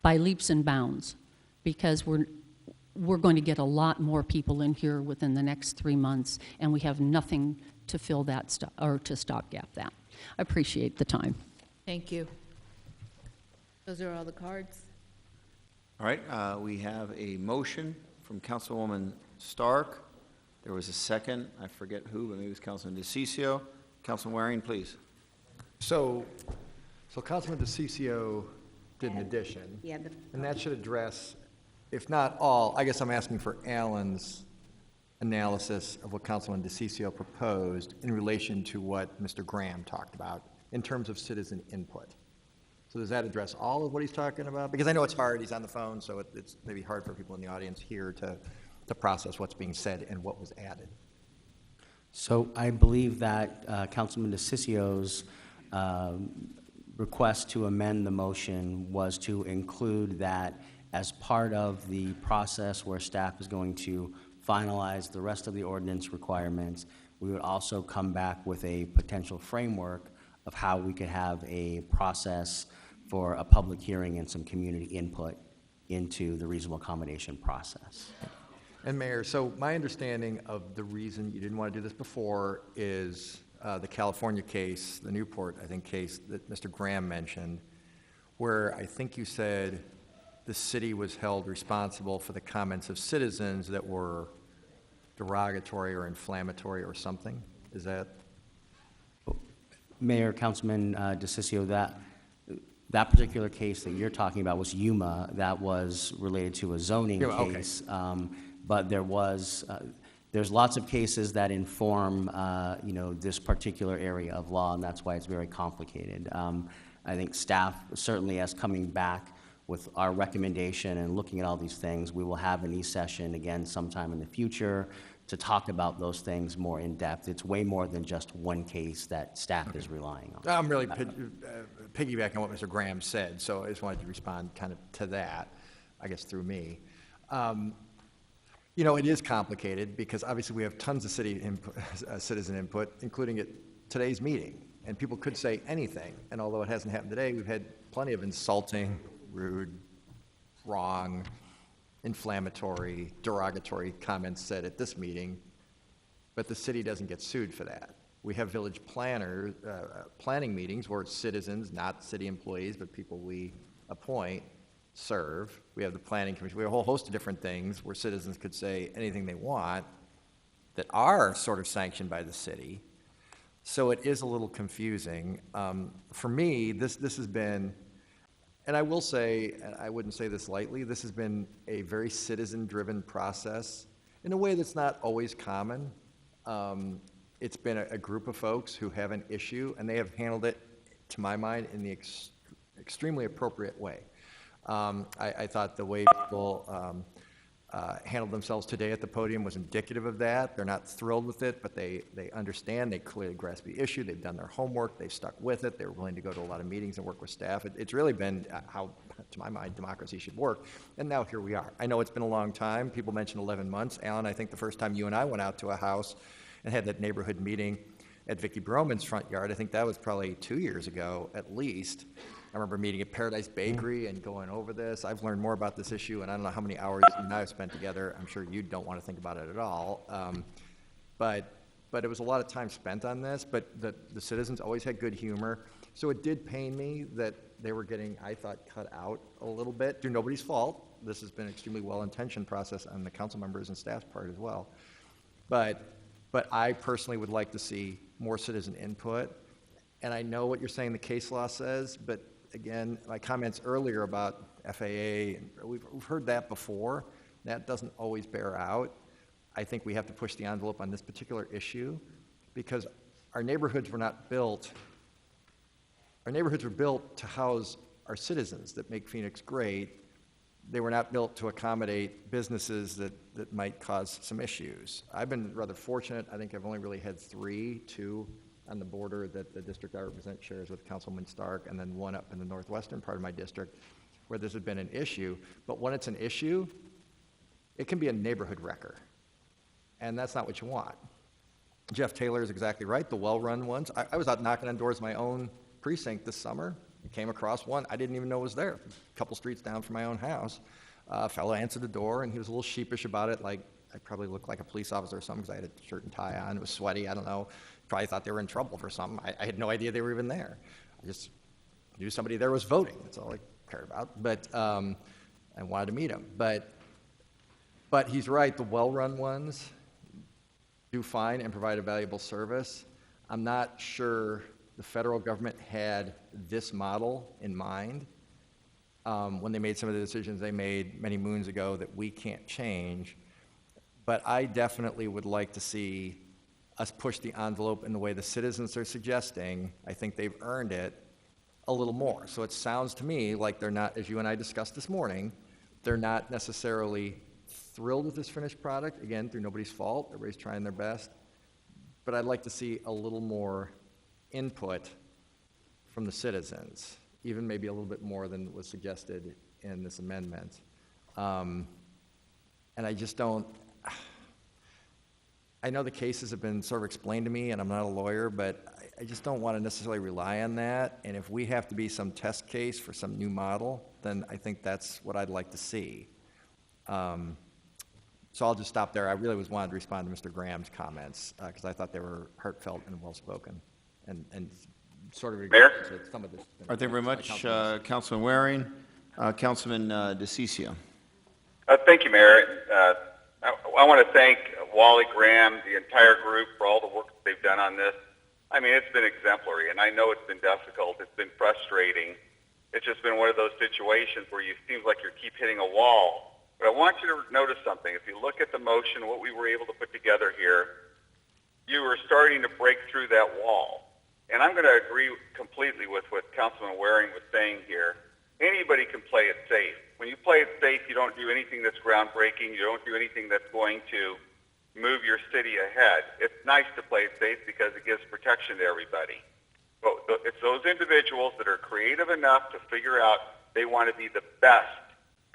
leaps and bounds, because we're going to get a lot more people in here within the next 3 months, and we have nothing to fill that or to stopgap that. I appreciate the time. Thank you. Those are all the cards. All right, we have a motion from Councilwoman Stark. There was a second, I forget who, but maybe it was Councilman DeCiccio. Councilman Waring, please. So Councilman DeCiccio did an addition. Yeah. And that should address, if not all, I guess I'm asking for Alan's analysis of what Councilman DeCiccio proposed in relation to what Mr. Graham talked about in terms of citizen input. So does that address all of what he's talking about? Because I know it's hard, he's on the phone, so it's maybe hard for people in the audience here to process what's being said and what was added. So I believe that Councilman DeCiccio's request to amend the motion was to include that as part of the process where staff is going to finalize the rest of the ordinance requirements, we would also come back with a potential framework of how we could have a process for a public hearing and some community input into the reasonable accommodation process. And Mayor, so my understanding of the reason you didn't want to do this before is the California case, the Newport, I think, case that Mr. Graham mentioned, where I think you said the city was held responsible for the comments of citizens that were derogatory or inflammatory or something. Is that? Mayor, Councilman DeCiccio, that particular case that you're talking about was Yuma. That was related to a zoning Yuma, case. But there's lots of cases that inform, this particular area of law, and that's why it's very complicated. I think staff, certainly as coming back with our recommendation and looking at all these things, we will have an e-session again sometime in the future to talk about those things more in depth. It's way more than just one case that staff is relying on. I'm really piggybacking on what Mr. Graham said, so I just wanted to respond kind of to that, I guess through me. It is complicated because obviously we have tons of citizen input, including at today's meeting. And people could say anything. And although it hasn't happened today, we've had plenty of insulting, rude, wrong, inflammatory, derogatory comments said at this meeting, but the city doesn't get sued for that. We have village planning meetings where citizens, not city employees, but people we appoint, serve. We have the planning commission. We have a whole host of different things where citizens could say anything they want that are sort of sanctioned by the city. So it is a little confusing. For me, this has been, and I will say, and I wouldn't say this lightly, this has been a very citizen-driven process in a way that's not always common. It's been a group of folks who have an issue, and they have handled it, to my mind, in the extremely appropriate way. I thought the way people handled themselves today at the podium was indicative of that. They're not thrilled with it, but they understand, they clearly grasp the issue, they've done their homework, they've stuck with it, they're willing to go to a lot of meetings and work with staff. It's really been how, to my mind, democracy should work. And now here we are. I know it's been a long time. People mentioned 11 months. Alan, I think the first time you and I went out to a house and had that neighborhood meeting at Vicki Broman's front yard, I think that was probably 2 years ago at least. I remember meeting at Paradise Bakery and going over this. I've learned more about this issue, and I don't know how many hours you and I have spent together. I'm sure you don't want to think about it at all. But but it was a lot of time spent on this, but the citizens always had good humor. So it did pain me that they were getting, I thought, cut out a little bit, through nobody's fault. This has been an extremely well-intentioned process on the council members and staff's part as well. But I personally would like to see more citizen input. And I know what you're saying the case law says, but again, my comments earlier about FAA, we've heard that before. That doesn't always bear out. I think we have to push the envelope on this particular issue because our neighborhoods were not built. Our neighborhoods were built to house our citizens that make Phoenix great. They were not built to accommodate businesses that might cause some issues. I've been rather fortunate. I think I've only really had two on the border that the district I represent shares with Councilman Stark, and then one up in the northwestern part of my district where this has been an issue. But when it's an issue, it can be a neighborhood wrecker. And that's not what you want. Jeff Taylor is exactly right. The well-run ones. I was out knocking on doors of my own precinct this summer. I came across one I didn't even know was there, a couple streets down from my own house. A fellow answered the door, and he was a little sheepish about it, like I probably looked like a police officer or something because I had a shirt and tie on. It was sweaty. I don't know. Probably thought they were in trouble for something. I had no idea they were even there. I just knew somebody there was voting. That's all I cared about. But I wanted to meet him. But he's right. The well-run ones do fine and provide a valuable service. I'm not sure the federal government had this model in mind when they made some of the decisions they made many moons ago that we can't change. But I definitely would like to see us push the envelope in the way the citizens are suggesting. I think they've earned it a little more. So it sounds to me like they're not, as you and I discussed this morning, they're not necessarily thrilled with this finished product. Again, through nobody's fault. Everybody's trying their best. But I'd like to see a little more input from the citizens, even maybe a little bit more than was suggested in this amendment. And I just don't, I know the cases have been sort of explained to me, and I'm not a lawyer, but I just don't want to necessarily rely on that. And if we have to be some test case for some new model, then I think that's what I'd like to see. So I'll just stop there. I really wanted to respond to Mr. Graham's comments because I thought they were heartfelt and well-spoken and sort of Mayor? to some of this. Thank you very much, Councilman Waring. Councilman DeCiccio. Thank you, Mayor. I want to thank Wally Graham, the entire group, for all the work that they've done on this. I mean, it's been exemplary, and I know it's been difficult. It's been frustrating. It's just been one of those situations where it seems like you keep hitting a wall. But I want you to notice something. If you look at the motion, what we were able to put together here, you were starting to break through that wall. And I'm going to agree completely with what Councilman Waring was saying here. Anybody can play it safe. When you play it safe, you don't do anything that's groundbreaking. You don't do anything that's going to move your city ahead. It's nice to play it safe because it gives protection to everybody. But it's those individuals that are creative enough to figure out they want to be the best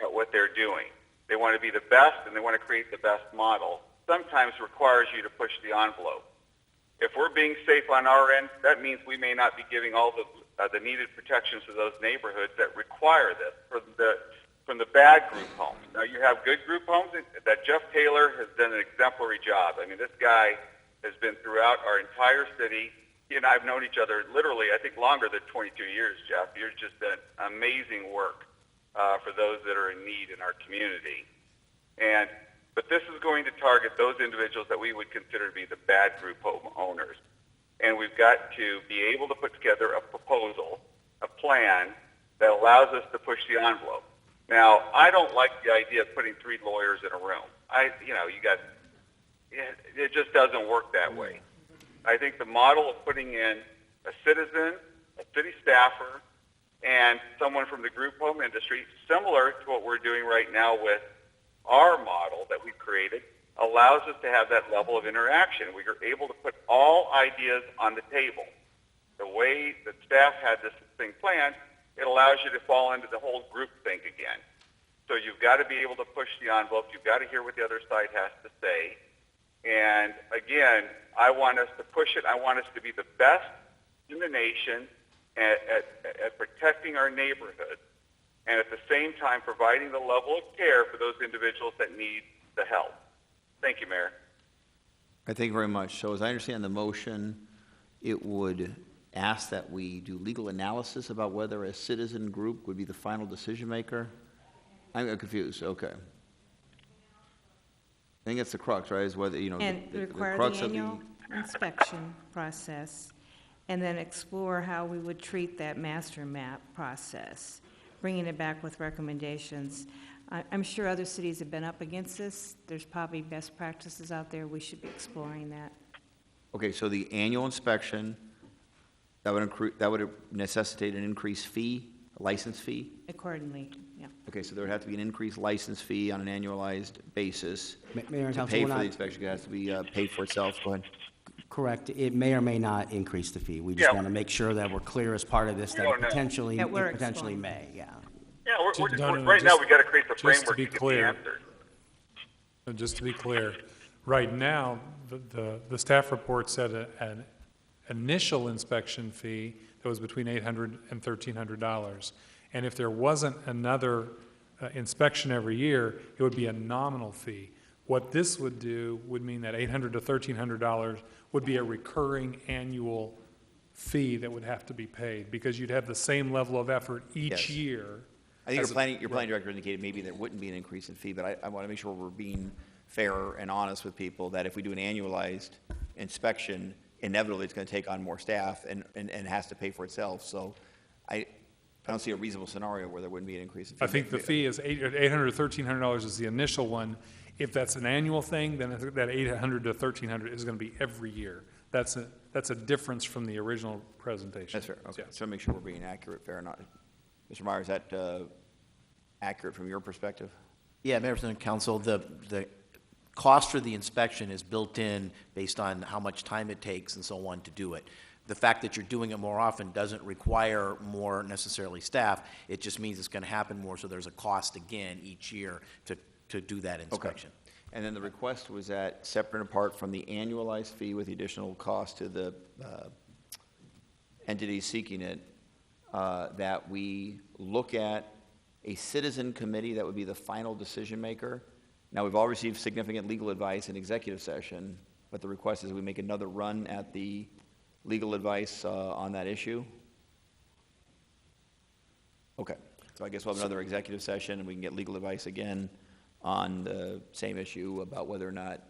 at what they're doing. They want to be the best, and they want to create the best model. Sometimes requires you to push the envelope. If we're being safe on our end, that means we may not be giving all the needed protections to those neighborhoods that require this from the bad group homes. Now, you have good group homes that Jeff Taylor has done an exemplary job. I mean, this guy has been throughout our entire city. He and I have known each other literally, I think, longer than 22 years, Jeff. You've just done amazing work for those that are in need in our community. But this is going to target those individuals that we would consider to be the bad group home owners. And we've got to be able to put together a proposal, a plan that allows us to push the envelope. Now, I don't like the idea of putting 3 lawyers in a room. It just doesn't work that way. I think the model of putting in a citizen, a city staffer, and someone from the group home industry, similar to what we're doing right now with our model that we've created, allows us to have that level of interaction. We are able to put all ideas on the table. The way that staff had this thing planned, it allows you to fall into the whole group think again. So you've got to be able to push the envelope. You've got to hear what the other side has to say. And again, I want us to push it. I want us to be the best in the nation at protecting our neighborhoods, and at the same time providing the level of care for those individuals that need the help. Thank you, Mayor. I thank you very much. So as I understand the motion, it would ask that we do legal analysis about whether a citizen group would be the final decision maker? I'm confused, okay. I think that's the crux, right, is whether, you know, And the require crux the of the... annual inspection process, and then explore how we would treat that master map process, bringing it back with recommendations. I'm sure other cities have been up against this. There's probably best practices out there. We should be exploring that. Okay, so the annual inspection, that would necessitate an increased fee, a license fee? Accordingly, yeah. Okay, so there would have to be an increased license fee on an annualized basis. Mayor and to Council, pay we're for the not- inspection, it has to be paid for itself. Go ahead. Correct. It may or may not increase the fee. We just want to make sure that we're clear as part of this, that it potentially, That we're it potentially exploring. may, yeah. Yeah, No, right now, we got to create the just to framework be to get the clear. answer. Just to be clear, right now, the staff report said an initial inspection fee that was between $800 and $1,300. And if there wasn't another inspection every year, it would be a nominal fee. What this would do would mean that $800 to $1,300 would be a recurring annual fee that would have to be paid, because you'd have the same level of effort each Yes. year. I think as your planning director indicated maybe there wouldn't be an increase in fee, but I want to make sure we're being fair and honest with people, that if we do an annualized inspection, inevitably it's going to take on more staff and has to pay for itself. So I don't see a reasonable scenario where there wouldn't be an increase in fee. I think the fee is $800 to $1,300 is the initial one. If that's an annual thing, then that $800 to $1,300 is going to be every year. That's a difference from the original presentation. That's fair, okay. Yeah. So make sure we're being accurate, fair, and not. Mr. Meyer, is that accurate from your perspective? Yeah, members of the council, the cost for the inspection is built in based on how much time it takes and so on to do it. The fact that you're doing it more often doesn't require more necessarily staff. It just means it's going to happen more, so there's a cost again each year to do that inspection. Okay. And then the request was that separate and apart from the annualized fee with the additional cost to the entity seeking it, that we look at a citizen committee that would be the final decision maker. Now, we've all received significant legal advice in executive session, but the request is we make another run at the legal advice on that issue. Okay, so I guess we'll have another executive session and we can get legal advice again on the same issue about whether or not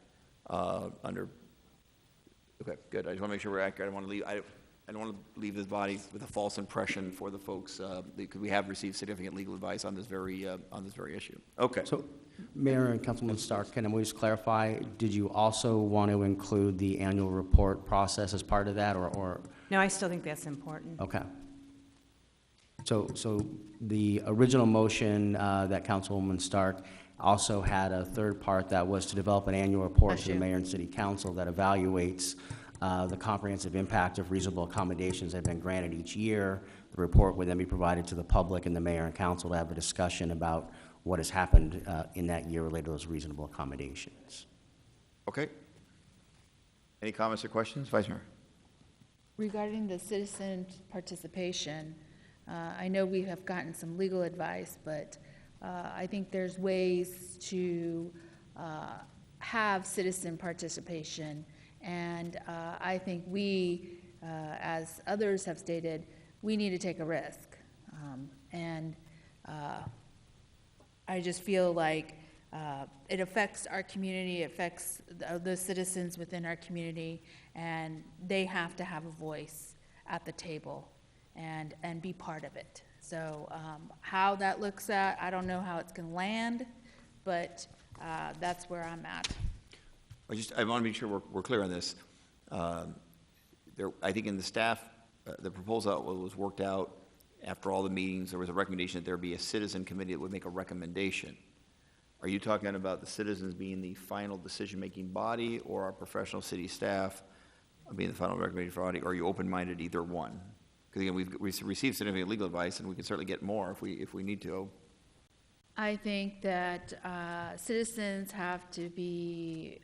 okay, good. I just want to make sure we're accurate. I don't want to leave this body with a false impression for the folks, because we have received significant legal advice on this very issue. Okay. So, Mayor and Councilman Stark, can we just clarify, did you also want to include the annual report process as part of that, or? No, I still think that's important. Okay. So the original motion that Councilwoman Stark also had a third part that was to develop an annual report to the mayor and city council that evaluates the comprehensive impact of reasonable accommodations that have been granted each year. The report would then be provided to the public and the mayor and council to have a discussion about what has happened in that year related to those reasonable accommodations. Okay. Any comments or questions? Vice Mayor. Regarding the citizen participation, I know we have gotten some legal advice, but I think there's ways to have citizen participation. And I think we, as others have stated, we need to take a risk. I just feel like it affects our community, it affects the citizens within our community, and they have to have a voice at the table and be part of it. So how that looks at, I don't know how it's going to land, but that's where I'm at. I want to make sure we're clear on this. I think in the staff, the proposal that was worked out after all the meetings, there was a recommendation that there be a citizen committee that would make a recommendation. Are you talking about the citizens being the final decision-making body, or our professional city staff being the final recommendation body, or are you open-minded either one? Because again, we've received significant legal advice, and we can certainly get more if we need to. I think that citizens have to be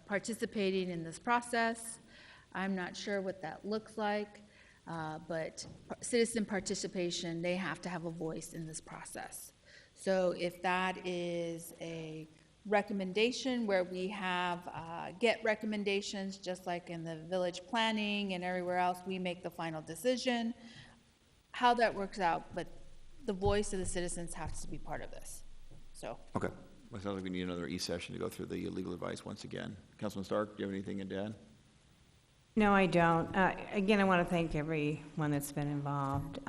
participating in this process. I'm not sure what that looks like, but citizen participation, they have to have a voice in this process. So if that is a recommendation where we have, get recommendations, just like in the village planning and everywhere else, we make the final decision. How that works out, but the voice of the citizens has to be part of this, so. Okay. Well, it sounds like we need another E-session to go through the legal advice once again. Councilman Stark, do you have anything to add? No, I don't. Again, I want to thank everyone that's been involved,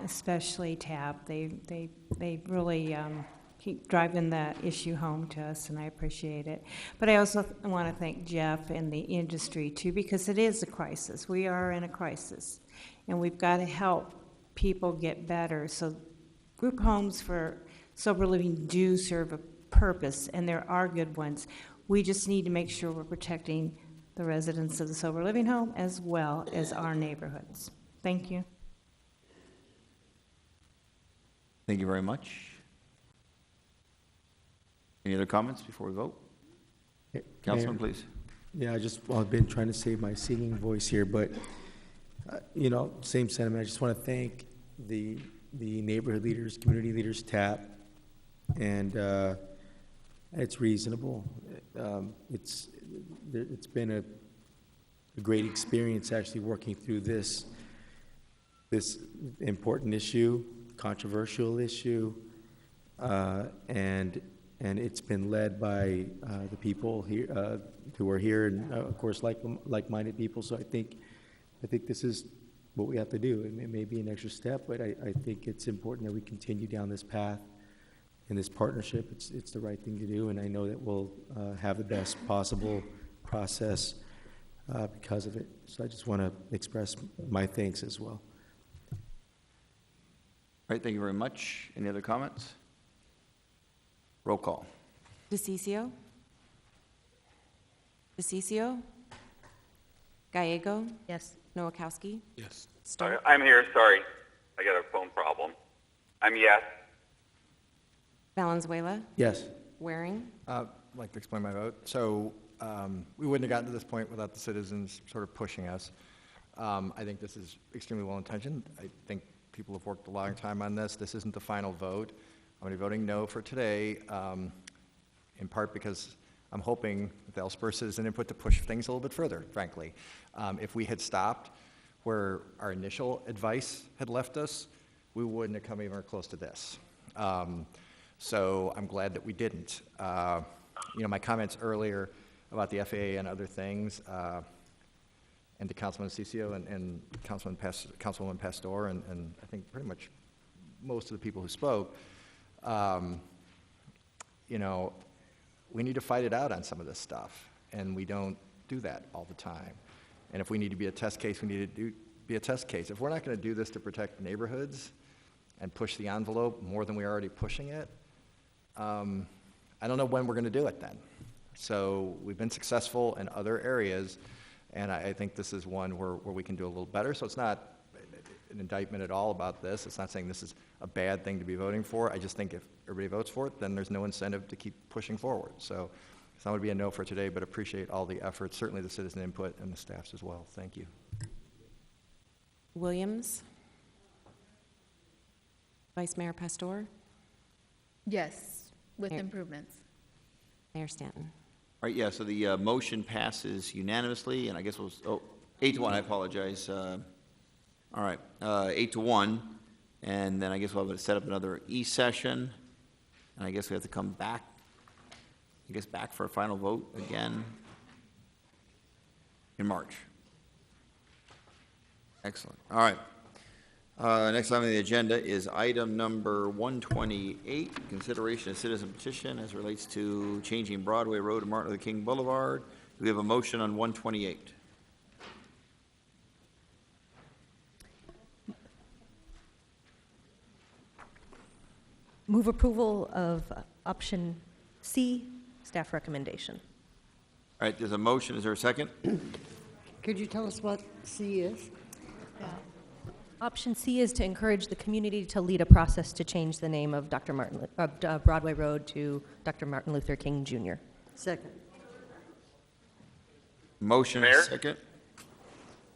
especially TAP. They really keep driving the issue home to us, and I appreciate it. But I also want to thank Jeff and the industry, too, because it is a crisis. We are in a crisis, and we've got to help people get better. So group homes for sober living do serve a purpose, and there are good ones. We just need to make sure we're protecting the residents of the sober living home as well as our neighborhoods. Thank you. Thank you very much. Any other comments before we vote? Councilman, Mayor. please. Yeah, I've been trying to save my singing voice here, but, you know, same sentiment. I just want to thank the neighborhood leaders, community leaders, TAP, and it's reasonable. It's been a great experience actually working through this important issue, controversial issue, and it's been led by the people here who are here, and of course like-minded people. So I think this is what we have to do. It may be an extra step, but I think it's important that we continue down this path. In this partnership, it's the right thing to do, and I know that we'll have the best possible process because of it. So I just want to express my thanks as well. All right, thank you very much. Any other comments? Roll call. DeCiccio? DeCiccio? Gallego? Yes. Nowakowski? Yes. Stark? I'm here, sorry. I got a phone problem. I'm yes. Valenzuela? Yes. Waring? I'd like to explain my vote. So we wouldn't have gotten to this point without the citizens sort of pushing us. I think this is extremely well-intentioned. I think people have worked a long time on this. This isn't the final vote. I'm going to be voting no for today, in part because I'm hoping that they'll spur citizen input to push things a little bit further, frankly. If we had stopped where our initial advice had left us, we wouldn't have come even close to this. So I'm glad that we didn't. You know, my comments earlier about the FAA and other things, and to Councilman DeCiccio and Councilwoman Pastor, and I think pretty much most of the people who spoke, you know, we need to fight it out on some of this stuff, and we don't do that all the time. And if we need to be a test case, we need to be a test case. If we're not going to do this to protect neighborhoods and push the envelope more than we're already pushing it, I don't know when we're going to do it then. So we've been successful in other areas, and I think this is one where we can do a little better. So it's not an indictment at all about this. It's not saying this is a bad thing to be voting for. I just think if everybody votes for it, then there's no incentive to keep pushing forward. So it's not going to be a no for today, but appreciate all the efforts, certainly the citizen input and the staff's as well. Thank you. Williams? Vice Mayor Pastor? Yes, with Mayor- improvements. Mayor Stanton? All right, yeah, so the motion passes unanimously, and I guess it was, 8-1, I apologize. All right, 8-1, and then I guess we'll have to set up another E-session, and I guess we have to come back, back for a final vote again in March. Excellent, all right. Next item on the agenda is item number 128, consideration of citizen petition as it relates to changing Broadway Road to Martin Luther King Boulevard. Do we have a motion on 128? Move approval of option C, staff recommendation. All right, there's a motion. Is there a second? Could you tell us what C is? Option C is to encourage the community to lead a process to change the name of Broadway Road to Dr. Martin Luther King Jr. Second. Motion, Mayor? second.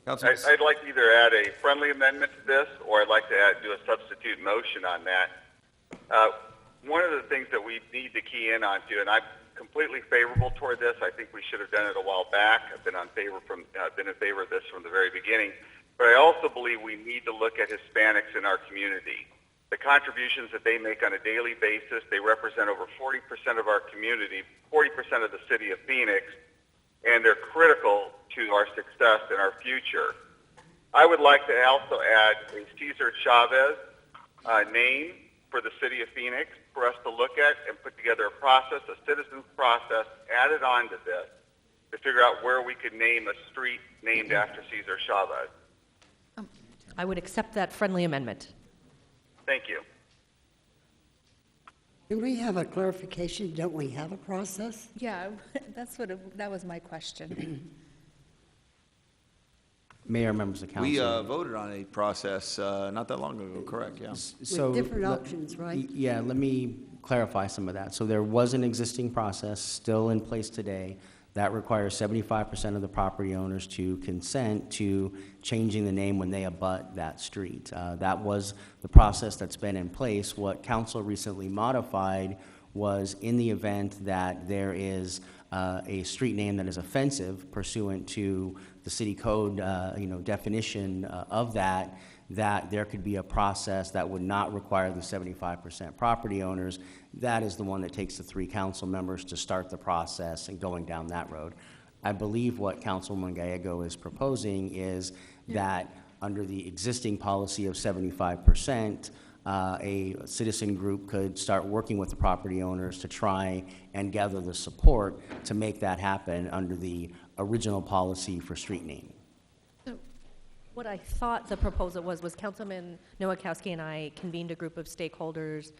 Councilman, I'd like to either add a friendly amendment to this, or I'd like to do a substitute motion on that. One of the things that we need to key in on to, and I've completely favorable toward this. I think we should have done it a while back. I've been in favor of this from the very beginning. But I also believe we need to look at Hispanics in our community. The contributions that they make on a daily basis, they represent over 40% of our community, 40% of the city of Phoenix, and they're critical to our success and our future. I would like to also add a Cesar Chavez name for the city of Phoenix for us to look at and put together a process, a citizens process added on to this to figure out where we could name a street named after Cesar Chavez. I would accept that friendly amendment. Thank you. Can we have a clarification? Don't we have a process? Yeah, that was my question. Mayor, members of council. We voted on a process not that long ago, correct? Yeah. So different options, right? Yeah, let me clarify some of that. So there was an existing process still in place today that requires 75% of the property owners to consent to changing the name when they abut that street. That was the process that's been in place. What council recently modified was in the event that there is a street name that is offensive pursuant to the city code, definition of that there could be a process that would not require the 75% property owners. That is the one that takes the 3 council members to start the process and going down that road. I believe what Councilwoman Gallego is proposing is that under the existing policy of 75%, a citizen group could start working with the property owners to try and gather the support to make that happen under the original policy for street naming. What I thought the proposal was Councilman Nowakowski and I convened a group of stakeholders,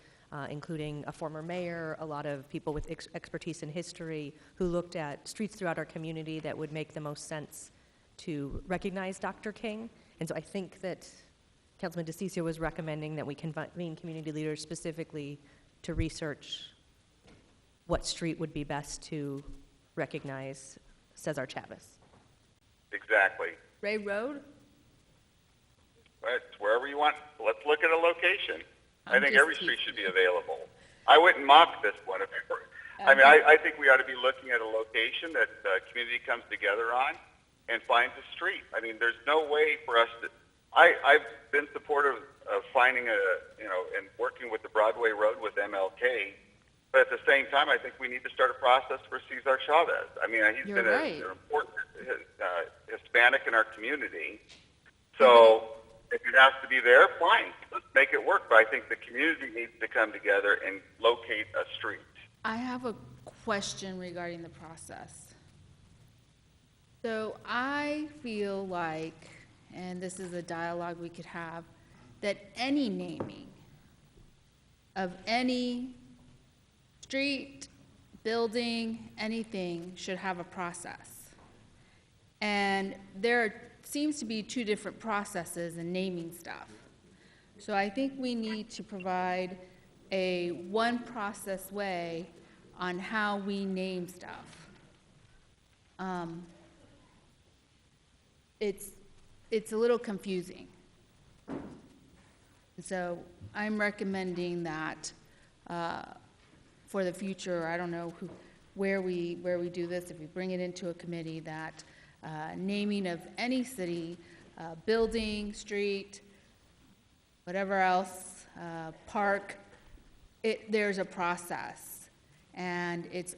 including a former mayor, a lot of people with expertise in history, who looked at streets throughout our community that would make the most sense to recognize Dr. King. And so I think that Councilman DeCiccio was recommending that we convene community leaders specifically to research what street would be best to recognize Cesar Chavez. Exactly. Ray Road? It's wherever you want. Let's look at a location. I think just every street should be available. I wouldn't mock this one. I think we ought to be looking at a location that the community comes together on and finds a street. I mean, there's no way for us to. I've been supportive of finding and working with the Broadway Road with MLK, but at the same time, I think we need to start a process for Cesar Chavez. I mean, he's You're been right. an important Hispanic in our community. So if it has to be there, fine. Let's make it work. But I think the community needs to come together and locate a street. I have a question regarding the process. So I feel like, and this is a dialogue we could have, that any naming of any street, building, anything should have a process. And there seems to be 2 different processes in naming stuff. So I think we need to provide a one process way on how we name stuff. It's a little confusing. So I'm recommending that for the future, I don't know where we do this, if we bring it into a committee, that naming of any city, building, street, whatever else, park, there's a process. And it's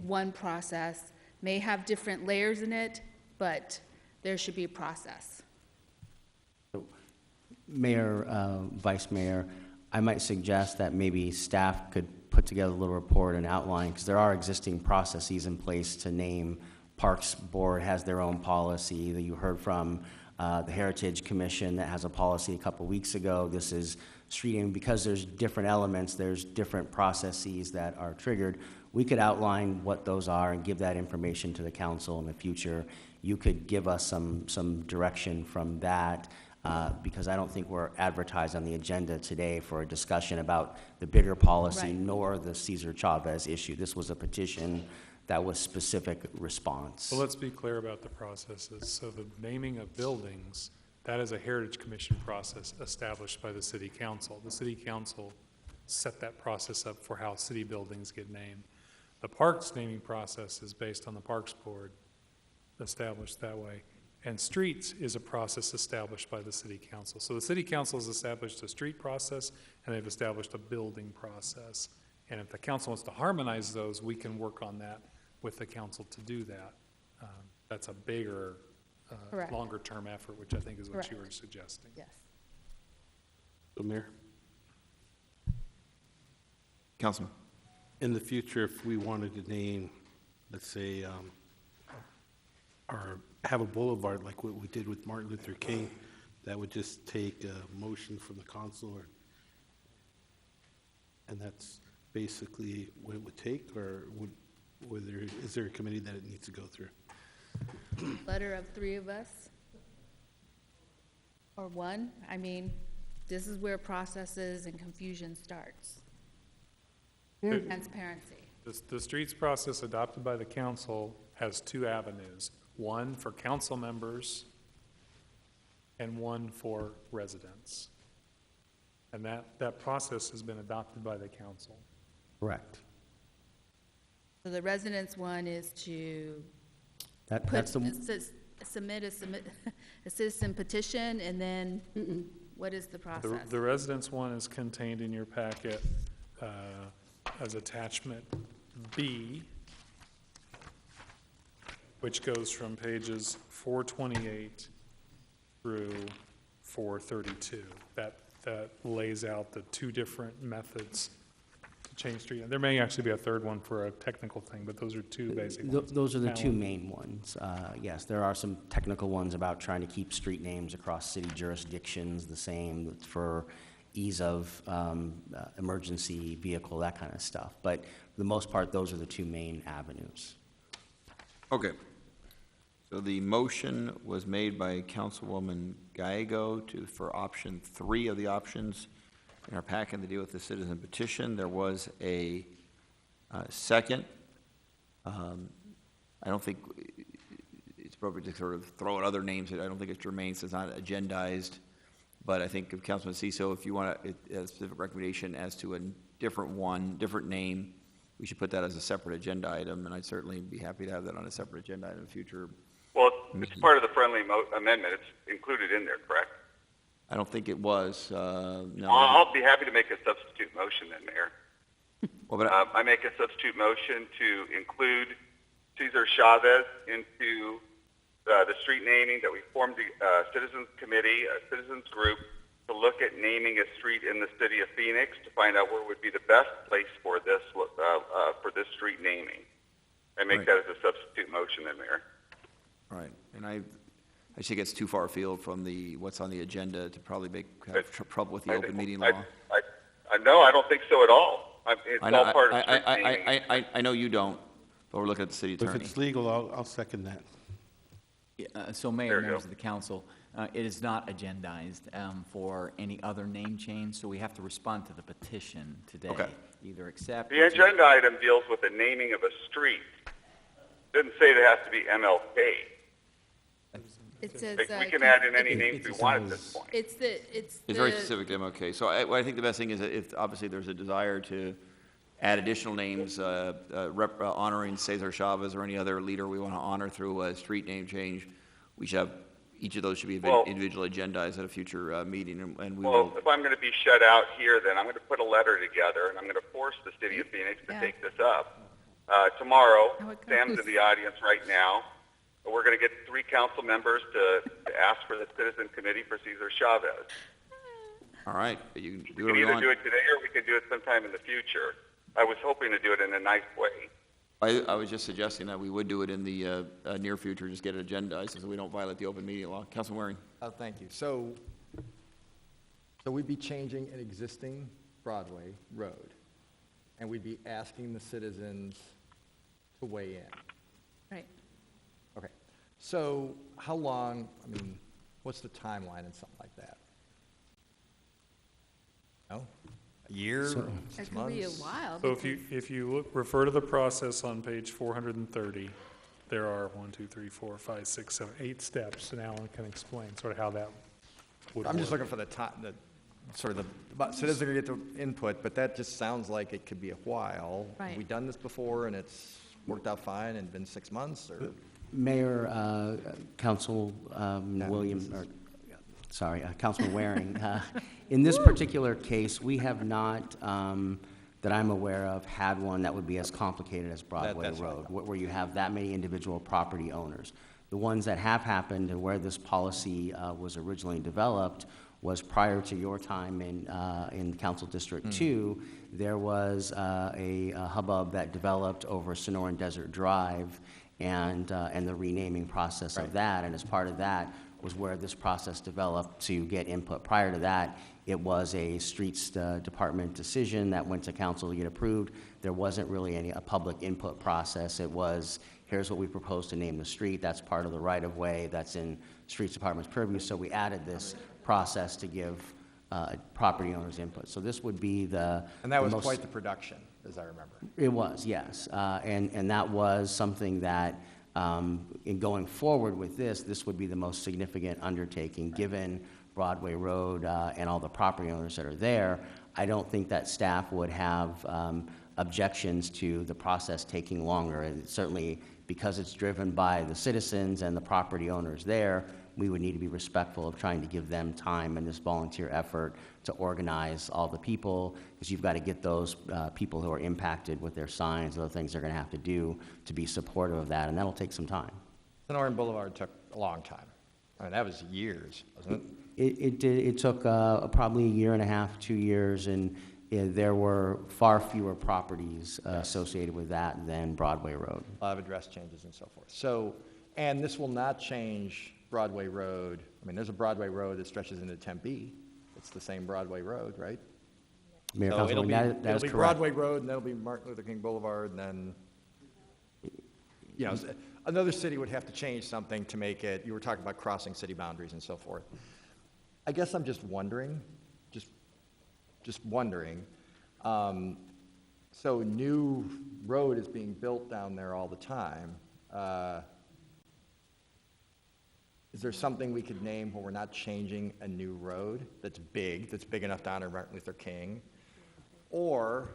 one process, may have different layers in it, but there should be a process. Mayor, Vice Mayor, I might suggest that maybe staff could put together a little report and outline, because there are existing processes in place to name. Parks Board has their own policy that you heard from. The Heritage Commission that has a policy a couple weeks ago. This is street naming. Because there's different elements, there's different processes that are triggered. We could outline what those are and give that information to the council in the future. You could give us some direction from that, because I don't think we're advertised on the agenda today for a discussion about the bigger policy, Right. nor the Cesar Chavez issue. This was a petition that was specific response. Well, let's be clear about the processes. So the naming of buildings, that is a Heritage Commission process established by the City Council. The City Council set that process up for how city buildings get named. The parks naming process is based on the Parks Board, established that way. And streets is a process established by the city council. So the city council has established a street process, and they've established a building process. And if the council wants to harmonize those, we can work on that with the council to do that. That's a bigger, Correct. longer-term effort, which I think is what you were Correct. suggesting. Yes. So, Mayor, Councilman. in the future, if we wanted to name, let's say, or have a boulevard like what we did with Martin Luther King, that would just take a motion from the council, and that's basically what it would take, or is there a committee that it needs to go through? Letter of three of us? Or one? I mean, this is where processes and confusion starts. Transparency. The streets process adopted by the council has two avenues, one for council members and one for residents. And that process has been adopted by the council. Correct. So the residents one is to That's the, submit a citizen petition, and then what is the process? The residents one is contained in your packet as attachment B, which goes from pages 428 through 432. That lays out the two different methods to change street. And there may actually be a third one for a technical thing, but those are two basic ones. those are the two Alan? main ones. Yes, there are some technical ones about trying to keep street names across city jurisdictions the same for ease of emergency vehicle, that kind of stuff. But for the most part, those are the two main avenues. Okay. So the motion was made by Councilwoman Gallego for option 3 of the options in our packet to deal with the citizen petition. There was a second. I don't think it's appropriate to sort of throw out other names. I don't think it's germane, so it's not agendized. But I think, Councilman Ciso, if you want a specific recommendation as to a different name, we should put that as a separate agenda item, and I'd certainly be happy to have that on a separate agenda item in the future. Well, it's part of the friendly amendment. It's included in there, correct? I don't think it was, no. I'll be happy to make a substitute motion then, Mayor. Well, but I make a substitute motion to include Cesar Chavez into the street naming, that we formed the citizens committee, a citizens group, to look at naming a street in the city of Phoenix to find out where would be the best place for this street naming. I make that as a substitute motion then, Mayor. Right, and I think it's too far afield from what's on the agenda to probably have trouble with the open meeting law. No, I don't think so at all. It's all part of street naming. I know you don't, but we're looking at the city attorney. If it's legal, I'll second that. So Mayor, members of the council, it is not agendized for any other name change, so we have to respond to the petition today. Okay. Either accept. The agenda item deals with the naming of a street. It doesn't say it has to be MLK. It says. We can add in any names we want at this point. It's very specific to MLK. So I think the best thing is that if obviously there's a desire to add additional names honoring Cesar Chavez or any other leader we want to honor through a street name change, we should have, each of those should be individually agendized at a future meeting, and we will. If I'm going to be shut out here, then I'm going to put a letter together, and I'm going to force the city of Phoenix to take this up. Tomorrow, Sam's in the audience right now. We're going to get 3 council members to ask for the citizen committee for Cesar Chavez. All right, you can do We whatever can you either want. do it today or we can do it sometime in the future. I was hoping to do it in a nice way. I was just suggesting that we would do it in the near future, just get it agendized so we don't violate the open meeting law. Councilman Waring. Thank you. So we'd be changing an existing Broadway road, and we'd be asking the citizens to weigh in. Right. Okay. So how long, what's the timeline in something like that? No? A year? It could be a while. So if you refer to the process on page 430, there are 8 steps, and Alan can explain sort of how that would work. I'm just looking for the sort of citizens are going to get the input, but that just sounds like it could be a while. Right. Have we done this before and it's worked out fine and been 6 months, or? Mayor, Council Williams, or, sorry, Councilman Waring, in this particular case, we have not, that I'm aware of, had one that would be as complicated as Broadway That's Road, where you have that many individual property owners. The ones that have happened and where this policy was originally developed was prior to your time in Council District 2. There was a hubbub that developed over Sonoran Desert Drive and the renaming process of that. And as part of that was where this process developed to get input. Prior to that, it was a streets department decision that went to council to get approved. There wasn't really a public input process. It was, here's what we propose to name the street. That's part of the right-of-way. That's in streets department's purview. So we added this process to give property owners input. So this would be And that was quite the production, as I remember. It was, yes. And that was something that, in going forward with this would be the most significant undertaking, given Broadway Road and all the property owners that are there. I don't think that staff would have objections to the process taking longer. And certainly, because it's driven by the citizens and the property owners there, we would need to be respectful of trying to give them time in this volunteer effort to organize all the people, because you've got to get those people who are impacted with their signs, other things they're going to have to do to be supportive of that, and that'll take some time. Sonoran Boulevard took a long time. I mean, that was years, wasn't it? It did. It took probably a year and a half, 2 years, and there were far fewer properties associated with that than Broadway Road. A lot of address changes and so forth. So, and this will not change Broadway Road. I mean, there's a Broadway Road that stretches into Tempe. It's the same Broadway Road, right? Mayor, So Councilman, that is it'll be correct. Broadway Road, and that'll be Martin Luther King Boulevard, and then, you know, another city would have to change something to make it, you were talking about crossing city boundaries and so forth. I guess I'm just wondering, just wondering, so new road is being built down there all the time. Is there something we could name where we're not changing a new road that's big enough to honor Martin Luther King? Or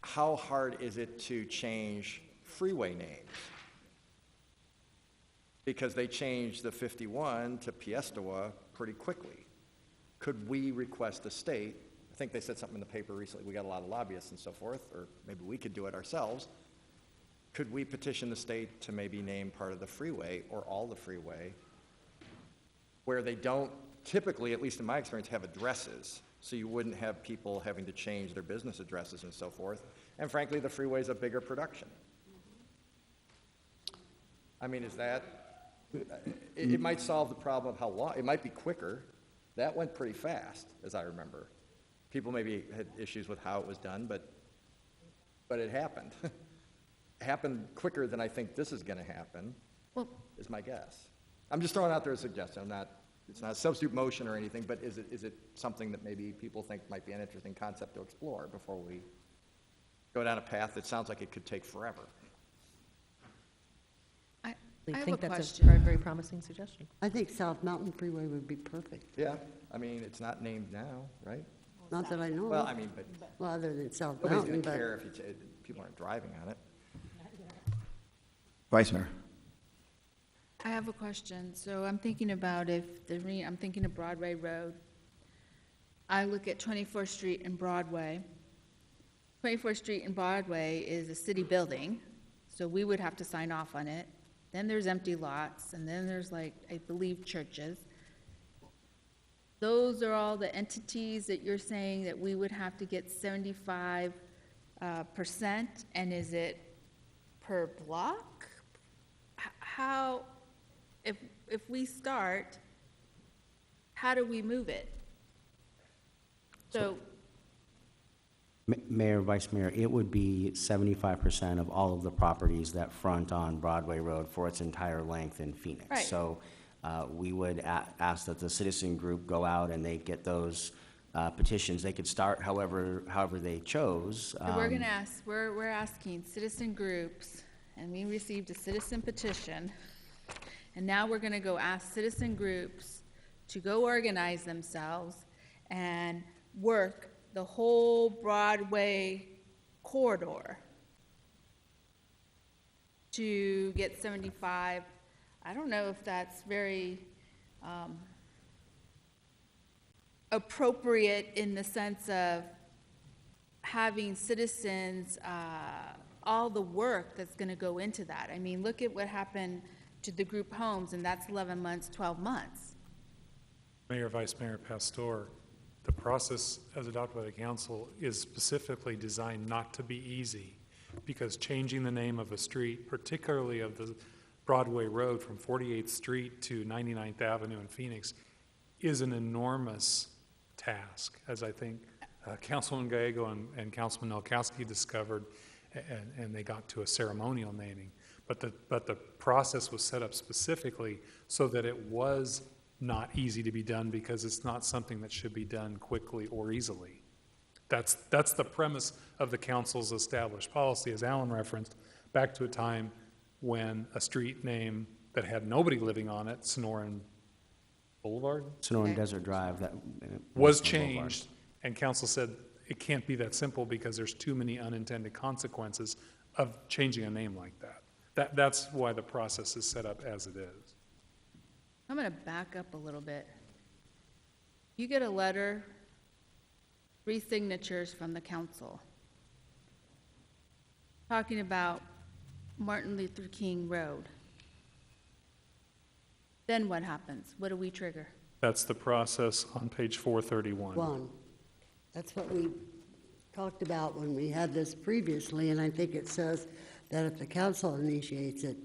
how hard is it to change freeway names? Because they changed the 51 to Piestewa pretty quickly. Could we request a state? I think they said something in the paper recently, we got a lot of lobbyists and so forth, or maybe we could do it ourselves. Could we petition the state to maybe name part of the freeway or all the freeway where they don't typically, at least in my experience, have addresses, so you wouldn't have people having to change their business addresses and so forth. And frankly, the freeway's a bigger production. I mean, is that, it might solve the problem of how long, it might be quicker. That went pretty fast, as I remember. People maybe had issues with how it was done, but it happened. It happened quicker than I think this is gonna happen, is my guess. I'm just throwing out there a suggestion. It's not a substitute motion or anything, but is it something that maybe people think might be an interesting concept to explore before we go down a path that sounds like it could take forever? I have think a that's question. a very, very promising suggestion. I think South Mountain Freeway would be perfect. Yeah, I mean, it's not named now, right? Not that I know of. Well, I mean, but Well, other than South nobody's Mountain, gonna but care if people aren't driving on it. Vice Mayor. I have a question. So I'm thinking about I'm thinking of Broadway Road. I look at 24th Street and Broadway. 24th Street and Broadway is a city building, so we would have to sign off on it. Then there's empty lots, and then there's I believe, churches. Those are all the entities that you're saying that we would have to get 75%, and is it per block? How, if we start, how do we move it? So, Mayor, Vice Mayor, it would be 75% of all of the properties that front on Broadway Road for its entire length in Phoenix. Right. So we would ask that the citizen group go out and they get those petitions. They could start however they chose. so we're gonna ask, we're asking citizen groups, and we received a citizen petition, and now we're gonna go ask citizen groups to go organize themselves and work the whole Broadway corridor to get 75. I don't know if that's very appropriate in the sense of having citizens, all the work that's going to go into that. I mean, look at what happened to the group homes, and that's 11 months, 12 months. Mayor, Vice Mayor Pastor, the process as adopted by the council is specifically designed not to be easy, because changing the name of a street, particularly of the Broadway Road from 48th Street to 99th Avenue in Phoenix, is an enormous task, as I think Councilman Gallego and Councilman Nowakowski discovered, and they got to a ceremonial naming. But the process was set up specifically so that it was not easy to be done, because it's not something that should be done quickly or easily. That's the premise of the council's established policy, as Alan referenced, back to a time when a street name that had nobody living on it, Sonoran Boulevard? Sonoran Desert Drive, that was changed, and council said it can't be that simple because there's too many unintended consequences of changing a name like that. That's why the process is set up as it is. I'm going to back up a little bit. You get a letter, 3 signatures from the council, talking about Martin Luther King Road. Then what happens? What do we trigger? That's the process on page 431. That's what we talked about when we had this previously, and I think it says that if the council initiates it,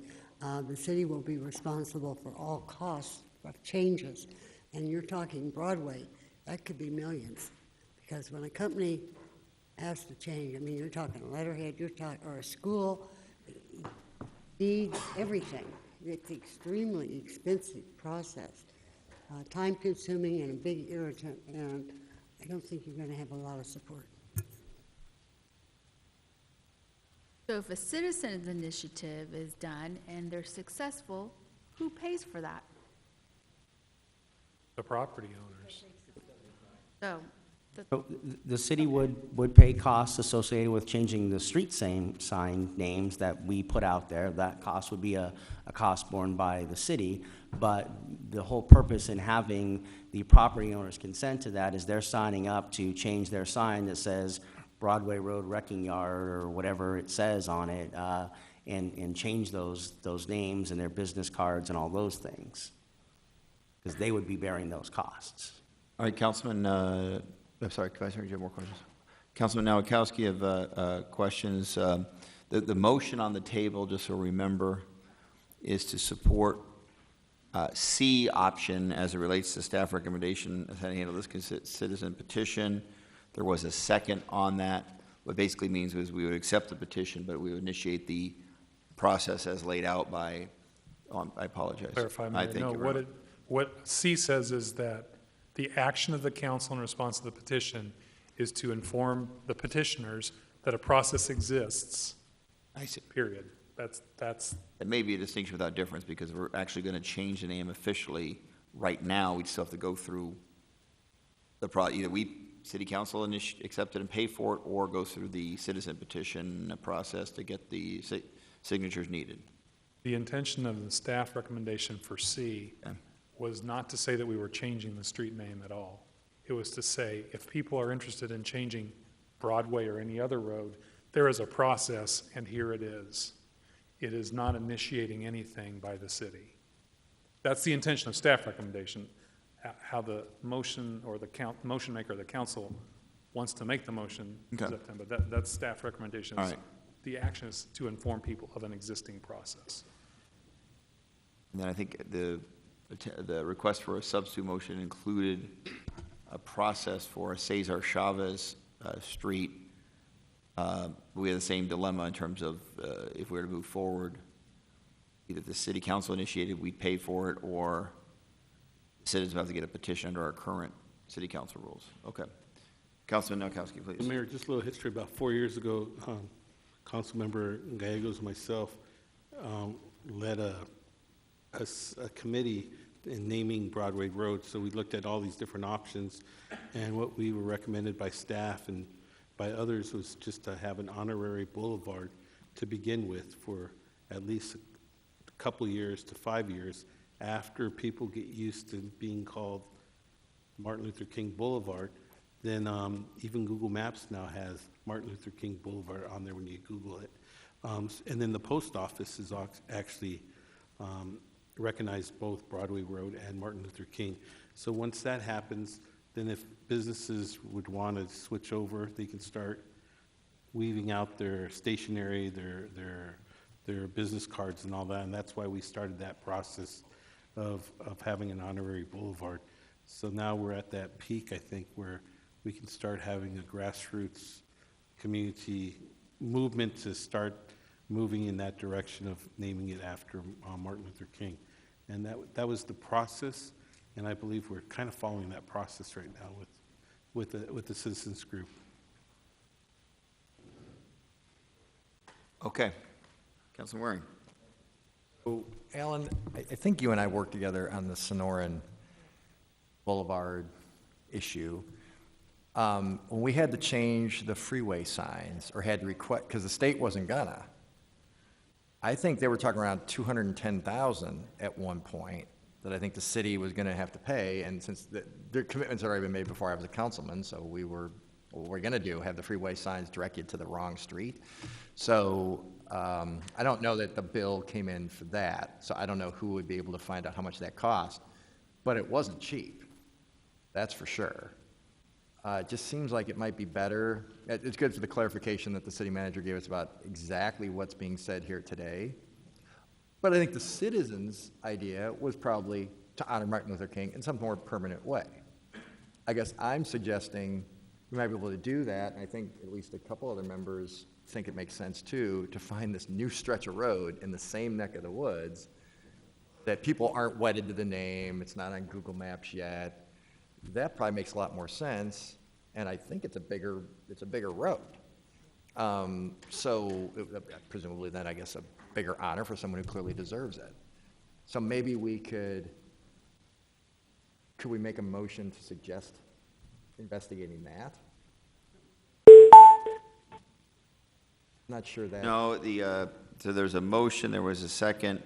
the city will be responsible for all costs of changes. And you're talking Broadway, that could be millions. Because when a company has to change, I mean, you're talking a letterhead, or a school, deeds, everything. It's an extremely expensive process, time-consuming and a big irritant, and I don't think you're going to have a lot of support. So if a citizen's initiative is done and they're successful, who pays for that? The property owners. So, So the city would pay costs associated with changing the street sign names that we put out there. That cost would be a cost borne by the city, but the whole purpose in having the property owners consent to that is they're signing up to change their sign that says Broadway Road Wrecking Yard or whatever it says on it, and change those names and their business cards and all those things, because they would be bearing those costs. All right, Councilman, I'm sorry, Vice Mayor, do you have more questions? Councilman Nowakowski, have questions. The motion on the table, just so remember, is to support C option as it relates to staff recommendation as how to handle this citizen petition. There was a second on that. What basically means was we would accept the petition, but we would initiate the process as laid out by, I apologize. Clarify, Mayor. I think No, what C says is that the action of the council in response to the petition is to inform the petitioners that a process exists. I see. Period. That's. It may be a distinction without difference, because we're actually going to change the name officially. Right now, we still have to go through the either we, city council, accept it and pay for it, or go through the citizen petition process to get the signatures needed. The intention of the staff recommendation for C was not to say that we were changing the street name at all. It was to say, if people are interested in changing Broadway or any other road, there is a process, and here it is. It is not initiating anything by the city. That's the intention of staff recommendation. How the motion or the motion maker of the council wants to make the motion is up to them, but that's staff recommendations. All right. The action is to inform people of an existing process. And then I think the request for a substitute motion included a process for Cesar Chavez Street. We have the same dilemma in terms of if we were to move forward, either the city council initiated, we pay for it, or citizens have to get a petition under our current city council rules. Okay. Councilman Nowakowski, please. Mayor, just a little history. About 4 years ago, Councilmember Gallegos and myself led a committee in naming Broadway Road. So we looked at all these different options, and what we were recommended by staff and by others was just to have an honorary boulevard to begin with for at least a couple years to 5 years after people get used to being called Martin Luther King Boulevard. Then even Google Maps now has Martin Luther King Boulevard on there when you Google it. And then the post office is actually recognized both Broadway Road and Martin Luther King. So once that happens, then if businesses would want to switch over, they can start weaving out their stationery, their business cards and all that. And that's why we started that process of having an honorary boulevard. So now we're at that peak, I think, where we can start having a grassroots community movement to start moving in that direction of naming it after Martin Luther King. And that was the process, and I believe we're kind of following that process right now with the citizens group. Okay. Councilman Waring. So, Alan, I think you and I worked together on the Sonoran Boulevard issue. When we had to change the freeway signs, or had to request, because the state wasn't gonna, I think they were talking around $210,000 at one point that I think the city was gonna have to pay, and since their commitments had already been made before I was a councilman, so we were, what we're gonna do, have the freeway signs directed to the wrong street. So I don't know that the bill came in for that, so I don't know who would be able to find out how much that cost, but it wasn't cheap, that's for sure. It just seems like it might be better. It's good for the clarification that the city manager gave us about exactly what's being said here today. But I think the citizens' idea was probably to honor Martin Luther King in some more permanent way. I guess I'm suggesting we might be able to do that, and I think at least a couple other members think it makes sense too, to find this new stretch of road in the same neck of the woods that people aren't wedded to the name, it's not on Google Maps yet. That probably makes a lot more sense, and I think it's a bigger road. Presumably then, I guess, a bigger honor for someone who clearly deserves it. So maybe could we make a motion to suggest investigating that? Not sure that. No, so there's a motion, there was a second.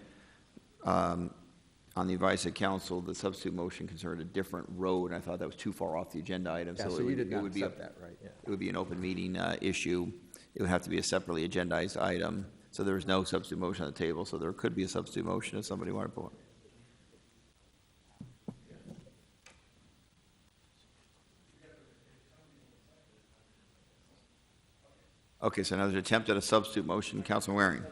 On the advice of council, the substitute motion concerned a different road. I thought that was too far off the agenda item. Yeah, so you did not accept that, right? Yeah. It would be an open meeting issue. It would have to be a separately agendized item. So there was no substitute motion on the table, so there could be a substitute motion if somebody wanted to pull it. Okay, so now there's an attempt at a substitute motion. Councilman Waring.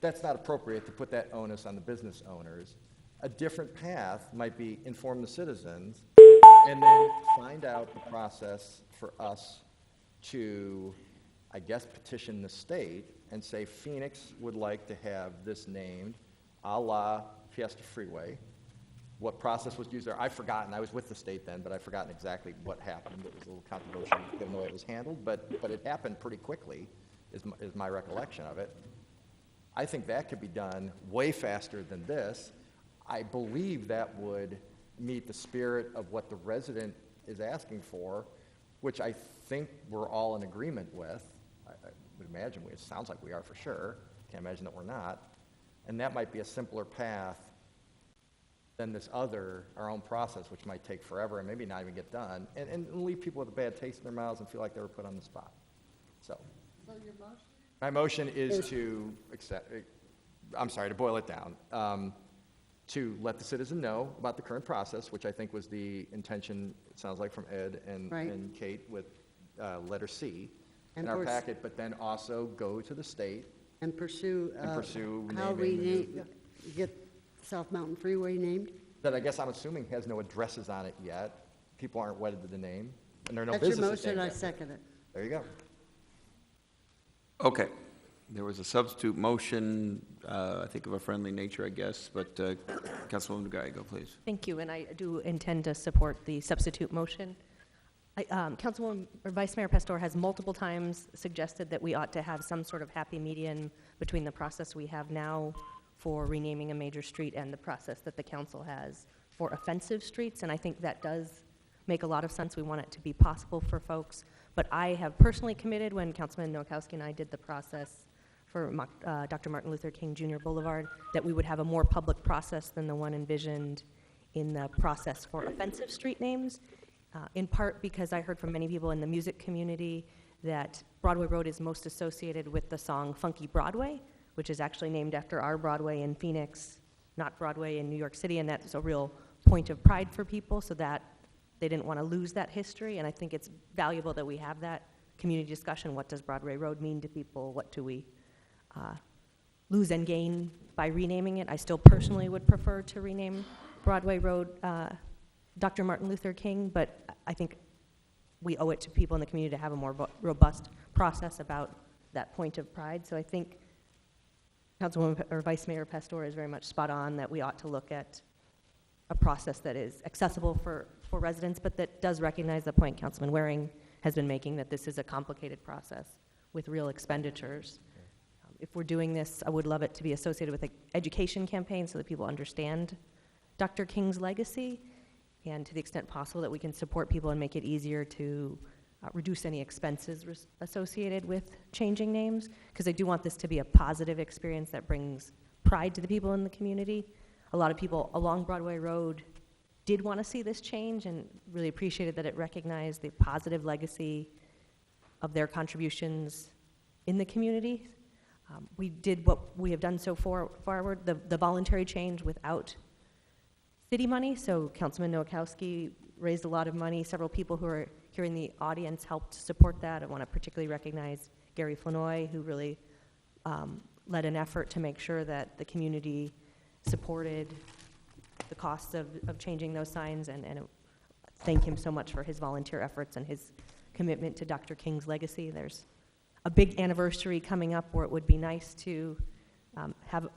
That's not appropriate to put that onus on the business owners. A different path might be inform the citizens and then find out the process for us to, I guess, petition the state and say Phoenix would like to have this named a la Fiesta Freeway. What process was used there, I've forgotten. I was with the state then, but I've forgotten exactly what happened. It was a little controversial given the way it was handled, but it happened pretty quickly, is my recollection of it. I think that could be done way faster than this. I believe that would meet the spirit of what the resident is asking for, which I think we're all in agreement with. I would imagine it sounds like we are for sure. Can't imagine that we're not. And that might be a simpler path than this other, our own process, which might take forever and maybe not even get done, and leave people with a bad taste in their mouths and feel like they were put on the spot. So your motion? my motion is to accept, to boil it down, to let the citizen know about the current process, which I think was the intention, it sounds like, from Ed and Kate with letter C, in And our for s- packet, but then also go to the state And pursue. and pursue How we naming. get South Mountain Freeway named? That I guess I'm assuming has no addresses on it yet. People aren't wedded to the name, and there are no That's your businesses motion, named I after it. second it. There you go. Okay. There was a substitute motion, I think of a friendly nature, I guess, but Councilwoman Gallego, please. Thank you, and I do intend to support the substitute motion. Councilwoman, or Vice Mayor Pastor has multiple times suggested that we ought to have some sort of happy median between the process we have now for renaming a major street and the process that the council has for offensive streets, and I think that does make a lot of sense. We want it to be possible for folks, but I have personally committed, when Councilman Nowakowski and I did the process for Dr. Martin Luther King Jr. Boulevard, that we would have a more public process than the one envisioned in the process for offensive street names, in part because I heard from many people in the music community that Broadway Road is most associated with the song Funky Broadway, which is actually named after our Broadway in Phoenix, not Broadway in New York City, and that's a real point of pride for people, so that they didn't want to lose that history, and I think it's valuable that we have that community discussion. What does Broadway Road mean to people? What do we lose and gain by renaming it? I still personally would prefer to rename Broadway Road Dr. Martin Luther King, but I think we owe it to people in the community to have a more robust process about that point of pride. So I think Councilwoman or Vice Mayor Pastor is very much spot on that we ought to look at a process that is accessible for residents, but that does recognize the point Councilman Waring has been making, that this is a complicated process with real expenditures. If we're doing this, I would love it to be associated with an education campaign so that people understand Dr. King's legacy, and to the extent possible that we can support people and make it easier to reduce any expenses associated with changing names, because I do want this to be a positive experience that brings pride to the people in the community. A lot of people along Broadway Road did want to see this change and really appreciated that it recognized the positive legacy of their contributions in the community. We did what we have done so forward, the voluntary change without city money. So Councilman Nowakowski raised a lot of money. Several people who are here in the audience helped support that. I want to particularly recognize Gary Flanoy, who really led an effort to make sure that the community supported the costs of changing those signs, and thank him so much for his volunteer efforts and his commitment to Dr. King's legacy. There's a big anniversary coming up where it would be nice to have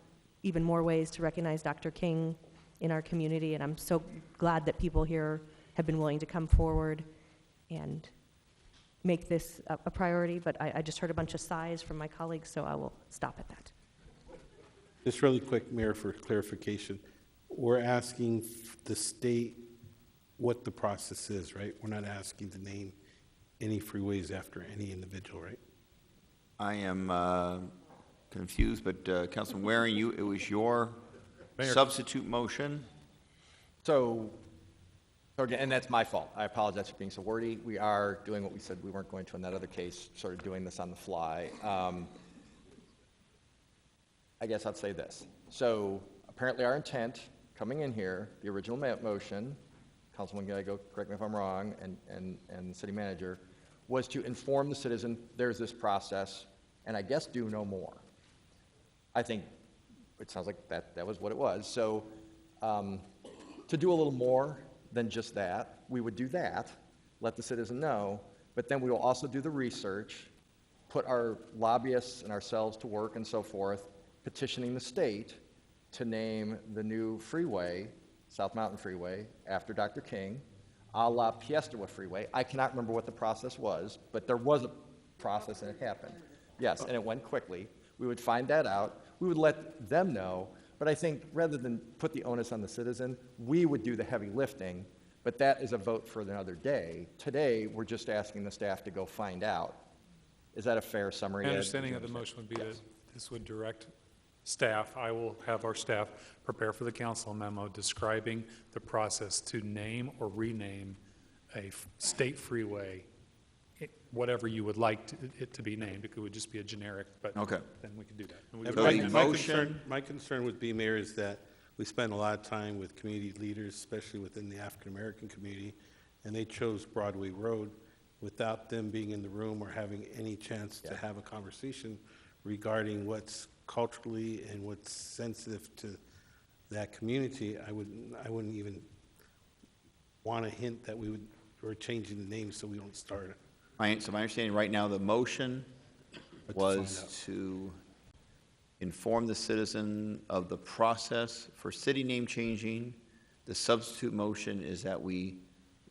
even more ways to recognize Dr. King in our community, and I'm so glad that people here have been willing to come forward and make this a priority, but I just heard a bunch of sighs from my colleagues, so I will stop at that. Just really quick, Mayor, for clarification. We're asking the state what the process is, right? We're not asking to name any freeways after any individual, right? I am confused, but Councilman Waring, it was your Mayor. substitute motion? So again, and that's my fault. I apologize for being so wordy. We are doing what we said we weren't going to in that other case, sort of doing this on the fly. I guess I'd say this. So apparently our intent coming in here, the original motion, Councilman Gallego, correct me if I'm wrong, and the city manager, was to inform the citizen there's this process, and I guess do no more. I think it sounds like that was what it was. So to do a little more than just that, we would do that, let the citizen know, but then we will also do the research, put our lobbyists and ourselves to work and so forth, petitioning the state to name the new freeway, South Mountain Freeway, after Dr. King, a la Piestewa Freeway. I cannot remember what the process was, but there was a process and it happened. Yes, and it went quickly. We would find that out. We would let them know, but I think rather than put the onus on the citizen, we would do the heavy lifting, but that is a vote for another day. Today, we're just asking the staff to go find out. Is that a fair summary? My Ed? understanding of the motion would be that this would direct staff, I will have our staff prepare for the council memo describing the process to name or rename a state freeway, whatever you would like it to be named. It would just be a generic, but Okay. then we could do that. And we And would- my concern would be, Mayor, is that we spend a lot of time with community leaders, especially within the African-American community, and they chose Broadway Road, without them being in the room or having any chance to have a conversation regarding what's culturally and what's sensitive to that community, I wouldn't even want to hint that we're changing the name so we don't start it. So my understanding right now, the motion was to inform the citizen of the process for city name changing. The substitute motion is that we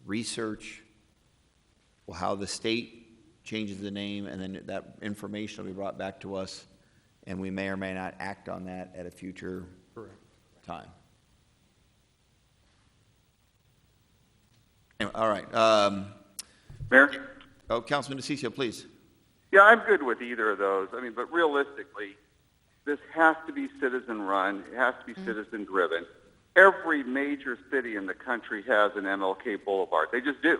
research how the state changes the name, and then that information will be brought back to us, and we may or may not act on that at a future time. Anyway, all right. Mayor? Oh, Councilman DeCiccio, please. Yeah, I'm good with either of those. I mean, but realistically, this has to be citizen-run. It has to be citizen-driven. Every major city in the country has an MLK Boulevard. They just do.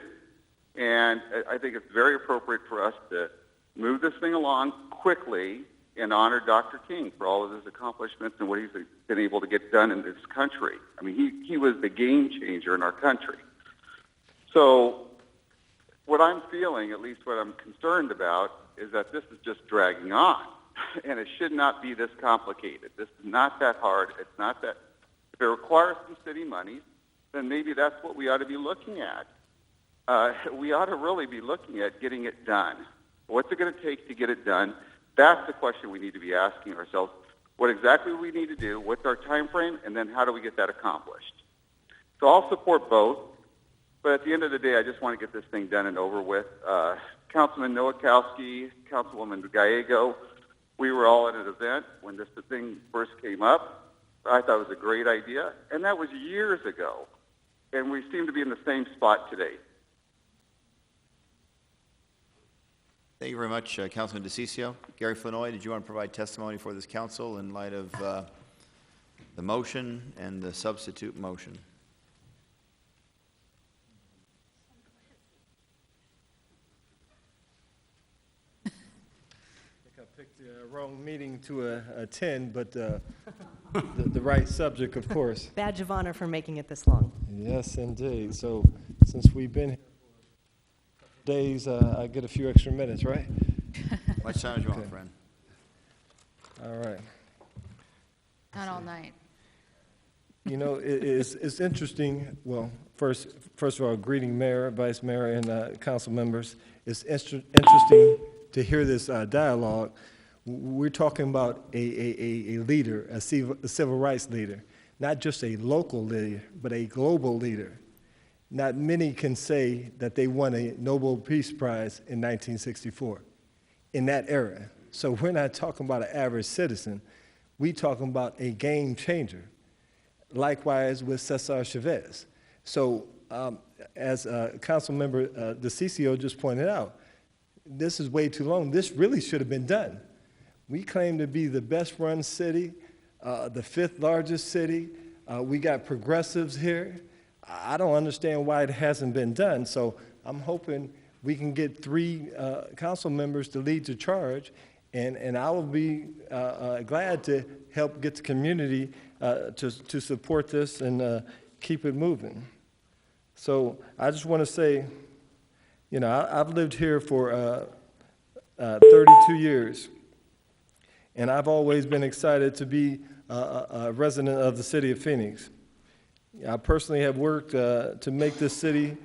And I think it's very appropriate for us to move this thing along quickly and honor Dr. King for all of his accomplishments and what he's been able to get done in this country. I mean, he was the game changer in our country. So what I'm feeling, at least what I'm concerned about, is that this is just dragging on. And it should not be this complicated. This is not that hard. It's not that. If it requires some city money, then maybe that's what we ought to be looking at. We ought to really be looking at getting it done. What's it going to take to get it done? That's the question we need to be asking ourselves. What exactly do we need to do? What's our time frame? And then how do we get that accomplished? So I'll support both. But at the end of the day, I just want to get this thing done and over with. Councilman Nowakowski, Councilwoman Gallego, we were all at an event when this thing first came up. I thought it was a great idea, and that was years ago. And we seem to be in the same spot today. Thank you very much, Councilman DeCiccio. Gary Flanoy, did you want to provide testimony for this council in light of the motion and the substitute motion? Picked the wrong meeting to attend, but the right subject, of course. Badge of honor for making it this long. Yes, indeed. So since we've been here for a couple days, I get a few extra minutes, right? Much time as you want, friend. All right. Not all night. You know, it's interesting. Well, first of all, greeting Mayor, Vice Mayor, and council members. It's interesting to hear this dialogue. We're talking about a leader, a civil rights leader, not just a local leader, but a global leader. Not many can say that they won a Nobel Peace Prize in 1964, in that era. So we're not talking about an average citizen. We're talking about a game changer. Likewise with Cesar Chavez. So as Council Member DeCiccio just pointed out, this is way too long. This really should have been done. We claim to be the best run city, the 5th largest city. We got progressives here. I don't understand why it hasn't been done. So I'm hoping we can get 3 council members to lead the charge, and I will be glad to help get the community to support this and keep it moving. So I just want to say, you know, I've lived here for 32 years, and I've always been excited to be a resident of the city of Phoenix. I personally have worked to make this city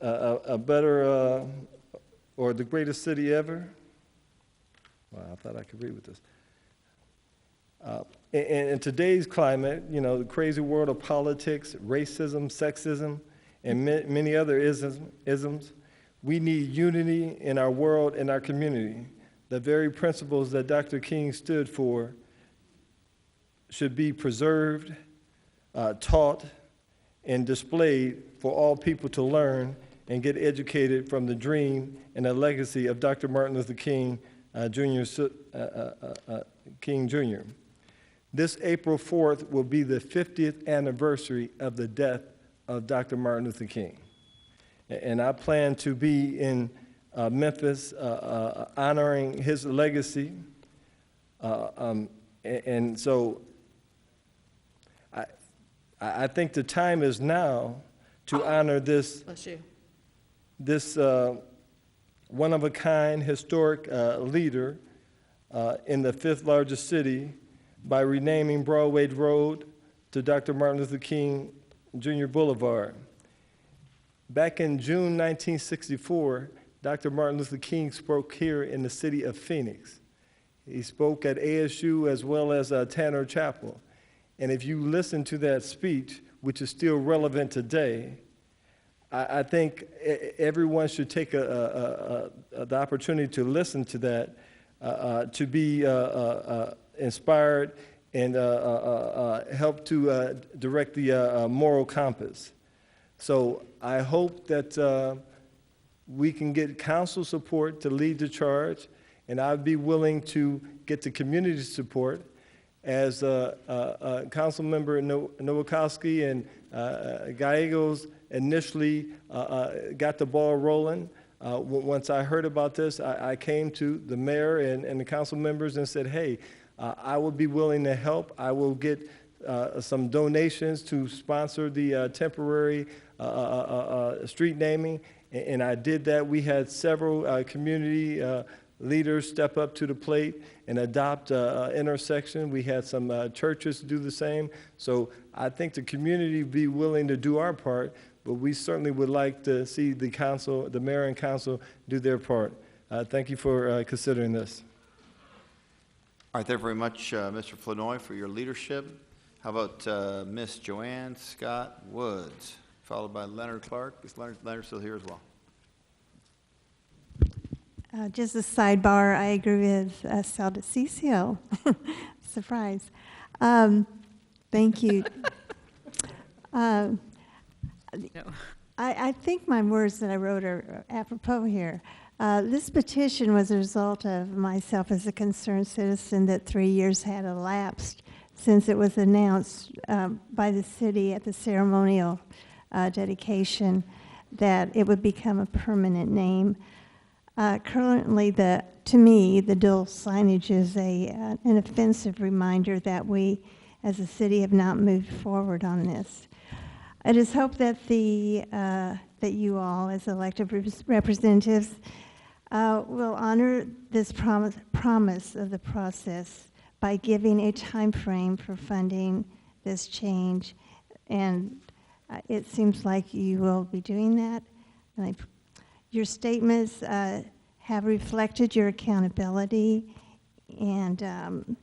a better or the greatest city ever. Wow, I thought I could read with this. In today's climate, you know, the crazy world of politics, racism, sexism, and many other isms, we need unity in our world and our community. The very principles that Dr. King stood for should be preserved, taught, and displayed for all people to learn and get educated from the dream and the legacy of Dr. Martin Luther King, King Jr. This April 4th will be the 50th anniversary of the death of Dr. Martin Luther King. And I plan to be in Memphis honoring his legacy. And so I think the time is now to honor this one-of-a-kind historic leader in the fifth largest city by renaming Broadway Road to Dr. Martin Luther King Jr. Boulevard. Back in June 1964, Dr. Martin Luther King spoke here in the city of Phoenix. He spoke at ASU as well as Tanner Chapel. And if you listen to that speech, which is still relevant today, I think everyone should take the opportunity to listen to that, to be inspired and help to direct the moral compass. So I hope that we can get council support to lead the charge, and I'd be willing to get the community support as Council Member Nowakowski and Gallegos initially got the ball rolling. Once I heard about this, I came to the mayor and the council members and said, hey, I will be willing to help. I will get some donations to sponsor the temporary street naming, and I did that. We had several community leaders step up to the plate and adopt an intersection. We had some churches do the same. So I think the community be willing to do our part, but we certainly would like to see the council, the mayor and council do their part. Thank you for considering this. All right, thank you very much, Mr. Flanoy, for your leadership. How about Miss Joanne Scott Woods, followed by Leonard Clark? Is Leonard still here as well? Just a sidebar, I agree with Salda Cecil. Surprise. Thank you. I think my words that I wrote are apropos here. This petition was a result of myself as a concerned citizen that 3 years had elapsed since it was announced by the city at the ceremonial dedication that it would become a permanent name. Currently, to me, the dual signage is an offensive reminder that we, as a city, have not moved forward on this. It is hoped that that you all, as elected representatives, will honor this promise of the process by giving a time frame for funding this change, and it seems like you will be doing that. And your statements have reflected your accountability, and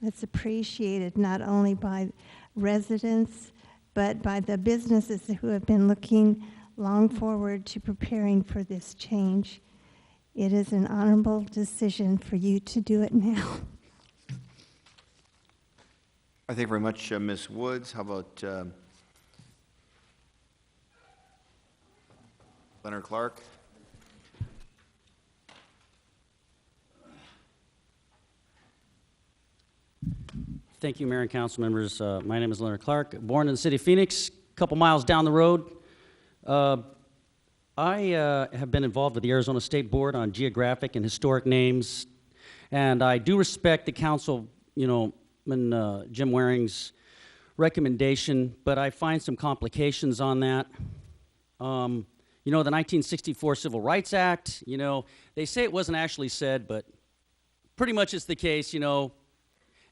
it's appreciated not only by residents, but by the businesses who have been looking long forward to preparing for this change. It is an honorable decision for you to do it now. Thank you very much, Ms. Woods. How about Leonard Clark? Thank you, Mayor and council members. My name is Leonard Clark, born in the city of Phoenix, a couple miles down the road. I have been involved with the Arizona State Board on geographic and historic names, and I do respect the councilman Jim Waring's recommendation, but I find some complications on that. The 1964 Civil Rights Act, they say it wasn't actually said, but pretty much it's the case,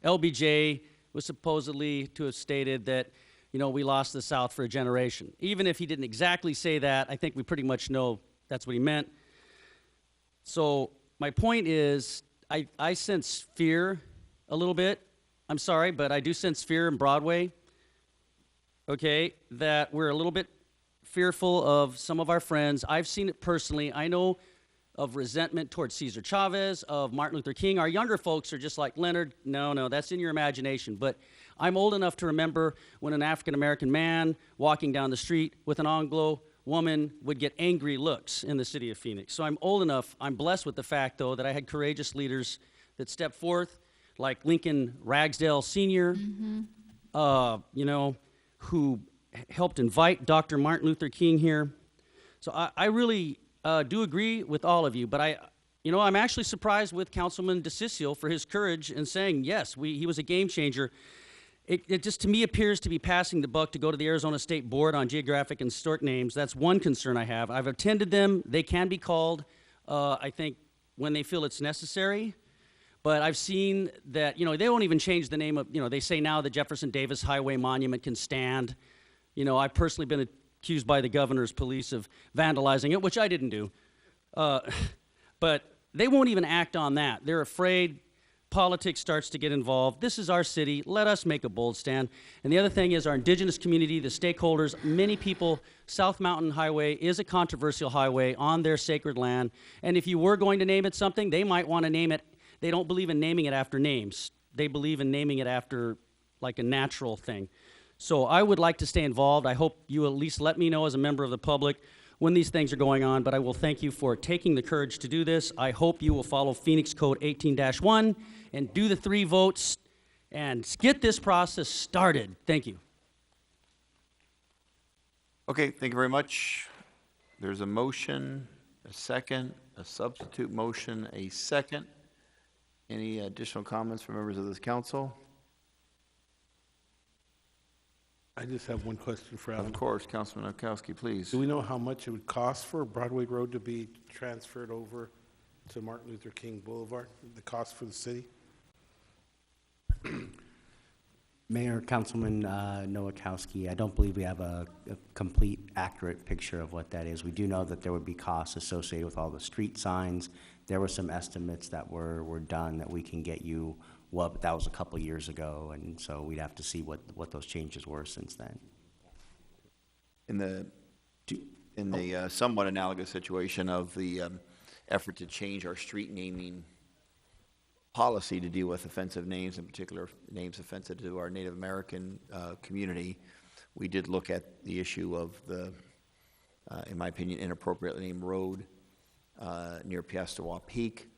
LBJ was supposedly to have stated that, we lost the South for a generation. Even if he didn't exactly say that, I think we pretty much know that's what he meant. So my point is, I sense fear a little bit. I'm sorry, but I do sense fear in Broadway, okay, that we're a little bit fearful of some of our friends. I've seen it personally. I know of resentment towards Cesar Chavez, of Martin Luther King. Our younger folks are just like, Leonard, no, that's in your imagination. But I'm old enough to remember when an African-American man walking down the street with an Anglo woman would get angry looks in the city of Phoenix. So I'm old enough, I'm blessed with the fact, though, that I had courageous leaders that stepped forth, like Lincoln Ragsdale Sr., who helped invite Dr. Martin Luther King here. So I really do agree with all of you, but I'm actually surprised with Councilman DeCiccio for his courage in saying, yes, he was a game changer. It just, to me, appears to be passing the buck to go to the Arizona State Board on geographic and historic names. That's one concern I have. I've attended them. They can be called. I think, when they feel it's necessary. But I've seen that, they won't even change the name of, they say now the Jefferson Davis Highway Monument can stand. I've personally been accused by the governor's police of vandalizing it, which I didn't do. But they won't even act on that. They're afraid politics starts to get involved. This is our city. Let us make a bold stand. And the other thing is our indigenous community, the stakeholders, many people, South Mountain Highway is a controversial highway on their sacred land. And if you were going to name it something, they might want to name it. They don't believe in naming it after names. They believe in naming it after like a natural thing. So I would like to stay involved. I hope you at least let me know as a member of the public when these things are going on, but I will thank you for taking the courage to do this. I hope you will follow Phoenix Code 18-1 and do the 3 votes and get this process started. Thank you. Okay, thank you very much. There's a motion, a second, a substitute motion, a second. Any additional comments from members of this council? I just have one question for Alan. Of course, Councilman Nowakowski, please. Do we know how much it would cost for Broadway Road to be transferred over to Martin Luther King Boulevard, the cost for the city? Mayor, Councilman Nowakowski, I don't believe we have a complete, accurate picture of what that is. We do know that there would be costs associated with all the street signs. There were some estimates that were done that we can get you, well, but that was a couple years ago, and so we'd have to see what those changes were since then. In the somewhat analogous situation of the effort to change our street naming policy to deal with offensive names, in particular names offensive to our Native American community, we did look at the issue of the, in my opinion, inappropriately named road near Piestewa Peak.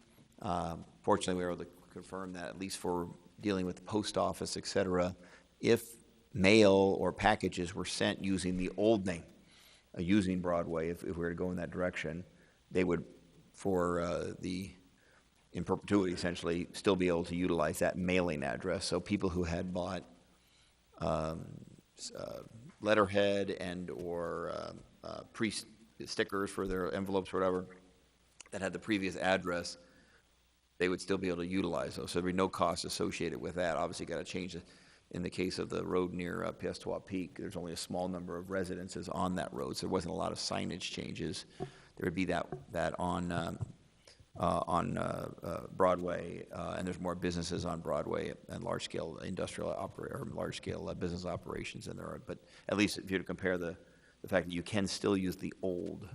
Fortunately, we were able to confirm that, at least for dealing with the post office, et cetera, if mail or packages were sent using the old name, using Broadway, if we were to go in that direction, they would, for in perpetuity, essentially, still be able to utilize that mailing address. So people who had bought letterhead and or pre-stickers for their envelopes or whatever that had the previous address, they would still be able to utilize those. So there'd be no cost associated with that. Obviously, got to change it. In the case of the road near Piestewa Peak, there's only a small number of residences on that road, so there wasn't a lot of signage changes. There would be that on Broadway, and there's more businesses on Broadway and large-scale industrial or large-scale business operations than there are. But at least if you were to compare the fact that you can still use the old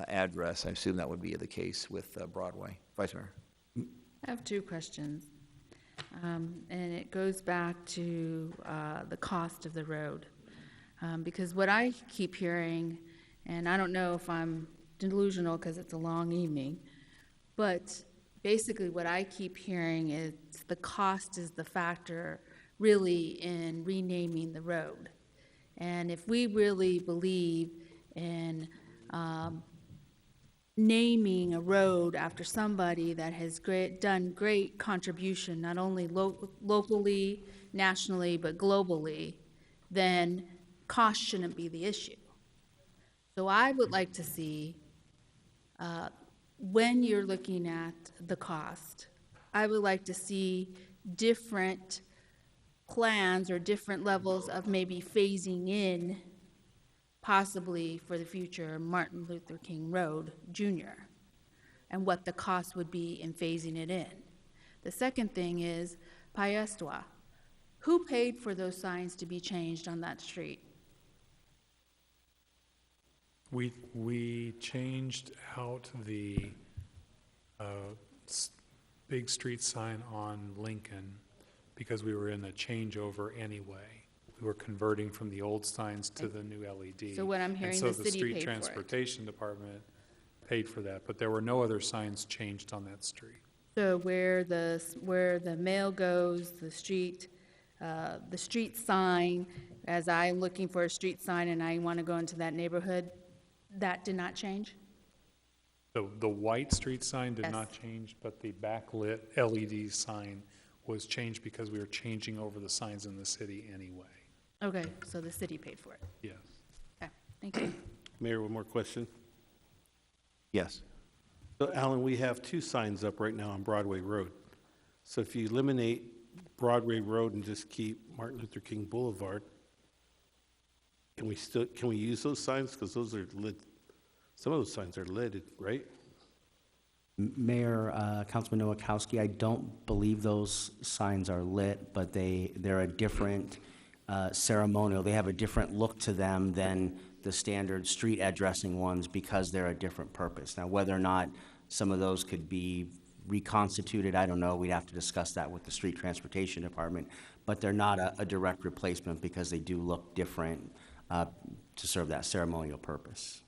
address, I assume that would be the case with Broadway. Vice Mayor. I have 2 questions, and it goes back to the cost of the road, because what I keep hearing, and I don't know if I'm delusional because it's a long evening, but basically what I keep hearing is the cost is the factor really in renaming the road. And if we really believe in naming a road after somebody that has done great contribution, not only locally, nationally, but globally, then cost shouldn't be the issue. So I would like to see, when you're looking at the cost, I would like to see different plans or different levels of maybe phasing in possibly for the future Martin Luther King Road Jr. and what the cost would be in phasing it in. The second thing is Piestewa. Who paid for those signs to be changed on that street? We changed out the big street sign on Lincoln because we were in a changeover anyway. We were converting from the old signs to the new LED. So what I'm hearing, the city paid for it. And so the street transportation department paid for that, but there were no other signs changed on that street. So where the mail goes, the street sign, as I'm looking for a street sign and I want to go into that neighborhood, that did not change? The white street sign did Yes. not change, but the backlit LED sign was changed because we were changing over the signs in the city anyway. Okay, so the city paid for it. Yes. Okay, thank you. Mayor, one more question. Yes. So Alan, we have 2 signs up right now on Broadway Road. So if you eliminate Broadway Road and just keep Martin Luther King Boulevard, can we use those signs? Because those are lit, some of those signs are lit, right? Mayor, Councilman Nowakowski, I don't believe those signs are lit, but they're a different ceremonial. They have a different look to them than the standard street addressing ones because they're a different purpose. Now, whether or not some of those could be reconstituted, I don't know. We'd have to discuss that with the Street Transportation Department, but they're not a direct replacement because they do look different to serve that ceremonial purpose.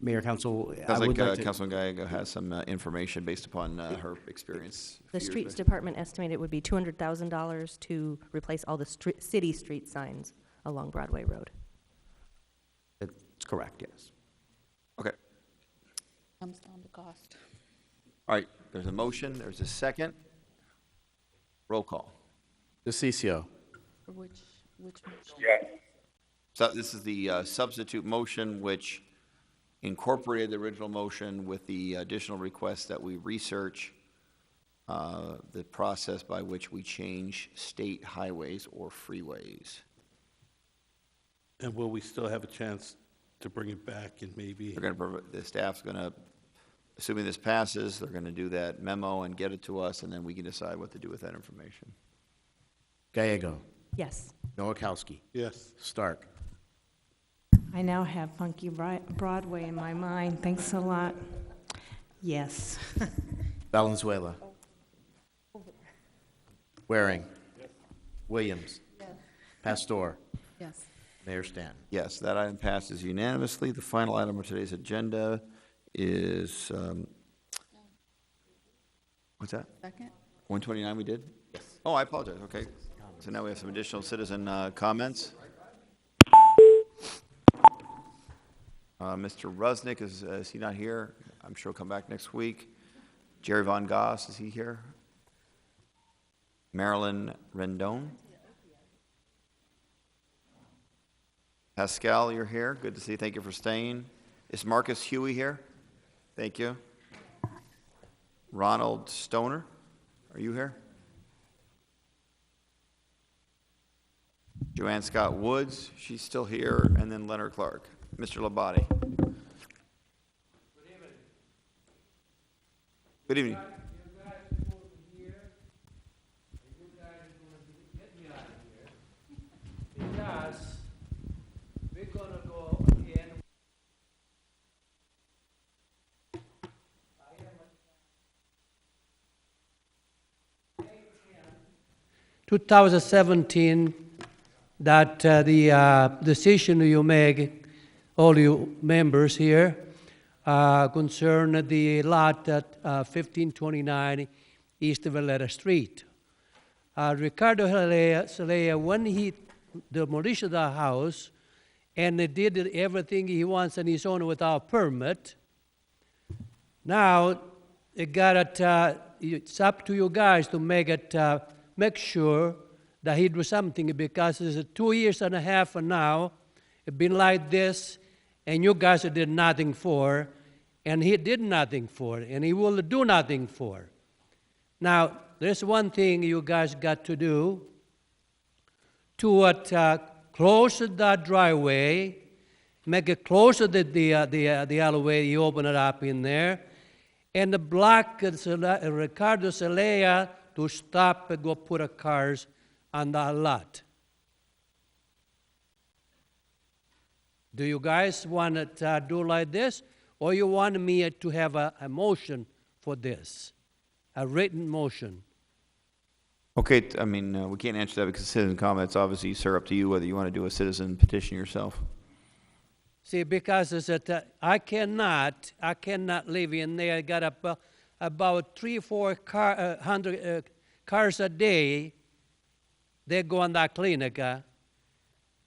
Mayor, Council, I Sounds would like like to... Councilman Gallego has some information based upon her experience. The Streets Department estimated it would be $200,000 to replace all the city street signs along Broadway Road. That's correct, yes. Okay. Comes down to cost. All right, there's a motion, there's a second. Roll call. DeCiccio. For which motion? Yes. So this is the substitute motion, which incorporated the original motion with the additional request that we research the process by which we change state highways or freeways. And will we still have a chance to bring it back and maybe? The staff's going to, assuming this passes, they're going to do that memo and get it to us, and then we can decide what to do with that information. Gallego. Yes. Nowakowski. Yes. Stark. I now have Funky Broadway in my mind. Thanks a lot. Yes. Valenzuela. Waring. Williams. Pastor. Yes. Mayor Stanton. Yes, that item passes unanimously. The final item of today's agenda is, what's that? Second? 129 we did? Yes. Oh, I apologize, okay. So now we have some additional citizen comments. Mr. Rusnick, is he not here? I'm sure he'll come back next week. Jerry Von Goss, is he here? Marilyn Rendon? Pascal, you're here. Good to see you. Thank you for staying. Is Marcus Huey here? Thank you. Ronald Stoner, are you here? Joanne Scott Woods, she's still here. And then Leonard Clark. Mr. Labate. Good evening. Because we're going to go again. 2017, that the decision you make, all you members here, concern the lot at 1529 East Valletta Street. Ricardo Celaya, when he demolished the house and he did everything he wants on his own without permit, now it got it, it's up to you guys to make sure that he do something, because it's 2 years and a half now, it's been like this, and you guys did nothing for, and he did nothing for, and he will do nothing for. Now, there's one thing you guys got to do, to close the driveway, make it closer to the alleyway, you open it up in there, and block Ricardo Celaya to stop and go put cars on that lot. Do you guys want to do like this, or you want me to have a motion for this, a written motion? Okay, I mean, we can't answer that because citizen comments, obviously, sir, up to you whether you want to do a citizen petition yourself. See, because it's I cannot live in there. I got about 300-400 cars a day. They go on that clinic.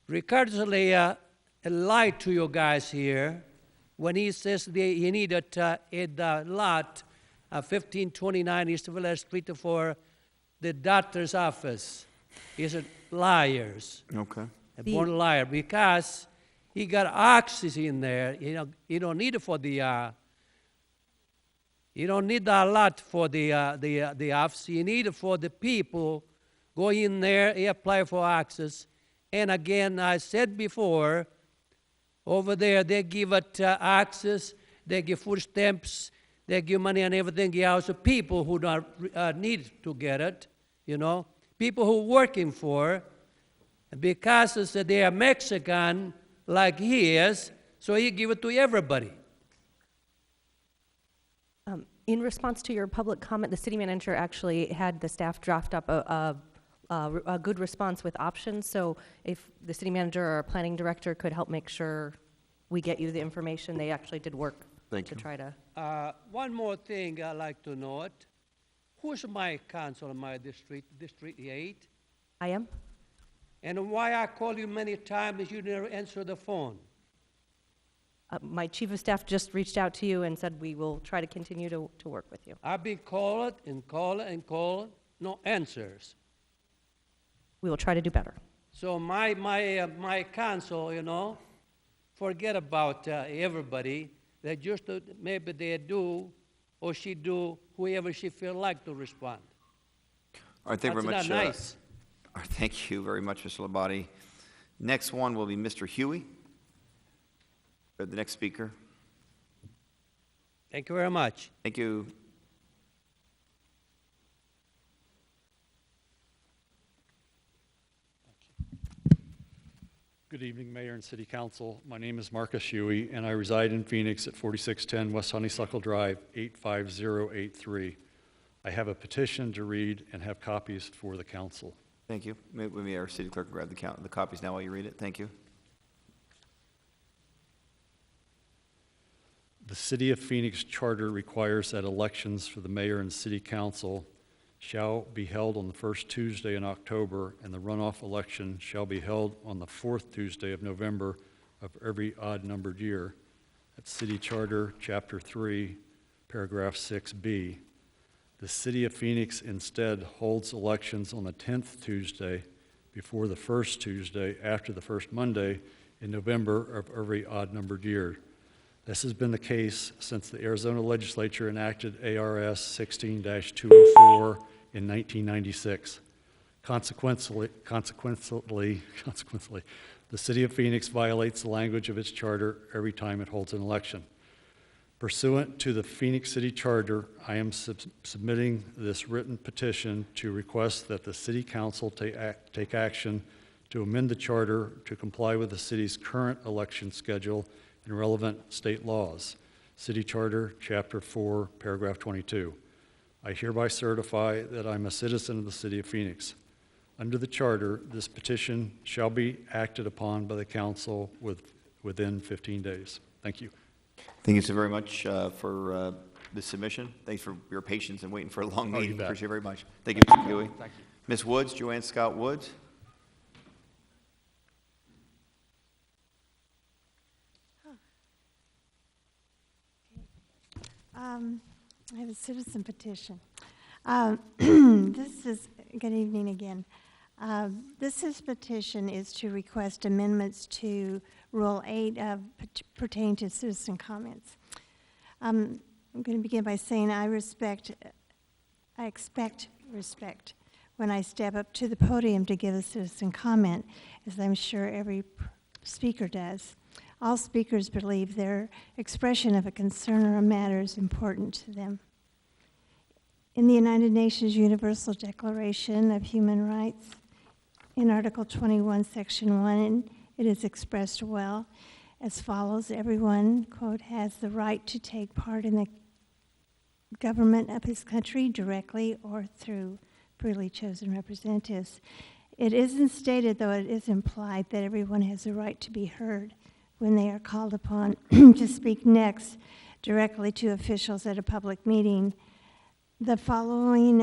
Ricardo Celaya lied to you guys here when he says he needed in the lot 1529 East Village Street for the doctor's office. He's liars. Okay. A born liar, because He got oxys in there. You don't need it for the. You don't need a lot for the office. You need it for the people. Go in there, you apply for access. And again, I said before, over there they give it access, they give food stamps, they give money and everything else to people who don't need to get it, people who are working for, because they are Mexican like he is, so he give it to everybody. In response to your public comment, the city manager actually had the staff draft up a good response with options. So if the city manager or planning director could help make sure we get you the information, they actually did work to try to. One more thing I'd like to note. Who's my council in my district, District 8? I am. And why I call you many times you never answer the phone? My chief of staff just reached out to you and said we will try to continue to work with you. I've been calling and calling and calling, no answers. We will try to do better. So my council, forget about everybody. They just maybe they do or she do whoever she feel like to respond. All right, thank you very much. That's not nice. All right, thank you very much, Mr. Labate. Next one will be Mr. Huey. The next speaker. Thank you very much. Thank you. Good evening, Mayor and City Council. My name is Marcus Huey, and I reside in Phoenix at 4610 West Honeysuckle Drive, 85083. I have a petition to read and have copies for the council. Thank you. May our city clerk grab the copies now while you read it. Thank you. The City of Phoenix Charter requires that elections for the mayor and city council shall be held on the first Tuesday in October, and the runoff election shall be held on the fourth Tuesday of November of every odd-numbered year. That's City Charter, Chapter 3, Paragraph 6B. The City of Phoenix instead holds elections on the 10th Tuesday before the first Tuesday after the first Monday in November of every odd-numbered year. This has been the case since the Arizona legislature enacted ARS 16-204 in 1996. Consequently, the City of Phoenix violates the language of its charter every time it holds an election. Pursuant to the Phoenix City Charter, I am submitting this written petition to request that the City Council take action to amend the charter to comply with the city's current election schedule and relevant state laws. City Charter, Chapter 4, Paragraph 22. I hereby certify that I'm a citizen of the City of Phoenix. Under the Charter, this petition shall be acted upon by the council within 15 days. Thank you. Thank you so very much for the submission. Thanks for your patience and waiting for a long meeting. Appreciate it very much. Thank you, Mr. Huey. Thank you. Ms. Woods, Joanne Scott Woods. I have a citizen petition. Good evening again. This petition is to request amendments to Rule 8 pertaining to citizen comments. I'm going to begin by saying I expect respect when I step up to the podium to give a citizen comment, as I'm sure every speaker does. All speakers believe their expression of a concern or a matter is important to them. In the United Nations Universal Declaration of Human Rights, in Article 21, Section 1, it is expressed well as follows: everyone, quote, has the right to take part in the government of his country directly or through freely chosen representatives. It isn't stated, though it is implied, that everyone has the right to be heard when they are called upon to speak next directly to officials at a public meeting. The following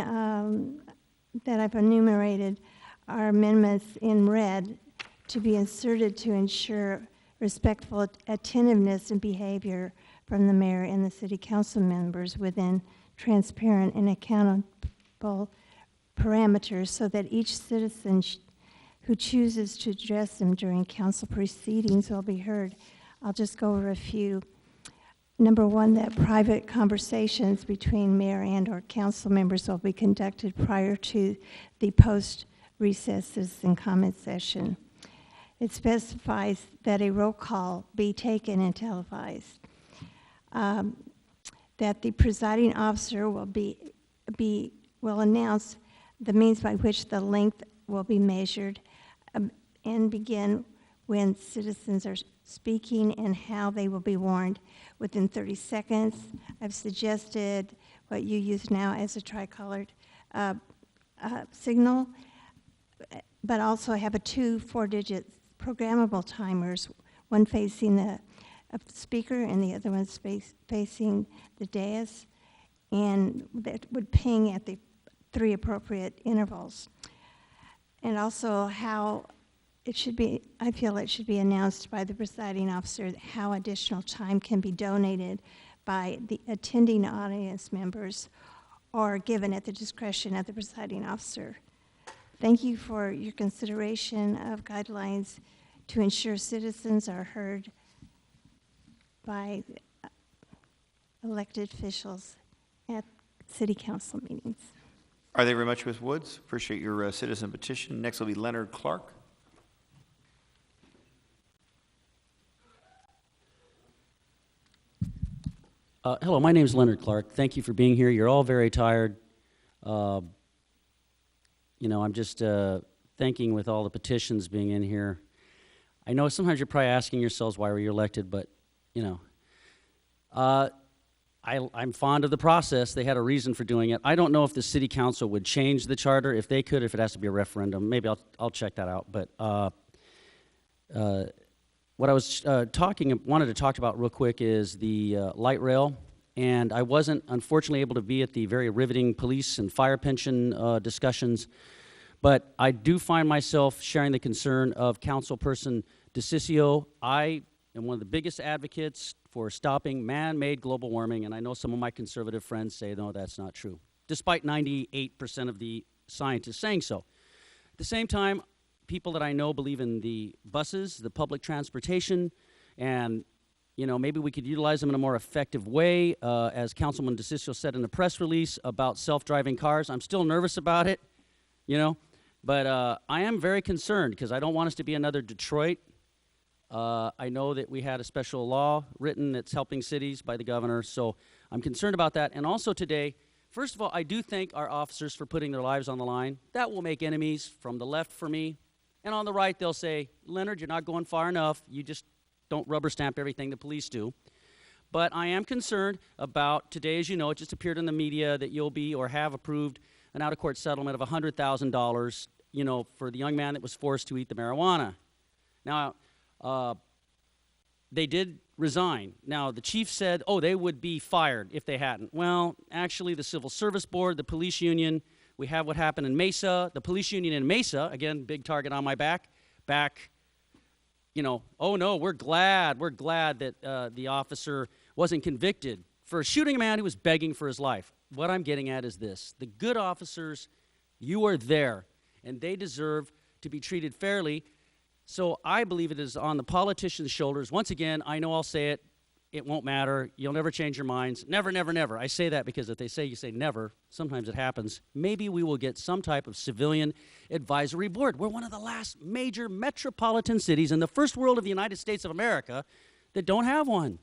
that I've enumerated are amendments in red to be inserted to ensure respectful attentiveness and behavior from the mayor and the city council members within transparent and accountable parameters, so that each citizen who chooses to address them during council proceedings will be heard. I'll just go over a few. Number one, that private conversations between mayor and/or council members will be conducted prior to the post-recess citizen comment session. It specifies that a roll call be taken and televised. That the presiding officer will will announce the means by which the length will be measured and begin when citizens are speaking and how they will be warned within 30 seconds. I've suggested what you use now as a tricolored signal, but also have a 2 4-digit programmable timers, one facing the speaker and the other one facing the dais, and that would ping at the 3 appropriate intervals. And also how it should be, I feel it should be announced by the presiding officer how additional time can be donated by the attending audience members or given at the discretion of the presiding officer. Thank you for your consideration of guidelines to ensure citizens are heard by elected officials at city council meetings. Are they very much, Ms. Woods? Appreciate your citizen petition. Next will be Leonard Clark. Hello, my name is Leonard Clark. Thank you for being here. You're all very tired. You know, I'm just thinking with all the petitions being in here. I know sometimes you're probably asking yourselves why were you elected, but, you know. I'm fond of the process. They had a reason for doing it. I don't know if the city council would change the charter. If they could, if it has to be a referendum, maybe I'll check that out. But what I was wanted to talk about real quick is the light rail. And I wasn't, unfortunately, able to be at the very riveting police and fire pension discussions. But I do find myself sharing the concern of Councilperson DeCiccio. I am one of the biggest advocates for stopping man-made global warming, and I know some of my conservative friends say, no, that's not true, despite 98% of the scientists saying so. At the same time, people that I know believe in the buses, the public transportation, and you know, maybe we could utilize them in a more effective way, as Councilman DeCiccio said in a press release about self-driving cars. I'm still nervous about it, you know, but I am very concerned because I don't want us to be another Detroit. I know that we had a special law written that's helping cities by the governor, so I'm concerned about that. And also today, first of all, I do thank our officers for putting their lives on the line. That will make enemies from the left for me. And on the right, they'll say, Leonard, you're not going far enough. You just don't rubber stamp everything the police do. But I am concerned about today, as you know, it just appeared in the media that you'll be or have approved an out-of-court settlement of $100,000, you know, for the young man that was forced to eat the marijuana. Now, they did resign. Now, the chief said, oh, they would be fired if they hadn't. Well, actually, the Civil Service Board, the police union, we have what happened in Mesa. The police union in Mesa, again, big target on my back, you know, oh, no, we're glad that the officer wasn't convicted for shooting a man who was begging for his life. What I'm getting at is this. The good officers, you are there, and they deserve to be treated fairly. So I believe it is on the politicians' shoulders. Once again, I know I'll say it. It won't matter. You'll never change your minds. Never, never, never. I say that because if they say you say never, sometimes it happens. Maybe we will get some type of civilian advisory board. We're one of the last major metropolitan cities in the first world of the United States of America that don't have one.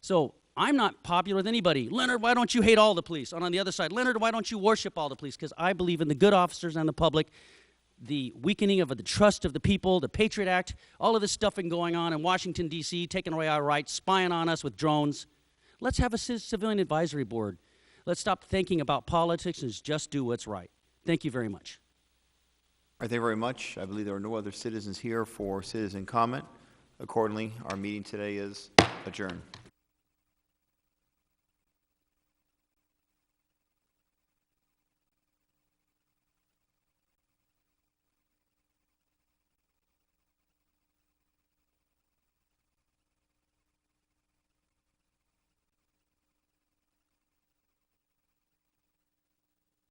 So I'm not popular with anybody. Leonard, why don't you hate all the police? And on the other side, Leonard, why don't you worship all the police? Because I believe in the good officers and the public. The weakening of the trust of the people, the Patriot Act, all of this stuff been going on in Washington, D.C., taking away our rights, spying on us with drones. Let's have a civilian advisory board. Let's stop thinking about politics and just do what's right. Thank you very much. Thank you very much. I believe there are no other citizens here for citizen comment. Accordingly, our meeting today is adjourned.